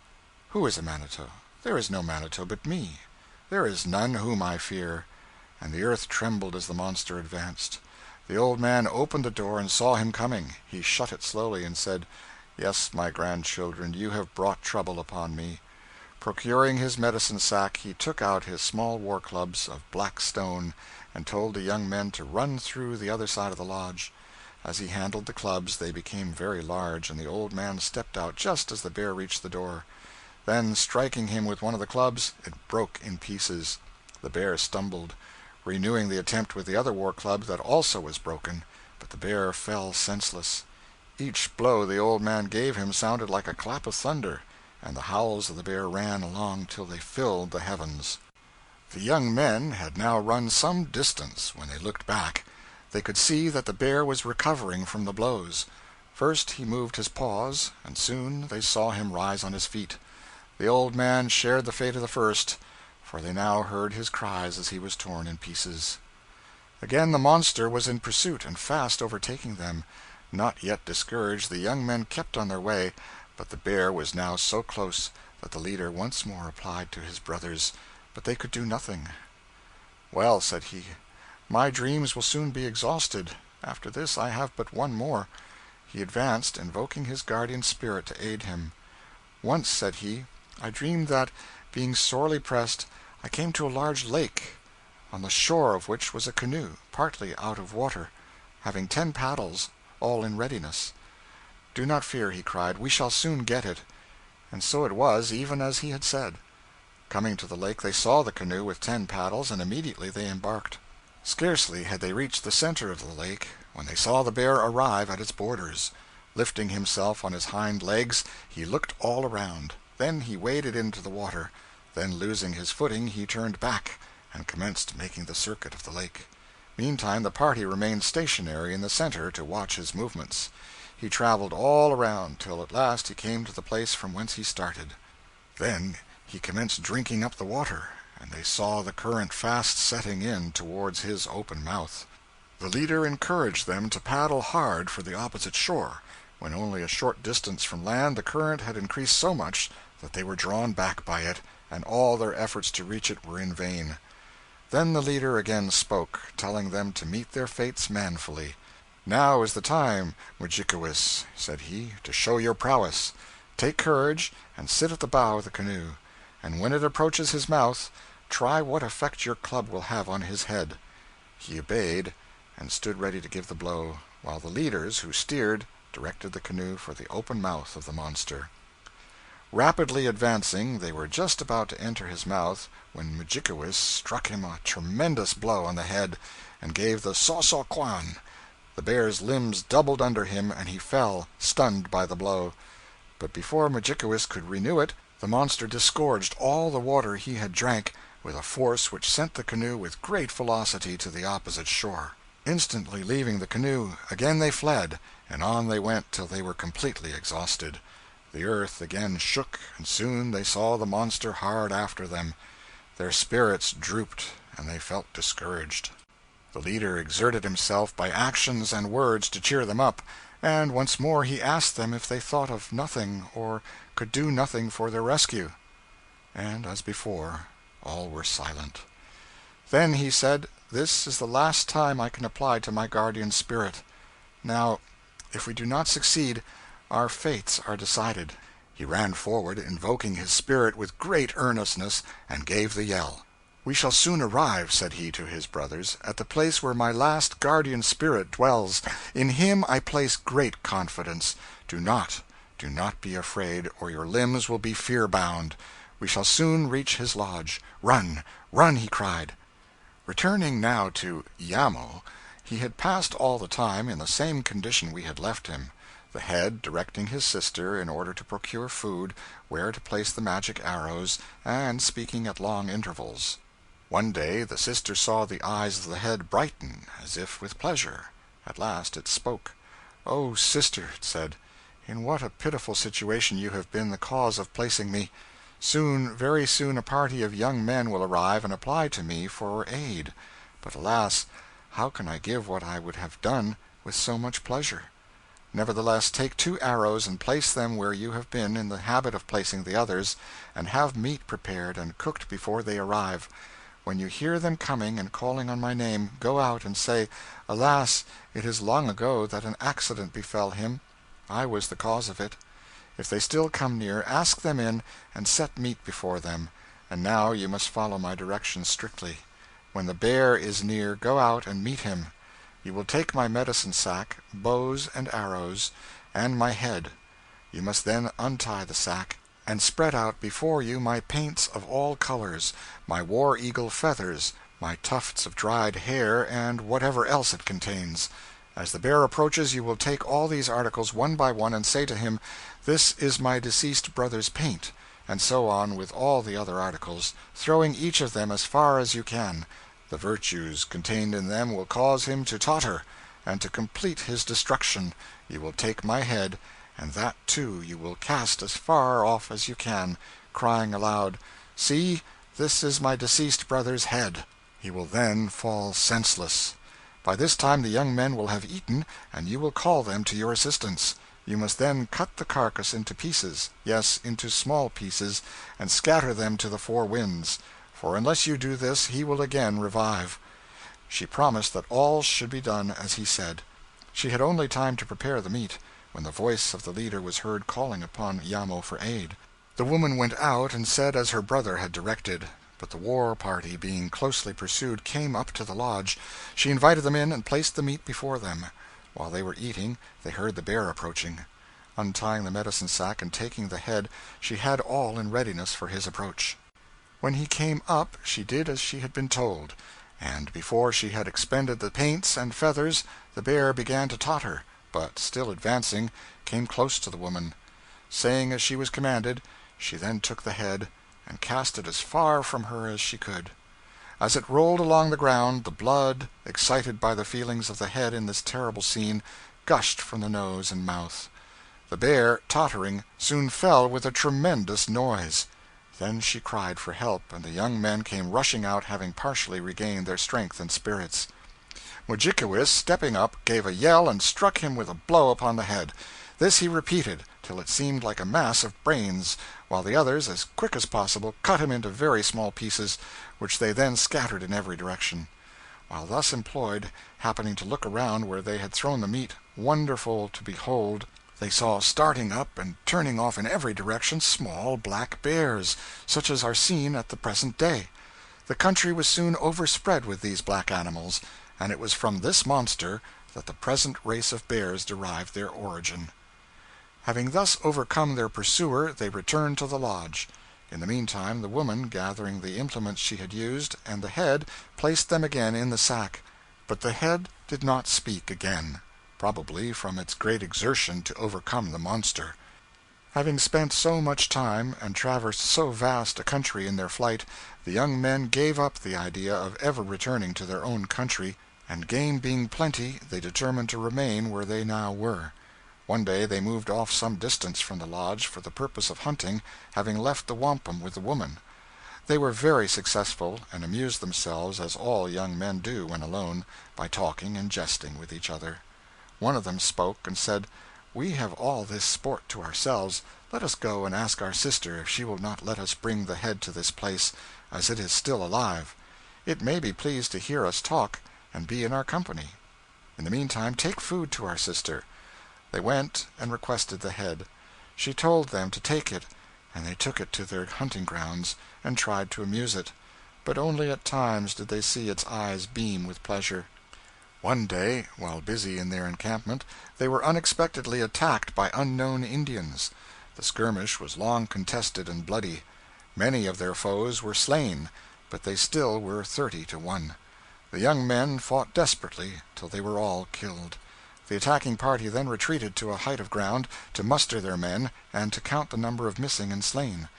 Who is a manito? There is no manito but me. There is none whom I fear." And the earth trembled as the monster advanced. The old man opened the door and saw him coming. He shut it slowly and said, "Yes, my grandchildren, you have brought trouble upon me." Procuring his medicine sack, he took out his small war clubs of black stone and told the young men to run through the other side of the lodge. As he handled the clubs, they became very large, and the old man stepped out just as the bear reached the door. Then, striking him with one of the clubs, it broke in pieces. The bear stumbled, renewing the attempt with the other war club that also was broken, but the bear fell senseless. Each blow the old man gave him sounded like a clap of thunder, and the howls of the bear ran along till they filled the heavens. The young men had now run some distance. When they looked back, they could see that the bear was recovering from the blows. First he moved his paws, and soon they saw him rise on his feet. The old man shared the fate of the first, for they now heard his cries as he was torn in pieces. Again the monster was in pursuit and fast overtaking them. Not yet discouraged, the young men kept on their way, but the bear was now so close that the leader once more applied to his brothers, but they could do nothing. "Well," said he, "my dreams will soon be exhausted. After this I have but one more." He advanced, invoking his guardian spirit to aid him. "Once," said he, "I dreamed that, being sorely pressed, I came to a large lake, on the shore of which was a canoe, partly out of water, having 10 paddles, all in readiness. 'Do not fear,' he cried, 'we shall soon get it.' And so it was, even as he had said. Coming to the lake, they saw the canoe with 10 paddles, and immediately they embarked. Scarcely had they reached the center of the lake when they saw the bear arrive at its borders. Lifting himself on his hind legs, he looked all around. Then he waded into the water. Then, losing his footing, he turned back and commenced making the circuit of the lake. Meantime the party remained stationary in the center to watch his movements. He traveled all around, till at last he came to the place from whence he started. Then he commenced drinking up the water, and they saw the current fast setting in towards his open mouth. The leader encouraged them to paddle hard for the opposite shore. When only a short distance from land, the current had increased so much that they were drawn back by it, and all their efforts to reach it were in vain. Then the leader again spoke, telling them to meet their fates manfully. "Now is the time, Mudjikewis," said he, "to show your prowess. Take courage, and sit at the bow of the canoe, and when it approaches his mouth, try what effect your club will have on his head." He obeyed, and stood ready to give the blow, while the leaders, who steered, directed the canoe for the open mouth of the monster. Rapidly advancing, they were just about to enter his mouth when Mudjikewis struck him a tremendous blow on the head, and gave the "saw-saw-quan." The bear's limbs doubled under him, and he fell, stunned by the blow. But before Mudjikewis could renew it, the monster disgorged all the water he had drank with a force which sent the canoe with great velocity to the opposite shore. Instantly leaving the canoe, again they fled, and on they went till they were completely exhausted. The earth again shook, and soon they saw the monster hard after them. Their spirits drooped, and they felt discouraged. The leader exerted himself by actions and words to cheer them up, and once more he asked them if they thought of nothing or could do nothing for their rescue. And, as before, all were silent. Then he said, "This is the last time I can apply to my guardian spirit. Now, if we do not succeed, our fates are decided. He ran forward, invoking his spirit with great earnestness, and gave the yell. "We shall soon arrive," said he to his brothers, "at the place where my last guardian spirit dwells. In him I place great confidence. Do not be afraid, or your limbs will be fear bound. We shall soon reach his lodge. Run, run!" he cried. Returning now to Iamo, he had passed all the time in the same condition we had left him, the head directing his sister, in order to procure food, where to place the magic arrows, and speaking at long intervals. One day the sister saw the eyes of the head brighten, as if with pleasure. At last it spoke. "Oh, sister," it said, "in what a pitiful situation you have been the cause of placing me! Soon, very soon, a party of young men will arrive and apply to me for aid. But alas, how can I give what I would have done with so much pleasure? Nevertheless, take 2 arrows and place them where you have been in the habit of placing the others, and have meat prepared and cooked before they arrive. When you hear them coming and calling on my name, go out and say, 'Alas, it is long ago that an accident befell him. I was the cause of it.' If they still come near, ask them in, and set meat before them. And now you must follow my directions strictly. When the bear is near, go out and meet him. You will take my medicine sack, bows and arrows, and my head. You must then untie the sack, and spread out before you my paints of all colors, my war eagle feathers, my tufts of dried hair, and whatever else it contains. As the bear approaches, you will take all these articles one by one, and say to him, 'This is my deceased brother's paint,' and so on with all the other articles, throwing each of them as far as you can. The virtues contained in them will cause him to totter, and to complete his destruction you will take my head, and that too you will cast as far off as you can, crying aloud, 'See, this is my deceased brother's head.' He will then fall senseless. By this time the young men will have eaten, and you will call them to your assistance. You must then cut the carcass into pieces, yes, into small pieces, and scatter them to the 4 winds, for unless you do this he will again revive." She promised that all should be done as he said. She had only time to prepare the meat, when the voice of the leader was heard calling upon Iamo for aid. The woman went out and said as her brother had directed, but the war party, being closely pursued, came up to the lodge. She invited them in, and placed the meat before them. While they were eating, they heard the bear approaching. Untying the medicine sack and taking the head, she had all in readiness for his approach. When he came up, she did as she had been told, and before she had expended the paints and feathers, the bear began to totter, but, still advancing, came close to the woman. Saying as she was commanded, she then took the head, and cast it as far from her as she could. As it rolled along the ground, the blood, excited by the feelings of the head in this terrible scene, gushed from the nose and mouth. The bear, tottering, soon fell with a tremendous noise. Then she cried for help, and the young men came rushing out, having partially regained their strength and spirits. Mudjikewis, stepping up, gave a yell and struck him with a blow upon the head. This he repeated, till it seemed like a mass of brains, while the others, as quick as possible, cut him into very small pieces, which they then scattered in every direction. While thus employed, happening to look around where they had thrown the meat, wonderful to behold, they saw starting up and turning off in every direction small black bears, such as are seen at the present day. The country was soon overspread with these black animals, and it was from this monster that the present race of bears derived their origin. Having thus overcome their pursuer, they returned to the lodge. In the meantime, the woman, gathering the implements she had used, and the head, placed them again in the sack. But the head did not speak again, probably from its great exertion to overcome the monster. Having spent so much time, and traversed so vast a country in their flight, the young men gave up the idea of ever returning to their own country, and game being plenty, they determined to remain where they now were. One day they moved off some distance from the lodge for the purpose of hunting, having left the wampum with the woman. They were very successful, and amused themselves, as all young men do when alone, by talking and jesting with each other. One of them spoke and said, "We have all this sport to ourselves. Let us go and ask our sister if she will not let us bring the head to this place, as it is still alive. It may be pleased to hear us talk, and be in our company. In the meantime, take food to our sister." They went and requested the head. She told them to take it, and they took it to their hunting grounds, and tried to amuse it, but only at times did they see its eyes beam with pleasure. One day, while busy in their encampment, they were unexpectedly attacked by unknown Indians. The skirmish was long contested and bloody. Many of their foes were slain, but they still were 30-1. The young men fought desperately till they were all killed. The attacking party then retreated to a height of ground to muster their men and to count the number of missing and slain.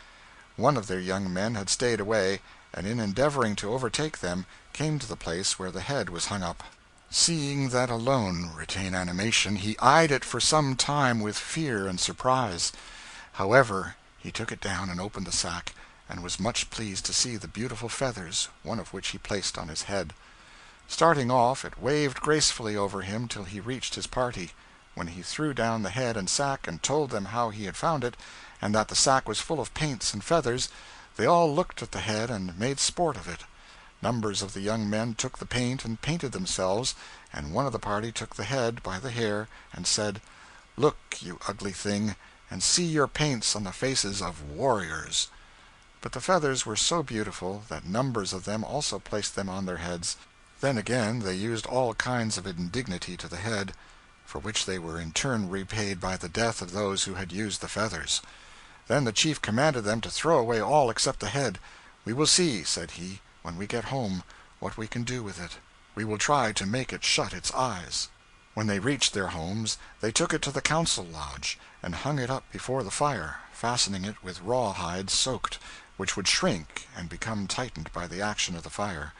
One of their young men had stayed away, and in endeavoring to overtake them, came to the place where the head was hung up. Seeing that alone retain animation, he eyed it for some time with fear and surprise. However, he took it down and opened the sack, and was much pleased to see the beautiful feathers, one of which he placed on his head. Starting off, it waved gracefully over him till he reached his party, when he threw down the head and sack and told them how he had found it, and that the sack was full of paints and feathers. They all looked at the head and made sport of it. Numbers of the young men took the paint and painted themselves, and one of the party took the head by the hair and said, "Look, you ugly thing, and see your paints on the faces of warriors." But the feathers were so beautiful that numbers of them also placed them on their heads. Then again they used all kinds of indignity to the head, for which they were in turn repaid by the death of those who had used the feathers. Then the chief commanded them to throw away all except the head. "We will see," said he, "when we get home, what we can do with it. We will try to make it shut its eyes." When they reached their homes, they took it to the council lodge, and hung it up before the fire, fastening it with rawhide soaked, which would shrink and become tightened by the action of the fire.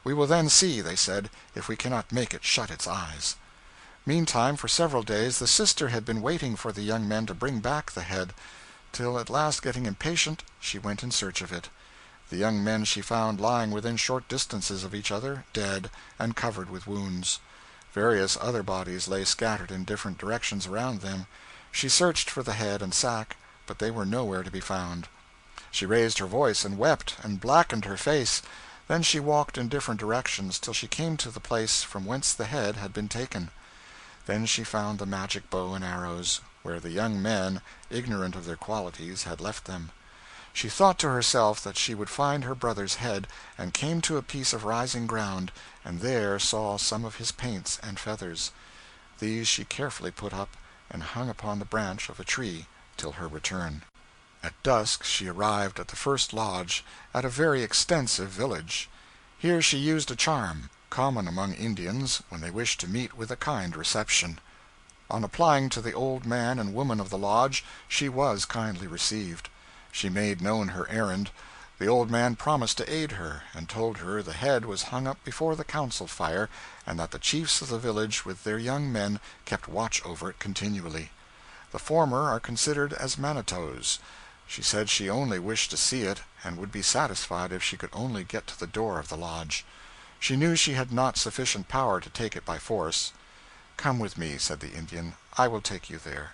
"We will then see," they said, "if we cannot make it shut its eyes." Meantime, for several days, the sister had been waiting for the young men to bring back the head, till at last, getting impatient, she went in search of it. The young men she found lying within short distances of each other, dead, and covered with wounds. Various other bodies lay scattered in different directions around them. She searched for the head and sack, but they were nowhere to be found. She raised her voice and wept, and blackened her face. Then she walked in different directions till she came to the place from whence the head had been taken. Then she found the magic bow and arrows, where the young men, ignorant of their qualities, had left them. She thought to herself that she would find her brother's head, and came to a piece of rising ground, and there saw some of his paints and feathers. These she carefully put up, and hung upon the branch of a tree till her return. At dusk she arrived at the first lodge, at a very extensive village. Here she used a charm, common among Indians when they wish to meet with a kind reception. On applying to the old man and woman of the lodge, she was kindly received. She made known her errand. The old man promised to aid her, and told her the head was hung up before the council fire, and that the chiefs of the village with their young men kept watch over it continually. The former are considered as manitoes. She said she only wished to see it, and would be satisfied if she could only get to the door of the lodge. She knew she had not sufficient power to take it by force. "Come with me," said the Indian. "I will take you there."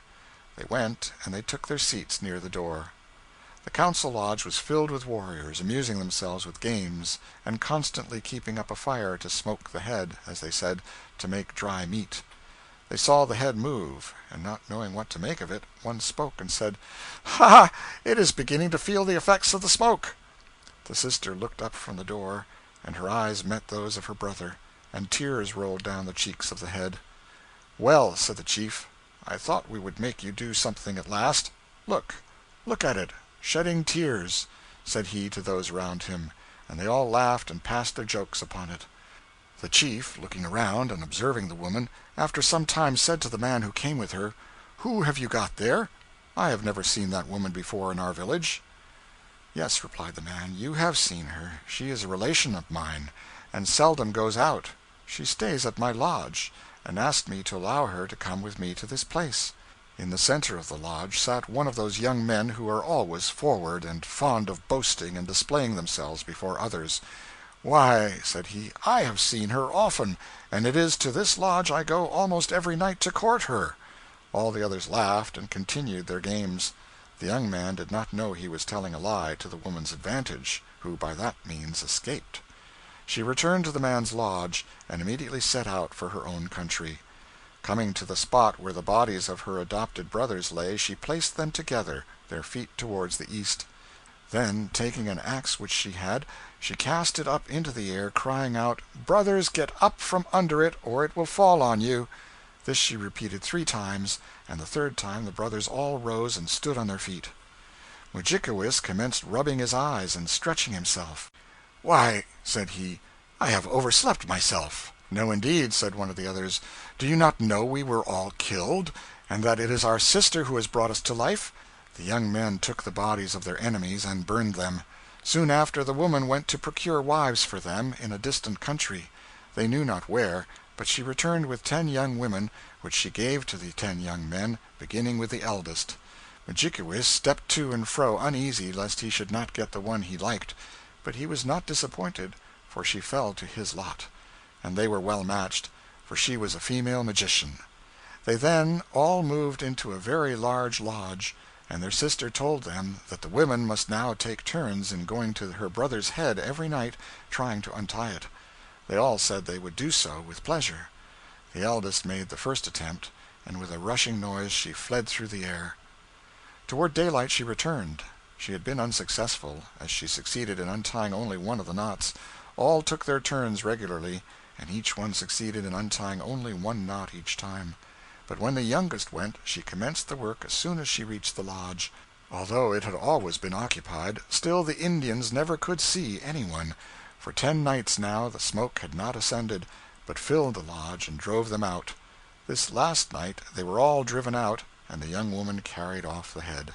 They went, and they took their seats near the door. The council lodge was filled with warriors, amusing themselves with games, and constantly keeping up a fire to smoke the head, as they said, to make dry meat. They saw the head move, and not knowing what to make of it, one spoke and said, "Ha! It is beginning to feel the effects of the smoke." The sister looked up from the door, and her eyes met those of her brother, and tears rolled down the cheeks of the head. "Well," said the chief, "I thought we would make you do something at last. Look at it, shedding tears," said he to those around him, and they all laughed and passed their jokes upon it. The chief, looking around and observing the woman, after some time said to the man who came with her, "Who have you got there? I have never seen that woman before in our village." "Yes," replied the man, "you have seen her. She is a relation of mine, and seldom goes out. She stays at my lodge, and asked me to allow her to come with me to this place." In the center of the lodge sat one of those young men who are always forward, and fond of boasting and displaying themselves before others. "Why," said he, "I have seen her often, and it is to this lodge I go almost every night to court her." All the others laughed and continued their games. The young man did not know he was telling a lie to the woman's advantage, who by that means escaped. She returned to the man's lodge, and immediately set out for her own country. Coming to the spot where the bodies of her adopted brothers lay, she placed them together, their feet towards the east. Then, taking an axe which she had, she cast it up into the air, crying out, "Brothers, get up from under it, or it will fall on you." This she repeated 3 times, and the 3rd time the brothers all rose and stood on their feet. Mudjikewis commenced rubbing his eyes and stretching himself. "Why," said he, "I have overslept myself." "No, indeed," said one of the others. "Do you not know we were all killed, and that it is our sister who has brought us to life?" The young men took the bodies of their enemies and burned them. Soon after, the woman went to procure wives for them in a distant country. They knew not where, but she returned with 10 young women, which she gave to the 10 young men, beginning with the eldest. Mudjikewis stepped to and fro, uneasy lest he should not get the one he liked, but he was not disappointed, for she fell to his lot, and they were well matched, for she was a female magician. They then all moved into a very large lodge, and their sister told them that the women must now take turns in going to her brother's head every night, trying to untie it. They all said they would do so with pleasure. The eldest made the first attempt, and with a rushing noise she fled through the air. Toward daylight she returned. She had been unsuccessful, as she succeeded in untying only one of the knots. All took their turns regularly, and each one succeeded in untying only 1 knot each time. But when the youngest went, she commenced the work as soon as she reached the lodge. Although it had always been occupied, still the Indians never could see anyone. For 10 nights now the smoke had not ascended, but filled the lodge and drove them out. This last night they were all driven out, and the young woman carried off the head.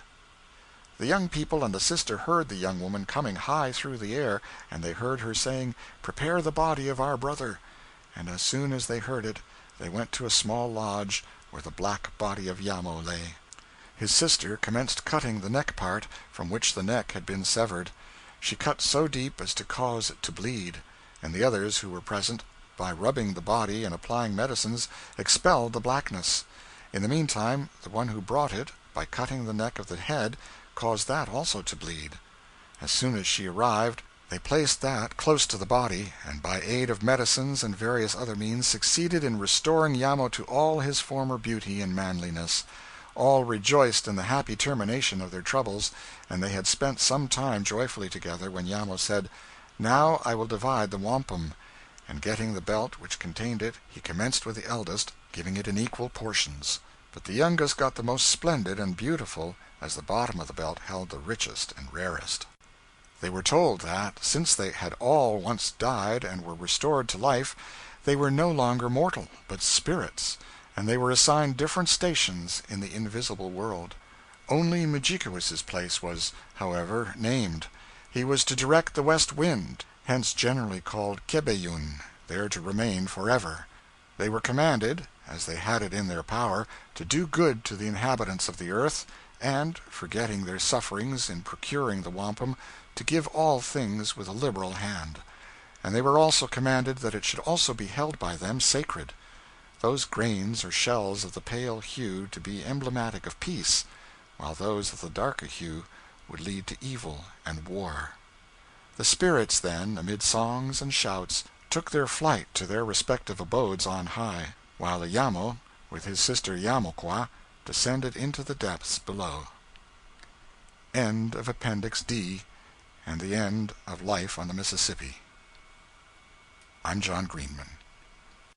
The young people and the sister heard the young woman coming high through the air, and they heard her saying, "Prepare the body of our brother." And as soon as they heard it, they went to a small lodge where the black body of Iamo lay. His sister commenced cutting the neck part, from which the neck had been severed. She cut so deep as to cause it to bleed, and the others who were present, by rubbing the body and applying medicines, expelled the blackness. In the meantime, the one who brought it, by cutting the neck of the head, caused that also to bleed. As soon as she arrived, they placed that close to the body, and by aid of medicines and various other means succeeded in restoring Iamo to all his former beauty and manliness. All rejoiced in the happy termination of their troubles, and they had spent some time joyfully together, when Iamo said, "Now I will divide the wampum." And getting the belt which contained it, he commenced with the eldest, giving it in equal portions. But the youngest got the most splendid and beautiful, as the bottom of the belt held the richest and rarest. They were told that, since they had all once died and were restored to life, they were no longer mortal, but spirits, and they were assigned different stations in the invisible world. Only Mudjikewis's place was, however, named. He was to direct the west wind, hence generally called Kebeyun, there to remain forever. They were commanded, as they had it in their power, to do good to the inhabitants of the earth, and, forgetting their sufferings in procuring the wampum, to give all things with a liberal hand. And they were also commanded that it should also be held by them sacred, those grains or shells of the pale hue to be emblematic of peace, while those of the darker hue would lead to evil and war. The spirits then, amid songs and shouts, took their flight to their respective abodes on high, while Iamo, with his sister Iamokwa, descended into the depths below. End of Appendix D, and the end of Life on the Mississippi. I'm John Greenman.